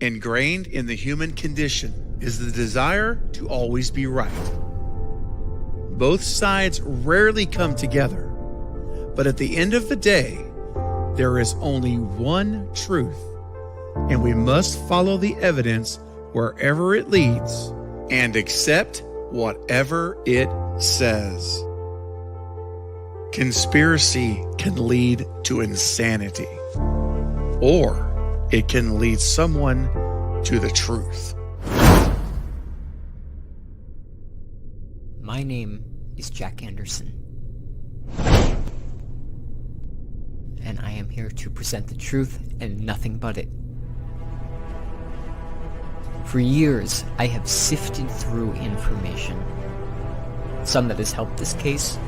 Ingrained in the human condition is the desire to always be right. Both sides rarely come together, but at the end of the day, there is only one truth, and we must follow the evidence wherever it leads and accept whatever it says. Conspiracy can lead to insanity, or it can lead someone to the truth. My name is Jack Anderson, and I am here to present the truth and nothing but it. For years, I have sifted through information, some that has helped this case,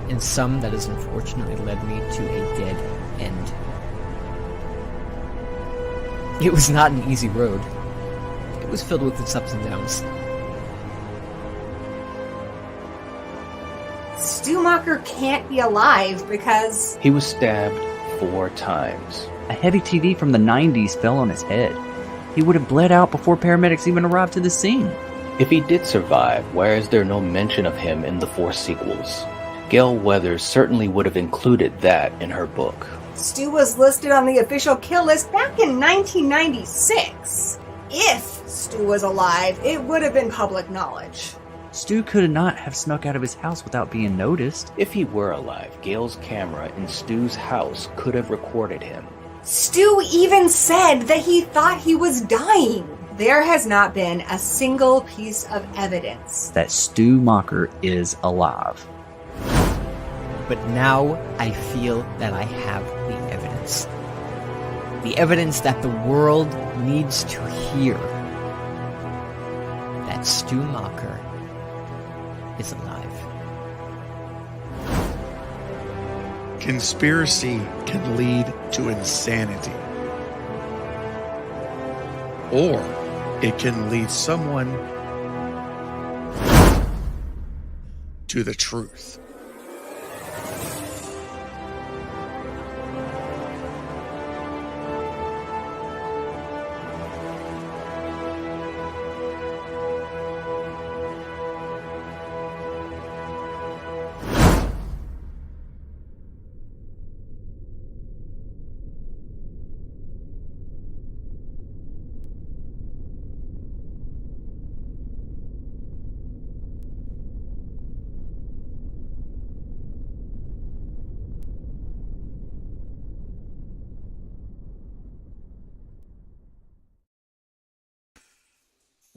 and some that has unfortunately led me to a dead end. It was not an easy road. It was filled with its ups and downs. Stu Macher can't be alive because he was stabbed 4 times. A heavy TV from the 90s fell on his head. He would have bled out before paramedics even arrived to the scene. If he did survive, why is there no mention of him in the 4 sequels? Gail Weathers certainly would have included that in her book. Stu was listed on the official kill list back in 1996. If Stu was alive, it would have been public knowledge. Stu could not have snuck out of his house without being noticed. If he were alive, Gail's camera in Stu's house could have recorded him. Stu even said that he thought he was dying. There has not been a single piece of evidence that Stu Macher is alive. But now I feel that I have the evidence. The evidence that the world needs to hear. That Stu Macher is alive. Conspiracy can lead to insanity, or it can lead someone to the truth.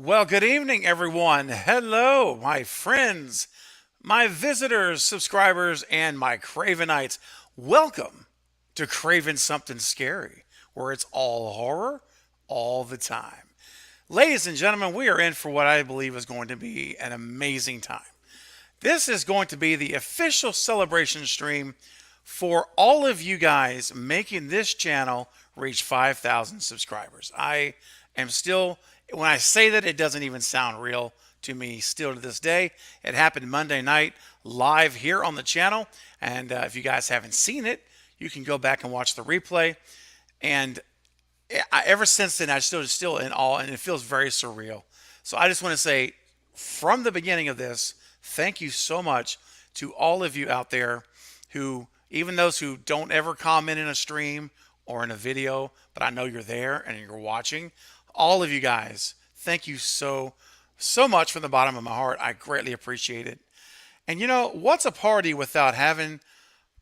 Well, good evening, everyone. Hello, my friends, my visitors, subscribers, and my Cravenites. Welcome to Craven Something Scary, where it's all horror all the time. Ladies and gentlemen, we are in for what I believe is going to be an amazing time. This is going to be the official celebration stream for all of you guys making this channel reach 5,000 subscribers. I am still... When I say that, it doesn't even sound real to me still to this day. It happened Monday night live here on the channel. And if you guys haven't seen it, you can go back and watch the replay. And ever since then, I'm still in awe, and it feels very surreal. So I just want to say, from the beginning of this, thank you so much to all of you out there who, even those who don't ever comment in a stream or in a video, but I know you're there and you're watching. All of you guys, thank you so much from the bottom of my heart. I greatly appreciate it. And you know, what's a party without having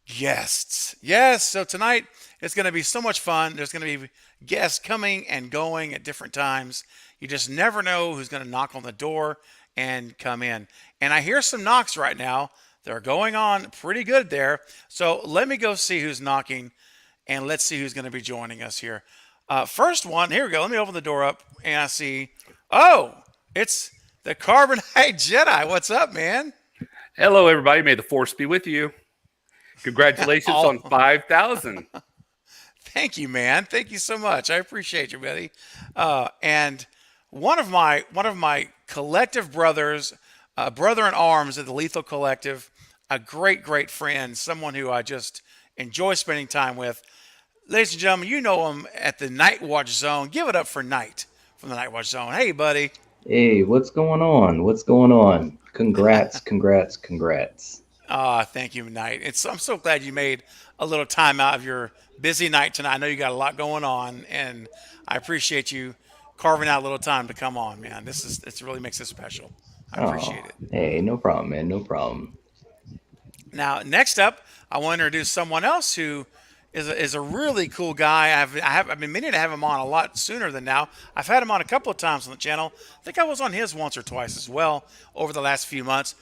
guests? Yes, so tonight it's going to be so much fun. There's going to be guests coming and going at different times. You just never know who's going to knock on the door and come in. And I hear some knocks right now. They're going on pretty good there. So let me go see who's knocking, and let's see who's going to be joining us here. First one, here we go. Let me open the door up, and I see, oh, it's the Carbonite Jedi. What's up, man? Hello, everybody. May the force be with you. Congratulations on 5,000. Thank you, man. Thank you so much. I appreciate you, buddy. And one of my collective brothers, brother in arms at the Lethal Collective, a great friend, someone who I just enjoy spending time with. Ladies and gentlemen, you know him at the Night Watch Zone. Give it up for Night from the Night Watch Zone. Hey, buddy. Hey, what's going on? What's going on? Congrats, congrats, congrats. Thank you, Night. I'm so glad you made a little time out of your busy night tonight. I know you got a lot going on, and I appreciate you carving out a little time to come on, man. This really makes it special. I Oh, appreciate it. hey, no problem, man. No problem. Now, next up, I want to introduce someone else who is a really cool guy. I've been meaning to have him on a lot sooner than now. I've had him on a couple of times on the channel. I think I was on his once or twice as well over the last few months.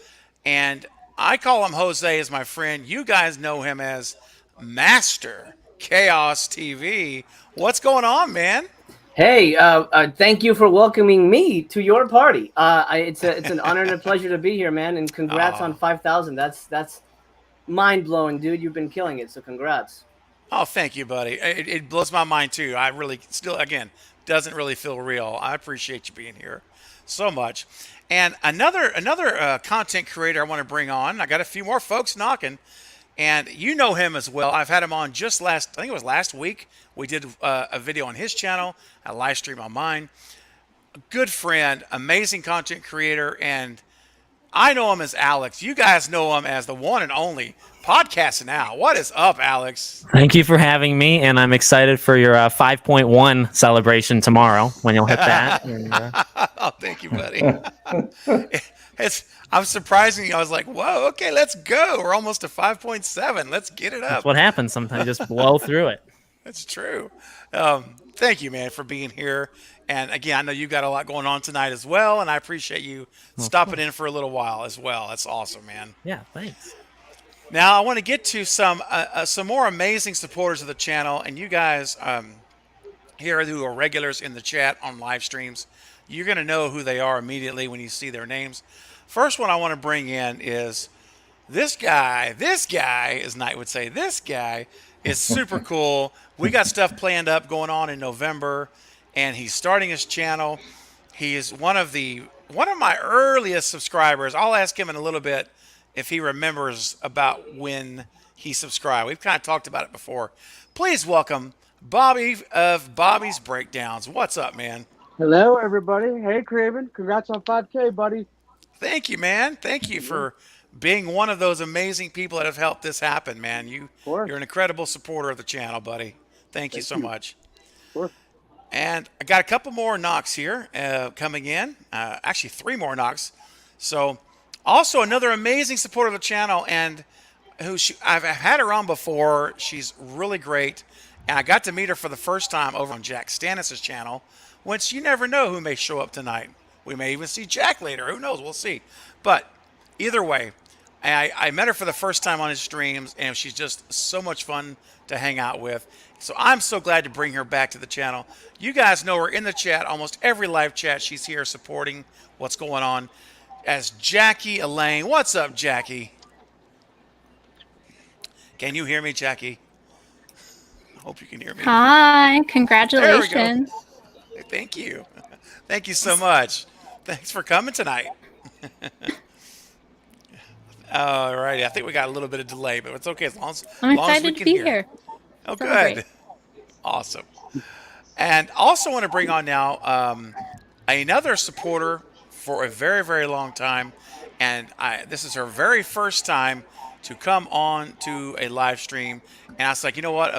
And I call him Jose as my friend. You guys know him as Master Chaos TV. What's going on, man? Hey, thank you for welcoming me to your party. It's an honor and a pleasure to be here, man. And congrats on 5,000. That's mind blowing, dude. You've been killing it. So congrats. Oh, thank you, buddy. It blows my mind too. I really still, again, doesn't really feel real. I appreciate you being here so much. And another content creator I want to bring on. I got a few more folks knocking, and you know him as well. I've had him on just I think it was last week. We did a video on his channel, a live stream on mine. A good friend, amazing content creator, and I know him as Alex. You guys know him as the one and only Podcasting Now. What is up, Alex? Thank you for having me, and I'm excited for your 5.1 celebration tomorrow when you'll hit that. And, Oh, thank you, buddy. I'm surprising you. I was like, whoa, okay, let's go. We're almost to 5.7. Let's get it up. that's what happens sometimes. Just blow through it. That's true. Thank you, man, for being here. And again, I know you got a lot going on tonight as well, and I appreciate you stopping in for a little while as well. That's awesome, man. Yeah, thanks. Now, I want to get to some more amazing supporters of the channel, and you guys here who are regulars in the chat on live streams, you're going to know who they are immediately when you see their names. First one I want to bring in is this guy. This guy, as Knight would say, this guy is super cool. We got stuff planned up going on in November, and he's starting his channel. He is one of my earliest subscribers. I'll ask him in a little bit if he remembers about when he subscribed. We've kind of talked about it before. Please welcome Bobby of Bobby's Breakdowns. What's up, man? Hello, everybody. Hey, Craven. Congrats on 5K, buddy. Thank you, man. Thank you for being one of those amazing people that have helped this happen, man. You're an incredible supporter of the channel, buddy. Thank you so much. Sure. And I got a couple more knocks here coming in. Actually, 3 more knocks. So, also another amazing supporter of the channel, and I've had her on before. She's really great, and I got to meet her for the first time over on Jack Stannis' channel, which you never know who may show up tonight. We may even see Jack later. Who knows? We'll see. But either way, I met her for the first time on his streams, and she's just so much fun to hang out with. So I'm so glad to bring her back to the channel. You guys know her in the chat, almost every live chat. She's here supporting what's going on as Jackie Elaine. What's up, Jackie? Can you hear me, Jackie? I hope you can hear me. Hi, congratulations. There we go. Thank you. Thank you so much. Thanks for coming tonight. All righty. I think we got a little bit of delay, but it's okay as long as, I'm long as we excited to can be hear. here. Oh, Sounds good. great. Awesome. And also want to bring on now another supporter for a very, very long time. And this is her very first time to come on to a live stream. And I was like, you know what?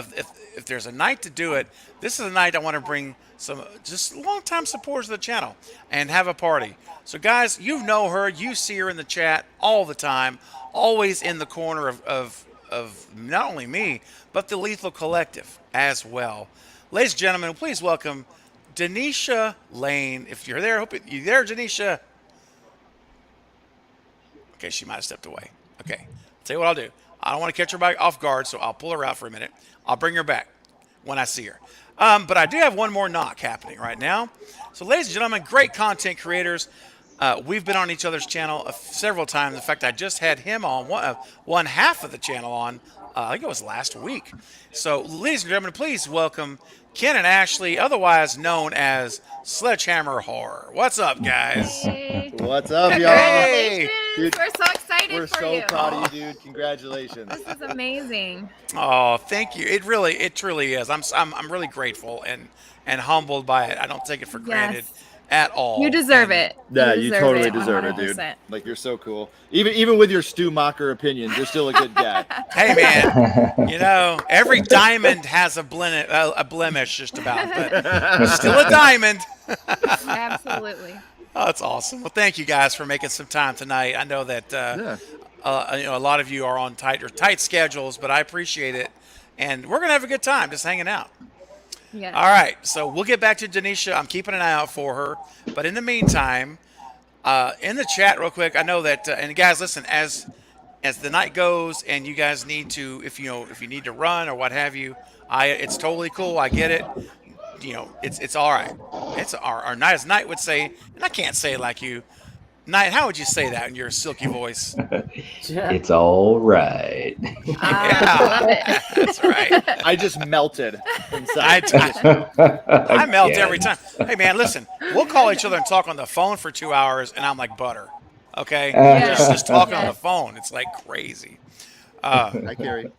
If there's a night to do it, this is a night I want to bring some just long-time supporters of the channel and have a party. So, guys, you know her. You see her in the chat all the time, always in the corner of not only me, but the Lethal Collective as well. Ladies and gentlemen, please welcome Denisha Lane. If you're there, you there, Denisha? Okay, she might have stepped away. Okay, I'll tell you what I'll do. I don't want to catch her back off guard, so I'll pull her out for a minute. I'll bring her back when I see her. But I do have one more knock happening right now. So, ladies and gentlemen, great content creators. We've been on each other's channel several times. In fact, I just had him on one half of the channel on. I think it was last week. So, ladies and gentlemen, please welcome Ken and Ashley, otherwise known as Sledgehammer Horror. What's up, guys? Hey. What's up, y'all? Hey. Dude, We're so excited. excited We're for so you. proud of you, dude. Congratulations. This is amazing. Oh, thank you. It truly is. I'm really grateful and humbled by it. I don't take it for granted at all. You deserve And- it. Yeah, you totally it, deserve it, dude. 100%. Like, you're so cool. Even with your Stu Macher opinions, you're still a good guy. Hey, man, you know, every diamond has a blemish just about, but still a diamond. Absolutely. Oh, that's awesome. Well, thank you guys for making some time tonight. I know that you know, a lot of you are on tight schedules, but I appreciate it, and we're gonna have a good time just hanging out. Yeah. All right, so we'll get back to Denisha. I'm keeping an eye out for her, but in the meantime, in the chat, real quick, I know that, and guys, listen, as the night goes, and you guys need to, if you need to run or what have you, it's totally cool. I get it. You know, it's all right. It's our night, as Knight would say, and I can't say it like you. Knight, how would you say that in your silky voice? It's all right. Yeah, that's right. I just melted inside. I melt Yeah. every time. Hey, man, listen, we'll call each other and talk on the phone for 2 hours, and I'm like butter. Okay, just talking on the phone, it's like crazy. Hi, Carrie.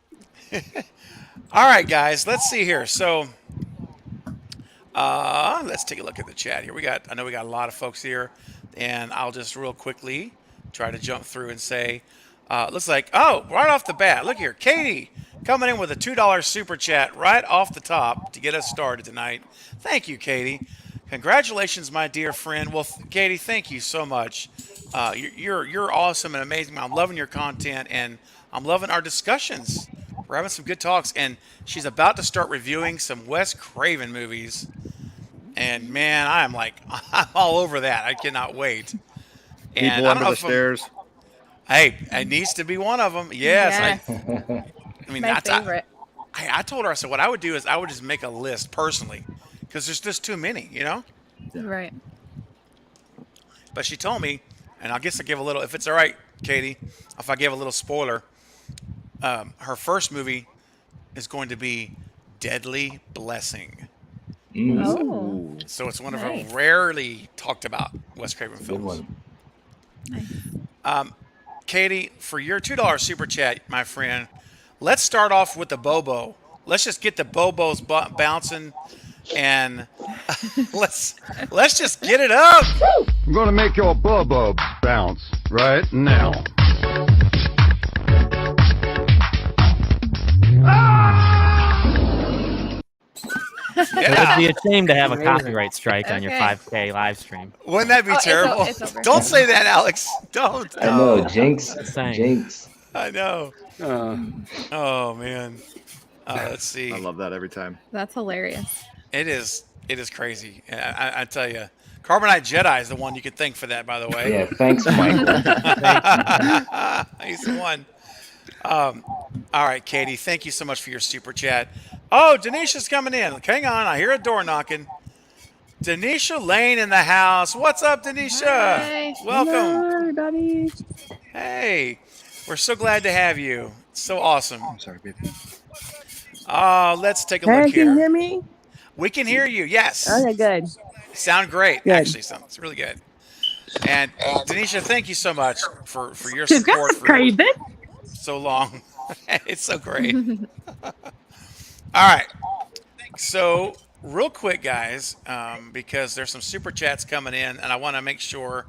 All right, guys, let's see here. So, let's take a look at the chat here. I know we got a lot of folks here, and I'll just real quickly try to jump through and say, looks like, right off the bat, look here, Katie coming in with a $2 super chat right off the top to get us started tonight. Thank you, Katie. Congratulations, my dear friend. Well, Katie, thank you so much. You're awesome and amazing. I'm loving your content, and I'm loving our discussions. We're having some good talks, and she's about to start reviewing some Wes Craven movies. And man, I'm all over that. I cannot wait. And People I don't Under know the if Stairs. hey, it needs to be one of them. Yes. I mean, My favorite. I told her, I said, what I would do is I would just make a list personally, because there's just too many, you know? Right. But she told me, and I guess I give a little, if it's all right, Katie, if I give a little spoiler, her first movie is going to be Deadly Blessing. Oh. So it's one of Nice. her rarely talked about Wes Craven films. Katie, for your $2 super chat, my friend, let's start off with the Bobo. Let's just get the Bobos bouncing, and let's just get it up. I'm gonna make your Bobo bounce right now. It would be a shame to have a copyright strike on your 5K live stream. Wouldn't that be terrible? It's over. Don't say that, Alex. Don't. I know, Jinx. Jinx. I know. Oh man. Let's see. I love that every time. That's hilarious. It is crazy. I tell you, Carbonite Jedi is the one you could thank for that, by the way. Yeah, thanks, Michael. He's the one. All right, Katie, thank you so much for your super chat. Oh, Denisha's coming in. Hang on, I hear a door knocking. Denisha Lane in the house. What's up, Denisha? Hi. Welcome. Hello, everybody. Hey, we're so glad to have you. It's so awesome. I'm sorry, baby. Let's take a Hey, look can you here. hear me? We can hear you. Yes. Okay, good. Sound great. Good. Actually, sounds really good. And Denisha, thank you so much for your support Congrats, for Craven. so long. It's so great. All right. So real quick, guys, because there's some super chats coming in, and I want to make sure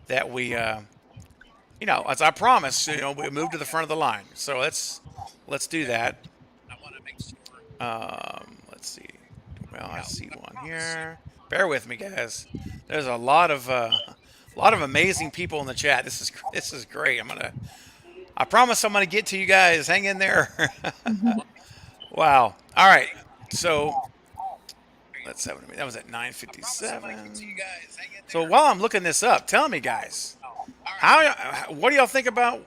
that we, as I promised, we move to the front of the line. So let's do that. I want to make sure. Let's see. Well, I see one here. Bear with me, guys. There's a lot of amazing people in the chat. This is great. I promise I'm gonna get to you guys. Hang in there. Wow. All right. So let's have that was at 9:57. So while I'm looking this up, tell me, guys, what do y'all think about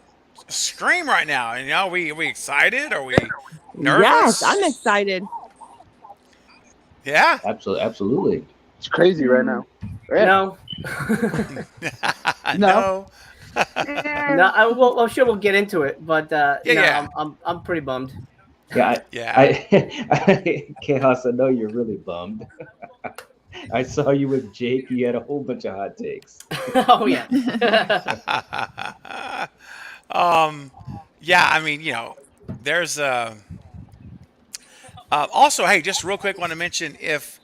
Scream right now? And are we excited? Are we nervous? Yes, I'm excited. Yeah. Absolutely. It's crazy right now. Right? No. No. No. Well, sure, we'll get into it, but Yeah. I'm pretty bummed. Yeah. Yeah. Chaos, I know you're really bummed. I saw you with Jake. You had a whole bunch of hot takes. Oh yeah. Yeah, I mean, there's also, hey, just real quick, want to mention if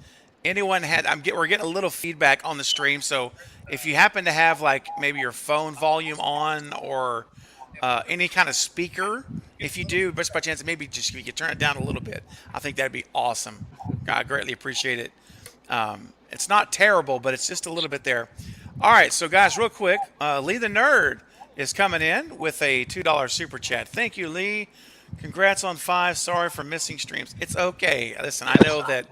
anyone we're getting a little feedback on the stream, so if you happen to have like maybe your phone volume on or any kind of speaker, if you do, just by chance, maybe just you could turn it down a little bit. I think that'd be awesome. I greatly appreciate it. It's not terrible, but it's just a little bit there. All right, so guys, real quick, Lee the Nerd is coming in with a $2 super chat. Thank you, Lee. Congrats on 5. Sorry for missing streams. It's okay. Listen, I know that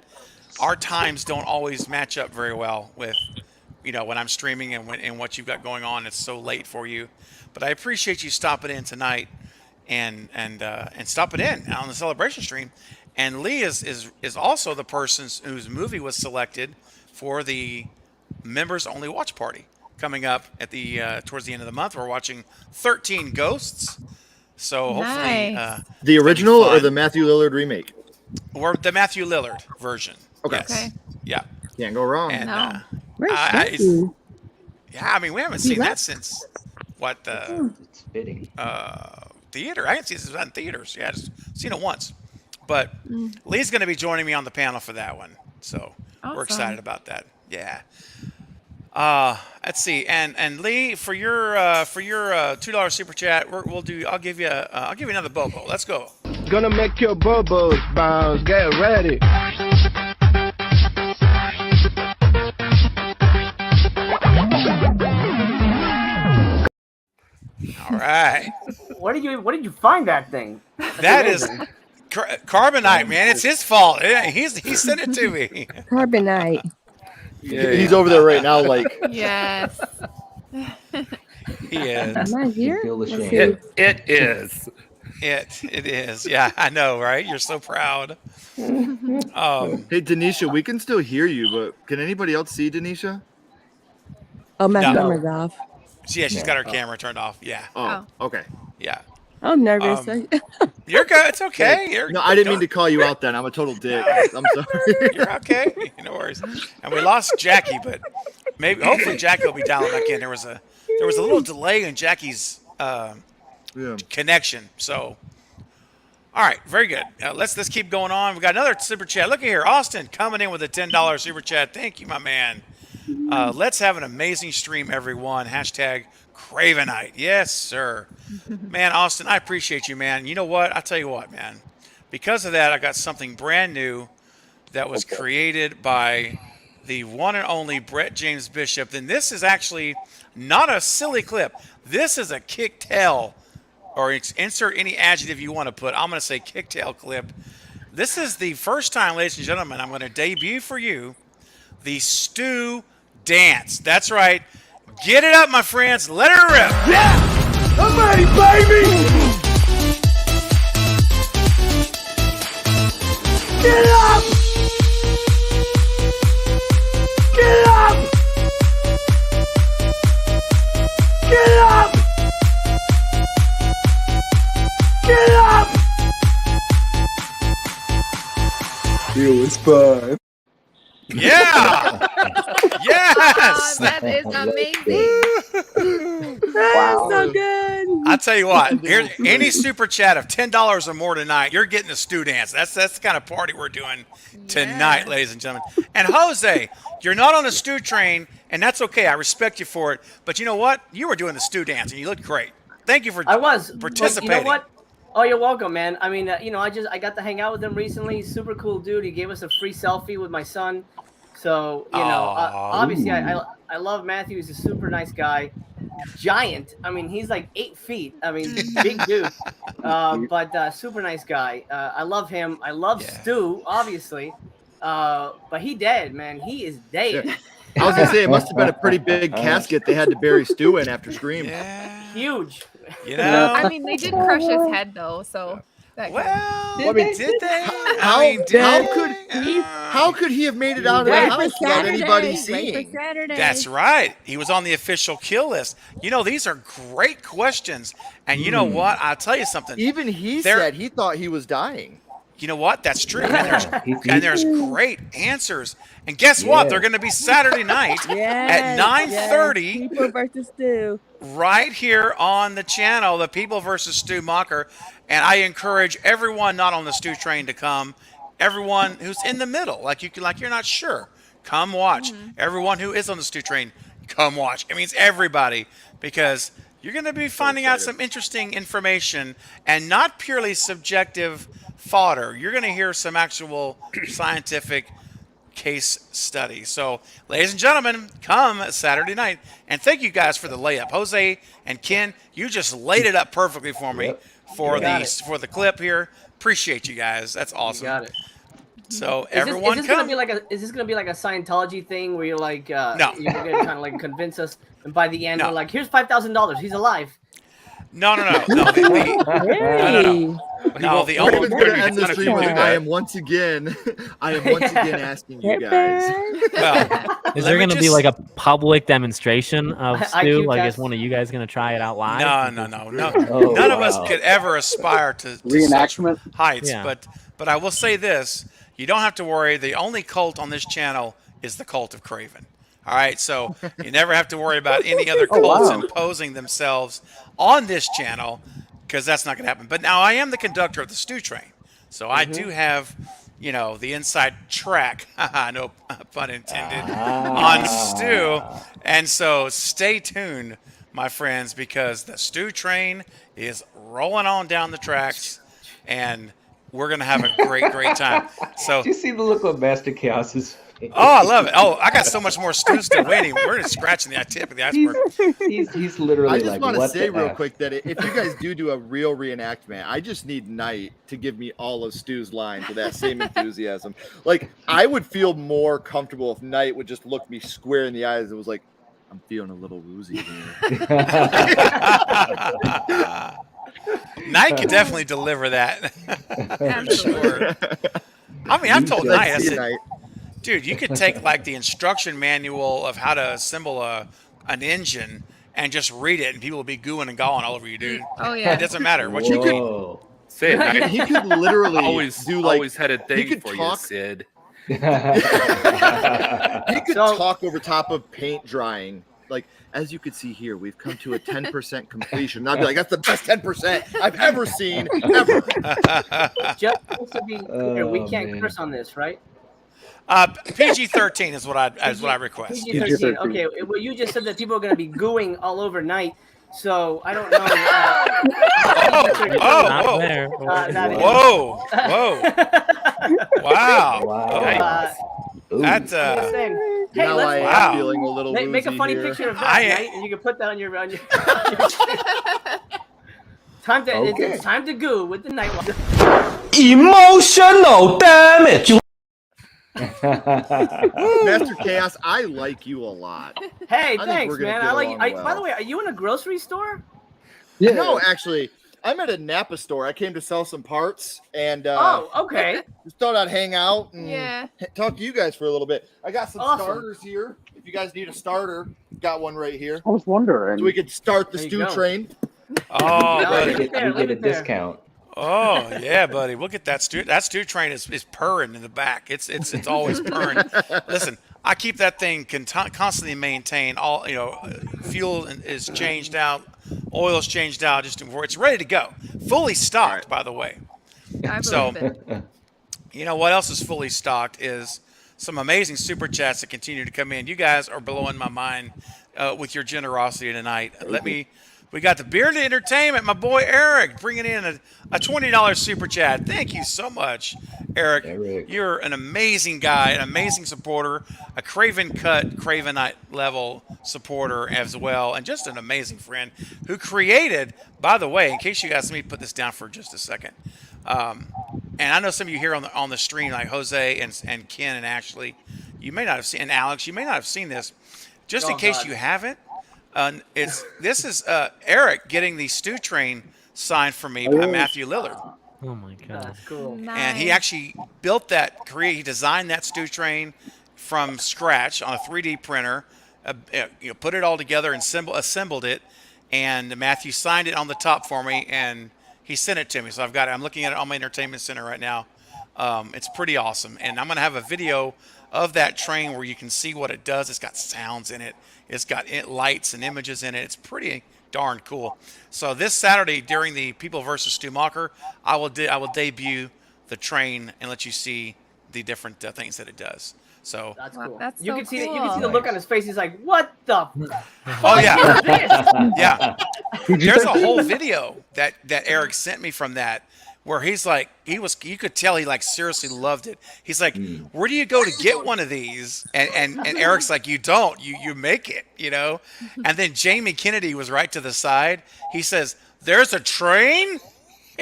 our times don't always match up very well with, when I'm streaming and what you've got going on. It's so late for you, but I appreciate you stopping in tonight and stopping in on the celebration stream. And Lee is also the person whose movie was selected for the members only watch party coming up at the towards the end of the month. We're watching 13 Ghosts. So hopefully, the original or the Matthew Lillard remake, or the Matthew Lillard version. Okay. Yes. Okay. Yeah. Can't go wrong. And, Yeah, I mean, we haven't seen that since what It's fitting. theater. I haven't seen this in theaters. Yeah, just seen it once. But Lee's going to be joining me on the panel for that one, so we're excited about that. Yeah. Let's see, and Lee, for your $2 super chat, I'll give you another bobo. Let's go. Gonna make your bubbles bounce. Get ready. All right. Where did you find that thing? That is Carbonite, man. It's his fault. He sent it to me. Carbonite. He's over there right now, like. Yes. He is. Am I here? Feel the shame. It is. It is. Yeah, I know, right? You're so proud. Hey, Denisha, we can still hear you, but can anybody else see Denisha? Oh, my No. camera's off. Yeah, she's got her camera turned off. Yeah. Oh, okay. Yeah. I'm nervous. You're good. It's okay. No, I didn't mean to call you out then. I'm a total dick. I'm sorry. You're okay. No worries. And we lost Jackie, but hopefully Jackie will be dialing back in. There was a little delay in Jackie's connection. So, all right, very good. Let's keep going on. We got another super chat. Look at here, Austin coming in with a $10 super chat. Thank you, my man. Let's have an amazing stream, everyone. Hashtag Cravenite. Yes, sir. Man, Austin, I appreciate you, man. You know what? I'll tell you what, man. Because of that, I got something brand new that was created by the one and only Brett James Bishop. And this is actually not a silly clip. This is a kick-tail, or insert any adjective you want to put. I'm going to say kick-tail clip. This is the first time, ladies and gentlemen, I'm going to debut for you the Stu dance. That's right. Get it up, my friends. Let her rip. Yeah! I'm ready, baby! Get up! Get up! Get up! Get up! It was fun. Yeah! Yes! That is amazing. That's so good. I'll tell you what, here, any super chat of $10 or more tonight, you're getting a Stu dance. That's the kind of party we're doing tonight, ladies and gentlemen. And Jose, you're not on a Stu train, and that's okay. I respect you for it. But you know what? You were doing the Stu dance, and you looked great. Thank you for participating. You know what? Oh, you're welcome, man. I mean, I got to hang out with him recently. He's super cool dude. He gave us a free selfie with my son. So, obviously, I love Matthew. He's a super nice guy. Giant. I mean, he's like 8 feet. I mean, big dude. But super nice guy. I love him. I love Stu, obviously. But he dead, man. He is dead. Yeah. I was going to say, it must have been a pretty big casket they had to bury Stu in after Scream. Huge. You know? I mean, they did crush his head, though, so... Did they? How could he have made it out of the house without anybody seeing? That's right. He was on the official kill list. You know, these are great questions. And you know what? I'll tell you something. Even he said he thought he was dying. You know what? That's true. And there's great answers. And guess what? They're going to be Saturday night at 9:30. People versus Stu. Right here on the channel, The People versus Stu Macher. And I encourage everyone not on the Stu train to come. Everyone who's in the middle, like you're not sure, come watch. Everyone who is on the Stu train, come watch. It means everybody, because you're going to be finding out some interesting information and not purely subjective fodder. You're going to hear some actual scientific case study. So, ladies and gentlemen, come Saturday night. And thank you guys for the layup. Jose and Ken, you just laid it up perfectly for me for the clip here. Appreciate you guys. That's awesome. You got it. So everyone is this come. Gonna be like is this gonna be like a Scientology thing where you're like no. you're gonna kind of like convince us, and by the end we're like, here's $5,000, he's alive. No. No, the only we're going to end the stream with, I am once again asking you guys. Well, is there going to be like a public demonstration of Stu? Like, is one of you guys going to try it out live? No. None of us could ever aspire to reenactment such heights. Yeah. But I will say this: you don't have to worry. The only cult on this channel is the cult of Craven. All right, so you never have to worry about any other cults imposing themselves on this channel, because that's not going to happen. But now I am the conductor of the Stu train, so I do have, the inside track, no pun intended, on Stu. And so stay tuned, my friends, because the Stu train is rolling on down the tracks, and we're going to have a great time. So, do you see the look on Master Chaos's face? Oh, I love it. Oh, I got so much more Stu still waiting. We're just scratching the tip of the iceberg. He's literally. I just want to say real quick that if you guys do a real reenactment, I just need Knight to give me all of Stu's lines with that same enthusiasm. Like, I would feel more comfortable if Knight would just look me square in the eyes and was like, "I'm feeling a little woozy here." Knight could definitely deliver that. For sure. I mean, I've told Knight, I said, dude, you could take like the instruction manual of how to assemble an engine and just read it, and people will be gooing and gawing all over you, dude. Oh yeah, it doesn't matter what you could. Sid, he could literally always had a thing for you, Sid. He could talk over top of paint drying. Like, as you can see here, we've come to a 10% completion. And I'd be like, that's the best 10% I've ever seen, ever. Just to be clear, we can't curse on this, right? PG-13 is what I request. PG-13. Okay. Well, you just said that people are going to be gooing all over Knight, so I don't know. Whoa! Wow! That's hey, now I am feeling a little woozy make a funny here. picture of that, Knight, and you can put that on your. It's time to goo with the Knight. Emotional damage. Master Chaos, I like you a lot. Hey, thanks, man. I like you. By the way, are you in a grocery store? Yeah. No, actually, I'm at a Napa store. I came to sell some parts, and okay. Just thought I'd hang out and talk to you guys for a little bit. I got some starters here. If you guys need a starter, got one right here. I was wondering. So we could start the Stu train. Oh, buddy, you get a discount. Oh yeah, buddy. We'll get that Stu. That Stu train is purring in the back. It's always purring. Listen, I keep that thing constantly maintained. All fuel is changed out, oil is changed out just before it's ready to go. Fully stocked, by the way. So, you know what else is fully stocked is some amazing super chats that continue to come in. You guys are blowing my mind with your generosity tonight. We got the Bearded Entertainment, my boy Eric, bringing in a $20 super chat. Thank you so much, Eric. You're an amazing guy, an amazing supporter, a Cravenite level supporter as well, and just an amazing friend who created, by the way, in case you guys, let me put this down for just a second. And I know some of you here on the stream, like Jose and Ken and Ashley, you may not have seen, and Alex, you may not have seen this. Just in case you haven't, this is Eric getting the Stu train signed for me by Matthew Lillard. Oh my god, that's cool. Nice. And he actually built that. He designed that Stu train from scratch on a 3D printer. Put it all together and assembled it. And Matthew signed it on the top for me, and he sent it to me. So I've got it. I'm looking at it on my entertainment center right now. It's pretty awesome. And I'm going to have a video of that train where you can see what it does. It's got sounds in it. It's got lights and images in it. It's pretty darn cool. So this Saturday during the People versus Stu Macher, I will debut the train and let you see the different things that it does. So that's cool. That's you so can see cool. you can see the look on his face. He's like, "What the?" Oh yeah, is this?" yeah. There's a whole video that Eric sent me from that where he's like, you could tell he like seriously loved it. He's like, where do you go to get one of these? And Eric's like, you don't, you make it, you know? And then Jamie Kennedy was right to the side. He says, there's a train?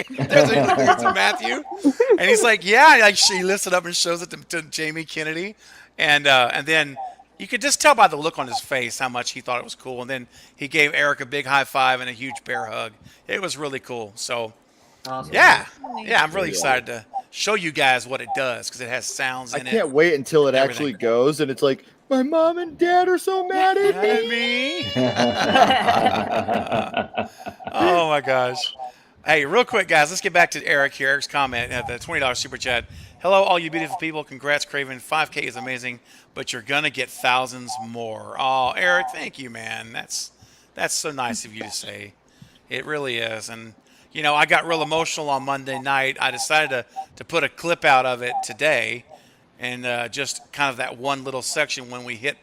there's a Matthew. And he's like, yeah, like she lifts it up and shows it to Jamie Kennedy. And then you could just tell by the look on his face how much he thought it was cool. And then he gave Eric a big high five and a huge bear hug. It was really cool. So awesome. yeah, I'm really excited to show you guys what it does because it has sounds in it. I can't wait until it everything. actually goes and it's like, my mom and dad are so mad at me. Oh my gosh. Hey, real quick, guys, let's get back to Eric here. Eric's comment at the $20 super chat. Hello, all you beautiful people. Congrats, Craven. 5K is amazing, but you're going to get thousands more. Oh, Eric, thank you, man. That's so nice of you to say. It really is. And, you know, I got real emotional on Monday night. I decided to put a clip out of it today and just kind of that one little section when we hit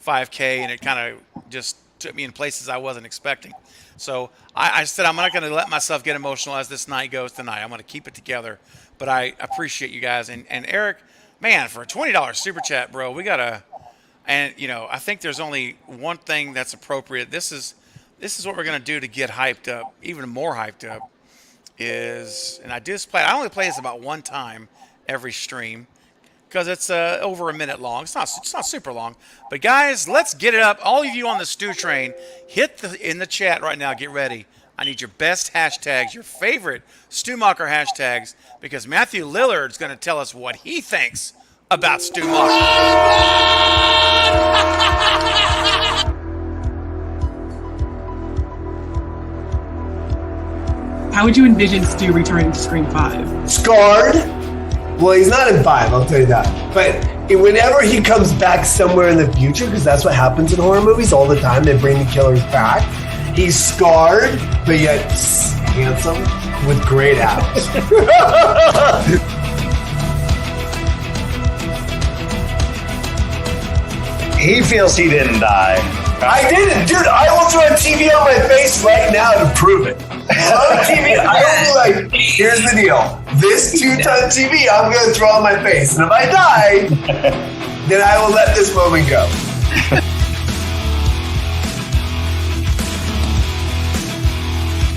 5K, and it kind of just took me in places I wasn't expecting. So I said I'm not going to let myself get emotional as this night goes tonight. I'm going to keep it together. But I appreciate you guys. And Eric, man, for a $20 super chat, bro, we got to – and, you know, I think there's only one thing that's appropriate. This is what we're going to do to get hyped up, even more hyped up, is – and I only play this about one time every stream because it's over a minute long. It's not super long. But, guys, let's get it up. All of you on the Stu train, hit in the chat right now. Get ready. I need your best hashtags, your favorite Stu Macher hashtags, because Matthew Lillard's going to tell us what he thinks about Stu Macher. How would you envision Stu returning to Scream 5? Scarred? Well, he's not in 5, I'll tell you that. But whenever he comes back somewhere in the future, because that's what happens in horror movies all the time, they bring the killers back. He's scarred, but yet handsome with great abs. He feels he didn't die. I didn't, dude. I will throw a TV on my face right now to prove it. On TV, I will be like, here's the deal. This 2-ton TV I'm going to throw on my face. And if I die, then I will let this moment go.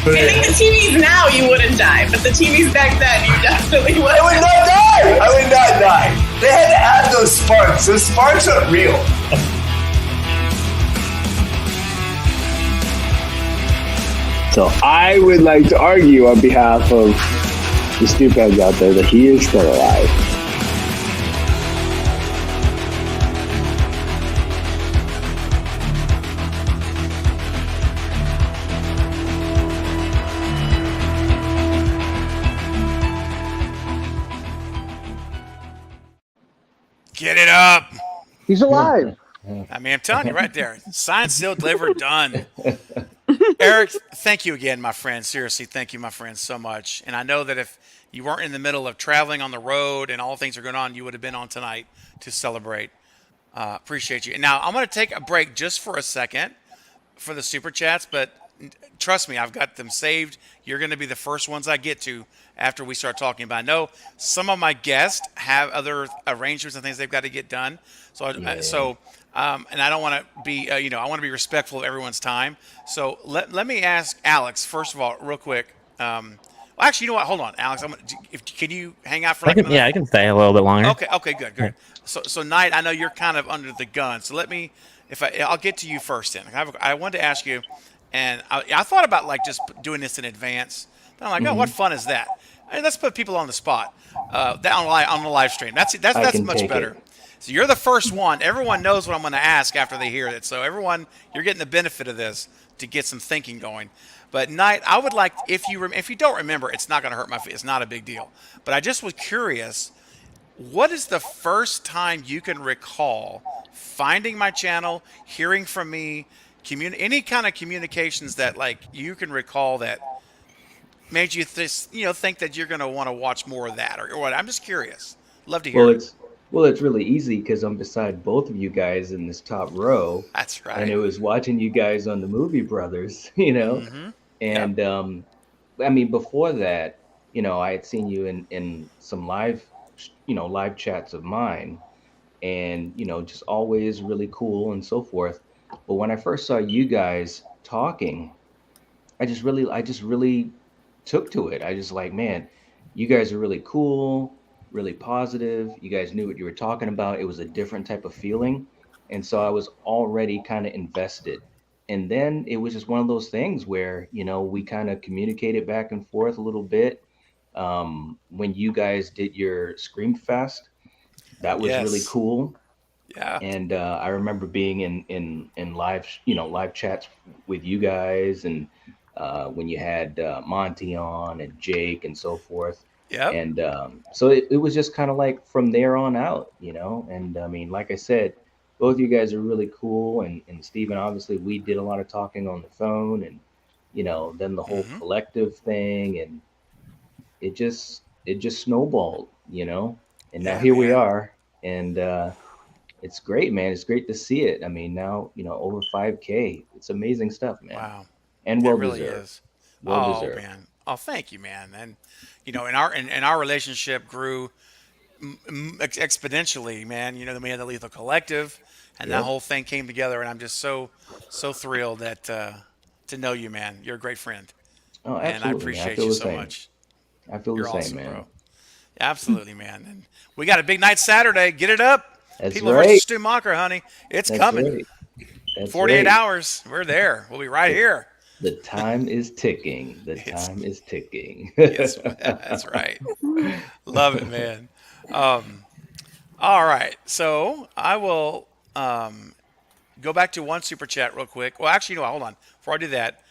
I think the TVs now you wouldn't die, but the TVs back then you definitely would. I would not die. I would not die. They had to add those sparks. Those sparks aren't real. So I would like to argue on behalf of the stupids out there that he is still alive. Get it up. He's alive. I mean, I'm telling you right there. Signed, sealed, delivered, done. Eric, thank you again, my friend. Seriously, thank you, my friend, so much. And I know that if you weren't in the middle of traveling on the road and all things are going on, you would have been on tonight to celebrate. Appreciate you. And now I'm going to take a break just for a second for the super chats, but trust me, I've got them saved. You're going to be the first ones I get to after we start talking about. I know some of my guests have other arrangements and things they've got to get done. So, and I don't want to be, I want to be respectful of everyone's time. So let me ask Alex, first of all, real quick. Well, actually, you know what? Hold on, Alex. Can you hang out for like a minute? Yeah, I can stay a little bit longer. Okay, good. So Knight, I know you're kind of under the gun. So let me, I'll get to you first then. I wanted to ask you, and I thought about like just doing this in advance. But I'm like, oh, what fun is that? And let's put people on the spot. That on the live stream. That's much better. So you're the first one. Everyone knows what I'm going to ask after they hear it. So everyone, you're getting the benefit of this to get some thinking going. But Knight, I would like, if you don't remember, it's not going to hurt my feelings. It's not a big deal. But I just was curious what is the first time you can recall finding my channel, hearing from me, any kind of communications that like you can recall that made you think that you're going to want to watch more of that or what? I'm just curious. Love to Well, hear it. it's really easy because I'm beside both of you guys in this top row, That's and right. it was watching you guys on the Movie Brothers, you know, Mm-hmm. Yep. and I mean before that, you know, I had seen you in some live chats of mine, and you know, just always really cool and so forth. But when I first saw you guys talking, I just really took to it. I just like, man, you guys are really cool, really positive. You guys knew what you were talking about. It was a different type of feeling. And so I was already kind of invested. And then it was just one of those things where, you know, we kind of communicated back and forth a little bit. When you guys did your Scream Fest, that was really Yes. cool. Yeah. And I remember being in live chats with you guys, and when you had Monty on and Jake and so forth. Yep. And so it was just kind of like from there on out, you know. And I mean, like I said, both of you guys are really cool, and Steven, obviously, we did a lot of talking on the phone, and you know, then the whole Mm-hmm. collective thing, and it just snowballed, you know. And now Yeah, here we man. are, and it's great, man. It's great to see it. I mean, now, you know, over 5K. It's amazing stuff, man. Wow. And It well really deserved. is. Well Oh deserved. man. Oh, thank you, man. And you know, and our relationship grew exponentially, man. You know, then we had the Lethal Collective, and that Yep. whole thing came together. And I'm just so thrilled that to know you, man. You're a great friend, Oh, and I absolutely, man. I appreciate feel you the so same. much. I feel the You're same, awesome, man. bro. Absolutely, man. And we got a big night Saturday. Get it up. That's People versus right. Stu Macher, honey. It's That's coming. right. That's 48 right. hours. We're there. We'll be right The, here. the time is ticking. The It's time is ticking. yes, that's right. Love it, man. Um, all right. So I will go back to one super chat real quick. Well, actually, no, hold on. Before I do that,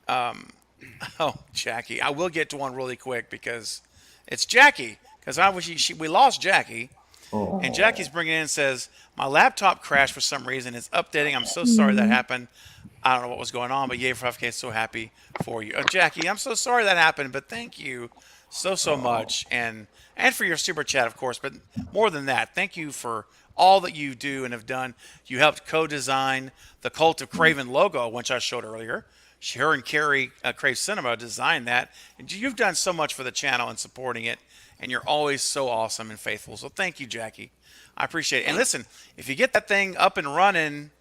oh, Jackie, I will get to one really quick because it's Jackie. Because we lost Jackie, and Jackie's Oh, bringing in and says my laptop crashed for some reason. It's updating. I'm so sorry that happened. I don't know what was going on, but yay for 5K. So happy for you, Jackie. I'm so sorry that happened, but thank you so oh, much, and for your super chat, of course. But more than that, thank you for all that you do and have done. You helped co-design the Cult of Craven logo, which I showed earlier. Her and Carrie Crave Cinema designed that, and you've done so much for the channel and supporting it. And you're always so awesome and faithful. So thank you, Jackie. I appreciate it. And listen, if you get that thing up and running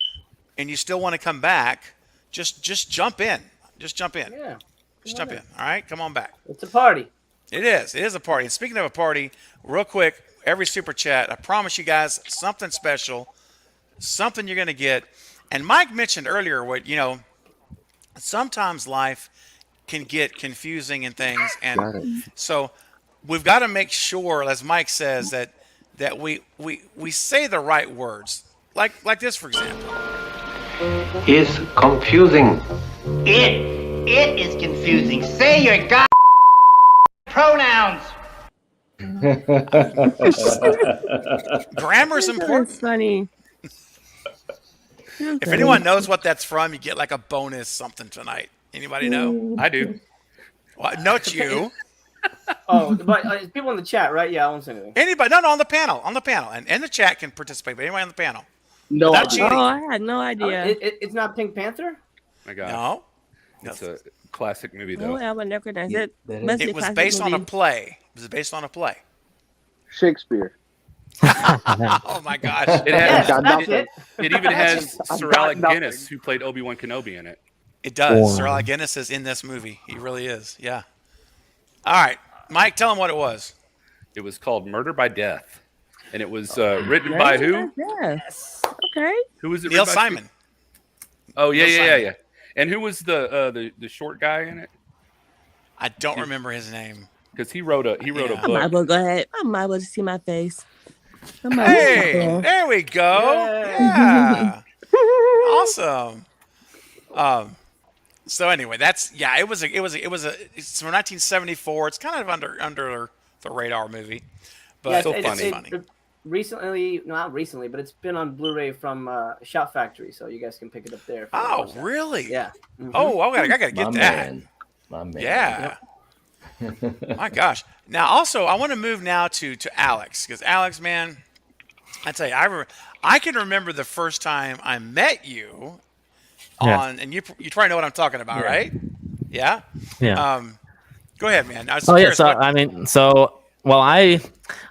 and you still want to come back, just jump in. Just jump in. Yeah. Just jump in. All right, come on back. It's a party. It is. It is a party. And speaking of a party, real quick, every super chat, I promise you guys something special, something you're going to get. And Mike mentioned earlier what, sometimes life can get confusing and things. And Got it. so we've got to make sure, as Mike says, that we say the right words. Like this, for example. Is confusing. It is confusing. Say your god pronouns. Grammar's important. That's funny. If anyone knows what that's from, you get like a bonus something tonight. Anybody know? I do. Well, not you. Oh, but people in the chat, right? Yeah, I won't say anything. Anybody? No, on the panel, and the chat can participate. But anybody on the panel, No without idea. cheating. Oh, I had no idea. It's not Pink Panther? My gosh. No. It's a classic movie, No, though. I would never recognize it. that Must be It a was classic based on a movie. play. It was based on a play. Shakespeare. Oh my gosh! It has. Got nothing. It even has I've Sir got Alec nothing. Guinness, who played Obi-Wan Kenobi in it. It does. Wow. Sir Alec Guinness is in this movie. He really is. Yeah. All right, Mike, tell him what it was. It was called Murder by Death, and it was written by who? Yes. Okay. Who was it? Neil written by? Simon. Oh yeah, Neil yeah, yeah, Simon. yeah. And who was the short guy in it? I don't remember his name. Because he wrote a I book. might as well go ahead. I might as well see my face. I might as well Hey, sit there. there we go. Yeah. Awesome. So anyway, it's from 1974. It's kind of under the radar movie, But so it's funny. funny. Recently, not recently, but it's been on Blu-ray from Shout Factory, so you guys can pick it up there. Oh, really? Yeah. Oh, I gotta get that. Man. My man. Yeah. My gosh. Now, also, I want to move now to Alex, because Alex, man, I tell you, I can remember the first time I met you on, and you probably know what I'm talking about, right? Yeah. Yeah. Go ahead, man. I was Oh yeah. curious. So I mean, well,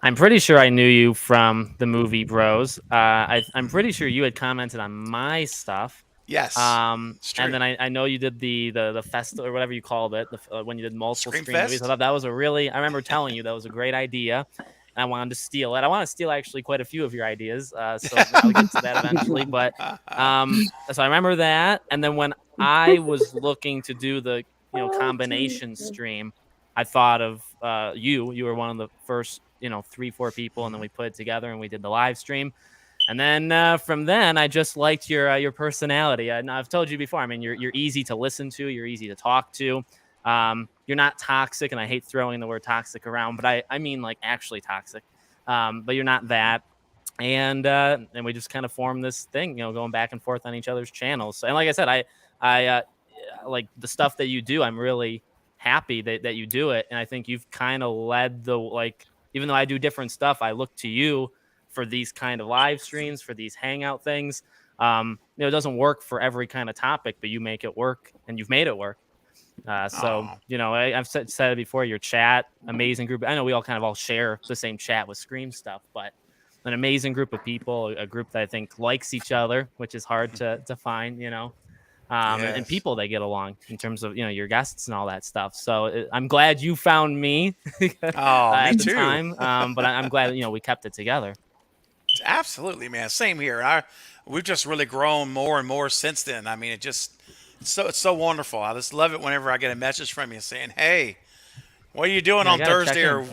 I'm pretty sure I knew you from the movie Bros. I'm pretty sure you had commented on my stuff. Yes. And then I know you did the festival or whatever you called it, when you did multiple Scream screen movies. Fest? I thought that was I remember telling you that was a great idea. And I wanted to steal it. I want to steal actually quite a few of your ideas. So I'll get to that eventually. But so I remember that. And then when I was looking to do the combination stream, I thought of you. You were one of the first 3-4 people, and then we put it together and we did the live stream. And then from then, I just liked your personality. I've told you before. I mean, you're easy to listen to. You're easy to talk to. You're not toxic, and I hate throwing the word toxic around, but I mean like actually toxic. But you're not that. And we just kind of formed this thing, going back and forth on each other's channels. And like I said, I like the stuff that you do. I'm really happy that you do it, and I think you've kind of led the even though I do different stuff, I look to you for these kind of live streams, for these hangout things. It doesn't work for every kind of topic, but you make it work, and you've made it work. I've said it before, your chat, amazing group. I know we all kind of all share the same chat with Scream stuff, but an amazing group of people, a group that I think likes each other, which is hard to find, and people that get along in terms of, your guests and all that stuff. So I'm glad you found me at the time. But I'm glad, we kept it together. Absolutely, man. Same here. We've just really grown more and more since then. I mean, it's so wonderful. I just love it whenever I get a message from you saying, "Hey, what are you doing on Thursday?" Or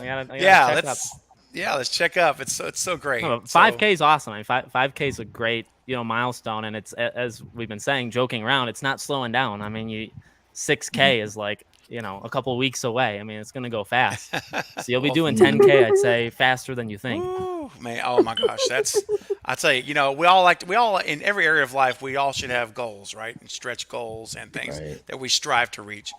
let's check up. It's so great. 5K is awesome. I mean, 5K is a great milestone, and it's, as we've been saying, joking around, it's not slowing down. I mean, 6K is like a couple of weeks away. I mean, it's gonna go fast. So you'll be doing 10K, I'd say, faster than you think. Ooh, man, oh my gosh, I tell you, we all in every area of life, we all should have goals, right? And stretch goals and things that we strive to reach.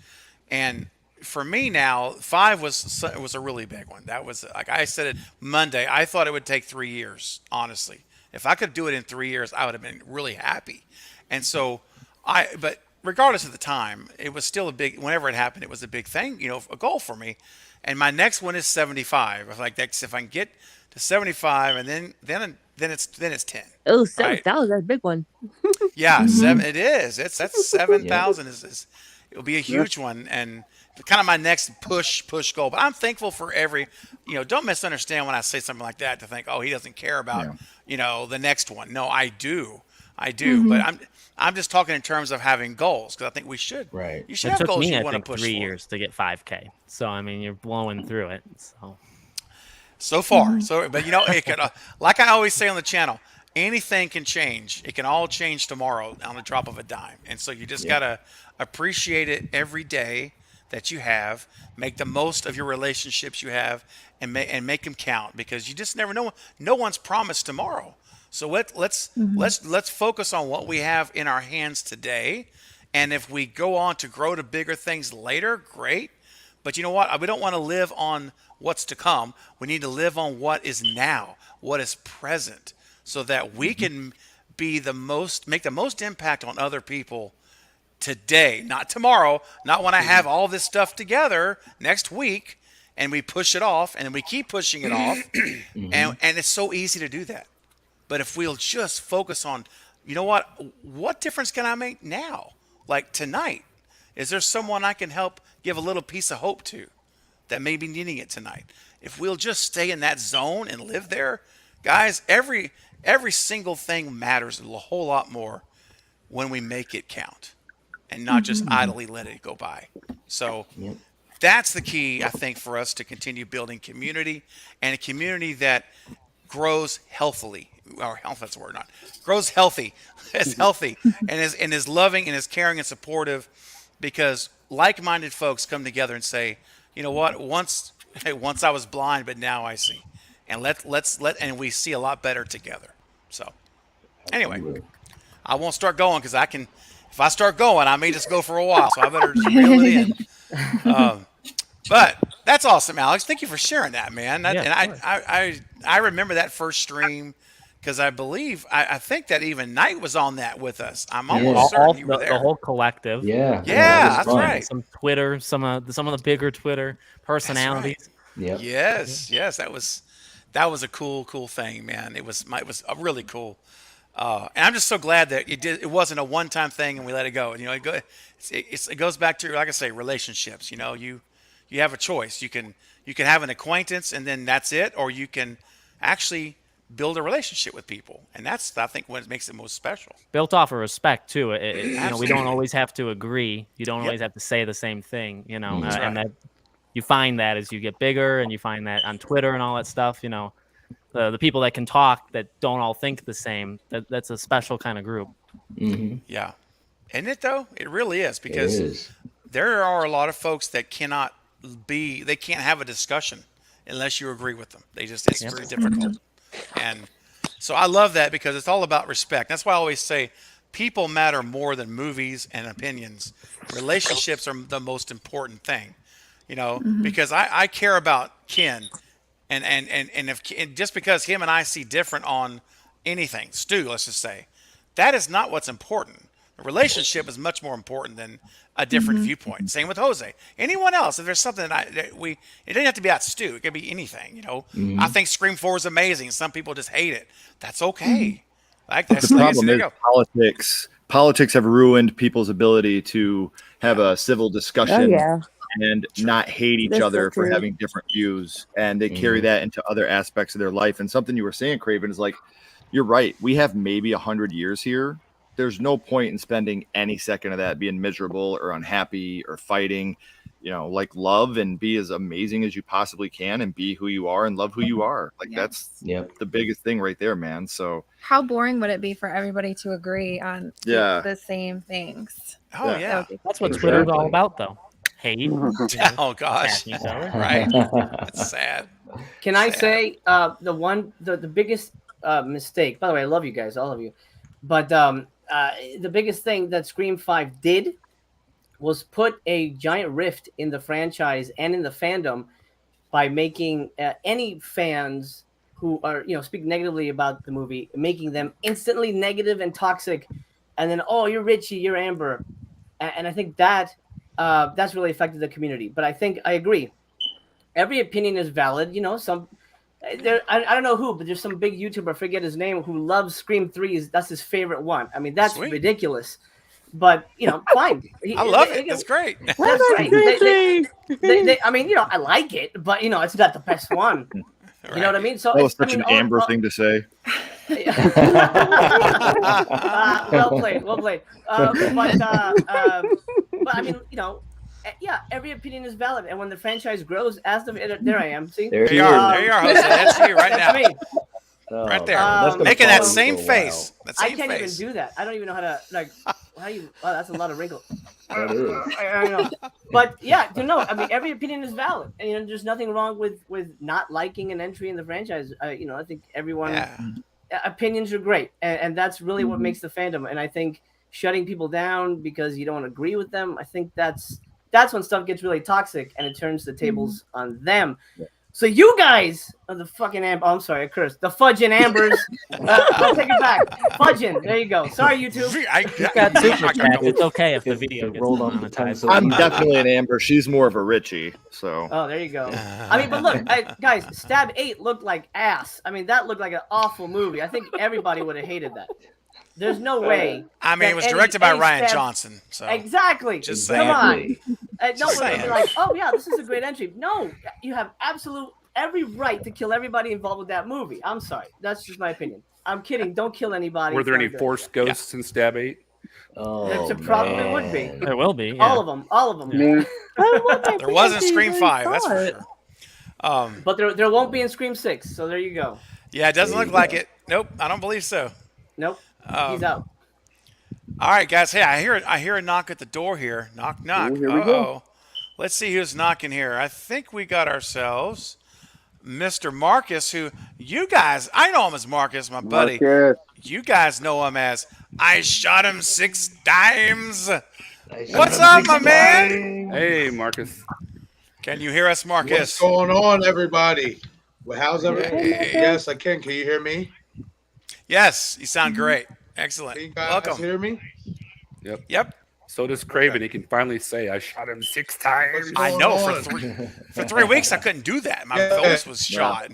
And for me now, 5 was a really big one. That was, like I said it Monday, I thought it would take 3 years, honestly. If I could do it in 3 years, I would have been really happy. And so but regardless of the time, it was still whenever it happened, it was a big thing, a goal for me. And my next one is 75. If I can get to 75, and then it's 10. Oh, 7,000, that's a big one. Yeah, 7. It is. That's 7,000 is it'll be a huge one, and kind of my next push goal. But I'm thankful for every, don't misunderstand when I say something like that to think, oh, he doesn't care about, the next one. No, I do. But I'm just talking in terms of having goals, because I think we should. Right. You should have goals you want to push 3 for. years to get 5K. So I mean, you're blowing through it. So far. But it could, like I always say on the channel, anything can change. It can all change tomorrow on the drop of a dime. And so you just gotta appreciate it every day that you have. Make the most of your relationships you have, and make them count, because you just never know. No one's promised tomorrow. So let's focus on what we have in our hands today, and if we go on to grow to bigger things later, great. But you know what? We don't want to live on what's to come. We need to live on what is now, what is present, so that we can make the most impact on other people today, not tomorrow, not when I have all this stuff together next week and we push it off and then we keep pushing it off. And it's so easy to do that. But if we'll just focus on, what difference can I make now? Like tonight, is there someone I can help give a little piece of hope to that may be needing it tonight? If we'll just stay in that zone and live there, guys, every single thing matters a whole lot more when we make it count and not just idly let it go by. So that's the key, I think, for us to continue building community, and a community that grows healthily. Or health, that's the word, not grows healthy. It's healthy and is loving and is caring and supportive, because like-minded folks come together and say, you know what, once I was blind, but now I see. and and we see a lot better together. So, anyway, I won't start going because I can. If I start going, I may just go for a while. So I better just reel it in. But that's awesome, Alex. Thank you for sharing that, man. I remember that first stream because I believe I think that even Knight was on that with us. I'm almost certain you were there. The whole collective. Yeah, that's right. Some Twitter, some of the bigger Twitter personalities. Yep. Yes, that was a cool thing, man. It was a really cool. And I'm just so glad that it wasn't a one-time thing and we let it go. And, it goes back to, like I say, relationships. You have a choice. You can have an acquaintance and then that's it, or you can actually build a relationship with people, and that's, I think, what makes it most special. Built off of respect too. We don't always have to agree. You don't always have to say the same thing. And that you find that as you get bigger, and you find that on Twitter and all that stuff. The people that can talk that don't all think the same. That's a special kind of group. Mm-hmm. Yeah, isn't it though? It really is, because there are a lot of folks that can't have a discussion unless you agree with them. It's very difficult. And so I love that because it's all about respect. That's why I always say people matter more than movies and opinions. Relationships are the most important thing, because I care about Ken, and just because him and I see different on anything, Stu, let's just say, that is not what's important. A relationship is much more important than a different viewpoint. Same with Jose. Anyone else, if there's something it doesn't have to be about Stu. It could be anything, I think Scream 4 is amazing. Some people just hate it. That's okay. The problem is politics. Politics have ruined people's ability to have a civil discussion and not hate each other for having different views. And they carry that into other aspects of their life. And something you were saying, Craven, is like, you're right. We have maybe 100 years here. There's no point in spending any second of that being miserable or unhappy or fighting. Love and be as amazing as you possibly can and be who you are and love who you are. That's the biggest thing right there, man. So how boring would it be for everybody to agree on the same things? Oh yeah, that's what Twitter's all about, though. Hate. Oh gosh, right? That's sad. Can I say the biggest mistake? By the way, I love you guys, all of you, but the biggest thing that Scream 5 did was put a giant rift in the franchise and in the fandom by making any fans who are, speak negatively about the movie, making them instantly negative and toxic. And then, oh, you're Richie, you're Amber. And I think that's really affected the community. But I agree. Every opinion is valid. I don't know who, but there's some big YouTuber, I forget his name, who loves Scream 3. That's his favorite one. I mean, that's ridiculous. But, fine. I love it. It's great. That's great. I like it, but, it's not the best one. You know what I mean? So that was such an Amber thing to say. Well played. But I mean, every opinion is valid, and when the franchise grows, ask them. There I am. See, there you are, Jose. That's you right now. Me. Right there, making that same face. I can't even do that. I don't even know how to how you. Oh, that's a lot of wrinkles. That is. I know. But I mean, every opinion is valid, and there's nothing wrong with not liking an entry in the franchise. I think everyone opinions are great, and that's really what makes the fandom. And I think shutting people down because you don't agree with them, I think that's when stuff gets really toxic and it turns the tables on them. Yeah. So you guys are the fucking I'm sorry, I cursed. The Fudgin' Ambers. I'll take it back. Fudgin'. There you go. Sorry, YouTube. It's okay if the video gets rolled on the time. I'm definitely an Amber. She's more of a Richie. So. Oh, there you go. I mean, but look, guys, Stab 8 looked like ass. I mean, that looked like an awful movie. I think everybody would have hated that. There's no way. I mean, it was directed by Ryan Johnson. So exactly. Just saying. Come on. No one would be like, oh yeah, this is a great entry. No, you have every right to kill everybody involved with that movie. I'm sorry. That's just my opinion. I'm kidding. Don't kill anybody. Were there any Force ghosts in Stab 8? Oh, it's a problem. It would be. There will be. Yeah. All of them. Yeah. There wasn't Scream 5. That's for sure. But there won't be in Scream 6. So there you go. Yeah, it doesn't look like it. Nope, I don't believe so. Nope. He's out. All right, guys. Hey, I hear a knock at the door here. Knock, knock. Here we go. Let's see who's knocking here. I think we got ourselves Mr. Marcus, who you guys, I know him as Marcus, my buddy. Marcus. You guys know him as I shot him 6 times. What's up, my man? Hey, Marcus. Can you hear us, Marcus? What's going on, everybody? Well, how's everybody? Yes, I can. Can you hear me? Yes, you sound great. Excellent. Can you guys Welcome. hear me? Yep. So does Craven. He can finally say, I shot him 6 times. I know. For 3 weeks, I couldn't do that. My voice was shot.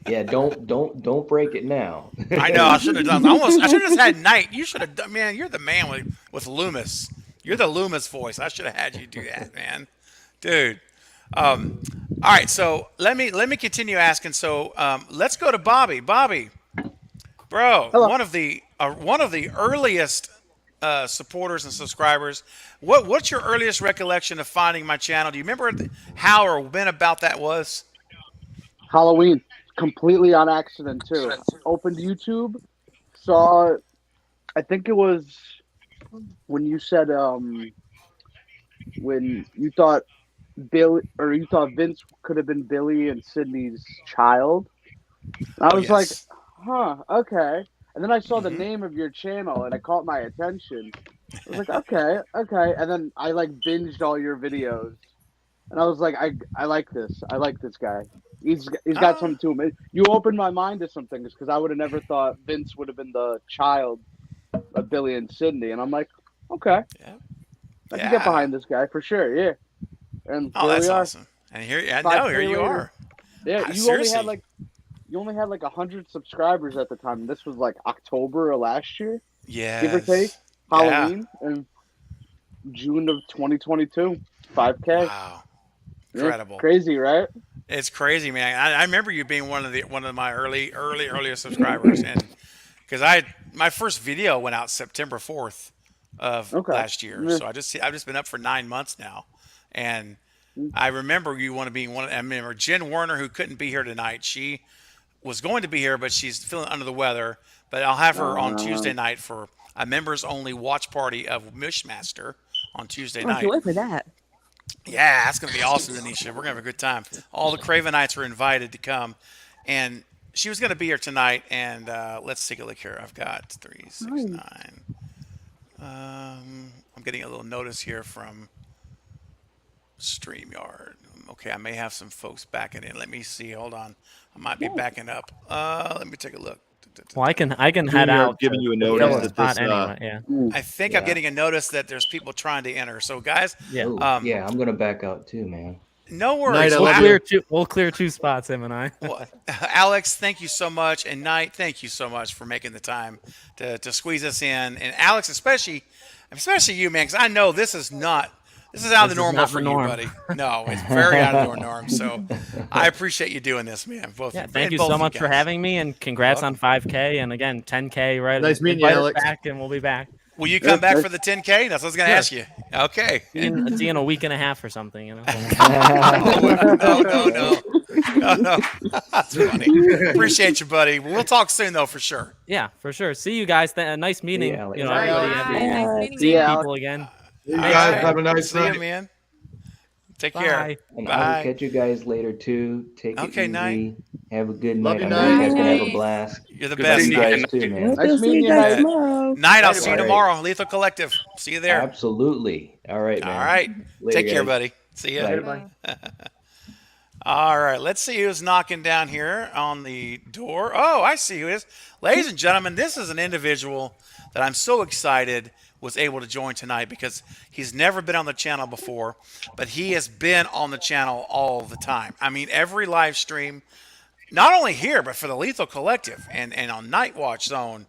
Yeah, don't break it now. I know. I should have done. I should have just had Knight. You should have done. Man, you're the man with Loomis. You're the Loomis voice. I should have had you do that, man, dude. All right. So let me continue asking. So let's go to Bobby. Bobby, bro, Hello. one of the earliest supporters and subscribers. What's your earliest recollection of finding my channel? Do you remember how or when about that was? Halloween, completely on accident too. Opened YouTube, saw. I think it was when you said when you thought Vince could have been Billy and Sydney's child. And I was like, huh, okay. And then I saw the name of your channel and it caught my attention. I was like, okay. And then I like binged all your videos. And I was like, I like this. I like this guy. He's got something to him. You opened my mind to some things because I would have never thought Vince would have been the child of Billy and Sydney. And I'm like, okay. I can get behind this guy for sure. Yeah. And that's we are. awesome. And here you are. Yeah, you only had like 100 subscribers at the time. This was like October of last year. Yeah. Give or take. Halloween and June of 2022. 5K. Wow. Incredible. Yeah, crazy, right? It's crazy, man. I remember you being one of my earlier subscribers, and because my first video went out September 4th of last year, so I've just been up for 9 months now, and I remember you being one. I remember Jen Warner, who couldn't be here tonight. She was going to be here, but she's feeling under the weather. But I'll have her on Tuesday night for a members only watch party of Mishmaster on Tuesday night. I can't wait for that. Yeah, that's going to be awesome, Denisha. We're going to have a good time. All the Cravenites are invited to come. And she was going to be here tonight. And let's take a look here. I've got 3, 6, 9. I'm getting a little notice here from StreamYard. Okay, I may have some folks backing in. Let me see. Hold on. I might be backing up. Let me take a look. Well, I can head out. Giving you a notice that this. Anyway, yeah. I think I'm getting a notice that there's people trying to enter. So, guys, I'm gonna back out too, man. No worries. We'll clear 2 spots, him and I. Well, Alex, thank you so much, and Knight, thank you so much for making the time to squeeze us in. And Alex, especially you, man, because I know this is out of the normal for you, buddy. No, it's very out of the norm. So I appreciate you doing this, man. Thank you so much for having me, and congrats on 5K, and again 10K. Right, nice meeting you, Alex. Back, and we'll be back. Will you come back for the 10K? That's what I was going to ask you. Okay. See you in a week and a half or something, you know. No. That's funny. Appreciate you, buddy. We'll talk soon, though, for sure. Yeah, for sure. See you guys. Nice meeting. Yeah, everybody. See people again. You guys have a nice night. See you, man. Take care. And Bye. I'll catch you guys later too. Take it easy. Night. Have a good Love night. you, I know you guys Night. gonna have a blast. You're the Good best. seeing you guys too, man. Nice meeting you guys tomorrow. Night, I'll see you tomorrow. Lethal Collective. See you there. Absolutely. All right, man. All right. Later, Take care, guys. buddy. See you. Bye. All right. Let's see who's knocking down here on the door. Oh, I see who it is. Ladies and gentlemen, this is an individual that I'm so excited was able to join tonight because he's never been on the channel before, but he has been on the channel all the time. I mean, every live stream, not only here, but for the Lethal Collective and on Night Watch Zone,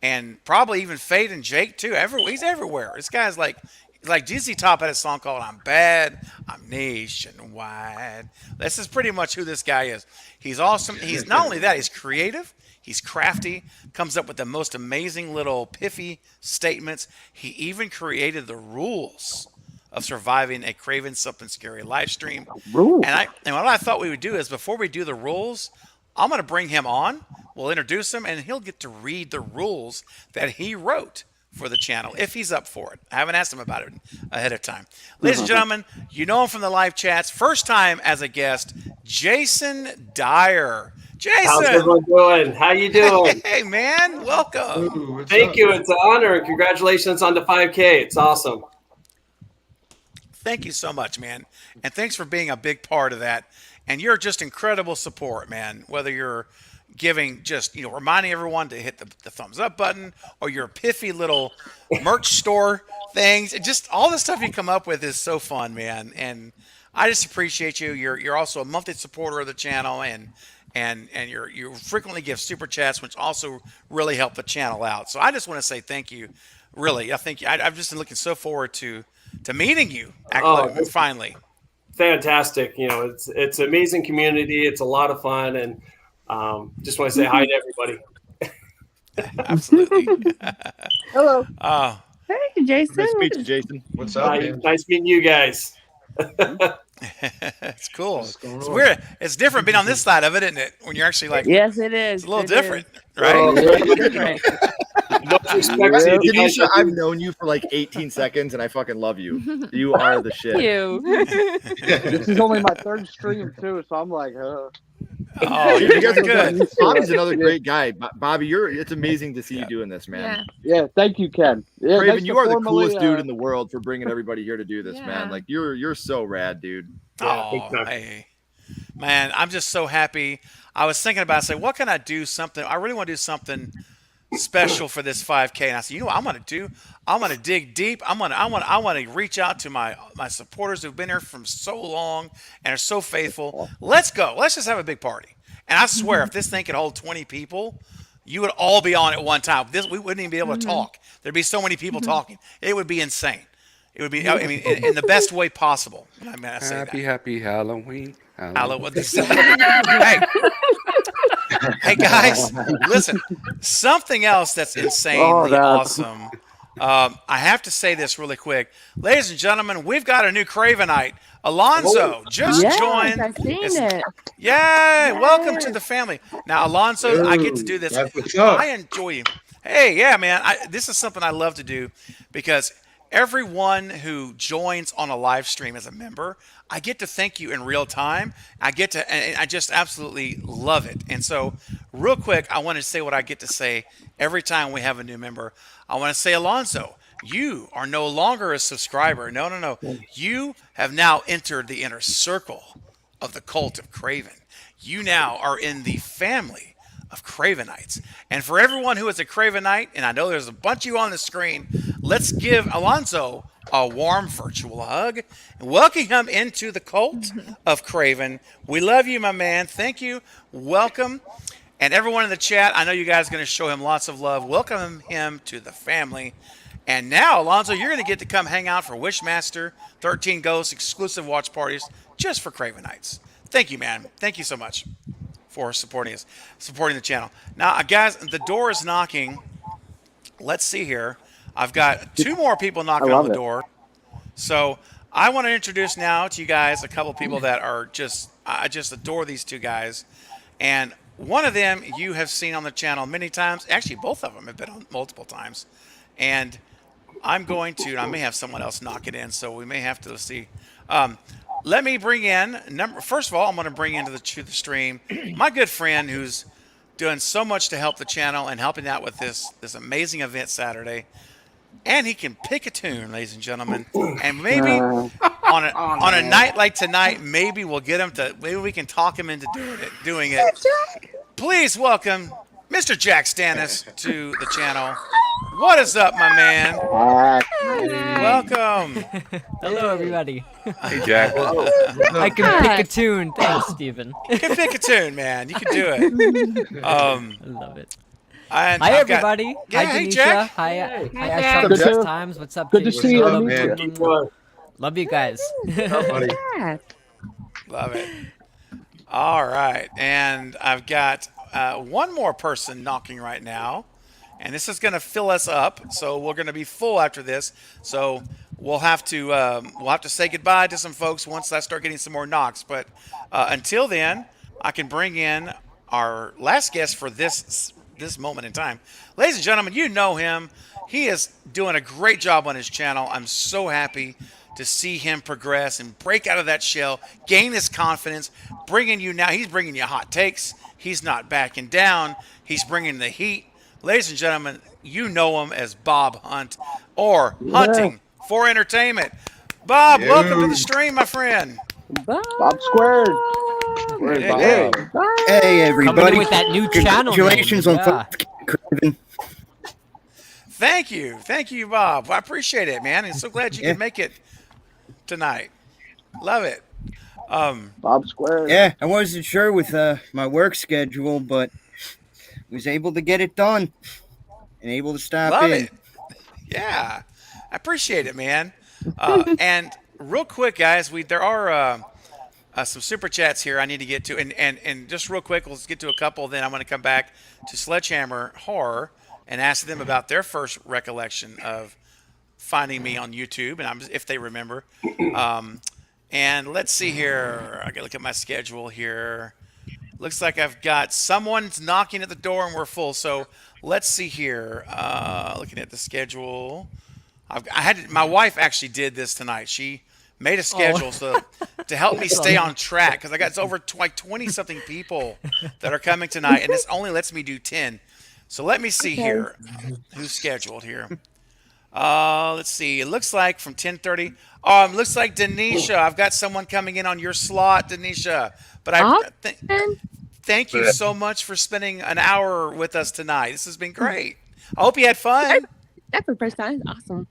and probably even Fade and Jake too. He's everywhere. This guy's like GZ Top had a song called "I'm Bad, I'm Nationwide." This is pretty much who this guy is. He's awesome. He's not only that, he's creative. He's crafty, comes up with the most amazing little piffy statements. He even created the rules of surviving a Craven Something Scary live stream. And what I thought we would do is before we do the rules, I'm going to bring him on. We'll introduce him, and he'll get to read the rules that he wrote for the channel if he's up for it. I haven't asked him about it ahead of time. Ladies and gentlemen, you know him from the live chats. First time as a guest, Jason Dyer. Jason, how's everyone doing? How you doing? Hey man, welcome. Thank you. It's an honor and congratulations on the 5K. It's awesome. Thank you so much, man. And thanks for being a big part of that. And you're just incredible support, man. Whether you're giving just, reminding everyone to hit the thumbs up button, or your piffy little merch store things. Just all the stuff you come up with is so fun, man. And I just appreciate you. You're also a monthly supporter of the channel, and you frequently give super chats, which also really help the channel out. So I just want to say thank you. Really, I think I've just been looking so forward to meeting you finally. Fantastic. It's an amazing community. It's a lot of fun, and just want to say hi to everybody. Absolutely. Hello. Oh, hey, Jason. Nice to meet you, Jason. What's up, man? Nice meeting you guys. It's cool. It's weird. It's different being on this side of it, isn't it? When you're actually like, yes, it is. It's a little different, right? Much respect to you. Tanisha, I've known you for like 18 seconds, and I fucking love you. You are the shit. This is only my third stream too, so I'm like, Oh, you guys are good. Bobby's another great guy. Bobby, it's amazing to see you doing this, man. Yeah, thank you, Ken. Yeah, Craven, nice you to are the formally, coolest dude in the world for bringing everybody here to do this, man. Like you're so rad, dude. Oh, hey, man, I'm just so happy. I was thinking about saying, what can I do? I really want to do something special for this 5K, and I said, I'm gonna dig deep. I want to reach out to my supporters who've been here from so long and are so faithful. Let's go. Let's just have a big party. And I swear, if this thing could hold 20 people, you would all be on at one time. We wouldn't even be able to talk. There'd be so many people talking. It would be insane. It would be, I mean, in the best way possible. I say Happy Halloween. Halloween. Hey guys, listen. Something else that's insanely awesome. I have to say this really quick, ladies and gentlemen. We've got a new Cravenite, Alonzo. Just joined. I've seen it. Yay! Welcome to the family. Now, Alonzo, I get to do this. I enjoy you. Hey, yeah, man. This is something I love to do because everyone who joins on a live stream as a member, I get to thank you in real time. And I just absolutely love it. And so, real quick, I want to say what I get to say every time we have a new member. I want to say, Alonzo, you are no longer a subscriber. No. You have now entered the inner circle of the cult of Craven. You now are in the family of Cravenites. And for everyone who is a Cravenite, and I know there's a bunch of you on the screen, let's give Alonzo a warm virtual hug and welcome him into the cult of Craven. We love you, my man. Thank you. Welcome. And everyone in the chat, I know you guys are going to show him lots of love. Welcome him to the family. And now, Alonzo, you're going to get to come hang out for Wishmaster 13 Ghosts exclusive watch parties just for Cravenites. Thank you, man. Thank you so much for supporting the channel. Now, guys, the door is knocking. Let's see here. I've got 2 more people knocking on the door. So I want to introduce now to you guys a couple people that are I just adore these 2 guys. And one of them you have seen on the channel many times. Actually, both of them have been on multiple times. And I may have someone else knock it in, so we may have to see. Let me bring in, first of all, I'm going to bring into the stream my good friend who's doing so much to help the channel and helping out with this amazing event Saturday. And he can pick a tune, ladies and gentlemen. And maybe on a night like tonight, maybe we can talk him into doing it. Please welcome Mr. Jack Stannis to the channel. What is up, my man? Welcome. Hello, everybody. Hey, Jack. I can pick a tune. Thanks, Steven. You can pick a tune, man. You can do it. I love it. Hi, everybody. Hi, hey, Denisha. Jack. Hi, Jack. Ashton. Times. What's up? Good to see you. Love you guys. Love it. All right. And I've got one more person knocking right now. And this is going to fill us up. So we're going to be full after this. So we'll have to say goodbye to some folks once I start getting some more knocks. But until then, I can bring in our last guest for this moment in time. Ladies and gentlemen, you know him. He is doing a great job on his channel. I'm so happy to see him progress and break out of that shell, gain his confidence, he's bringing you hot takes. He's not backing down. He's bringing the heat. Ladies and gentlemen, you know him as Bob Hunt or Hunting for Entertainment. Bob, welcome to the stream, my friend. Bob Squared. Hey. Hey, everybody. Coming in with that new channel. Congratulations on 5K, Craven. Thank you, Bob. I appreciate it, man. I'm so glad you could make it tonight. Love it. Bob Square. Yeah, I wasn't sure with my work schedule, but was able to get it done and able to stop Love in. it. Yeah, I appreciate it, man. And real quick, guys, there are some super chats here I need to get to, and just real quick, let's get to a couple. Then I'm going to come back to Sledgehammer Horror and ask them about their first recollection of finding me on YouTube, and if they remember. And let's see here. I got to look at my schedule here. Looks like I've got someone's knocking at the door and we're full. So let's see here. Looking at the schedule, my wife actually did this tonight. She made a schedule to help me stay on track because I got over like 20 something people that are coming tonight, and this only lets me do 10. So let me see here who's scheduled here. Let's see. It looks like from 10:30. Looks like Denisha. I've got someone coming in on your slot, Denisha. But thank you so much for spending an hour with us tonight. This has been great. I hope you had fun. That's the first time. Awesome.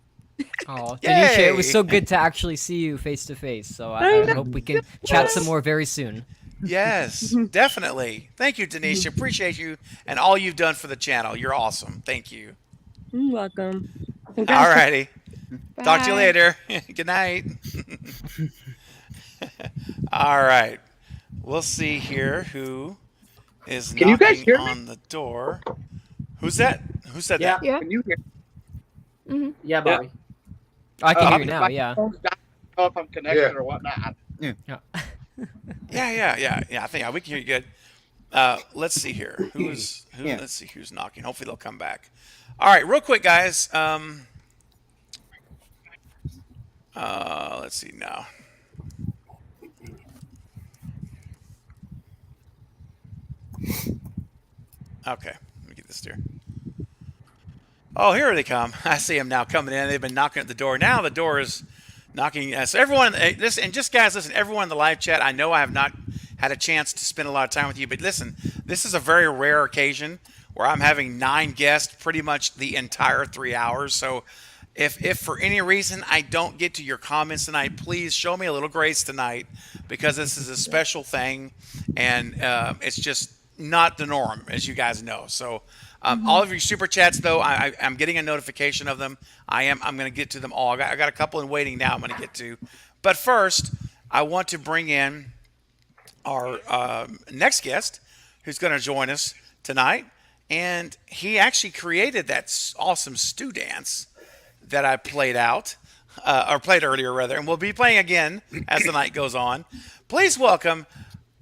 Oh, Denisha, it was so good to actually see you face to face. So I hope we can chat some more very soon. Yes, definitely. Thank you, Denisha. Appreciate you and all you've done for the channel. You're awesome. Thank you. You're welcome. All righty. Talk to you later. Good night. All right. We'll see here who is Can you guys knocking hear me? on the door. Who's that? Who said that? Yeah. Can you hear? Yeah, Bobby. I can hear you now. Yeah. I don't know if I'm connected or whatnot. Yeah. Yeah. I think we can hear you good. Let's see here. Let's see who's knocking. Hopefully they'll come back. All right, real quick, guys. Let's see now. Okay, let me get this here. Oh, here they come. I see them now coming in. They've been knocking at the door. Now the door is knocking. So everyone, guys, listen, everyone in the live chat, I know I have not had a chance to spend a lot of time with you, but listen, this is a very rare occasion where I'm having 9 guests pretty much the entire 3 hours. So if for any reason I don't get to your comments tonight, please show me a little grace tonight because this is a special thing and it's just not the norm, as you guys know. So all of your super chats, though, I'm getting a notification of them. I'm going to get to them all. I got a couple in waiting now I'm going to get to. But first, I want to bring in our next guest who's going to join us tonight. And he actually created that awesome Stu dance that I played earlier, rather. And we'll be playing again as the night goes on. Please welcome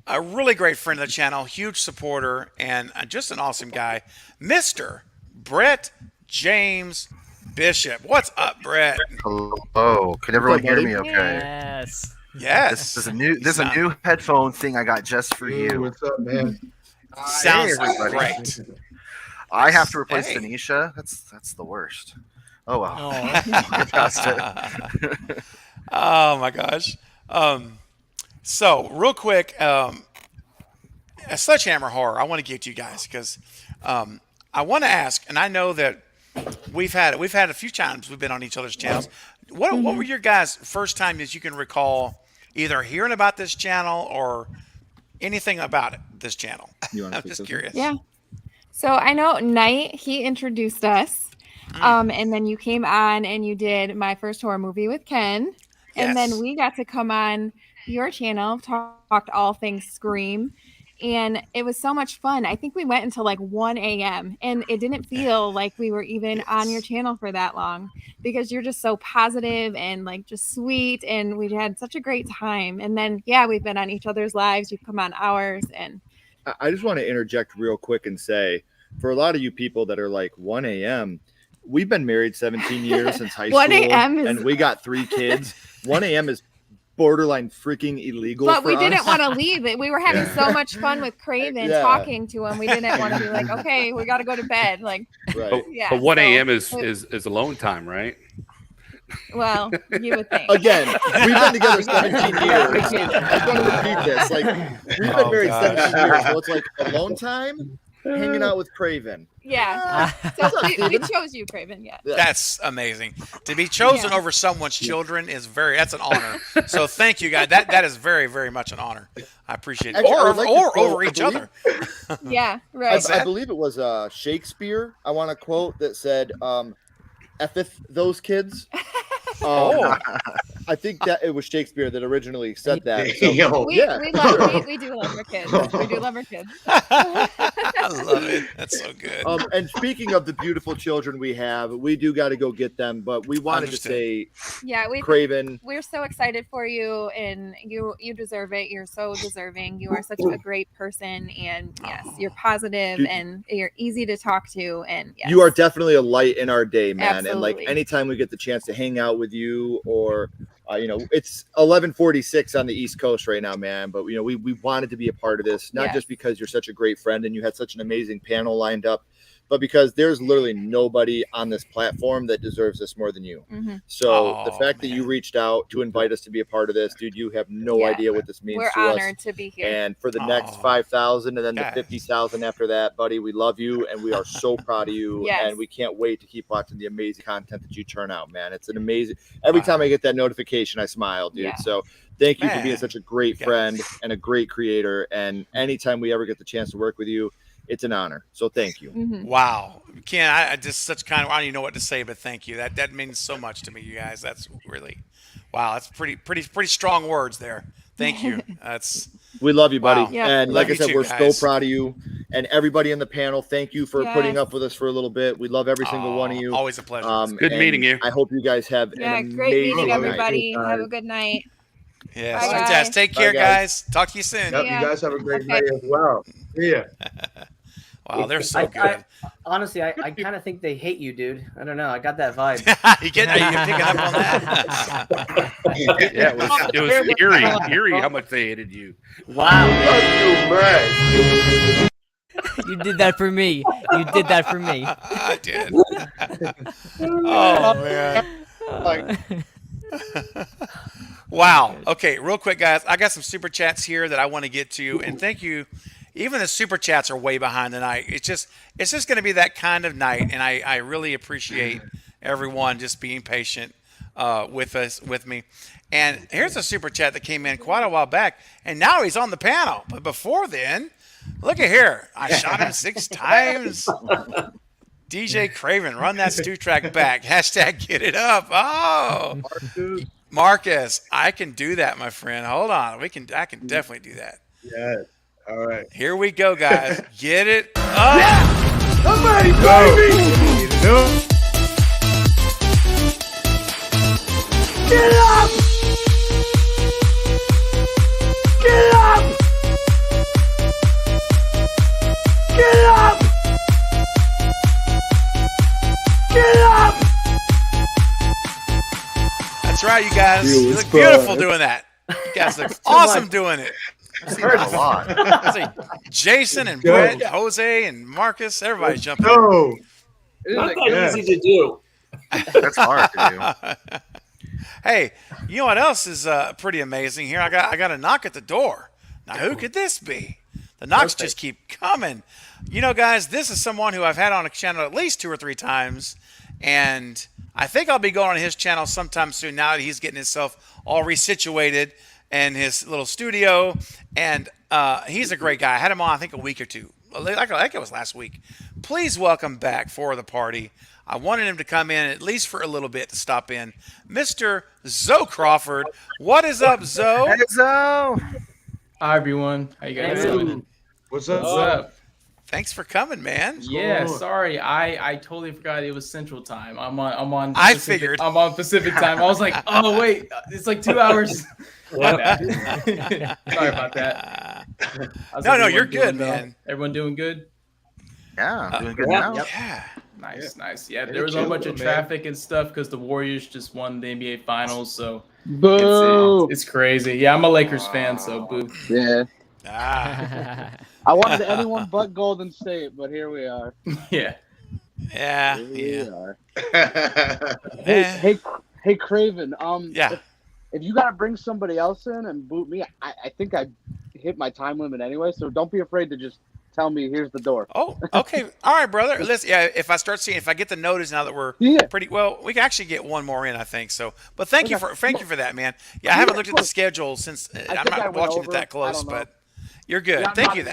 a really great friend of the channel, huge supporter, and just an awesome guy, Mr. Brett James Bishop. What's up, Brett? Hello. Can everyone hear me okay? Yes. Yes. This is a new headphone thing I got just for you. What's up, man? Sounds Hey, everybody. great. I have to replace Hey. Denisha. That's the worst. Oh well. Oh. Get past it. Oh my gosh. So real quick, a Sledgehammer Horror, I want to get to you guys because I want to ask, and I know that we've had a few times we've been on each other's channels. What were your guys' first time that you can recall either hearing about this channel or anything about this channel? I'm just curious. Yeah. So I know Knight, he introduced us. And then you came on and you did my first horror movie with Ken. And then we got to come on your channel, talked all things Scream. And it was so much fun. I think we went until like 1 a.m. and it didn't feel like we were even on your channel for that long because you're just so positive and like just sweet. And we had such a great time. And then, we've been on each other's lives. You've come on ours. And I just want to interject real quick and say, for a lot of you people that are like 1 a.m., we've been married 17 years since high school, 1 a.m. and we got 3 kids. 1 a.m. is borderline freaking illegal. But for we didn't us. want to leave it. We were having so much fun with Craven talking to him. We didn't want to be like, okay, we got to go to bed. Like, yeah. But 1 a.m. so is alone time, right? Well, you would think. Again, we've been together 17 years. I'm going to repeat this. Like, we've been married 17 years, so it's like alone time, hanging out with Craven. Yeah. So we chose you, Craven. Yeah. That's amazing. To be chosen over someone's children that's an honor. So thank you, guys. That is very, very much an honor. I appreciate it. Actually, Or over each other. Yeah, right. I believe it was Shakespeare. I want to quote that said, "Effeth those kids." I think that it was Shakespeare that originally said that. So, we do love our kids. We do love our kids. I love it. That's so good. And speaking of the beautiful children we have, we do got to go get them. But we wanted to say, Craven, we're so excited for you, and you deserve it. You're so deserving. You are such a great person, and yes, you're positive and you're easy to talk to, and yes. You are definitely a light in our day, man. Absolutely. And like anytime we get the chance to hang out with you, or it's 11:46 on the East Coast right now, man. But we wanted to be a part of this, not just because you're such a great friend and you had such an amazing panel lined up, but because there's literally nobody on this platform that deserves this more than you. Mm-hmm. So the fact that you reached out to invite us to be a part of this, dude, you have no idea what this means We're to us. honored to be here. And for the next 5,000 and then the 50,000 after that, buddy, we love you and we are so proud of you. Yes. And we can't wait to keep watching the amazing content that you turn out, man. It's an amazing. Every time I get that notification, I smile, dude. Yeah. So thank you for being such a great friend and a great creator. And anytime we ever get the chance to work with you, it's an honor. So thank you. Mm-hmm. Wow. Ken, I just such kind of, I don't even know what to say, but thank you. That means so much to me, you guys. That's really, wow. That's pretty strong words there. Thank you. We love you, buddy. Wow. Yeah. And like I said, we're guys. so proud of you and everybody in the panel. Thank you for putting up with us for a little bit. We love every single one of you. Always a pleasure. Good and meeting you. I hope you guys have an amazing great meeting night. everybody. Have a good night. Yes. Bye, Fantastic. Take care, Bye, guys. Talk to you soon. Yep, you guys have a great night as well. See ya. Wow, they're so good. Honestly, I kind of think they hate you, dude. I don't know. I got that vibe. Are you picking up on that? Yeah, it was eerie how much they hated you. Wow. You did that for me. You did that for me. I did. Oh, man. Wow. Okay, real quick, guys. I got some super chats here that I want to get to, and thank you. Even the super chats are way behind tonight. It's just going to be that kind of night, and I really appreciate everyone just being patient with me. And here's a super chat that came in quite a while back, and now he's on the panel. But before then, look at here. I shot him 6 times. DJ Craven, run that Stu track back. Hashtag get it up. Oh, Marcus, I can do that, my friend. Hold on. I can definitely do that. Yes. All right. Here we go, guys. Get it up. I'm ready, baby. Get up! Get up! Get up! Get up! That's right, you guys. You look beautiful doing that. You guys look awesome doing it. I've seen that a lot. I see Jason and Brett, Jose and Marcus, everybody's jumping. No. Not that easy to do. That's hard to do. Hey, you know what else is pretty amazing here? I got a knock at the door. Now, who could this be? The knocks just keep coming. You know, guys, this is someone who I've had on a channel at least 2 or 3 times, and I think I'll be going on his channel sometime soon now that he's getting himself all resituated in his little studio, and he's a great guy. I had him on, I think, a week or 2. Like it was last week. Please welcome back for the party. I wanted him to come in at least for a little bit to stop in. Mr. Zoe Crawford. What is up, Zoe? Hey, Zoe. Hi, everyone. How you guys doing? What's up? What's up? Thanks for coming, man. Yeah, sorry. I totally forgot it was Central Time. I'm on I Pacific, figured. I'm on Pacific Time. I was like, oh wait, it's like 2 hours. My bad. Sorry about that. No, you're good, man. Everyone doing good? Yeah, doing good now. Yeah. Nice. Yeah, there was a whole bunch of traffic and stuff because the Warriors just won the NBA Finals, so Boo! it's crazy. Yeah, I'm a Lakers fan, so boo. Yeah. I wanted Ah. anyone but Golden State, but here we are. Yeah. Yeah. Here we are. Hey, Craven. Yeah. If you gotta bring somebody else in and boot me, I think I hit my time limit anyway. So don't be afraid to just tell me here's the door. Oh, okay. All right, brother. Listen, yeah, if I get the notice now that we're pretty well, we can actually get one more in, I think. So, but thank you for that, man. Yeah, I haven't looked at the schedule since I'm not watching it that close, but you're good. Yeah, Thank you,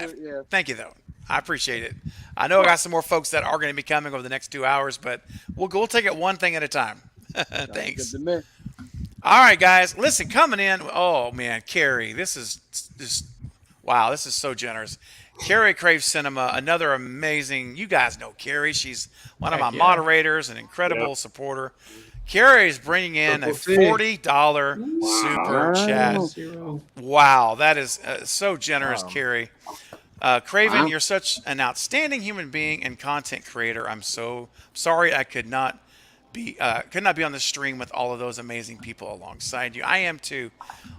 Thank you, though. I appreciate it. I know I got some more folks that are going to be coming over the next 2 hours, but we'll take it one thing at a time. Thanks. Good to me. All right, guys. Listen, coming in. Oh man, Carrie, this is just wow. This is so generous. Carrie Crave Cinema, another amazing. You guys know Carrie. She's one of my moderators, an incredible supporter. Carrie is bringing in a $40 super chat. Wow, that is so generous, Carrie. Craven, you're such an outstanding human being and content creator. I'm so sorry I could not be on the stream with all of those amazing people alongside you. I am too.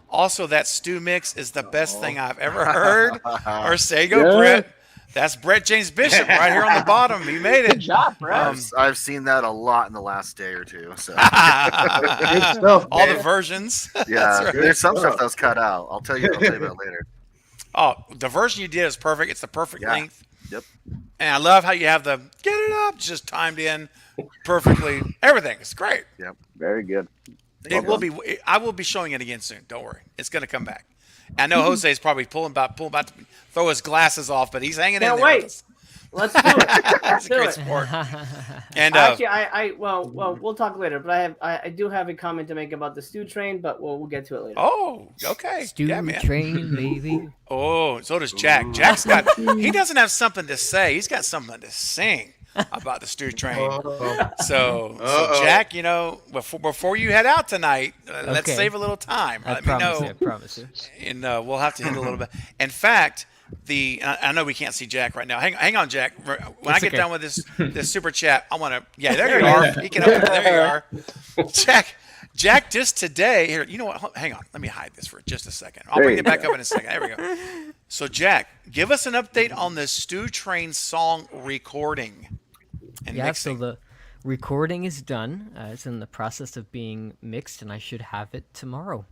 Also, that stew mix is the best thing I've ever heard. Or say go, Brett. That's Brett James Bishop right here on the bottom. He made it. Good job, Brett. I've seen that a lot in the last day or two. So all the versions. Yeah, right. There's some stuff that's cut out. I'll tell you about later. Oh, the version you did is perfect. It's the perfect length. Yep. And I love how you have the get it up just timed in perfectly. Everything. It's great. Yep. Very good. I will be showing it again soon. Don't worry. It's going to come back. I know Jose is probably pulling about to throw his glasses off, but he's hanging in there. Wait. Let's do it. He's a great sport. And actually, we'll talk later. But I do have a comment to make about the stew train, but we'll get to it later. Oh, okay. Stew train, baby. Oh, so does Jack. He doesn't have something to say. He's got something to sing about the stew train. So Jack, before you head out tonight, let's save a little time. Let me know. I promise you. And we'll have to hit a little bit. In fact, I know we can't see Jack right now. Hang on, Jack. When I get done with this super chat, I want to. Yeah, there you are. He can open it. There you are. Jack, just today. Here, you know what? Hang on. Let me hide this for just a second. I'll bring it back up in a second. There we go. So, Jack, give us an update on the Stew Train song recording and mixing. So the recording is done. It's in the process of being mixed, and I should have it tomorrow.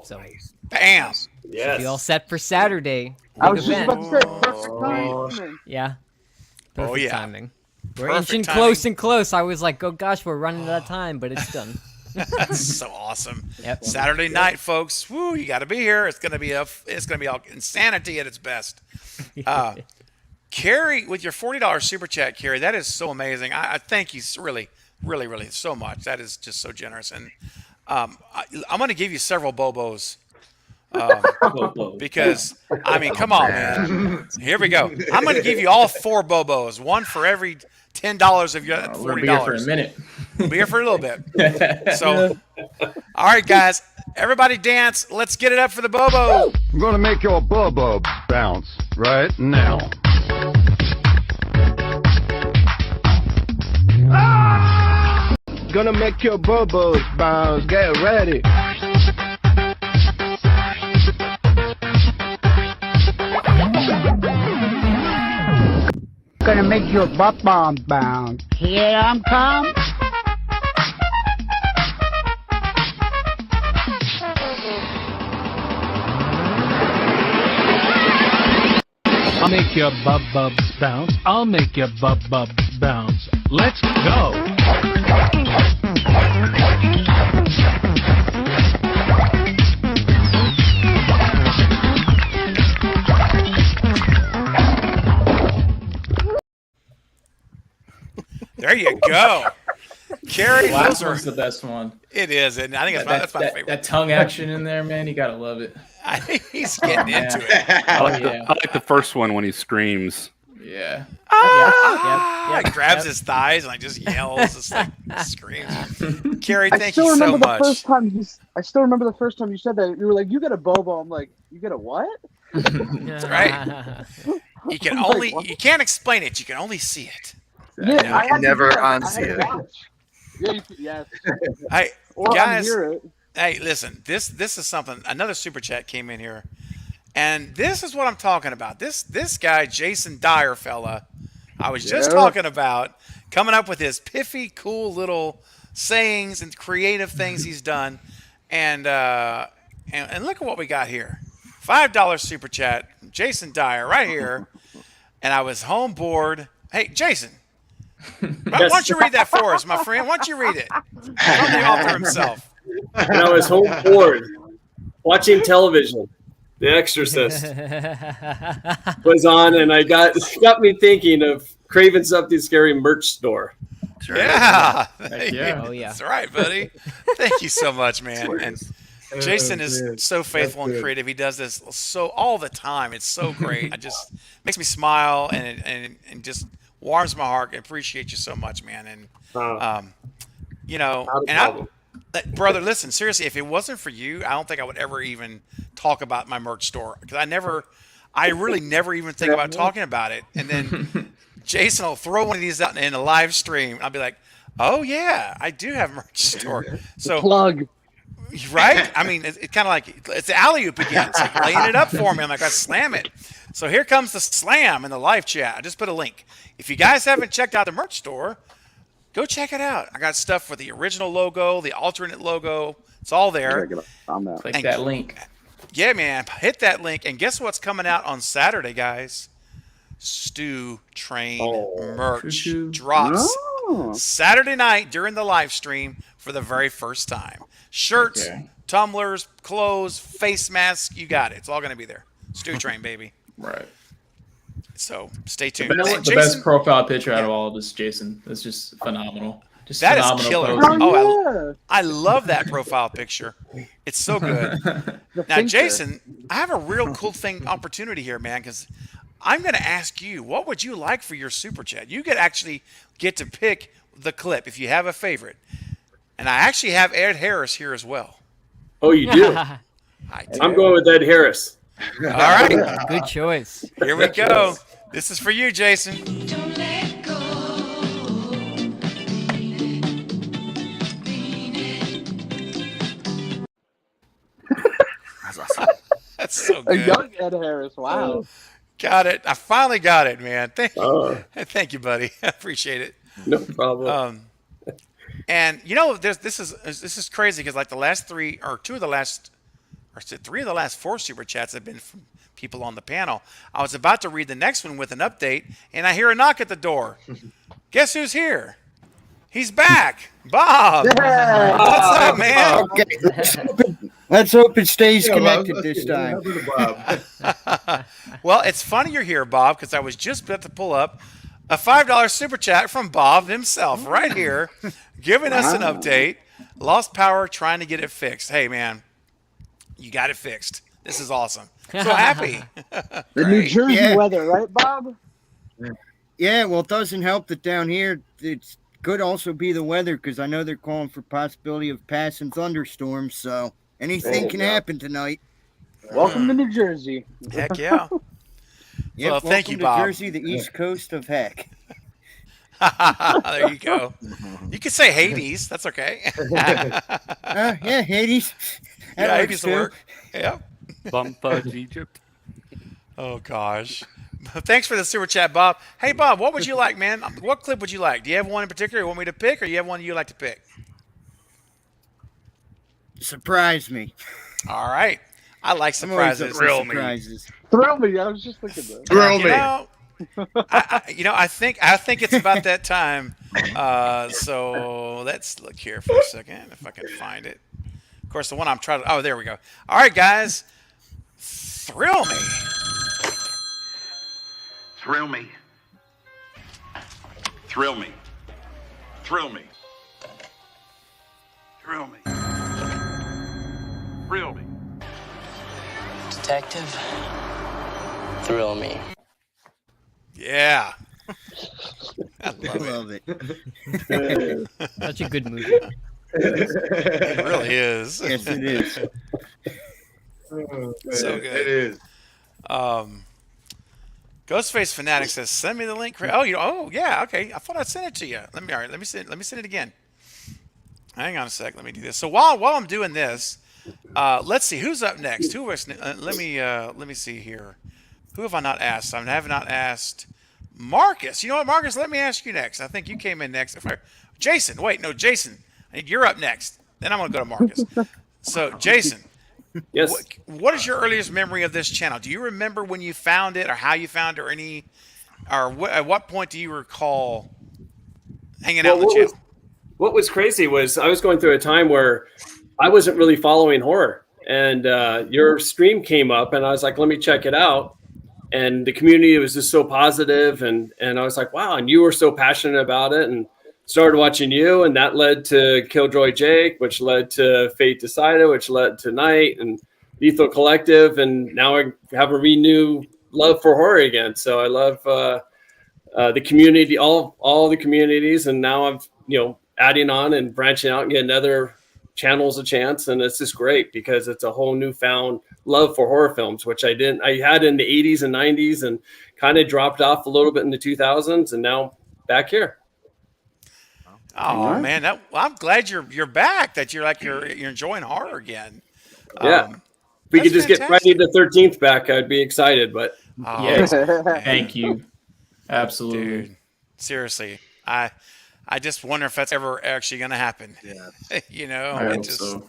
So, nice. Bam! Should be all set for Saturday. I was just about to say, perfect timing. Yeah. Perfect timing. We're Perfect inching close and close. I was like, oh gosh, we're running out of time, but it's done. That's so awesome. Yep. Saturday night, folks. Woo, you got to be here. It's gonna be all insanity at its best. Carrie, with your $40 super chat, Carrie, that is so amazing. I thank you really, really, really so much. That is just so generous. And I'm going to give you several Bobos. Because, I mean, come on, man. Here we go. I'm going to give you all 4 Bobos, one for every $10 of your $40. We'll be here for a minute. We'll be here for a little bit. So, all right, guys. Everybody dance. Let's get it up for the Bobo. I'm going to make your Bobo bounce right now. Gonna make your Bobos bounce. Get ready. Gonna make your butt bomb bounce. Here I'm come. I'll make your bubs bounce. I'll make your bubs bounce. Let's go. There you go. Carrie, Last those are one's the best one. It is, and I think that's my favorite. That tongue action in there, man, you gotta love it. He's getting into it. I like the first one when he screams. Yeah. He grabs his thighs and like just yells, just like screams. Carrie, thank you so much. I still remember the first time you said that. You were like, "You get a Bobo." I'm like, "You get a what?" That's right. You can't explain it. You can only see it. Yeah, I can had to never do that. I had unsee to it. watch. Yeah, yes. Hey, Or guys. unhear it. Hey, listen. This is something. Another super chat came in here, and this is what I'm talking about. This guy, Jason Dyer fella, I was just Yeah. talking about, coming up with his piffy, cool little sayings and creative things he's done, and look at what we got here. $5 super chat, Jason Dyer, right here. And I was home bored. Hey, Jason, why don't you read that for us, my friend? Why don't you read it? From the author himself. And I was home bored watching television. The Exorcist was on, and I got me thinking of Craven Something Scary merch store. Yeah. yeah. Oh, yeah. That's right, buddy. Thank you so much, man. And Jason is so faithful and creative. He does this so all the time. It's so great. Makes me smile and just warms my heart. I appreciate you so much, man. And brother, listen, seriously, if it wasn't for you, I don't think I would ever even talk about my merch store, because I really never even think about talking about it. And then Jason will throw one of these out in a live stream. I'll be like, oh yeah, I do have a merch store. So plug. Right? I mean, it's kind of like it's the alley-oop again. It's like laying it up for me. I'm like, I slam it. So here comes the slam in the live chat. I just put a link. If you guys haven't checked out the merch store, go check it out. I got stuff for the original logo, the alternate logo. It's all there. Click that link. Yeah, man. Hit that link. And guess what's coming out on Saturday, guys? Stu Train merch drops Saturday night during the live stream for the very first time. Shirts, tumblers, clothes, face masks, you got it. It's all going to be there. Stu Train, baby. Right. So stay tuned. The best profile picture out of all of this, Jason. That's just phenomenal. Just that phenomenal is killer. pose. I love that profile picture. It's so good. Now, Jason, I have a real cool opportunity here, man, because I'm going to ask you, what would you like for your super chat? You could actually get to pick the clip if you have a favorite. And I actually have Ed Harris here as well. Oh, you do? I'm going with Ed Harris. All right. Good choice. Here we go. This is for you, Jason. That's awesome. That's so A good. young Ed Harris. Wow. Got it. I finally got it, man. Thank you, buddy. I appreciate it. No problem. And you know, this is crazy because like the last three of the last four super chats have been from people on the panel. I was about to read the next one with an update, and I hear a knock at the door. Guess who's here? He's back, Bob. Yeah. What's up, man? Okay. Let's hope it stays connected this time. Well, it's funny you're here, Bob, because I was just about to pull up a $5 super chat from Bob himself right here, giving us an update. Lost power, trying to get it fixed. Hey, man, you got it fixed. This is awesome. So happy. The New Jersey weather, right, Bob? Yeah, well, it doesn't help that down here it could also be the weather, because I know they're calling for possibility of passing thunderstorms, so anything can happen tonight. Welcome to New Jersey. Heck yeah. Yep, Well, thank you, Bob. to Jersey, the east coast of heck. There you go. You could say Hades. That's okay. Yeah, Hades. Yeah, Hades will work. Yeah. Bumfudge Egypt. Oh, gosh. Thanks for the super chat, Bob. Hey, Bob, what would you like, man? What clip would you like? Do you have one in particular you want me to pick, or do you have one you like to pick? Surprise me. All right. I like surprises. Surprises. Thrill me. I was just thinking that. Thrill me. I think it's about that time. So let's look here for a second if I can find it. Of course, the one I'm trying to. Oh, there we go. All right, guys. Thrill me. Thrill me. Thrill me. Thrill me. Thrill me. Thrill me. Detective, thrill me. Yeah. I love it. Such a good movie. It really is. Yes, it is. So good. It is. Ghostface Fanatic says, "Send me the link." Oh, yeah, okay. I thought I sent it to you. Let me send it again. Hang on a sec. Let me do this. So while I'm doing this, let's see who's up next. Let me see here. Who have I not asked? I have not asked Marcus. You know what, Marcus? Let me ask you next. I think you came in next. Jason. Wait, no, Jason. I think you're up next. Then I'm going to go to Marcus. So, Jason. Yes. What is your earliest memory of this channel? Do you remember when you found it, or how you found it, at what point do you recall hanging out on the channel? What was crazy was I was going through a time where I wasn't really following horror, and your stream came up, and I was like, let me check it out. And the community was just so positive, and I was like, wow, and you were so passionate about it, and started watching you, and that led to Killjoy Jake, which led to Fate Decided, which led to Night and Lethal Collective, and now I have a renewed love for horror again. So I love the community, all the communities, and now I'm adding on and branching out and getting other channels a chance, and it's just great because it's a whole newfound love for horror films, which I had in the 80s and 90s and kind of dropped off a little bit in the 2000s, and now back here. Oh man, I'm glad you're back. That you're enjoying horror again. Yeah, if we could just get Friday the 13th back, I'd be excited. But yes, thank you. Absolutely, dude. Seriously, I just wonder if that's ever actually going to happen. Yeah, I hope so.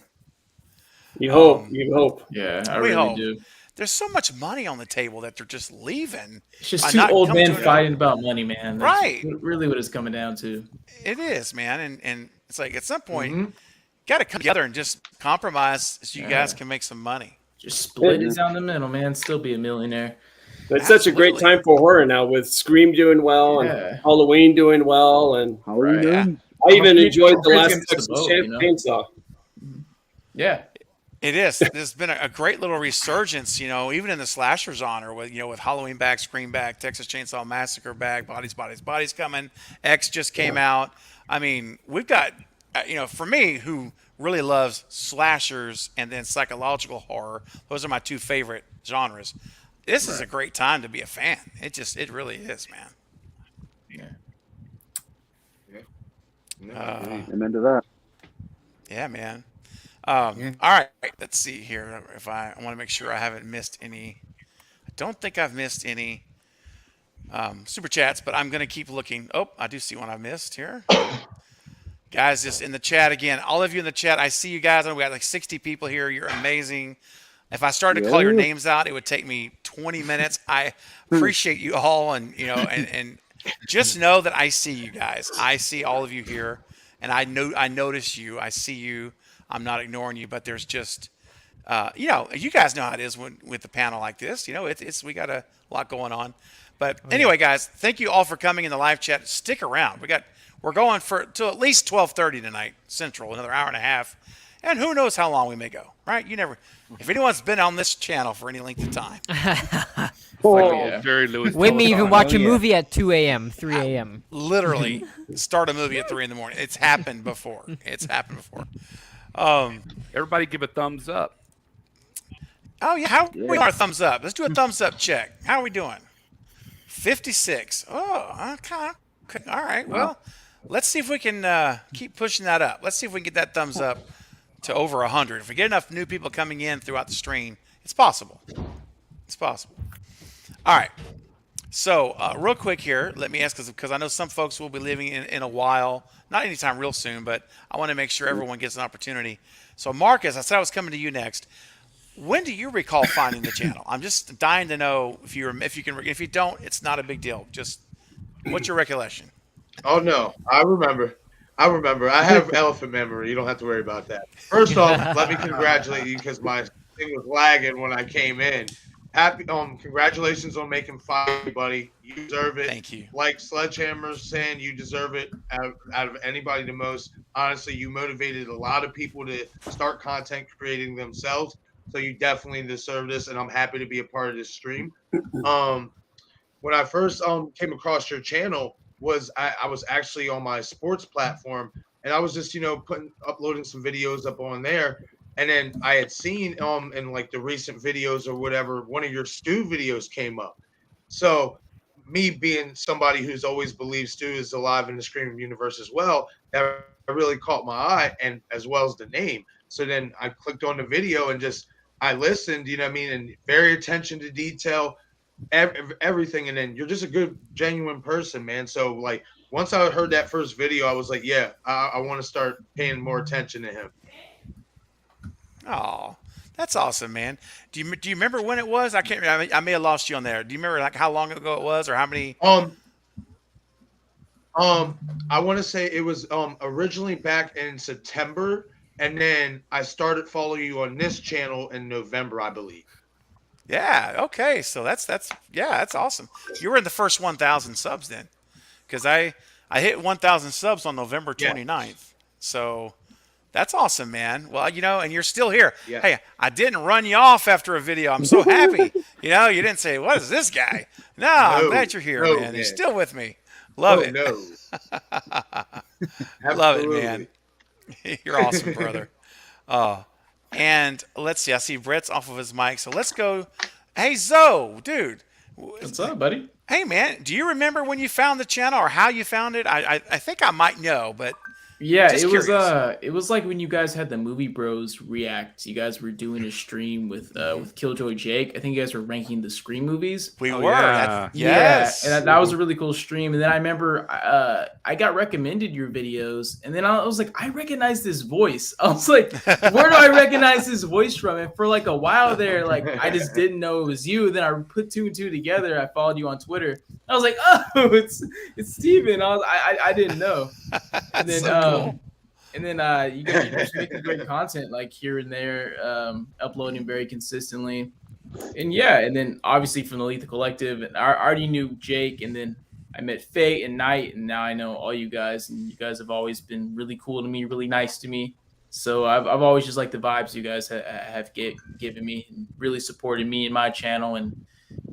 You hope. Yeah, I really do. There's so much money on the table that they're just leaving. It's just two old men fighting about money, man. That's right. Really what it's coming down to. It is, man. And it's like at some point, got to come together and just compromise so you guys can make some money. Just split it down the middle, man. Still be a millionaire. It's such a great time for horror now with Scream doing well and Halloween doing well. And I even enjoyed the last Texas Chainsaw. Yeah. It is. There's been a great little resurgence, even in the slasher genre with Halloween back, Scream back, Texas Chainsaw Massacre back, Bodies coming. X just came out. I mean, we've got, for me, who really loves slashers and then psychological horror, those are my two favorite genres. This is a great time to be a fan. It really is, man. Yeah. Amen to that. Yeah, man. All right, let's see here. If I want to make sure I haven't missed any. I don't think I've missed any super chats, but I'm going to keep looking. Oh, I do see one I missed here. Guys, just in the chat again. All of you in the chat, I see you guys. We got like 60 people here. You're amazing. If I started to call your names out, it would take me 20 minutes. I appreciate you all, and and just know that I see you guys. I see all of you here, and I notice you. I see you. I'm not ignoring you, but there's just, you guys know how it is with the panel like this. We got a lot going on. But anyway, guys, thank you all for coming in the live chat. Stick around. We're going till at least 12:30 tonight Central, another hour and a half, and who knows how long we may go. Right? You never. If anyone's been on this channel for any length of time, Jerry Lewis. We may even watch a movie at 2 a.m., 3 a.m. Literally, start a movie at 3 in the morning. It's happened before. Everybody give a thumbs up. Oh yeah, how are we on our thumbs up? Let's do a thumbs up check. How are we doing? 56. Oh, okay. All right. Well, let's see if we can keep pushing that up. Let's see if we can get that thumbs up to over 100. If we get enough new people coming in throughout the stream, it's possible. It's possible. All right. So real quick here, let me ask, because I know some folks will be leaving in a while, not anytime real soon, but I want to make sure everyone gets an opportunity. So Marcus, I said I was coming to you next. When do you recall finding the channel? I'm just dying to know if you can. If you don't, it's not a big deal. Just what's your recollection? Oh no, I remember. I have elephant memory. You don't have to worry about that. First off, let me congratulate you because my thing was lagging when I came in. Congratulations on making 5, buddy. You deserve it. Thank you. Like Sledgehammer's saying, you deserve it out of anybody the most. Honestly, you motivated a lot of people to start content creating themselves. So you definitely deserve this, and I'm happy to be a part of this stream. When I first came across your channel, I was actually on my sports platform, and I was just uploading some videos up on there. And then I had seen in like the recent videos or whatever, one of your Stu videos came up. So me being somebody who's always believed Stu is alive in the Scream universe as well, that really caught my eye, and as well as the name. So then I clicked on the video and just I listened, you know what I mean, and very attention to detail, everything. And then you're just a good, genuine person, man. So like once I heard that first video, I was like, yeah, I want to start paying more attention to him. Oh, that's awesome, man. Do you remember when it was? I can't remember. I may have lost you on there. Do you remember like how long ago it was, or how many? I want to say it was originally back in September, and then I started following you on this channel in November, I believe. Yeah. Okay. So that's awesome. You were in the first 1,000 subs then, because I hit 1,000 subs on November 29th. So that's awesome, man. Well, and you're still here. Yeah. Hey, I didn't run you off after a video. I'm so happy. You didn't say, "What is this guy?" No, I'm glad you're here, man. You're still with me. Love it. No. Love it, man. You're awesome, brother. And let's see. I see Brett's off of his mic, so let's go. Hey, Zoe, dude. What's up, buddy? Hey, man. Do you remember when you found the channel or how you found it? I think I might know, but yeah, just it curious. was like when you guys had the Movie Bros React. You guys were doing a stream with Killjoy Jake. I think you guys were ranking the Scream movies. We were. Yeah. Yes. And that was a really cool stream. And then I remember I got recommended your videos, and then I was like, I recognize this voice. I was like, where do I recognize this voice from? And for like a while there, like I just didn't know it was you. Then I put two and two together. I followed you on Twitter. I was like, oh, it's Steven. I didn't know. And then cool. and then you guys are just making great content like here and there, uploading very consistently. And yeah, and then obviously from the Lethal Collective, and I already knew Jake, and then I met Faye and Knight, and now I know all you guys, and you guys have always been really cool to me, really nice to me. So I've always just liked the vibes you guys have given me, and really supported me and my channel. And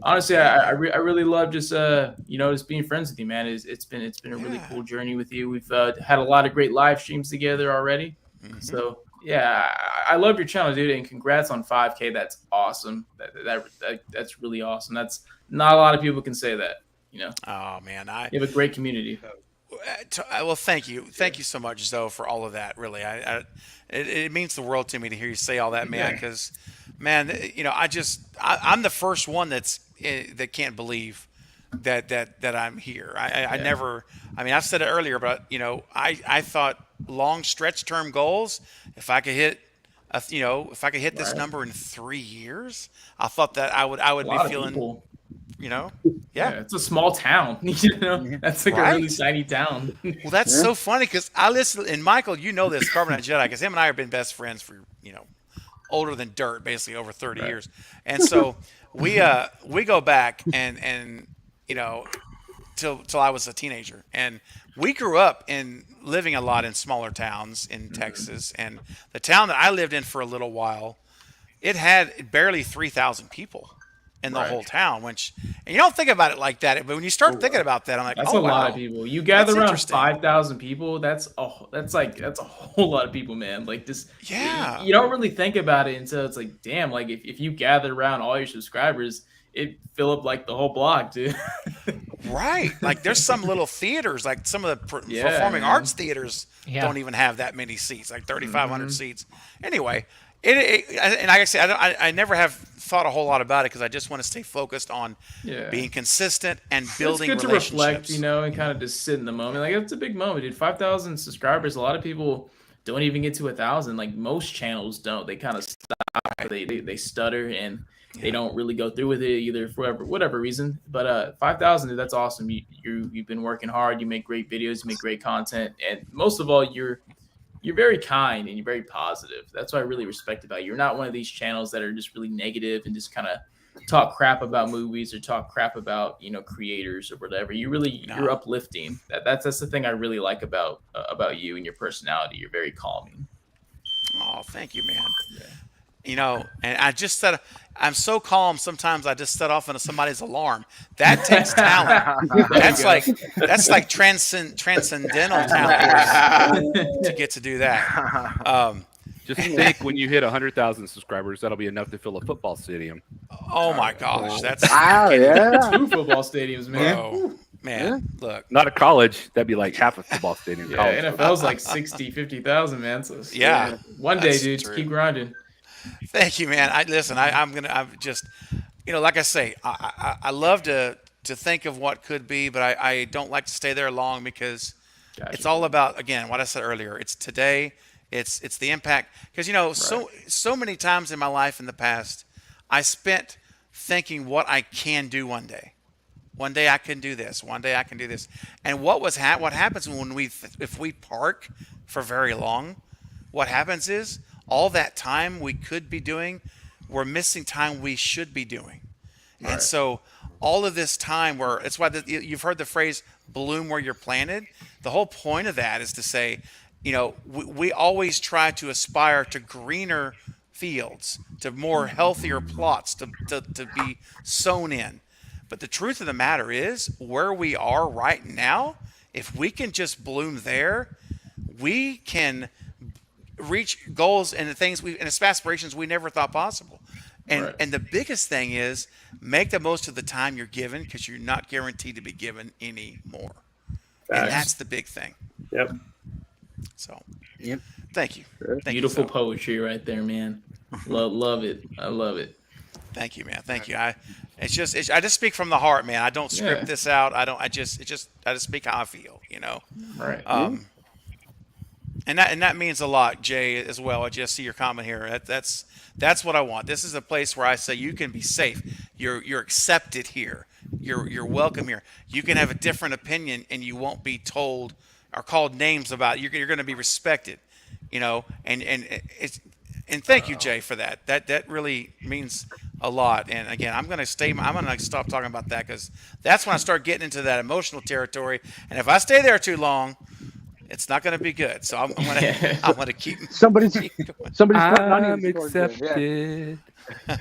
honestly, I really love just just being friends with you, man. It's been a really cool journey with you. We've had a lot of great live streams together already. So yeah, I love your channel, dude, and congrats on 5K. That's awesome. That's really awesome. That's not a lot of people can say that. Oh man, you have a great community. Well, thank you so much, Zoe, for all of that. Really, it means the world to me to hear you say all that, man. Because, man, I'm the first one that can't believe that I'm here. I never. I mean, I've said it earlier, but I thought long stretch term goals. If I could hit, this number in 3 years, I thought that I would be feeling. People. Yeah, it's a small town. That's like a really tiny town. Well, that's so funny because I listen, and Michael, this Carbonite Jedi, because him and I have been best friends for older than dirt, basically over 30 years, and so we go back and till I was a teenager, and we grew up in living a lot in smaller towns in Texas, and the town that I lived in for a little while, it had barely 3,000 people in the whole town, and you don't think about it like that, but when you start thinking about that, I'm like, that's a lot of people. You gather around 5,000 people. That's a whole lot of people, man. Like this, you don't really think about it until it's like, damn, like if you gather around all your subscribers, it fill up like the whole block, dude. Right. Like there's some little theaters, like some of the performing arts theaters don't even have that many seats, like 3,500 seats. Anyway, and like I said, I never have thought a whole lot about it because I just want to stay focused on being consistent and building relationships. It's good to reflect, and kind of just sit in the moment. Like it's a big moment, dude. 5,000 subscribers. A lot of people don't even get to 1,000. Like most channels don't. They kind of stop. They stutter and they don't really go through with it either for whatever reason. But 5,000, dude, that's awesome. You've been working hard. You make great videos. You make great content, and most of all, you're very kind and you're very positive. That's what I really respect about you. You're not one of these channels that are just really negative and just kind of talk crap about movies or talk crap about creators or whatever. You're uplifting. That's the thing I really like about you and your personality. You're very calming. Oh, thank you, man. And I just said I'm so calm. Sometimes I just set off into somebody's alarm. That takes talent. that's like transcendental talent to get to do that. Just think when you hit 100,000 subscribers, that'll be enough to fill a football stadium. Oh my gosh, that's Wow, yeah. 2 football stadiums, man. Bro, man, look. Not a college. That'd be like half a football stadium. Yeah, college. NFL's like 60, 50,000, man. So Yeah, one day, that's dude, true. keep grinding. Thank you, man. I'm just, like I say, I love to think of what could be, but I don't like to stay there long because it's all about, again, what I said earlier. It's today. It's the impact, because so many times in my life in the past, I spent thinking what I can do one day. One day I can do this. One day I can do this. And what happens when if we park for very long, what happens is all that time we could be doing, we're missing time we should be doing. Right. And so all of this time it's why you've heard the phrase bloom where you're planted. The whole point of that is to say, we always try to aspire to greener fields, to more healthier plots to be sown in. But the truth of the matter is, where we are right now, if we can just bloom there, we can reach goals and the things and aspirations we never thought possible. And the biggest thing is make the most of the time you're given, because you're not guaranteed to be given any more. And that's the big thing. Yep. So, yep. Thank you. Beautiful poetry right there, man. Love it. I love it. Thank you, man. Thank you. I just speak from the heart, man. I don't script this out. I just speak how I feel, Right. And that means a lot, Jay, as well. I just see your comment here. That's what I want. This is a place where I say you can be safe. You're accepted here. You're welcome here. You can have a different opinion, and you won't be told or called names about it. You're going to be respected, and thank you, Jay, for that. That really means a lot. And again, I'm going to stop talking about that, because that's when I start getting into that emotional territory. And if I stay there too long, it's not going to be good. So I'm going to keep. Somebody's putting I'm accepted.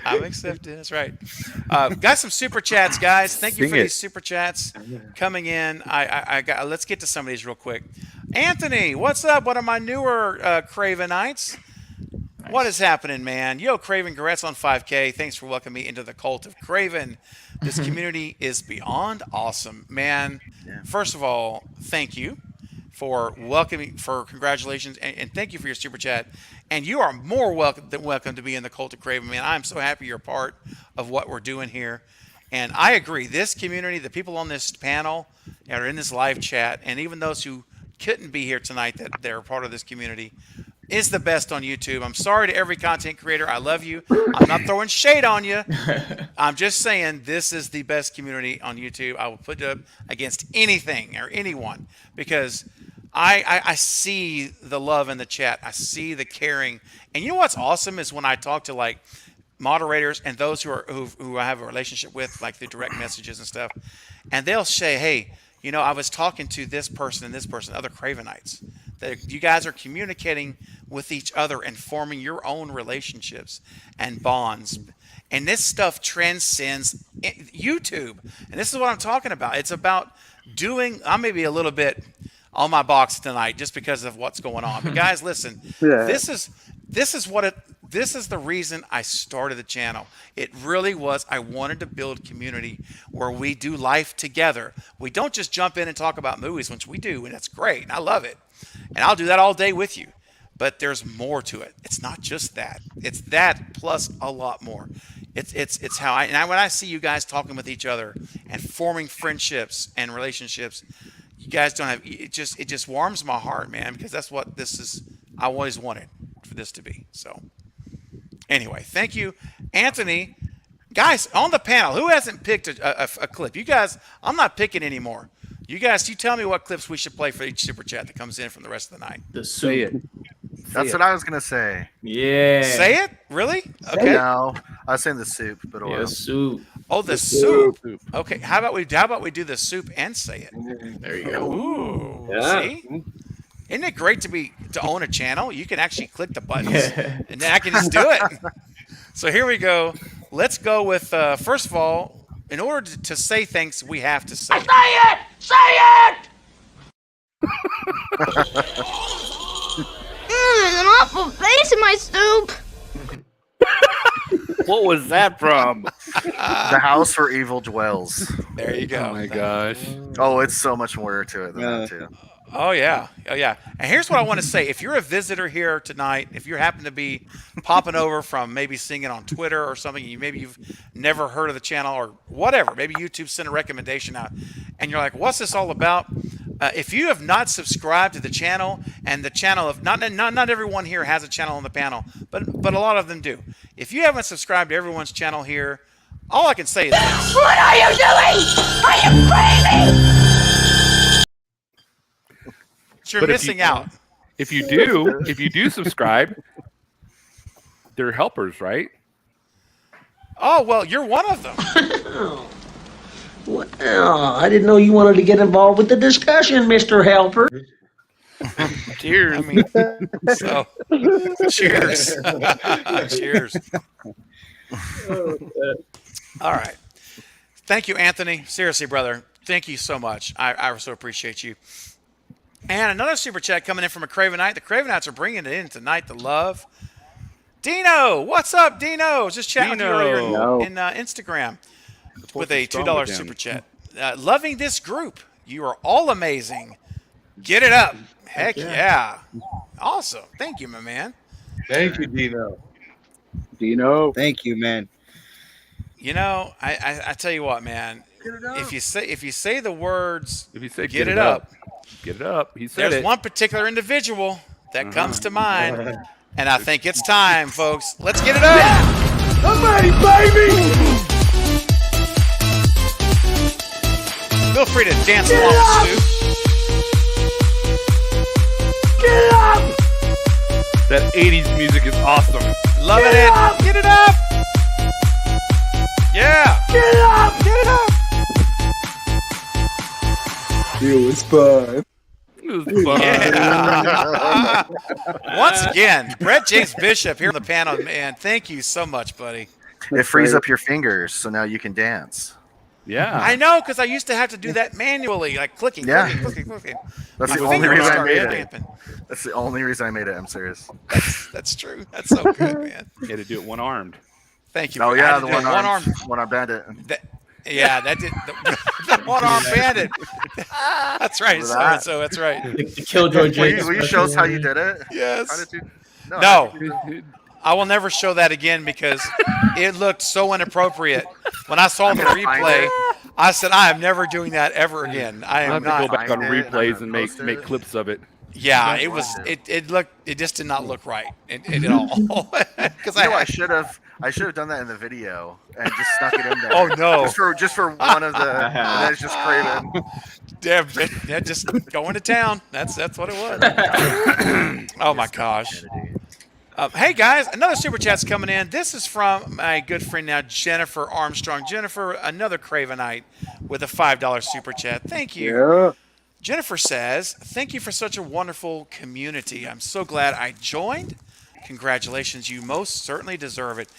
I'm accepted. That's right. Got some super chats, guys. Thank you for these super chats coming in. Let's get to some of these real quick. Anthony, what's up? One of my newer Cravenites. Nice. What is happening, man? Yo, Craven, congrats on 5K. Thanks for welcoming me into the cult of Craven. This community is beyond awesome, man. Yeah. First of all, thank you for welcoming, for congratulations, and thank you for your super chat. And you are more welcome to be in the cult of Craven, man. I'm so happy you're a part of what we're doing here. And I agree, this community, the people on this panel that are in this live chat, and even those who couldn't be here tonight that they're part of this community, is the best on YouTube. I'm sorry to every content creator. I love you. I'm not throwing shade on you. I'm just saying this is the best community on YouTube. I will put it up against anything or anyone, because I see the love in the chat. I see the caring. And you know what's awesome is when I talk to like moderators and those who I have a relationship with, like the direct messages and stuff, and they'll say, hey, I was talking to this person and this person, other Cravenites. That you guys are communicating with each other and forming your own relationships and bonds. And this stuff transcends YouTube. And this is what I'm talking about. It's about I may be a little bit on my box tonight just because of what's going on. But guys, listen, this is the reason I started the channel. It really was, I wanted to build community where we do life together. We don't just jump in and talk about movies, which we do, and that's great, and I love it. And I'll do that all day with you. But there's more to it. It's not just that. It's that plus a lot more. It's how when I see you guys talking with each other and forming friendships and relationships, you guys don't have it just warms my heart, man, because that's what this is. I always wanted for this to be. So anyway, thank you, Anthony. Guys on the panel, who hasn't picked a clip? You guys, I'm not picking anymore. You guys, you tell me what clips we should play for each super chat that comes in from the rest of the night. The soup. That's what I was gonna say. Yeah. Say it? Really? Okay. No, I was saying the soup, but the soup. Oh, the soup. Okay. How about we do the soup and say it? There you go. Ooh. Yeah. See? Isn't it great to own a channel? You can actually click the buttons, and then I can just do it. So here we go. Let's go with first of all. In order to say things, we have to say it. Say it! Say it! An awful face in my soup. What was that from? The house where evil dwells. There you go. Oh my gosh. Oh, it's so much more to it than that too. Oh yeah, oh yeah. And here's what I want to say: if you're a visitor here tonight, if you happen to be popping over from maybe seeing it on Twitter or something, maybe you've never heard of the channel or whatever, maybe YouTube sent a recommendation out, and you're like, "What's this all about?" If you have not subscribed to the channel, and the channel of not everyone here has a channel on the panel, but a lot of them do. If you haven't subscribed to everyone's channel here, all I can say is this. What are you doing? Are you crazy? You're missing out. If you do subscribe, they're helpers, right? Oh well, you're one of them. Well, I didn't know you wanted to get involved with the discussion, Mr. Helper. Cheers. I mean, so cheers. Cheers. All right. Thank you, Anthony. Seriously, brother. Thank you so much. I so appreciate you. And another super chat coming in from a Cravenite. The Cravenites are bringing it in tonight. The love. Dino, what's up, Dino? I was just chatting with you earlier in Instagram with a $2 super chat. Loving this group. You are all amazing. Get it up. Heck yeah. Awesome. Thank you, my man. Thank you, Dino. Dino. Thank you, man. You know, I tell you what, man. If you say the words, if you say get it up. Get it up. He said There's one particular individual that comes to mind, and I think it's time, folks. Let's get it up. I'm ready, baby. Feel free to dance along, Stu. Get up. That 80s music is awesome. Loving it. Get it up. Yeah. Get up. Get it up. It was fun. Yeah. Once again, Brett James Bishop here on the panel, man. Thank you so much, buddy. It frees up your fingers, so now you can dance. Yeah. I know, because I used to have to do that manually, like clicking. Yeah. Clicking. That's My the only fingers reason I started made it. cramping. That's the only reason I made it. I'm serious. That's true. That's so good, man. You had to do it one-armed. Thank you. Oh I yeah, had the to do one-arm bandit. Yeah, that did the one-arm bandit. That's right. So that's right. The Killjoy Jake. Will you show us how you did it? Yes. How did you? No. I will never show that again because it looked so inappropriate. When I saw the replay, I said, I am never doing that ever again. I am I'll have not. to go back on replays and make clips of it. Yeah, it was. It just did not look right at all. Because I should have done that in the video and just stuck it in there. Oh no! Just for one of the. And then it's just Craven. Damn, just going to town. That's what it was. Oh my gosh. Hey guys, another super chat's coming in. This is from my good friend now, Jennifer Armstrong. Jennifer, another Cravenite with a $5 super chat. Thank you. Yeah. Jennifer says, thank you for such a wonderful community. I'm so glad I joined. Congratulations. You most certainly deserve it.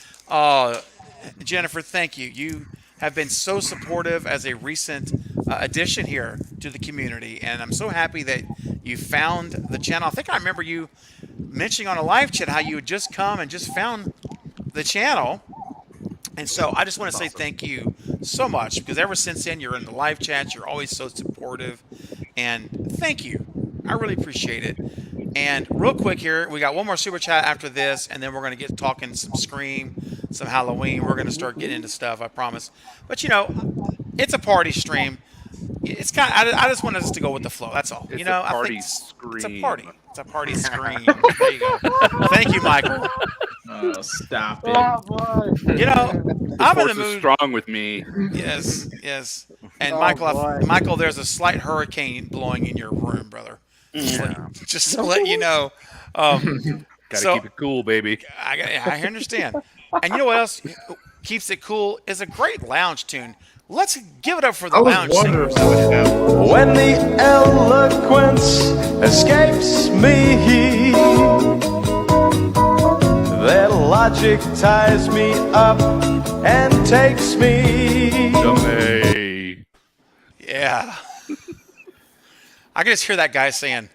Jennifer, thank you. You have been so supportive as a recent addition here to the community. And I'm so happy that you found the channel. I think I remember you mentioning on a live chat how you had just come and just found the channel. And so I just want to say thank you so much because ever since then you're in the live chats. You're always so supportive. And thank you. I really appreciate it. And real quick here, we got one more super chat after this, and then we're going to get talking some Scream, some Halloween. We're going to start getting into stuff, I promise. But, you know, it's a party stream. It's kind of, I just want us to go with the flow. That's all. It's you know, a party I think scream. It's a party. It's a party scream. There you go. Thank you, Michael. Oh, stop it. You know, I'm in the Force is mood. strong with me. Yes. And Oh, Michael, there's a slight hurricane blowing in your room, brother. Just to let you know. Gotta keep it cool, baby. I understand. And you know what else keeps it cool is a great lounge tune. Let's give it up for the lounge singers. When the eloquence escapes me, their logic ties me up and takes me. Yeah. I can just hear that guy saying,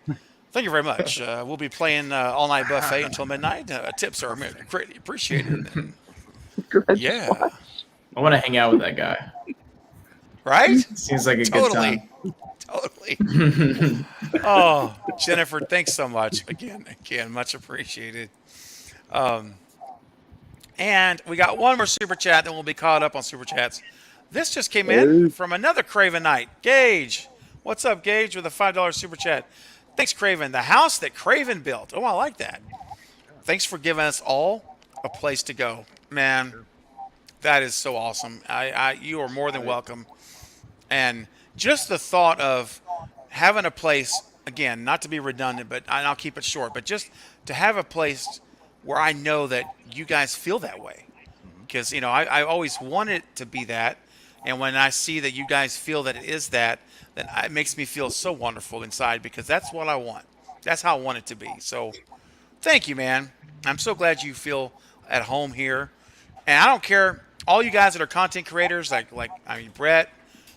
thank you very much. We'll be playing all-night buffet until midnight. Tips are greatly appreciated. Yeah. I want to hang out with that guy. Right? Seems like a Totally. good Totally. time. Oh, Jennifer, thanks so much. Again, much appreciated. And we got one more super chat, then we'll be caught up on super chats. This just came in from another Craven Knight. Gage. What's up, Gage, with a $5 super chat? Thanks, Craven. The house that Craven built. Oh, I like that. Thanks for giving us all a place to go. Man, that is so awesome. You are more than welcome. And just the thought of having a place, again, not to be redundant, but I'll keep it short, but just to have a place where I know that you guys feel that way. Because, I always wanted it to be that. And when I see that you guys feel that it is that, then it makes me feel so wonderful inside because that's what I want. That's how I want it to be. So thank you, man. I'm so glad you feel at home here. And I don't care, all you guys that are content creators, Brett,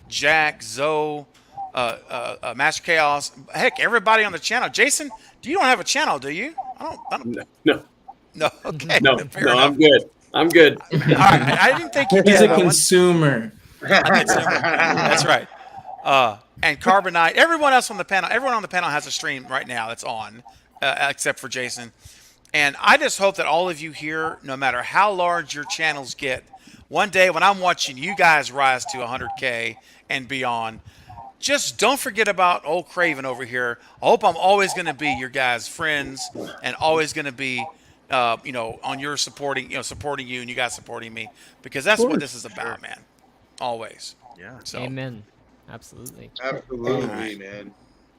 Jack, Zoe, Master Chaos, heck, everybody on the channel. Jason, you don't have a channel, do you? I don't. No. No, okay. No, Fair enough. I'm good. I'm good. All right, I didn't think you did. He's a consumer. That's right. And Carbonite, everyone else on the panel, everyone on the panel has a stream right now that's on, except for Jason. And I just hope that all of you here, no matter how large your channels get, one day when I'm watching you guys rise to 100K and beyond, just don't forget about old Craven over here. I hope I'm always going to be your guys' friends and always going to be, on your supporting you and you guys supporting me, because that's what this is about, man. Always. Yeah. So. Amen. Absolutely. Absolutely, Right. man.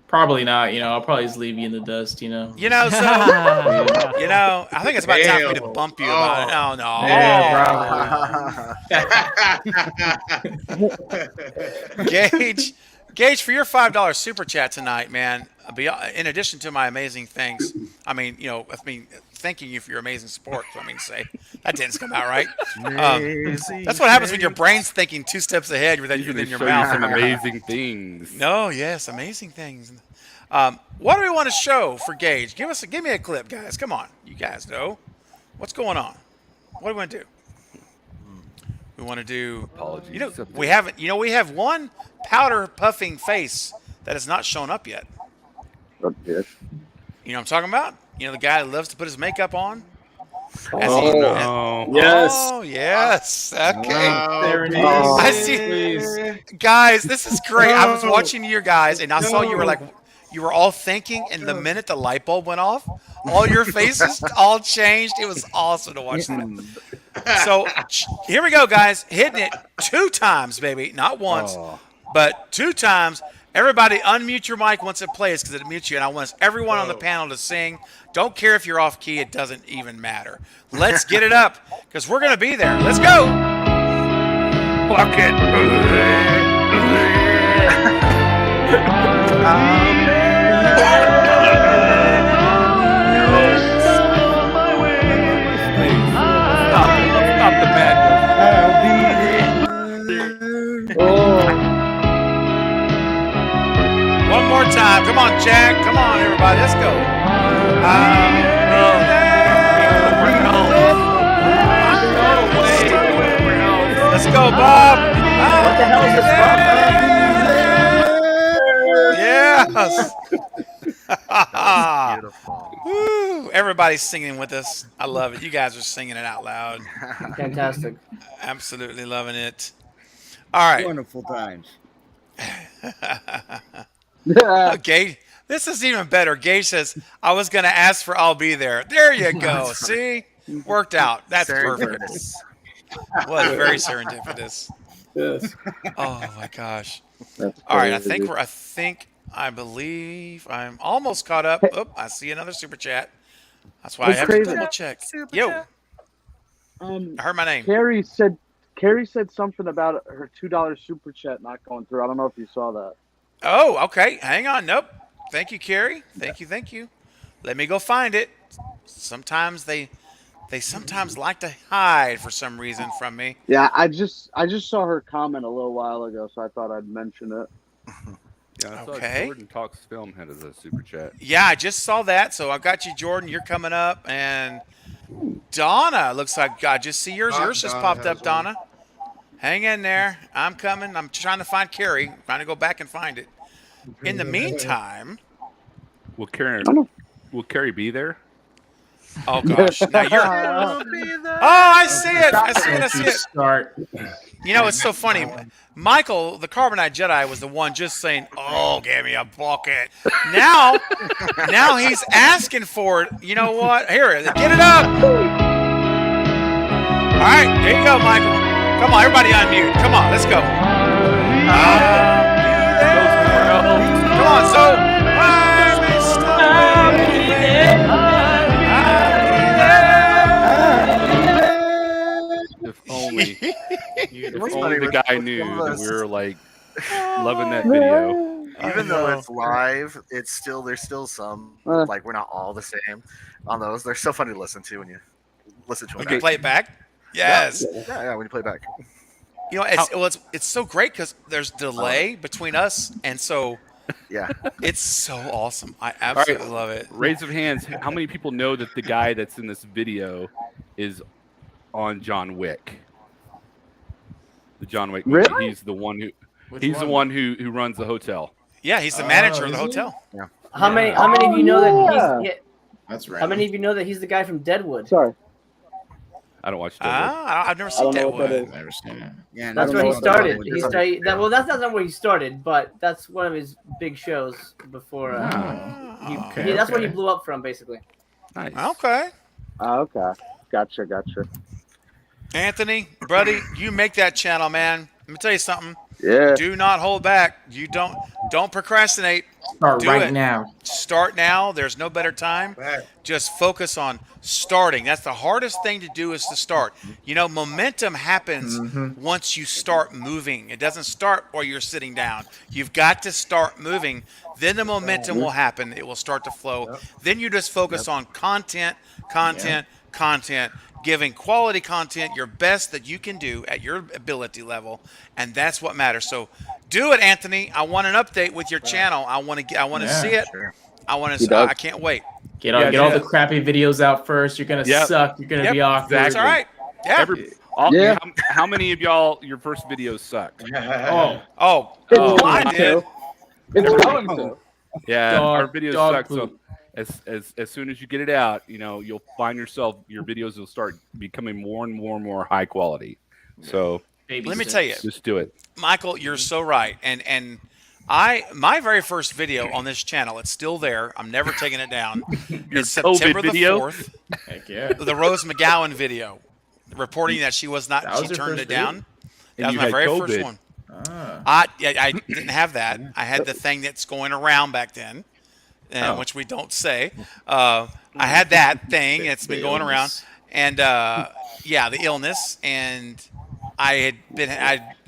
Probably not. I'll probably just leave you in the dust. So I think it's about time for me to bump you about it. Oh no. Yeah, Gage, for your $5 super chat tonight, man. In addition to my amazing thanks, thanking you for your amazing support. Say that didn't come out right. That's what happens when your brain's thinking 2 steps ahead than your mouth. Some amazing things. No, yes, amazing things. What do we want to show for Gage? Give me a clip, guys. Come on, you guys know what's going on. What do we want to do? We want to do. Apologies. We haven't. We have one powder puffing face that has not shown up yet. You know what I'm talking about? The guy that loves to put his makeup on. Yes. Oh, yes. Okay. there it is. I see. Guys, this is great. I was watching you guys, and I saw you were all thinking, and the minute the light bulb went off, all your faces all changed. It was awesome to watch that. So here we go, guys. Hitting it 2 times, baby. Not once, but 2 times. Everybody unmute your mic once it plays because it mutes you, and I want everyone on the panel to sing. Don't care if you're off key. It doesn't even matter. Let's get it up because we're going to be there. Let's go. Fuck it. Stop the madness. One more time. Come on, Jack. Come on, everybody. Let's go. Let's go, Bob. What the hell is this from? Yes. Beautiful. Woo. Everybody's singing with us. I love it. You guys are singing it out loud. Fantastic. Absolutely loving it. All right. Wonderful times. Okay. This is even better. Gage says, I was going to ask for I'll be there. There you go. See? Worked out. That's perfect. Was very serendipitous. Yes. Oh my gosh. That's All right, crazy. I believe I'm almost caught up. Oh, I see another super chat. That's why I Hey, have Craven. to double check. Yo, I heard my name. Carrie said something about her $2 super chat not going through. I don't know if you saw that. Oh, okay. Hang on. Nope. Thank you, Carrie. Thank you. Let me go find it. Sometimes they sometimes like to hide for some reason from me. Yeah, I just saw her comment a little while ago, so I thought I'd mention it. Yeah, I saw Okay. Jordan Talks Film had a super chat. Yeah, I just saw that. So I got you, Jordan. You're coming up, and Donna, looks like I just see yours. Yours just Donna popped has up, one. Donna. Hang in there. I'm coming. I'm trying to find Carrie. Trying to go back and find it. In the meantime, Will Carrie be there? oh gosh, now you're. Oh, I see it. I see it. I see it. Start. You know, it's so funny. Michael, the Carbonite Jedi, was the one just saying, "Oh, give me a bucket." Now he's asking for it. You know what? Here, get it up. All right, there you go, Michael. Come on, everybody unmute. Come on, let's go. Come on, so. If only the guy knew that we were like loving that video. Even though it's live, it's still there's still some like we're not all the same on those. They're so funny to listen to when you listen to them. Okay, play it back. Yes. Yeah, when you play it back. You know, it's so great because there's delay between us, and so it's so awesome. I absolutely love it. Raise of hands. How many people know that the guy that's in this video is on John Wick? The John Wick movie. Really? He's the one who runs the hotel. Yeah, he's the manager of the hotel. Yeah. How many of you know that he's? That's right. How many of you know that he's the guy from Deadwood? Sorry. I don't watch Deadwood. I've never seen Deadwood. I've never seen it. Yeah, That's no, where he no, started. no, He started. Well, that's not where he started, but that's one of his big shows before. That's where he blew up from, basically. Nice. Okay. Okay. Gotcha. Anthony, buddy, you make that channel, man. Let me tell you something. Yeah. Do not hold back. You don't procrastinate. Start Do right it. now. Start now. There's no better time. Just focus on starting. That's the hardest thing to do is to start. You know, momentum happens once you start moving. It doesn't start while you're sitting down. You've got to start moving. Then the momentum will happen. It will start to flow. Then you just focus on content, giving quality content your best that you can do at your ability level, and that's what matters. So do it, Anthony. I want an update with your channel. I want to see it. Sure. I want to. I can't wait. Get all the crappy videos out first. You're gonna suck. You're gonna be awkward. That's all right. Yeah. How many of y'all your first videos sucked? I did. It's going to. Yeah, our videos suck. So as soon as you get it out, you know, you'll find yourself your videos will start becoming more and more high quality. So let me tell you, just do it. Michael, you're so right. And my very first video on this channel, it's still there. I'm never taking it down. Your It's September COVID video? the 4th. Heck yeah. The Rose McGowan video, reporting that she was not. That was She your turned first it down. And That was you my had very COVID. first one. I didn't have that. I had the thing that's going around back then, which we don't say. I had that thing. It's been going around, and the illness. And I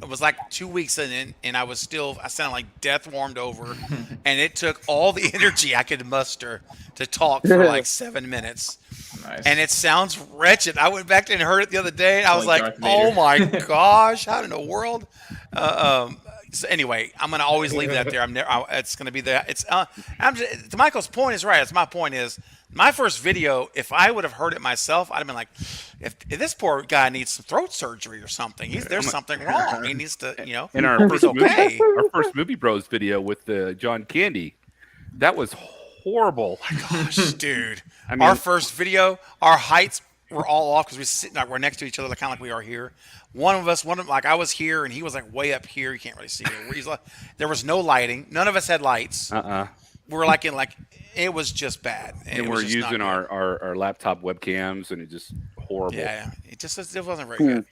was like 2 weeks in, and I sounded like death warmed over, and it took all the energy I could muster to talk for like 7 minutes. Nice. And it sounds wretched. I went back and heard it the other day, and I was like, Darth "Oh Vader. my gosh, how in the world?" So anyway, I'm gonna always leave that there. It's gonna be there. It's. To Michael's point is right. It's my point is my first video. If I would have heard it myself, I'd have been like, "If this poor guy needs some throat surgery or something, there's something wrong. He needs to, you know." In our he's first our first movie bros video with the John Candy, that was horrible. Gosh, dude. I mean, our first video, our heights were all off because we're next to each other, kind of like we are here. One of like I was here and he was like way up here. You can't really see it. There was no lighting. None of us had lights. We were it was just bad. And we're using our laptop webcams, and it just horrible. Yeah, it wasn't very good.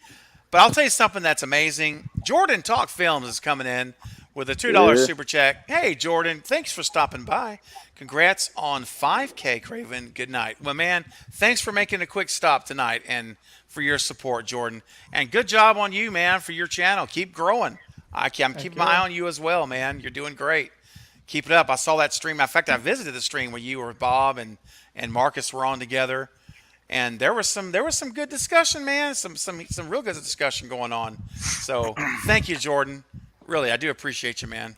But I'll tell you something that's amazing. Jordan Talk Films is coming in with a $2 super chat. Hey, Jordan, thanks for stopping by. Congrats on 5K, Craven. Good night. Well, man, thanks for making a quick stop tonight and for your support, Jordan. And good job on you, man, for your channel. Keep growing. I'm keeping my eye on you as well, man. You're doing great. Keep it up. I saw that stream. In fact, I visited the stream where you or Bob and Marcus were on together. And there was some good discussion, man. Some real good discussion going on. So thank you, Jordan. Really, I do appreciate you, man.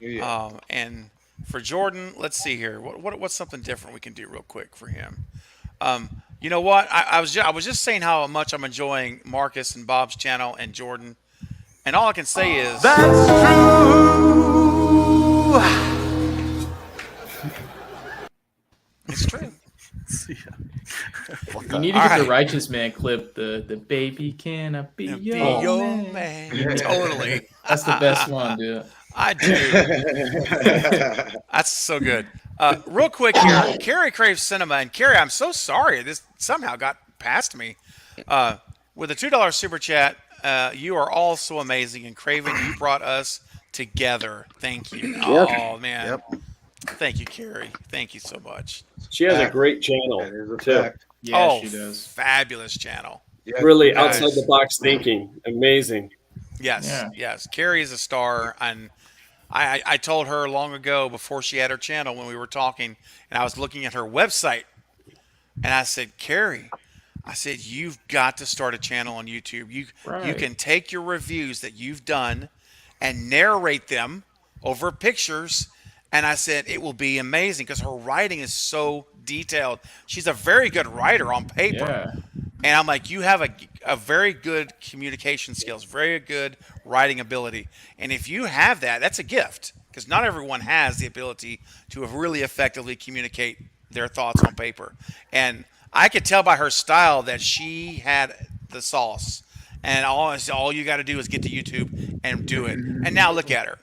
Yeah. And for Jordan, let's see here. What's something different we can do real quick for him? You know what? I was just saying how much I'm enjoying Marcus and Bob's channel and Jordan, and all I can say is that's true. It's true. You need to get the Righteous Man clip. The baby can I be your man? Totally. That's the best one, dude. I do. That's so good. Real quick here, Carrie craves cinema, and Carrie, I'm so sorry this somehow got past me. With a $2 super chat, you are all so amazing, and Craven, you brought us together. Thank you. Yep. Oh man, thank you, Carrie. Thank you so much. She has a great channel too. Yeah, she does. Fabulous channel. Really outside the box thinking. Amazing. Yes, yes. Carrie is a star, and I told her long ago before she had her channel when we were talking, and I was looking at her website, and I said, Carrie, I said, you've got to start a channel on YouTube. You can take your reviews that you've done and narrate them over pictures, and I said it will be amazing because her writing is so detailed. She's a very good writer on paper. Yeah. And I'm like, you have a very good communication skills, very good writing ability. And if you have that, that's a gift because not everyone has the ability to really effectively communicate their thoughts on paper. And I could tell by her style that she had the sauce. And all you got to do is get to YouTube and do it. And now look at her,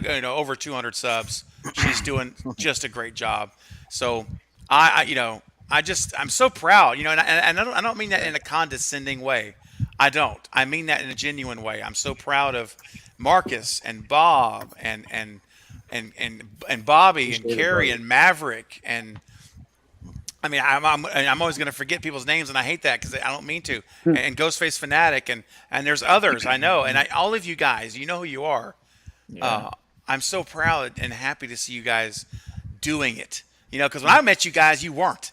over 200 subs. She's doing just a great job. So I'm so proud, and I don't mean that in a condescending way. I don't. I mean that in a genuine way. I'm so proud of Marcus and Bob and Bobby and Carrie and Maverick and I mean I'm always going to forget people's names and I hate that because I don't mean to. And Ghostface Fanatic and there's others I know and all of you guys, you know who you are. Yeah. I'm so proud and happy to see you guys doing it. Because when I met you guys, you weren't.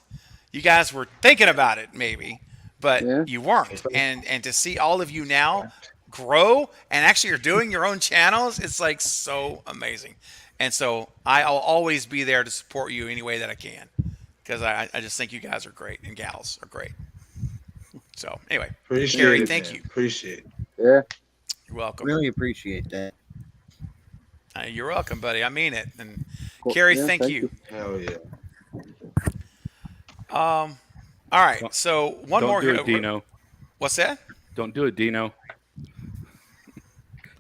You guys were thinking about it, maybe, but you weren't. And to see all of you now grow and actually you're doing your own channels, it's like so amazing. And so I'll always be there to support you any way that I can because I just think you guys are great and gals are great. So anyway, Carrie, thank you. Appreciate it. Yeah. You're welcome. Really appreciate that. You're welcome, buddy. I mean it. And Carrie, thank you. Hell yeah. All right. So one more. Don't do it, Dino. What's that? Don't do it, Dino.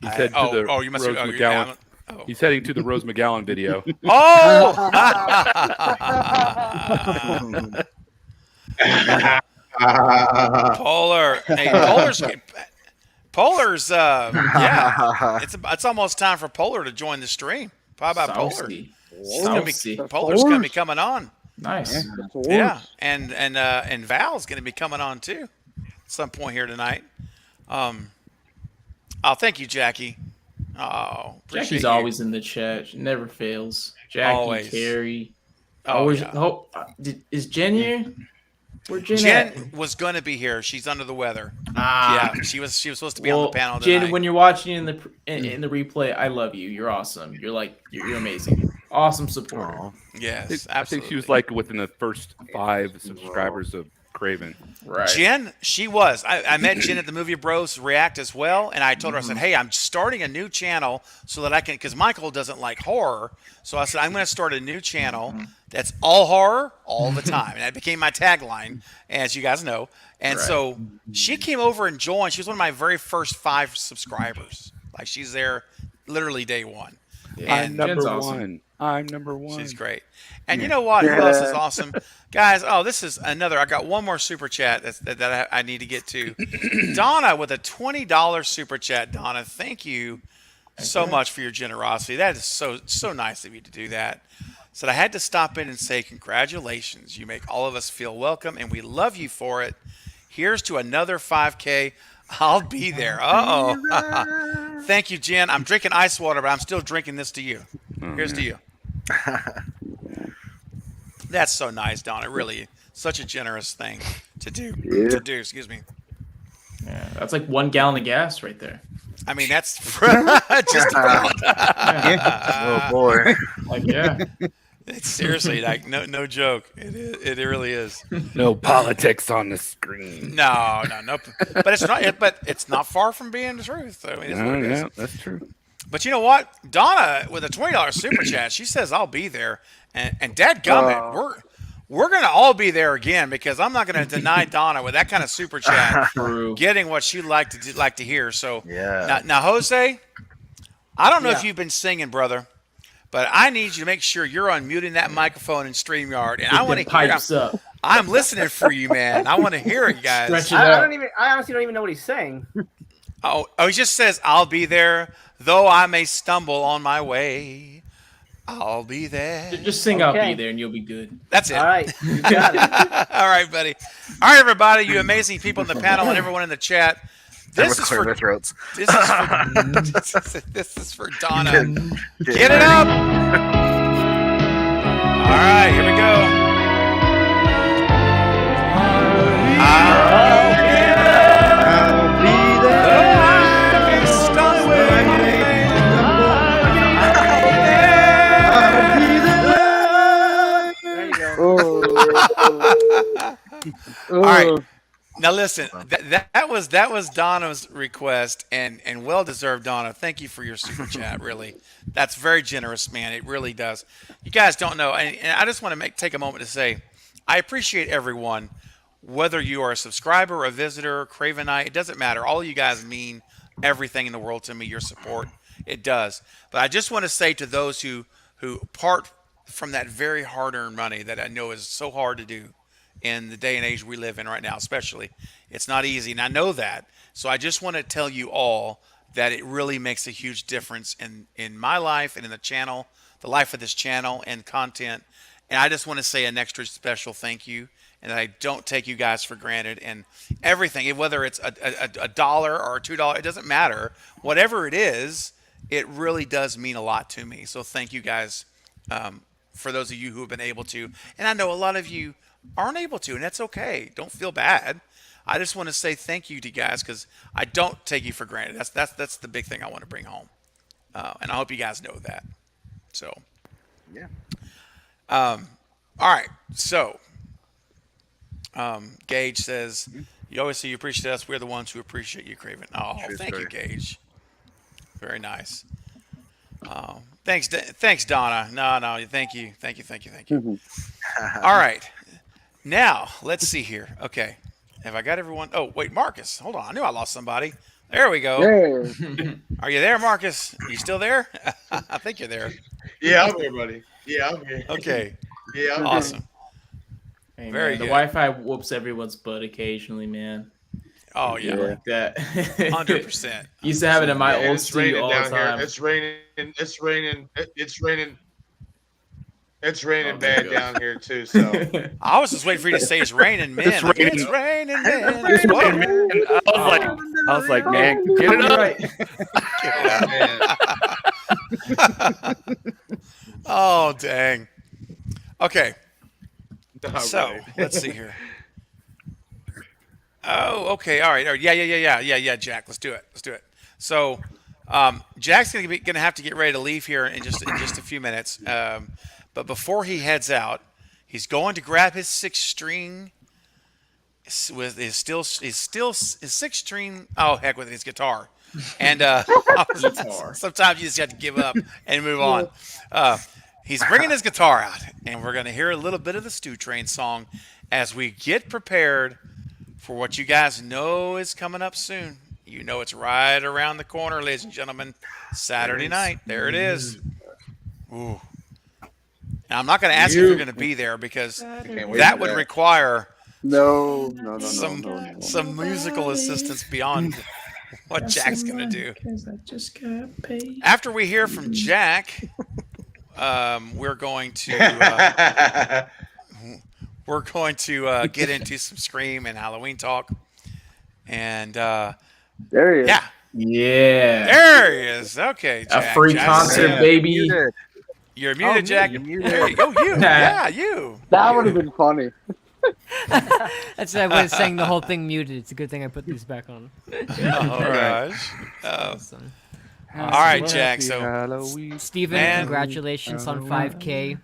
He's heading to the you must Rose McGowan. He's heading to the Rose McGowan video. Oh! Polar. Hey, Polar's. Yeah. It's almost time for Polar to join the stream. How about Polar? Polar's gonna be coming on. Nice. Yeah, and Val's gonna be coming on too, at some point here tonight. Thank you, Jackie. Jackie's always in the chat. She never fails. Jackie, always. Carrie. Always. Is Jen here? Where's Jen? Jen was going to be here. She's under the weather. Yeah, she was supposed to be on the panel tonight. Jen, when you're watching in the replay, I love you. You're awesome. You're amazing. Awesome supporter. Yes, absolutely. I think she was like within the first 5 subscribers of Craven. Right. Jen, she was. I met Jen at the Movie Bros React as well, and I told her, I said, hey, I'm starting a new channel so that I can, because Michael doesn't like horror, so I said, I'm going to start a new channel that's all horror all the time. And that became my tagline, as you guys know. And so she came over and joined. She was one of my very first 5 subscribers. Like, she's there literally day one. Yeah. I'm number one. I'm number one. She's great. And you know what? Who else is awesome? Guys, this is another. I got one more super chat that I need to get to. Donna with a $20 super chat. Donna, thank you so much for your generosity. That is so nice of you to do that. So I had to stop in and say congratulations. You make all of us feel welcome, and we love you for it. Here's to another 5K. I'll be there. Uh-oh. Thank you, Jen. I'm drinking ice water, but I'm still drinking this to you. Here's to you. That's so nice, Donna. Really, such a generous thing to do. Excuse me. Yeah, that's like 1 gallon of gas right there. I mean, that's just about. Oh boy. Like, yeah. It's seriously like no joke. It really is. No politics on the screen. No. But it's not. But it's not far from being the truth. I mean, it's what it is. Yeah, that's true. But you know what? Donna with a $20 super chat. She says I'll be there, and dadgummit, we're gonna all be there again because I'm not gonna deny Donna with that kind of super chat getting what she'd like to hear. So now Jose, I don't know if you've been singing, brother. But I need you to make sure you're unmuting that microphone in StreamYard, and I want to hear. Up. I'm listening for you, man. I want to hear it, guys. I honestly don't even know what he's saying. Oh, he just says, "I'll be there, though I may stumble on my way. I'll be there." Just sing "I'll be there" and you'll be good. That's it. All right, you got it. All right, buddy. All right, everybody, you amazing people in the panel and everyone in the chat. This is for throats. This is for Donna. Get it up. All right, here we go. I'll be there. There you go. All right. Now listen, that was Donna's request, and well deserved, Donna. Thank you for your super chat. Really, that's very generous, man. It really does. You guys don't know, and I just want to take a moment to say, I appreciate everyone, whether you are a subscriber, a visitor, Cravenite. It doesn't matter. All you guys mean everything in the world to me. Your support, it does. But I just want to say to those who part from that very hard-earned money that I know is so hard to do in the day and age we live in right now, especially. It's not easy, and I know that. So I just want to tell you all that it really makes a huge difference in my life and in the channel, the life of this channel and content. And I just want to say an extra special thank you, and I don't take you guys for granted. And everything, whether it's a dollar or $2, it doesn't matter. Whatever it is, it really does mean a lot to me. So thank you guys for those of you who have been able to. And I know a lot of you aren't able to, and that's okay. Don't feel bad. I just want to say thank you to you guys because I don't take you for granted. That's the big thing I want to bring home, and I hope you guys know that. So, yeah. All right. So, Gage says, "You always say you appreciate us. We're the ones who appreciate you, Craven." Oh, thank you, Gage. Very nice. Thanks, Donna. No, thank you. All right. Now, let's see here. Okay. Have I got everyone? Oh, wait, Marcus. Hold on. I knew I lost somebody. There we go. Yeah. Are you there, Marcus? Are you still there? I think you're there. Yeah, I'm here, buddy. Yeah, I'm here. Okay. Yeah, I'm awesome. Hey, Very man, good. The Wi-Fi whoops everyone's butt occasionally, man. Oh, yeah. Like that. 100%. Used to have it in my old it's raining studio all down the time. here. It's raining bad down here too. So I was just waiting for you to say it's raining men. It's raining. It's raining men. It's raining, man. I was like, man, get it up. Oh, dang. Okay. Not So, really. let's see here. Oh, okay. All right. Yeah, Jack. Let's do it. So, Jack's gonna have to get ready to leave here in just a few minutes. But before he heads out, he's going to grab his six-string with his six-string. Oh, heck with it, his guitar. And sometimes you just have to give up and move on. He's bringing his guitar out, and we're going to hear a little bit of the Stew Train song as we get prepared for what you guys know is coming up soon. You know it's right around the corner, ladies and gentlemen. Saturday night. There it is. Ooh. Now, I'm not going to ask you if you're going to be there because that would require some musical assistance beyond what Jack's going to do. After we hear from Jack, we're going to get into some Scream and Halloween talk. And there he is. Yeah. There he is. Okay, Jack. A free concert, baby. You're muted, Jack. There you go. You. Yeah, you. That would have been funny. That's why I was saying the whole thing muted. It's a good thing I put these back on. Oh, gosh. Awesome. All right, Jack. So, Steven, congratulations on 5K.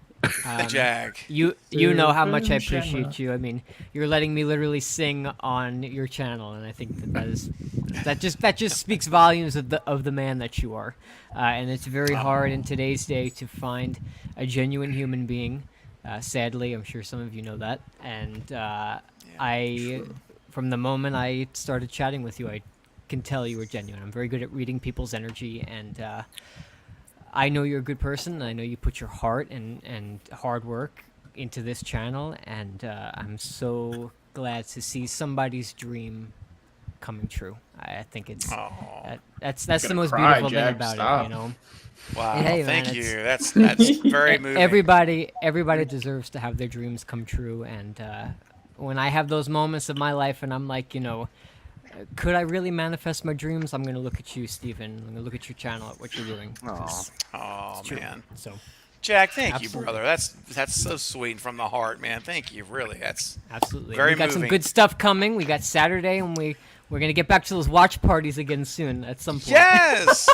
Jag. You know how much I appreciate you. I mean, you're letting me literally sing on your channel, and I think that just speaks volumes of the man that you are. And it's very hard in today's day to find a genuine human being. Sadly, I'm sure some of you know that. And from the moment I started chatting with you, I can tell you were genuine. I'm very good at reading people's energy, and I know you're a good person. I know you put your heart and hard work into this channel, and I'm so glad to see somebody's dream coming true. I think it's that's the most beautiful thing about it, you know. Wow, hey, thank man, you. That's very moving. Everybody deserves to have their dreams come true, and when I have those moments of my life, and I'm like, you know, could I really manifest my dreams? I'm gonna look at you, Stephen. I'm gonna look at your channel, at what you're doing. Oh man. So, Jack, thank you, Absolutely. brother. That's so sweet and from the heart, man. Thank you. Really, that's absolutely. very We got moving. some good stuff coming. We got Saturday, and we're gonna get back to those watch parties again soon at some point. Yes,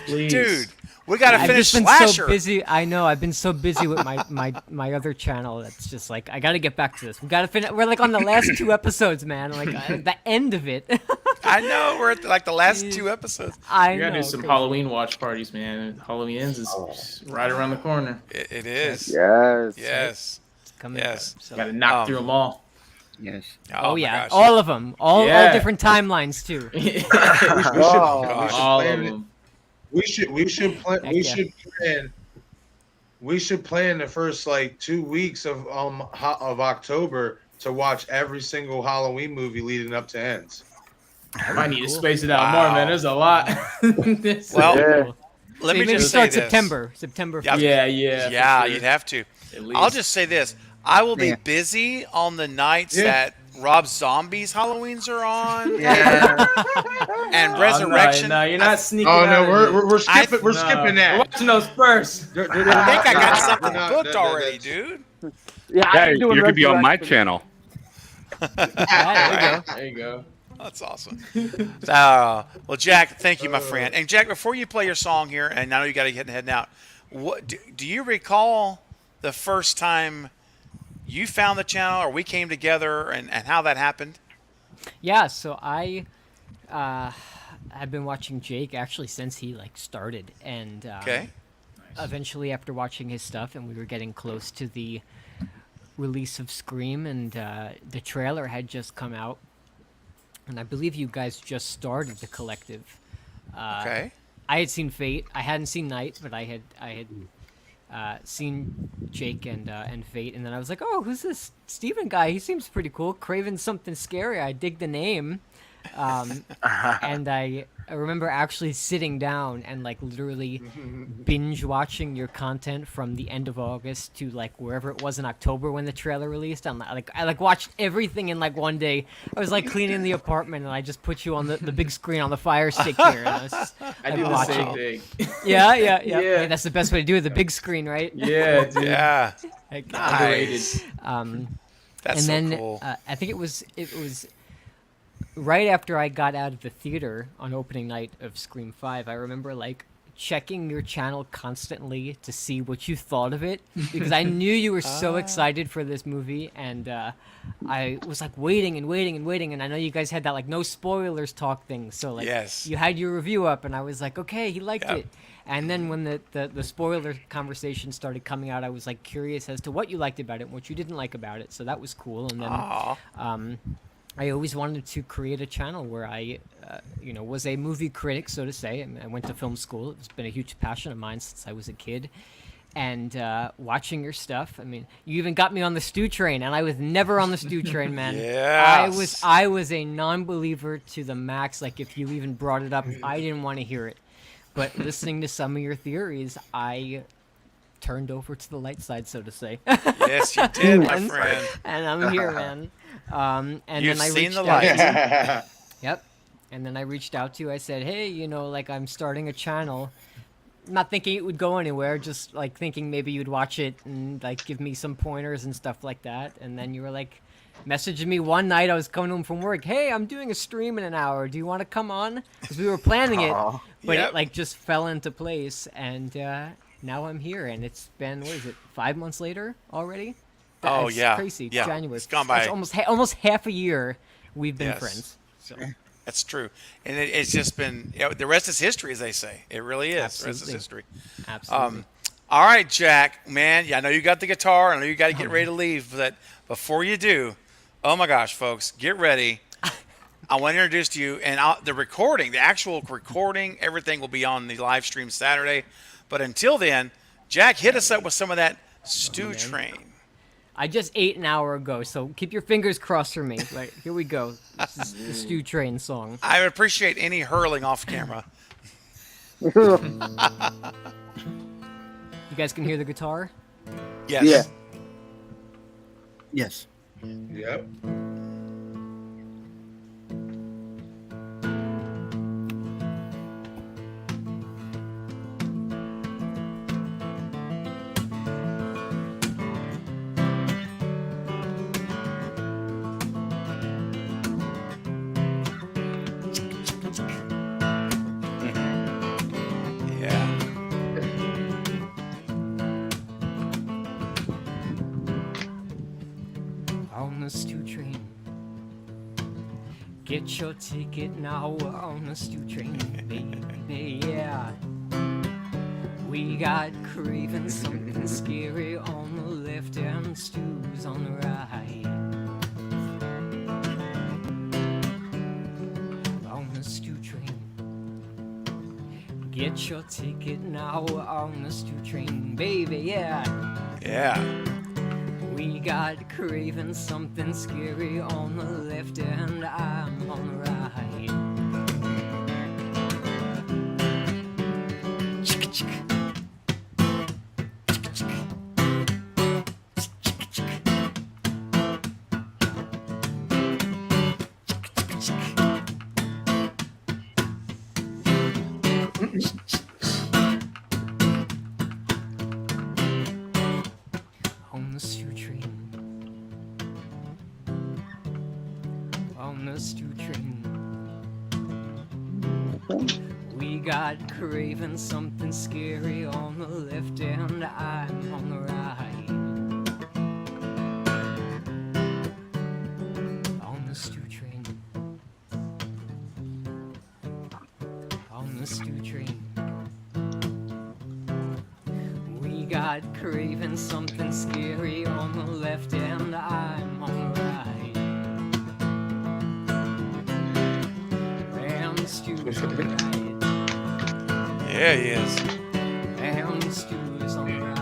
dude. We gotta finish I've just been Slasher. so busy. I know. I've been so busy with my other channel. That's just like I gotta get back to this. We gotta finish. We're like on the last 2 episodes, man. Like the end of it. I know we're at like the last 2 episodes. I We gotta know. do some Halloween watch parties, man. Halloween ends is right around the corner. It is. Yes. Yes. It's coming Yes. up, so. Gotta knock through them all. Yes. Oh, my yeah, gosh. all of them, all Yeah. different timelines too. All of them. We should plan. Heck We yeah. should plan. We should plan the first like 2 weeks of October to watch every single Halloween movie leading up to ends. I might need to space it out more, man. There's a lot. Well, let me Maybe just start say this. September. Yeah, 1st. yeah, for sure. you'd have to. At I'll least. just say this: I will be Yeah. busy on the nights Yeah. that Rob Zombie's Halloweens are on, Yeah. and Resurrection. No, you're not sneaking. Oh out no, of it. we're skipping. We're No. skipping We're that. watching those first. I think I got something booked already, dude. Yeah, Yeah, I'm doing you could be on my Resurrection. channel. There you go. That's awesome. Well, Jack, thank you, my friend. And Jack, before you play your song here, and I know you got to get heading out. What do you recall the first time you found the channel, or we came together, and how that happened? Yeah, so I I've been watching Jake actually since he like started, and Okay. eventually after watching his stuff, and we were getting close to the release of Scream, and the trailer had just come out, and I believe you guys just started the collective. Okay. I had seen Fate. I hadn't seen Night, but I had seen Jake and Fate, and then I was like, oh, who's this Steven guy? He seems pretty cool. Craven something scary. I dig the name. And I remember actually sitting down and like literally binge watching your content from the end of August to like wherever it was in October when the trailer released. I watched everything in like one day. I was like cleaning the apartment and I just put you on the big screen on the Fire Stick here. And I was just, I like, do the watching. same thing. Yeah. Yeah. Hey, that's the best way to do it. The big screen, right? Yeah, dude. Yeah. Like, Nice. That's and so then cool. I think it was right after I got out of the theater on opening night of Scream 5. I remember like checking your channel constantly to see what you thought of it because I knew you were so excited for this movie, and I was like waiting, and I know you guys had that like no spoilers talk thing, so like Yes. you had your review up, and I was like, okay, he liked Yep. it. And then when the spoiler conversation started coming out, I was like curious as to what you liked about it and what you didn't like about it, so that was cool. And then Aw. I always wanted to create a channel where I, was a movie critic, so to say. I went to film school. It's been a huge passion of mine since I was a kid. And watching your stuff, I mean, you even got me on the Stu train, and I was never on the Stu train, man. Yes. I was a non-believer to the max. Like, if you even brought it up, I didn't want to hear it. But listening to some of your theories, I turned over to the light side, so to say. Yes, you did, my And- friend. And I'm here, man. And You've then I seen reached the out light. to you. Yep. And then I reached out to you. I said, hey, like I'm starting a channel. Not thinking it would go anywhere, just like thinking maybe you'd watch it and like give me some pointers and stuff like that. And then you were like messaging me one night. I was coming home from work. Hey, I'm doing a stream in an hour. Do you want to come on? Because we were planning it, but Yep. it like just fell into place. And now I'm here, and it's been, what is it, 5 months later already? Oh, That's yeah. crazy. Yeah. January. It's gone by. That's almost half a year we've been Yes. friends. So That's true. And it's just been, the rest is history, as they say. It really is. Absolutely. The rest is history. Absolutely. All right, Jack, man. Yeah, I know you got the guitar. I know you got to get ready to leave. But before you do, oh my gosh, folks, get ready. I want to introduce to you, and the actual recording, everything will be on the live stream Saturday. But until then, Jack, hit us up with some of that Stew Train. I just ate an hour ago, so keep your fingers crossed for me. Right, here we go. This is the Stew Train song. I would appreciate any hurling off camera. You guys can hear the guitar? Yes. Yeah. Yes. Yep. Yeah. On the Stew Train. Get your ticket now on the Stew Train, baby, yeah. We got craving something scary on the left and Stew's on the right. On the Stew Train. Get your ticket now on the Stew Train, baby, yeah. Yeah. We got craving something scary on the left and I'm on the right. Chicka chicka. Chicka chicka. Chicka chicka. On the Stew Train. On the Stew Train. We got craving something scary on the left and I'm on the right. On the Stew Train. On the Stew Train. We got craving something scary on the left and I'm on the right. And Stu's on the right. Yeah, he is. And Stu's on the right.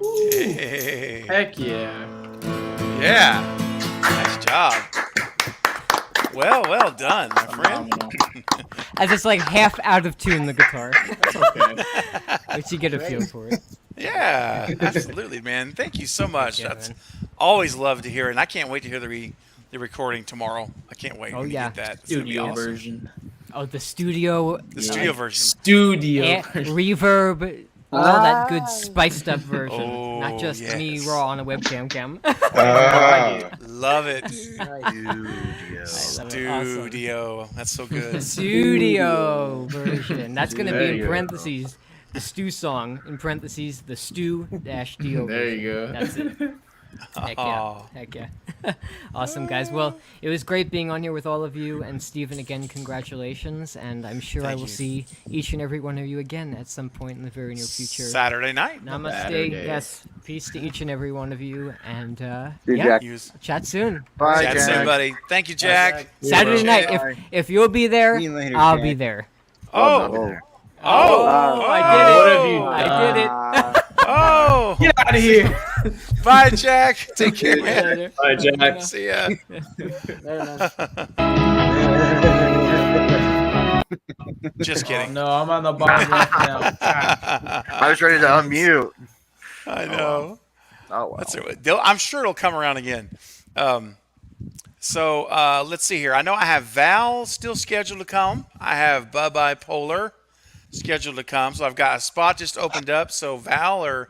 Hey. Heck yeah. Yeah. Nice job. Well done, my friend. As it's like half out of tune, the guitar. That's okay. But you get a feel for it. Yeah, absolutely, man. Thank you so much. Yeah, That's man. always love to hear it. And I can't wait to hear the recording tomorrow. I can't wait. Oh, when you yeah. get that. It's gonna be Studio awesome. version. Oh, the studio. The studio version. Studio. Reverb. All that good spiced up version. Oh, Not just me yes. raw on a webcam cam. Love it. Studio. Studio. That's so good. Studio version. That's going to There be in you go. parentheses the Stew song, in parentheses the Stew-do. There you go. That's it. Heck yeah. Oh. Heck yeah. Awesome, guys. Well, it was great being on here with all of you. And Stephen, again, congratulations. And I'm sure I Thank will you. see each and every one of you again at some point in the very near future. Saturday night. Namaste. Saturday. Yes. Peace to each and every one of you. And See you, yeah, Jack. chat soon. Bye, Chat Jack. soon, buddy. Thank you, Jack. Saturday night. Bye. If you'll be there, See you later, I'll Jack. be there. Oh. I did it. What have you I did it. Oh. Get out of here. Bye, Jack. Take care, man. Bye, Jack. See ya. Just Oh, kidding. no, I'm on the bottom left now. I was ready to unmute. I know. Oh, wow. That's I'm sure it'll come around again. So let's see here. I know I have Val still scheduled to come. I have Bipolar scheduled to come. So I've got a spot just opened up. So Val or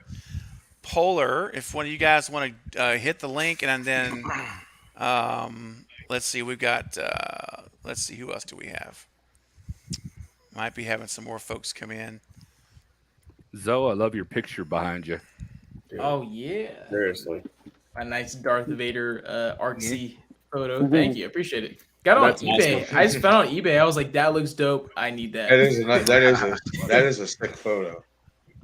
Polar, if one of you guys want to hit the link, and then let's see, we've got let's see, who else do we have? Might be having some more folks come in. Zoe, I love your picture behind you. Oh yeah, seriously, a nice Darth Vader artsy photo. Mhm. Thank you, appreciate it. Got on That's eBay. awesome. I just found on eBay. I was like, that looks dope. I need that. That is a sick photo.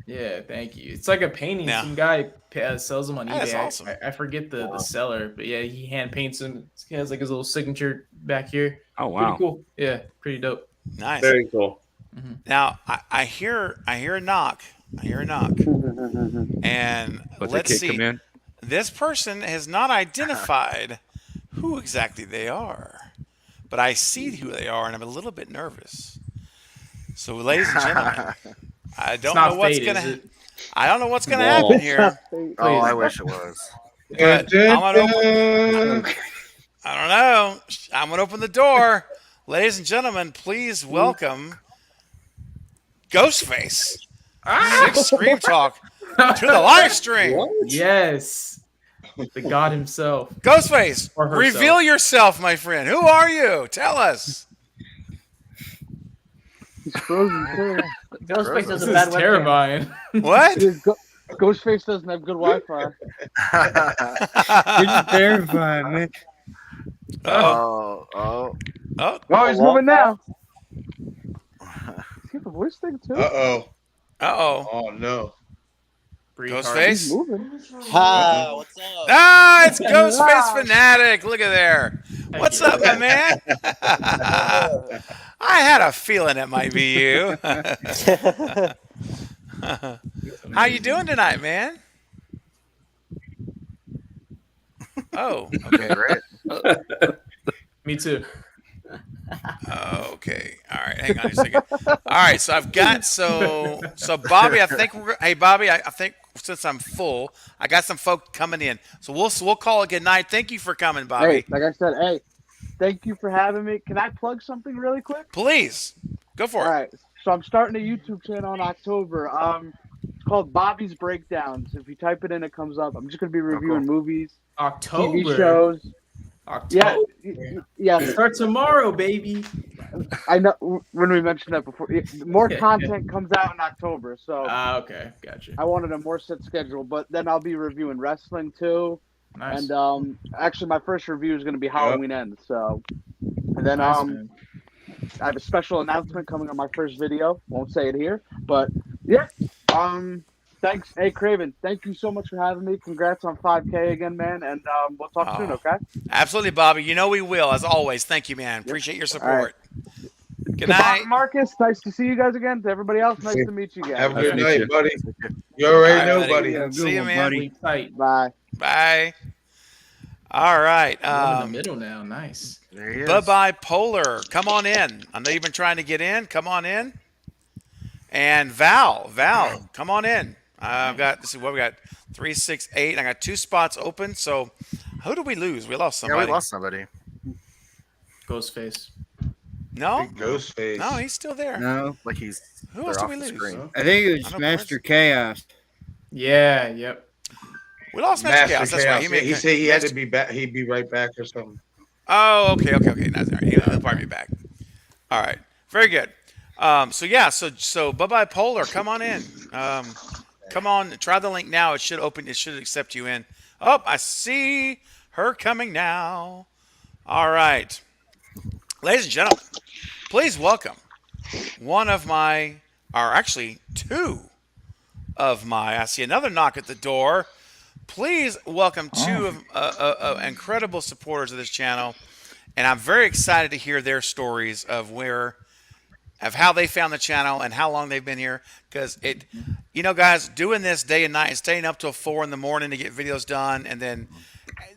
Yeah, thank you. It's like a painting. Yeah. Some guy sells them on That's eBay. awesome. I forget the seller, but yeah, he hand paints them. He has like his little signature back here. Oh wow, pretty cool. Yeah, pretty dope. Nice. Very cool. Now I hear a knock. I hear a knock. And But they let's can't see. come in? This person has not identified who exactly they are, but I see who they are, and I'm a little bit nervous. So, ladies and gentlemen, I don't know what's gonna. I don't know what's gonna happen here. Oh, I wish it was. But I'm gonna open. I don't know. I'm gonna open the door, ladies and gentlemen. Please welcome Ghostface. Six Scream Talk to the live stream. Yes, the god himself. Ghostface, Or herself. reveal yourself, my friend. Who are you? Tell us. He's frozen too. Ghostface has This a bad is webcam. terrifying. What? Dude, Ghostface doesn't have good Wi-Fi. It's terrifying, man. Oh. Oh, Oh, he's moving now. Does he have a voice thing too? Uh-oh. Uh-oh. Oh, no. Ghostface? He's moving. Hi, what's up? Ah, it's Ghostface Fanatic. Look at there. What's up, my man? I had a feeling it might be you. How you doing tonight, man? Oh, okay. Great. Me too. Okay. All right. Hang on a second. All right. So I've got so Bobby. I think hey Bobby. I think since I'm full, I got some folk coming in. So we'll call it good night. Thank you for coming, Bobby. Hey, like I said, hey, thank you for having me. Can I plug something really quick? Please go for it. All right. So I'm starting a YouTube channel in October. It's called Bobby's Breakdowns. If you type it in, it comes up. I'm just gonna be reviewing movies, October. TV shows. October. Yeah. Start tomorrow, baby. I know when we mentioned that before. More content comes out in October, so Okay, gotcha. I wanted a more set schedule. But then I'll be reviewing wrestling too, Nice. and actually my first review is going to be Halloween Ends. So, and then Nice, man. I have a special announcement coming on my first video. Won't say it here, but yeah. Thanks, hey Craven. Thank you so much for having me. Congrats on 5K again, man. And we'll talk soon, okay? Absolutely, Bobby. You know we will, as always. Thank you, man. Appreciate your support. Good night. Marcus. Nice to see you guys again. To everybody else, nice to meet you guys. Have a good night, buddy. You already know, buddy. See you, man. Bye. Bye. All right. I'm in the middle now. Nice. There he is. Bye-bye, Polar. Come on in. I know you've been trying to get in. Come on in. And Val, come on in. I've got, this is what we got, 3, 6, 8. I got 2 spots open. So who did we lose? We lost somebody. Yeah, we lost somebody. Ghostface. No? Ghostface. No, he's still there. No. Like he's. Who they're else did off we the lose? screen. I think it I was don't know, Master Chaos. Yeah. Yep. We lost Master Chaos. That's right. He said he had to be back. He'd be right back or something. Oh, okay. That's all right. He'll probably be back. All right. Very good. So bye-bye, Polar. Come on in. Come on. Try the link now. It should open. It should accept you in. Oh, I see her coming now. All right. Ladies and gentlemen, please welcome one of my, or actually 2 of my, I see another knock at the door. Please welcome 2 of incredible supporters of this channel. And I'm very excited to hear their stories of how they found the channel and how long they've been here. Because guys, doing this day and night and staying up till 4 in the morning to get videos done. And then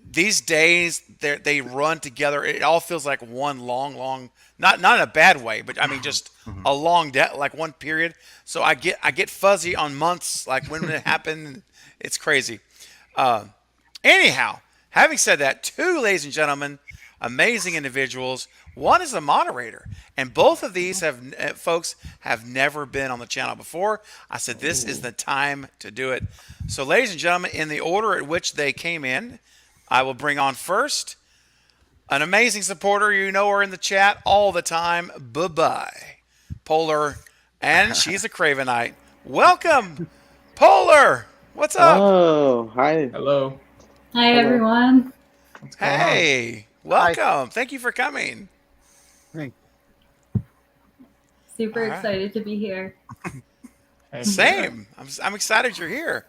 these days they run together. It all feels like one long, not in a bad way, but I mean, just a long like one period. So I get fuzzy on months, like when it happened. It's crazy. Anyhow, having said that, 2, ladies and gentlemen, amazing individuals. One is a moderator, and both of these folks have never been on the channel before. I said this is the time to do it. So, ladies and gentlemen, in the order at which they came in, I will bring on first an amazing supporter. You know her in the chat all the time. Bye-bye, Polar, and she's a Cravenite. Welcome, Polar. What's up? Oh, hi. Hello. Hi, Hello. everyone. Hey, welcome. Thank you for coming. Super All right. excited to be here. Same. I'm excited you're here.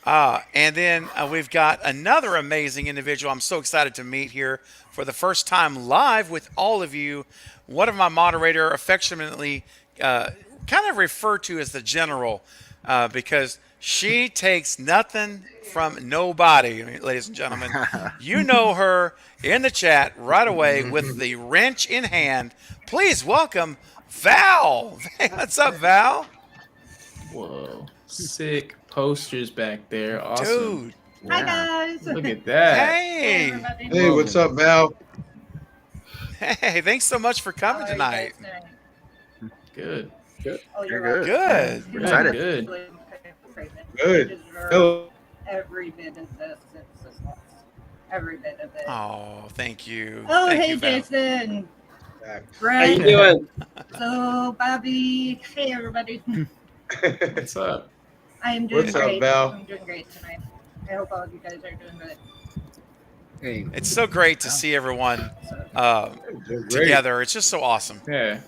And then we've got another amazing individual I'm so excited to meet here for the first time live with all of you. One of my moderator, affectionately kind of referred to as the General, because she takes nothing from nobody, ladies and gentlemen. You know her in the chat right away with the wrench in hand. Please welcome Val. Hey, what's up, Val? Whoa. Sick posters back there. Awesome. Dude. Hi, guys. Look at that. Hey. Hey, what's up, Val? Hey, thanks so much for coming How are you tonight. guys doing? Good. Oh, You're welcome. Good. You Excited. Good. Good. You deserve Hello. every bit of this success. Every bit of it. Oh, thank you. Oh, Thank hey, you, Val. Jason. How you Brett. doing? So, Bobby. Hey, everybody. What's up? I am doing What's up, great. Val? I'm doing great tonight. I hope all of you guys are doing good. Hey, It's so great to see everyone Great. together. It's just so awesome. Yeah.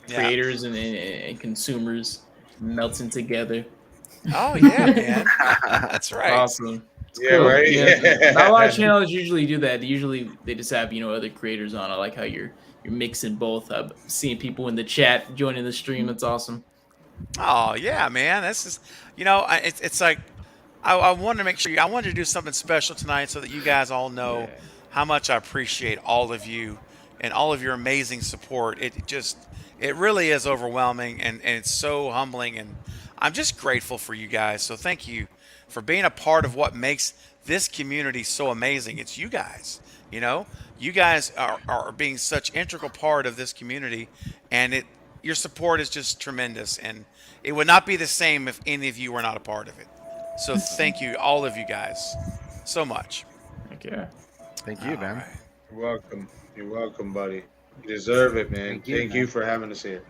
Yeah. Creators and consumers melting together. Oh, yeah, man. That's right. Awesome. It's Yeah, cool. right? Yeah. Not a lot of channels usually do that. Usually they just have, other creators on. I like how you're mixing both. I'm seeing people in the chat joining the stream. That's awesome. Oh, yeah, man. This is, it's like, I wanted to make sure, I wanted to do something special tonight so that you guys all know how much I appreciate all of you and all of your amazing support. It really is overwhelming, and it's so humbling, and I'm just grateful for you guys. So thank you for being a part of what makes this community so amazing. It's you guys. You guys are being such integral part of this community, and your support is just tremendous, and it would not be the same if any of you were not a part of it. So thank you, all of you guys, so much. Heck yeah. Thank you, man. Right. You're welcome. You're welcome, buddy. You deserve it, man. Thank you, for having us here.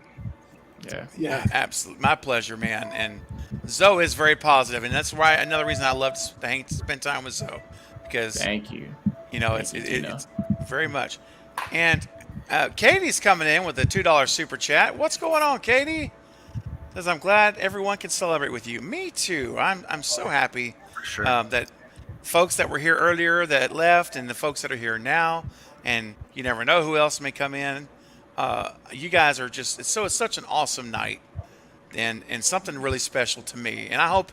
Yeah. Yeah, absolutely. My pleasure, man. And Zoe is very positive, and that's why another reason I love to spend time with Zoe, because Thank you. It's very much. And Katie's coming in with a $2 super chat. What's going on, Katie? Says, I'm glad everyone can celebrate with you. Me too. I'm so happy that folks that were here earlier that left, and the folks that are here now, and you never know who else may come in. You guys are just it's such an awesome night, and something really special to me. And I hope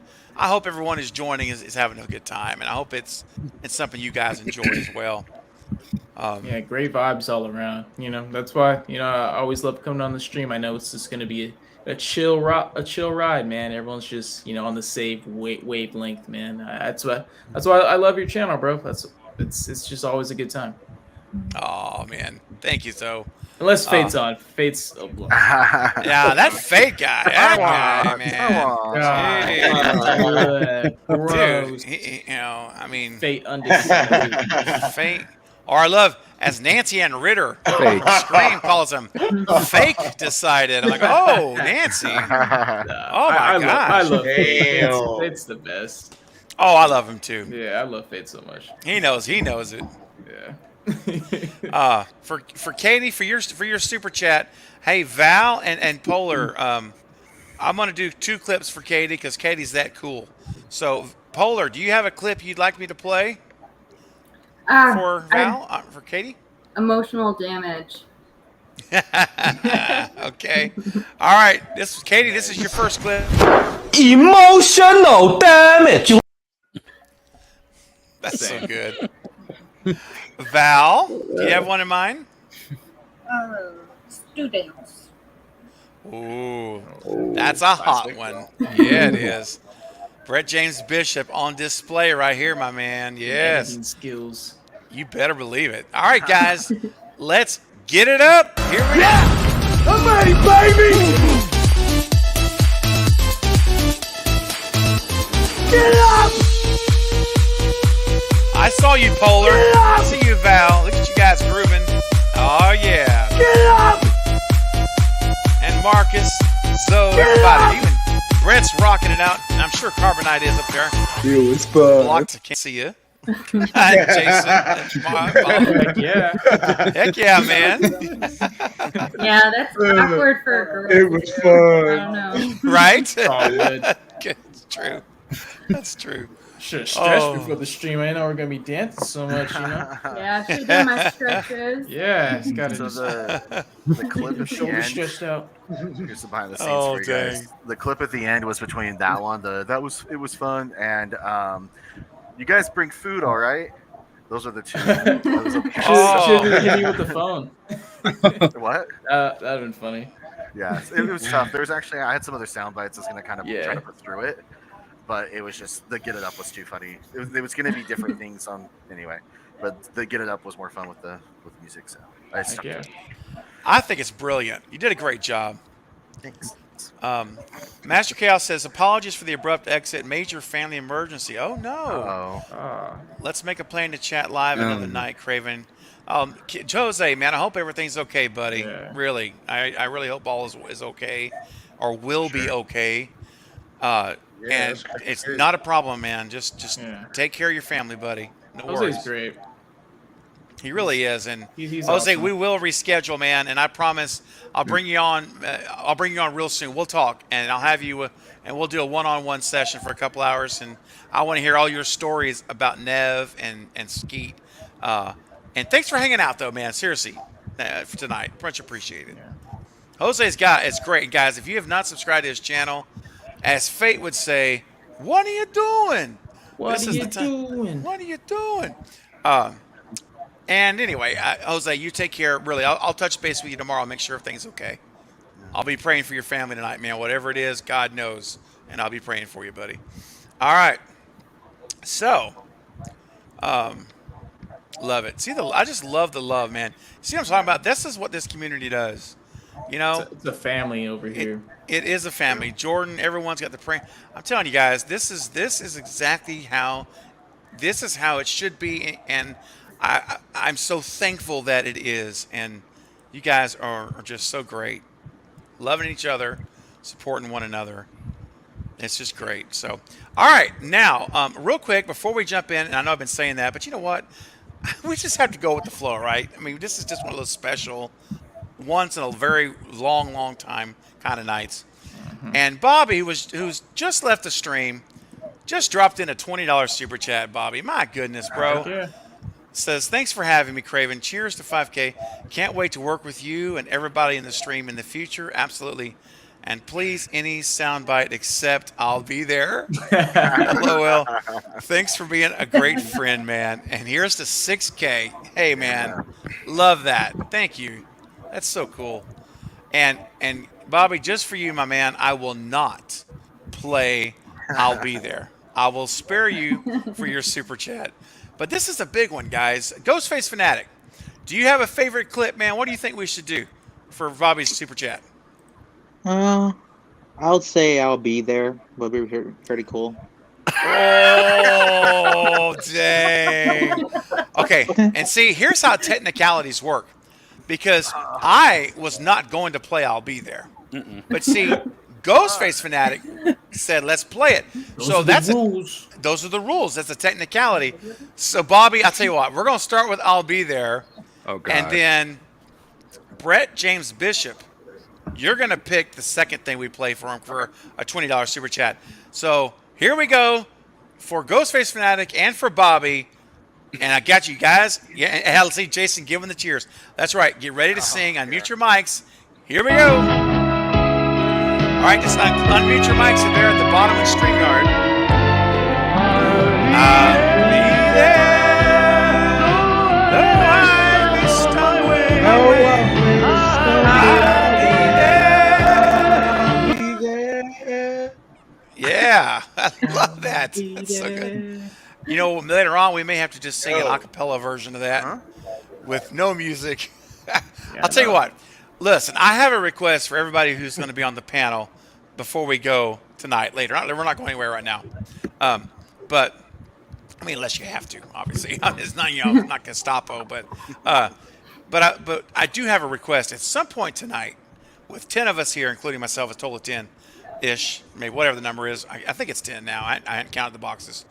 everyone is joining is having a good time, and I hope it's something you guys enjoy as well. Yeah, great vibes all around. That's why I always love coming on the stream. I know it's just gonna be a chill ride, man. Everyone's just on the same wavelength, man. That's why I love your channel, bro. It's just always a good time. Oh man, thank you, so. Unless Fate's on. Fate's yeah, that Fate guy. That guy, man. Dude, I mean, Fate undisputed. Fate. Or I love, as Nancy Ann Ritter Scream calls him, Fake decided. I'm like, oh, Nancy. Oh my gosh. I love Fate. Fate's the best. Oh, I love him too. Yeah, I love Fate so much. He knows it. Yeah. For Katie, for your super chat, hey Val and Polar, I'm gonna do 2 clips for Katie because Katie's that cool. So Polar, do you have a clip you'd like me to play for Val? For Katie? Emotional damage. Okay. All right. Katie. This is your first clip. Emotional damage. That's so good. Val, do you have one in mind? Students. Ooh, that's a hot one. Yeah, it is. Brett James Bishop on display right here, my man. Yes. Editing skills. You better believe it. All right, guys, let's get it up. Here we go. I'm ready, baby! Get up! I saw you, Polar. I see you, Val. Look at you guys grooving. Oh, yeah. Get up! And Marcus, Zoe, everybody. Even Brett's rocking it out. I'm sure Carbonite is up there. It was fun. Blocked. Can't see you. Hi, Jason. Heck yeah. Heck yeah, man. Yeah, that's awkward for a girl. It was to do. fun. I don't know. Right? All good. It's true. That's true. Should have stretched before the stream. I know we're gonna be dancing so much, you know. Yeah, I should do my stretches. Yeah, it's got to So just the clip at the shoulder end. stretched out. Here's the behind the scenes Oh, for you guys. dang. The clip at the end was between that one. It was fun, and you guys bring food, all right? Those are the two. Should have hit me with the phone. What? That'd have been funny. Yeah, it was tough. There was actually I had some other sound bites. I was gonna kind of try to put through it, but it was just the get it up was too funny. It was gonna be different things on anyway, but the get it up was more fun with the music. So I stuck to it. I think it's brilliant. You did a great job. Thanks. Master Chaos says, apologies for the abrupt exit. Major family emergency. Oh, no. Let's make a plan to chat live another night, Craven. Jose, man, I hope everything's okay, buddy. Yeah. Really. I really hope all is okay or will be okay. And it's not a problem, man. Just take care of your family, buddy. No worries. Jose's great. He really is, and He's Jose, awesome. we will reschedule, man. And I promise, I'll bring you on. I'll bring you on real soon. We'll talk, and I'll have you, and we'll do a one-on-one session for a couple hours. And I want to hear all your stories about Nev and Skeet. And thanks for hanging out, though, man. Seriously, for tonight, much appreciated. Jose's guy is great, guys. If you have not subscribed to his channel, as Fate would say, what are you doing? What are you doing? What are you doing? And anyway, Jose, you take care. Really, I'll touch base with you tomorrow. Make sure everything's okay. I'll be praying for your family tonight, man. Whatever it is, God knows, and I'll be praying for you, buddy. All right. So, love it. I just love the love, man. See what I'm talking about? This is what this community does. You know, it's a family over here. It is a family. Jordan, everyone's got the prayer. I'm telling you guys, this is exactly how. This is how it should be, and I'm so thankful that it is. And you guys are just so great, loving each other, supporting one another. It's just great. So, all right, now, real quick before we jump in, and I know I've been saying that, but you know what? We just have to go with the flow, right? I mean, this is just one of those special, once in a very long time kind of nights. And Bobby, who's just left the stream, just dropped in a $20 super chat. Bobby, my goodness, bro. Yeah. Says, thanks for having me, Craven. Cheers to 5K. Can't wait to work with you and everybody in the stream in the future. Absolutely. And please, any soundbite except I'll be there. LOL. Thanks for being a great friend, man. And here's to 6K. Hey, man. Love that. Thank you. That's so cool. And Bobby, just for you, my man, I will not play I'll Be There. I will spare you for your super chat. But this is a big one, guys. Ghostface Fanatic, do you have a favorite clip, man? What do you think we should do for Bobby's super chat? I would say I'll be there. Would be pretty cool. Oh, dang. Okay, and see, here's how technicalities work. Because I was not going to play I'll Be There. But see, Ghostface Fanatic said, let's play it. Those are the rules. That's a technicality. So, Bobby, I'll tell you what. We're going to start with I'll Be There. Oh, God. And then Brett James Bishop, you're going to pick the second thing we play for him for a $20 super chat. So, here we go for Ghostface Fanatic and for Bobby. And I got you guys. Yeah, hell, see Jason giving the cheers. That's right. Get ready to sing. Unmute your mics. Here we go. All right, just unmute your mics there at the bottom of the StreamYard. I'll be there. Though I be stumbling. I'll be there. Yeah, I love that. That's so good. You know, later on we may have to just sing an a cappella version of that with no music. I'll tell you what. Listen, I have a request for everybody who's going to be on the panel before we go tonight. Later, we're not going anywhere right now. But I mean, unless you have to, obviously. It's not, not Gestapo, but I do have a request at some point tonight, with 10 of us here, including myself, a total of 10-ish, maybe whatever the number is. I think it's 10 now. I hadn't counted the boxes.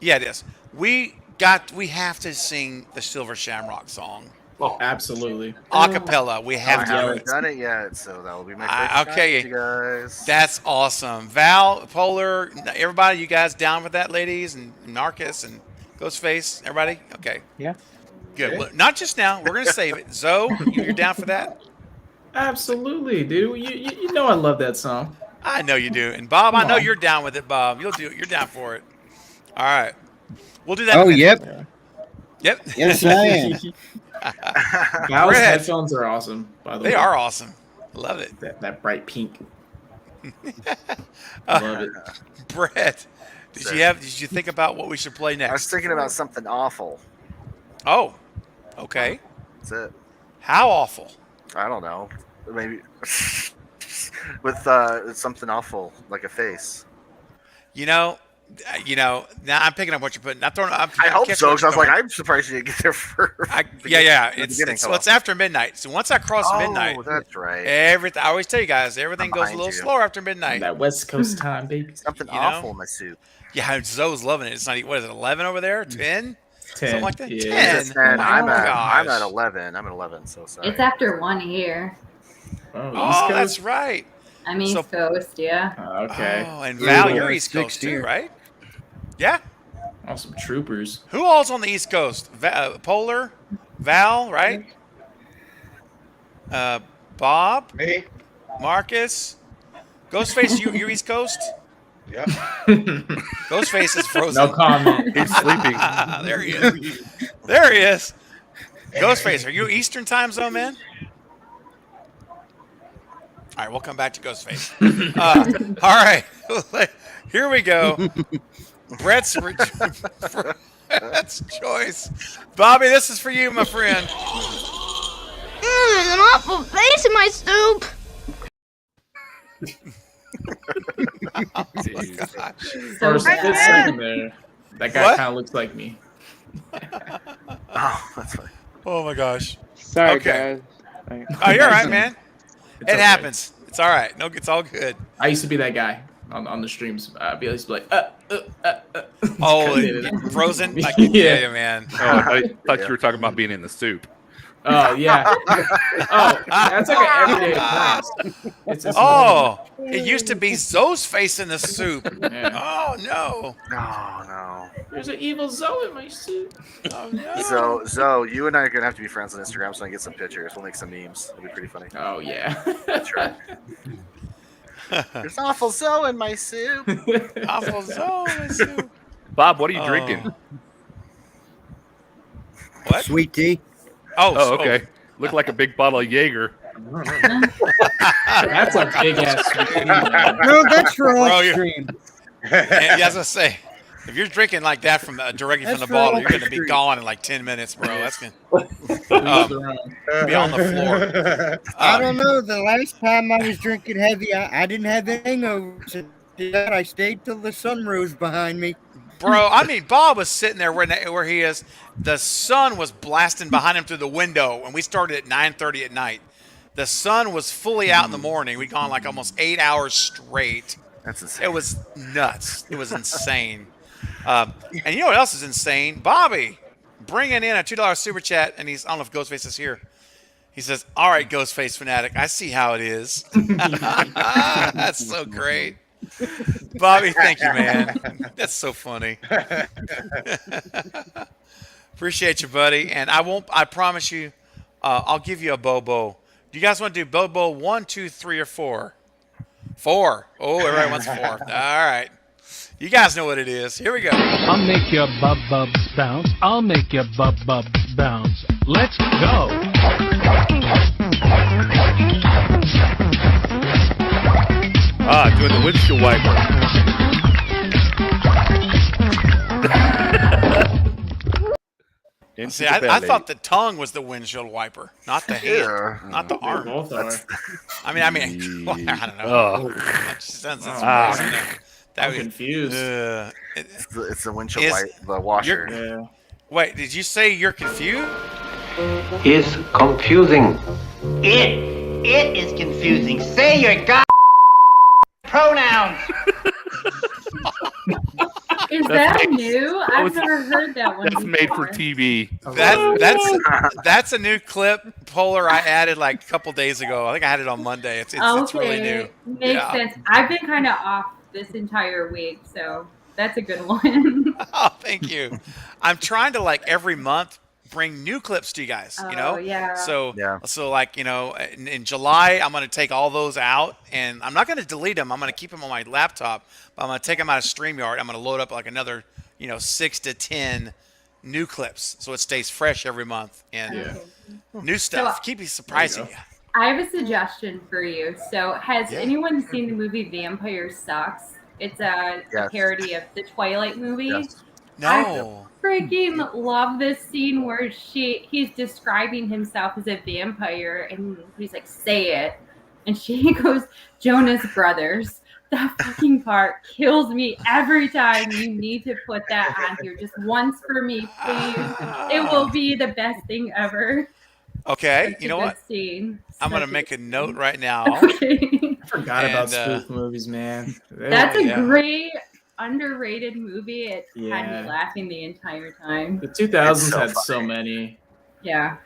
Yeah, it is. We have to sing the Silver Shamrock song. Oh, absolutely. A cappella. We have to. I haven't done it yet, so that will be my first okay, shot, you guys. That's awesome. Val, Polar, everybody, you guys down with that, ladies, and Narcus and Ghostface, everybody? Okay. Yeah. Good. Well, not just now. We're gonna save it. Zoe, you're down for that? Absolutely, dude. You know I love that song. I know you do. And Bob, I know you're down with it, Bob. You'll do it. You're down for it. All right. We'll do that. Oh, yep. Yep. Yes, I am. Val's headphones are awesome, by the way. They are awesome. Love it. That bright pink. Love it. Brett, did you think about what we should play next? I was thinking about something awful. Oh. Okay. That's it. How awful? I don't know. Maybe with something awful like a face. Now I'm picking up what you're putting. I hope so, because I was like, I'm surprised you didn't get there first. It's after midnight. So once I cross midnight, that's right. I always tell you guys, everything goes a little slower after midnight. That West Coast time, baby. Something awful in my soup. Yeah, Zoe's loving it. It's not. What is it? 11 over there? 10? 10. Something like that. Yeah. 10. I'm at 11. I'm at 11. So sorry. It's after 1 here. Oh, that's right. I'm East Coast, yeah. Okay. Oh, and Val, you're East Coast too, right? Yeah. Awesome troopers. Who all's on the East Coast? Polar, Val, right? Bob, me, Marcus, Ghostface. You're East Coast. Yep. Ghostface is frozen. No comment. He's sleeping. There he is. There he is. Ghostface, are you Eastern time zone, man? All right, we'll come back to Ghostface. All right, here we go. Brett's choice. Bobby, this is for you, my friend. There's an awful face in my soup. Oh, my gosh. For a split second there, that guy kind of looks like me. Oh, that's funny. Oh my gosh. Sorry, Okay. guys. Oh, you're all right, man. It's It okay. happens. It's all right. No, it's all good. I used to be that guy on the streams. I used to be like, Oh, and frozen? Like, Yeah. man. Oh, I thought you were talking about being in the soup. Oh yeah. Oh, that's like an everyday occurrence. It's just It used to be Zoe's face in the soup. Yeah. Oh, no. No. There's an evil Zoe in my soup. Oh, no. So you and I are gonna have to be friends on Instagram, so I can get some pictures. We'll make some memes. It'll be pretty funny. Oh yeah. That's right. There's awful Zoe in my soup. Awful Zoe in my soup. Bob, what are you drinking? What? Sweet tea. Oh, okay. Looked like a big bottle of Jaeger. That's a big ass. No, that's for Bro, all you're- stream. And as I say, if you're drinking like that from directly from the bottle, you're going to be gone in like 10 minutes, bro. That's going to be on the floor. I don't know. The last time I was drinking heavy, I didn't have a hangover. So I stayed till the sun rose behind me. Bro, I mean, Bob was sitting there where he is. The sun was blasting behind him through the window, and we started at 9:30 at night. The sun was fully out in the morning. We'd gone like almost 8 hours straight. That's insane. It was nuts. It was insane. And you know what else is insane? Bobby bringing in a $2 super chat, and I don't know if Ghostface is here. He says, "All right, Ghostface fanatic, I see how it is." That's so great. Bobby, thank you, man. That's so funny. Appreciate you, buddy. And I promise you, I'll give you a Bobo. Do you guys want to do Bobo 1, 2, 3, or 4? 4. Oh, everybody wants 4. All right. You guys know what it is. Here we go. I'll make your bubs bounce. I'll make your bubs bounce. Let's go. Doing the windshield wiper. Into See, the I belly. thought the tongue was the windshield wiper, not the hand, Yeah. not the They arm. both are. I mean, I don't know. Oh. That just sounds Oh, crazy. man. That I'm would- confused. It's the windshield Is- wipe, the washer. Yeah. Wait, did you say you're confused? Is confusing. It is confusing. Say your god pronouns. Is that new? I've never heard that one. That's made for before. TV. That's a new clip, Polar. I added like a couple days ago. I think I had it on Monday. It's really new. Makes sense. I've been kind of off this entire week, so that's a good one. Oh, thank you. I'm trying to like every month bring new clips to you guys. You know. Oh, yeah. So like in July I'm going to take all those out, and I'm not going to delete them. I'm going to keep them on my laptop. But I'm going to take them out of StreamYard. I'm going to load up like another 6 to 10 new clips, so it stays fresh every month and new stuff. Keep me surprising you. I have a suggestion for you. So, has anyone seen the movie Vampire Sucks? It's a parody of the Twilight movie. Yes. No. I freaking love this scene where he's describing himself as a vampire, and he's like, "Say it," and she goes, "Jonas Brothers." That fucking part kills me every time. You need to put that on here just once for me, please. It will be the best thing ever. Okay, you know what? Scene. I'm going to make a note right now. Okay. I forgot about spoof movies, man. That's a great underrated movie. It had Yeah. me laughing the entire time. The 2000s had so many. Yeah.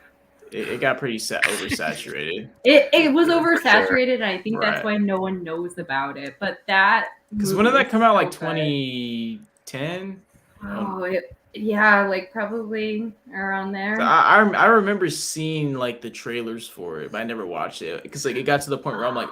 It got pretty oversaturated. It was oversaturated, and I think that's Right. why no one knows about it. But that Because when did movie that come out? Like is so good. 2010? Oh, yeah, like probably around there. I remember seeing like the trailers for it, but I never watched it because like it got to the point where I'm like,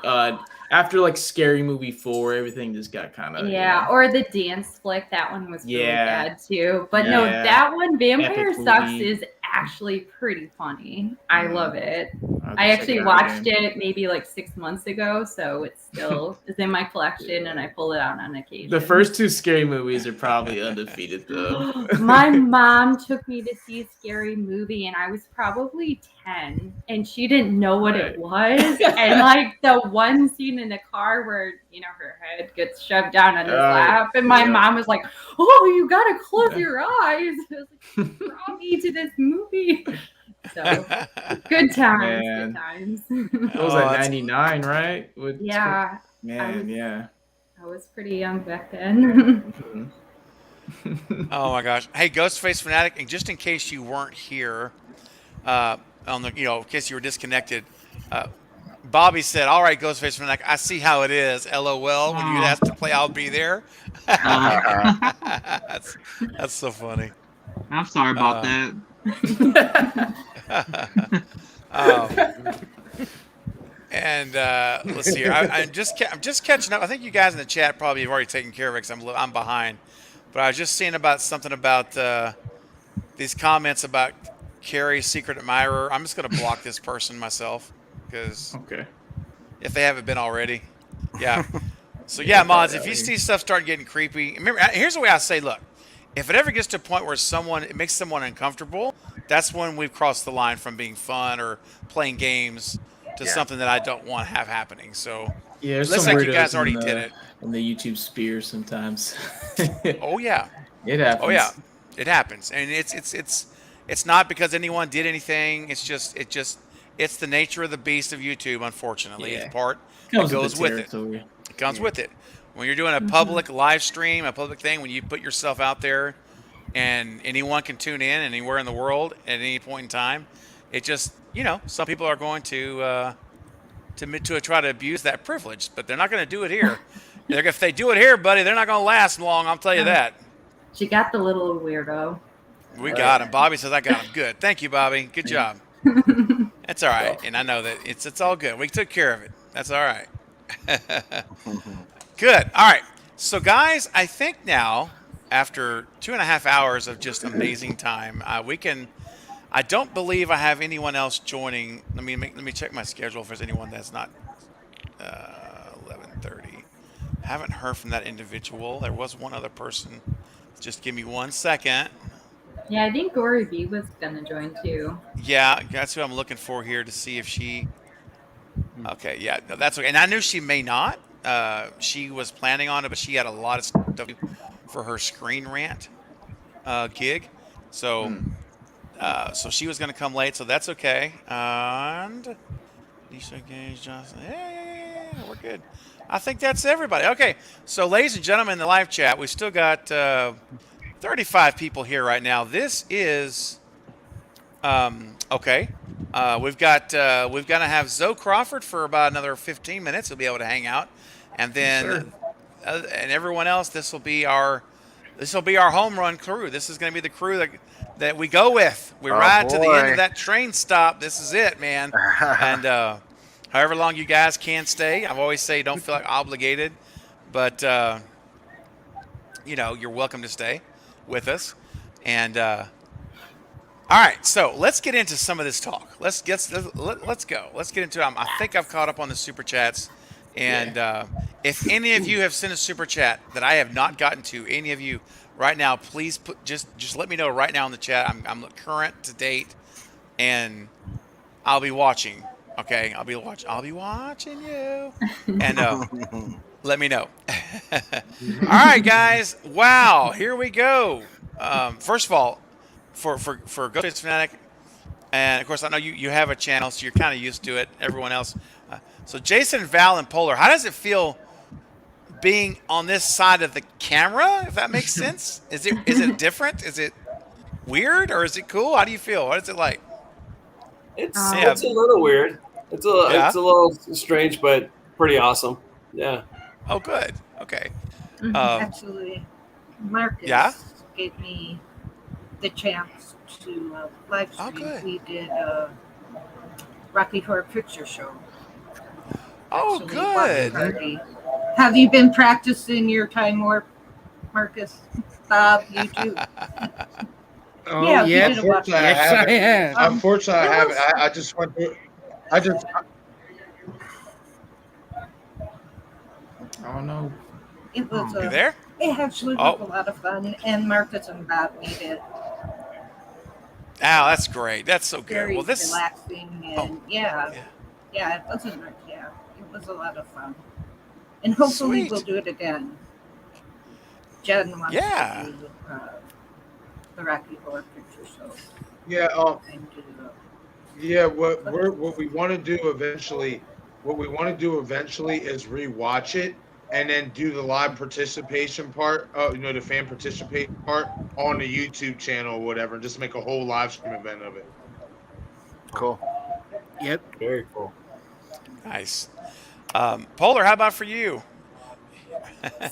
after like Scary Movie 4, everything just got kind of Yeah, or the dance flick. That one was really Yeah. bad too. But no, Yeah. that one, Vampire Epic Sucks, movie. is actually pretty funny. I love it. I'll I check actually it out watched again. it maybe like 6 months ago, so it's still is in my collection, and I pull it out on occasion. The first two Scary movies are probably undefeated though. My mom took me to see a scary movie, and I was probably 10, and she didn't know what it was. And like the one scene in the car where her head gets shoved down on his lap, and my mom was like, "Oh, you gotta close your eyes." I was like, "Draw me to this movie." So good times, Man. good times. That was at 99, right? Yeah, Man, yeah. I was pretty young back then. Oh my gosh! Hey, Ghostface Fanatic, and just in case you weren't here, on the in case you were disconnected, Bobby said, "All right, Ghostface Fanatic, I see how it is. LOL. When you ask to play, I'll be there." That's so funny. I'm sorry about that. And let's see here. I'm just catching up. I think you guys in the chat probably have already taken care of it because I'm behind. But I was just seeing about something about these comments about Carrie's secret admirer. I'm just gonna block this person myself because if they haven't been already, yeah. So yeah, mods, if you see stuff start getting creepy, remember, here's the way I say, look, if it ever gets to a point where it makes someone uncomfortable, that's when we've crossed the line from being fun or playing games to something that I don't want to have happening. So Yeah, there's looks some like you guys weirdos already in did it. in the YouTube sphere sometimes. Oh yeah, it happens. Oh yeah, it happens, and it's not because anyone did anything. It's the nature of the beast of YouTube. Unfortunately, Yeah. it's part Comes that with goes the with it. territory. It comes with it. When you're doing a public live stream, a public thing, when you put yourself out there, and anyone can tune in anywhere in the world at any point in time, it just some people are going to try to abuse that privilege, but they're not going to do it here. If they do it here, buddy, they're not going to last long. I'll tell you that. She got the little weirdo. We got him. Bobby says I got him. Good. Thank you, Bobby. Good job. That's all right. And I know that it's all good. We took care of it. That's all right. Good. All right. So, guys, I think now, after 2.5 hours of just amazing time, we can. I don't believe I have anyone else joining. Let me check my schedule if there's anyone that's not 11:30. Haven't heard from that individual. There was one other person. Just give me 1 second. Yeah, I think Gory B was gonna join too. Yeah, that's who I'm looking for here to see if she. Okay, yeah, no, that's okay. And I knew she may not. She was planning on it, but she had a lot of stuff to do for her Screen Rant gig, so so she was going to come late. So that's okay. And Lisa Gage Johnson, yeah, we're good. I think that's everybody. Okay, so ladies and gentlemen, in the live chat, we still got 35 people here right now. This is okay. We've got to have Zoe Crawford for about another 15 minutes. He'll be able to hang out, and then and everyone else. This will be our home run crew. This is going to be the crew that we go with. We ride to the end of that train stop. This is it, man. And however long you guys can stay, I've always say don't feel like obligated, but you're welcome to stay with us. And all right, so let's get into some of this talk. Let's go. Let's get into it. I think I've caught up on the super chats, and if any of you have sent a super chat that I have not gotten to, any of you right now, please just let me know right now in the chat. I'm current to date, and I'll be watching. Okay, I'll be watching you, and let me know. All right, guys. Wow, here we go. First of all, for Ghostface Fanatic, and of course I know you have a channel, so you're kind of used to it. Everyone else, so Jason, Val, and Polar, how does it feel being on this side of the camera? If that makes sense, is it different? Is it weird or is it cool? How do you feel? What is it like? It's a little weird. It's a little strange, but pretty awesome. Yeah. Oh, good. Okay. Absolutely. Marcus gave me the chance to live stream. Oh, good. We did Rocky Horror Picture Show. Oh, good. Have you been practicing your time warp, Marcus? Bob, you too. Yeah, yes, I have. Unfortunately, I haven't. I just went through. I don't know. It was You there? It actually was a lot of fun, and Marcus and Bob made it Oh, that's great. That's so good. very Well, this relaxing, and yeah, it wasn't. Yeah, it was a lot of fun, and hopefully Sweet. we'll do it again. Jen wants to do the Rocky Horror Picture Show. Yeah. And do Yeah. What we want to do eventually is rewatch it and then do the live participation part. The fan participation part on the YouTube channel or whatever, and just make a whole live stream event of it. Cool. Yep. Very cool. Nice. Polar, how about for you?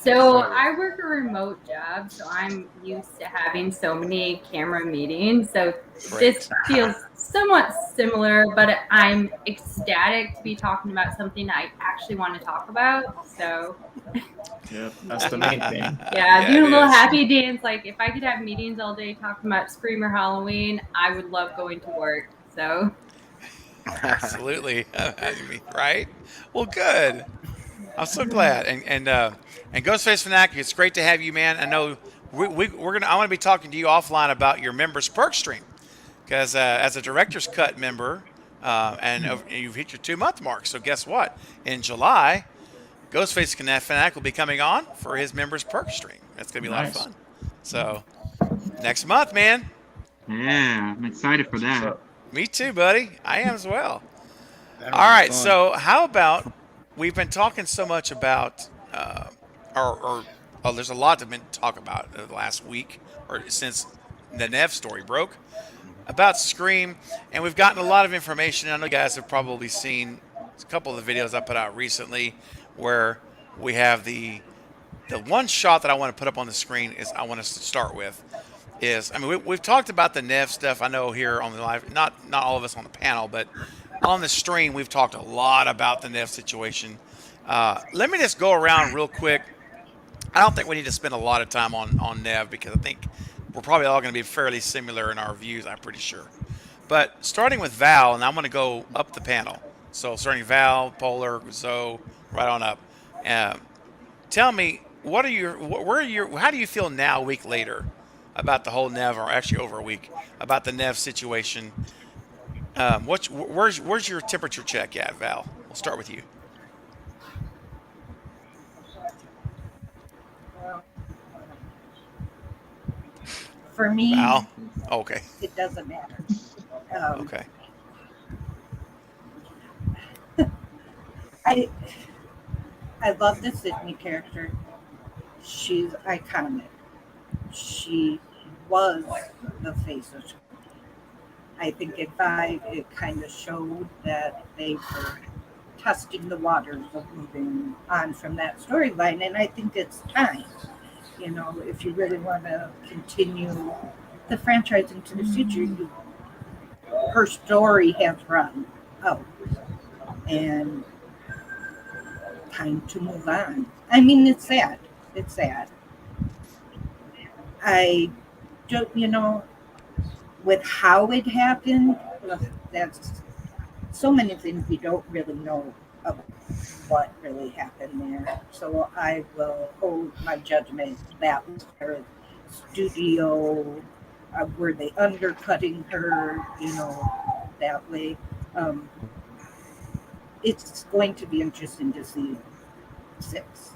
So I work a remote job, so I'm used to having so many camera meetings. So this feels somewhat similar, but I'm ecstatic to be talking about something I actually want to talk about. So yeah, that's the main thing. Yeah, doing a little happy dance. Like if I could have meetings all day talking about Screamer Halloween, I would love going to work. So Absolutely. Right? Well, good. I'm so glad. And Ghostface Fanatic, it's great to have you, man. I know I want to be talking to you offline about your members perk stream, because as a director's cut member, and you've hit your 2-month mark. So guess what? In July, Ghostface Fanatic will be coming on for his members perk stream. That's gonna be a lot of fun. So next month, man. Yeah, I'm excited for that. Me too, buddy. I am as well. All right. So how about we've been talking so much about, there's a lot to talk about the last week or since the Nev story broke about Scream, and we've gotten a lot of information. I know you guys have probably seen a couple of the videos I put out recently where we have the one shot that I want to put up on the screen is I want us to start with is, I mean, we've talked about the Nev stuff. I know here on the live, not all of us on the panel, but on the stream, we've talked a lot about the Nev situation. Let me just go around real quick. I don't think we need to spend a lot of time on Nev because I think we're probably all going to be fairly similar in our views, I'm pretty sure. But starting with Val, and I'm going to go up the panel. So starting Val, Polar, Zoe, right on up. Tell me, how do you feel now, a week later, about the whole Nev, or actually over a week, about the Nev situation. Where's your temperature check at, Val? We'll start with you. For me, Val. Okay. it doesn't matter. Okay. I I love the Sydney character. She's iconic. She was the face of. I think in 5 it kind of showed that they were testing the waters of moving on from that storyline, and I think it's time. If you really want to continue the franchise into the future, her story has run out, and time to move on. I mean, it's sad. It's sad. I don't, with how it happened, that's so many things we don't really know about what really happened there. So I will hold my judgment that was their studio. Were they undercutting her, that way? It's going to be interesting to see 6.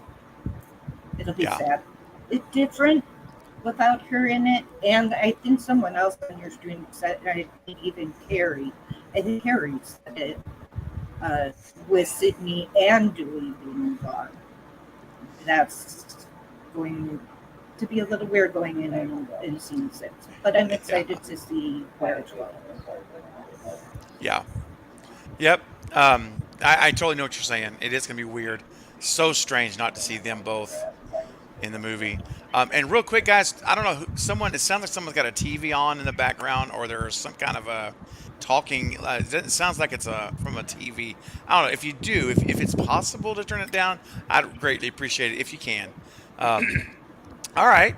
It'll be sad. It's different without her in it, and I think someone else on your stream said, I think even Carrie, I think Carrie said it, with Sydney and Dewey being gone. That's going to be a little weird going in scene 6, but I'm excited to see where it's going. Yeah. Yep. I totally know what you're saying. It is going to be weird. So strange not to see them both in the movie. And real quick, guys, I don't know, it sounds like someone's got a TV on in the background, or there's some kind of a talking. It sounds like it's from a TV. I don't know. If you do, if it's possible to turn it down, I'd greatly appreciate it if you can. All right.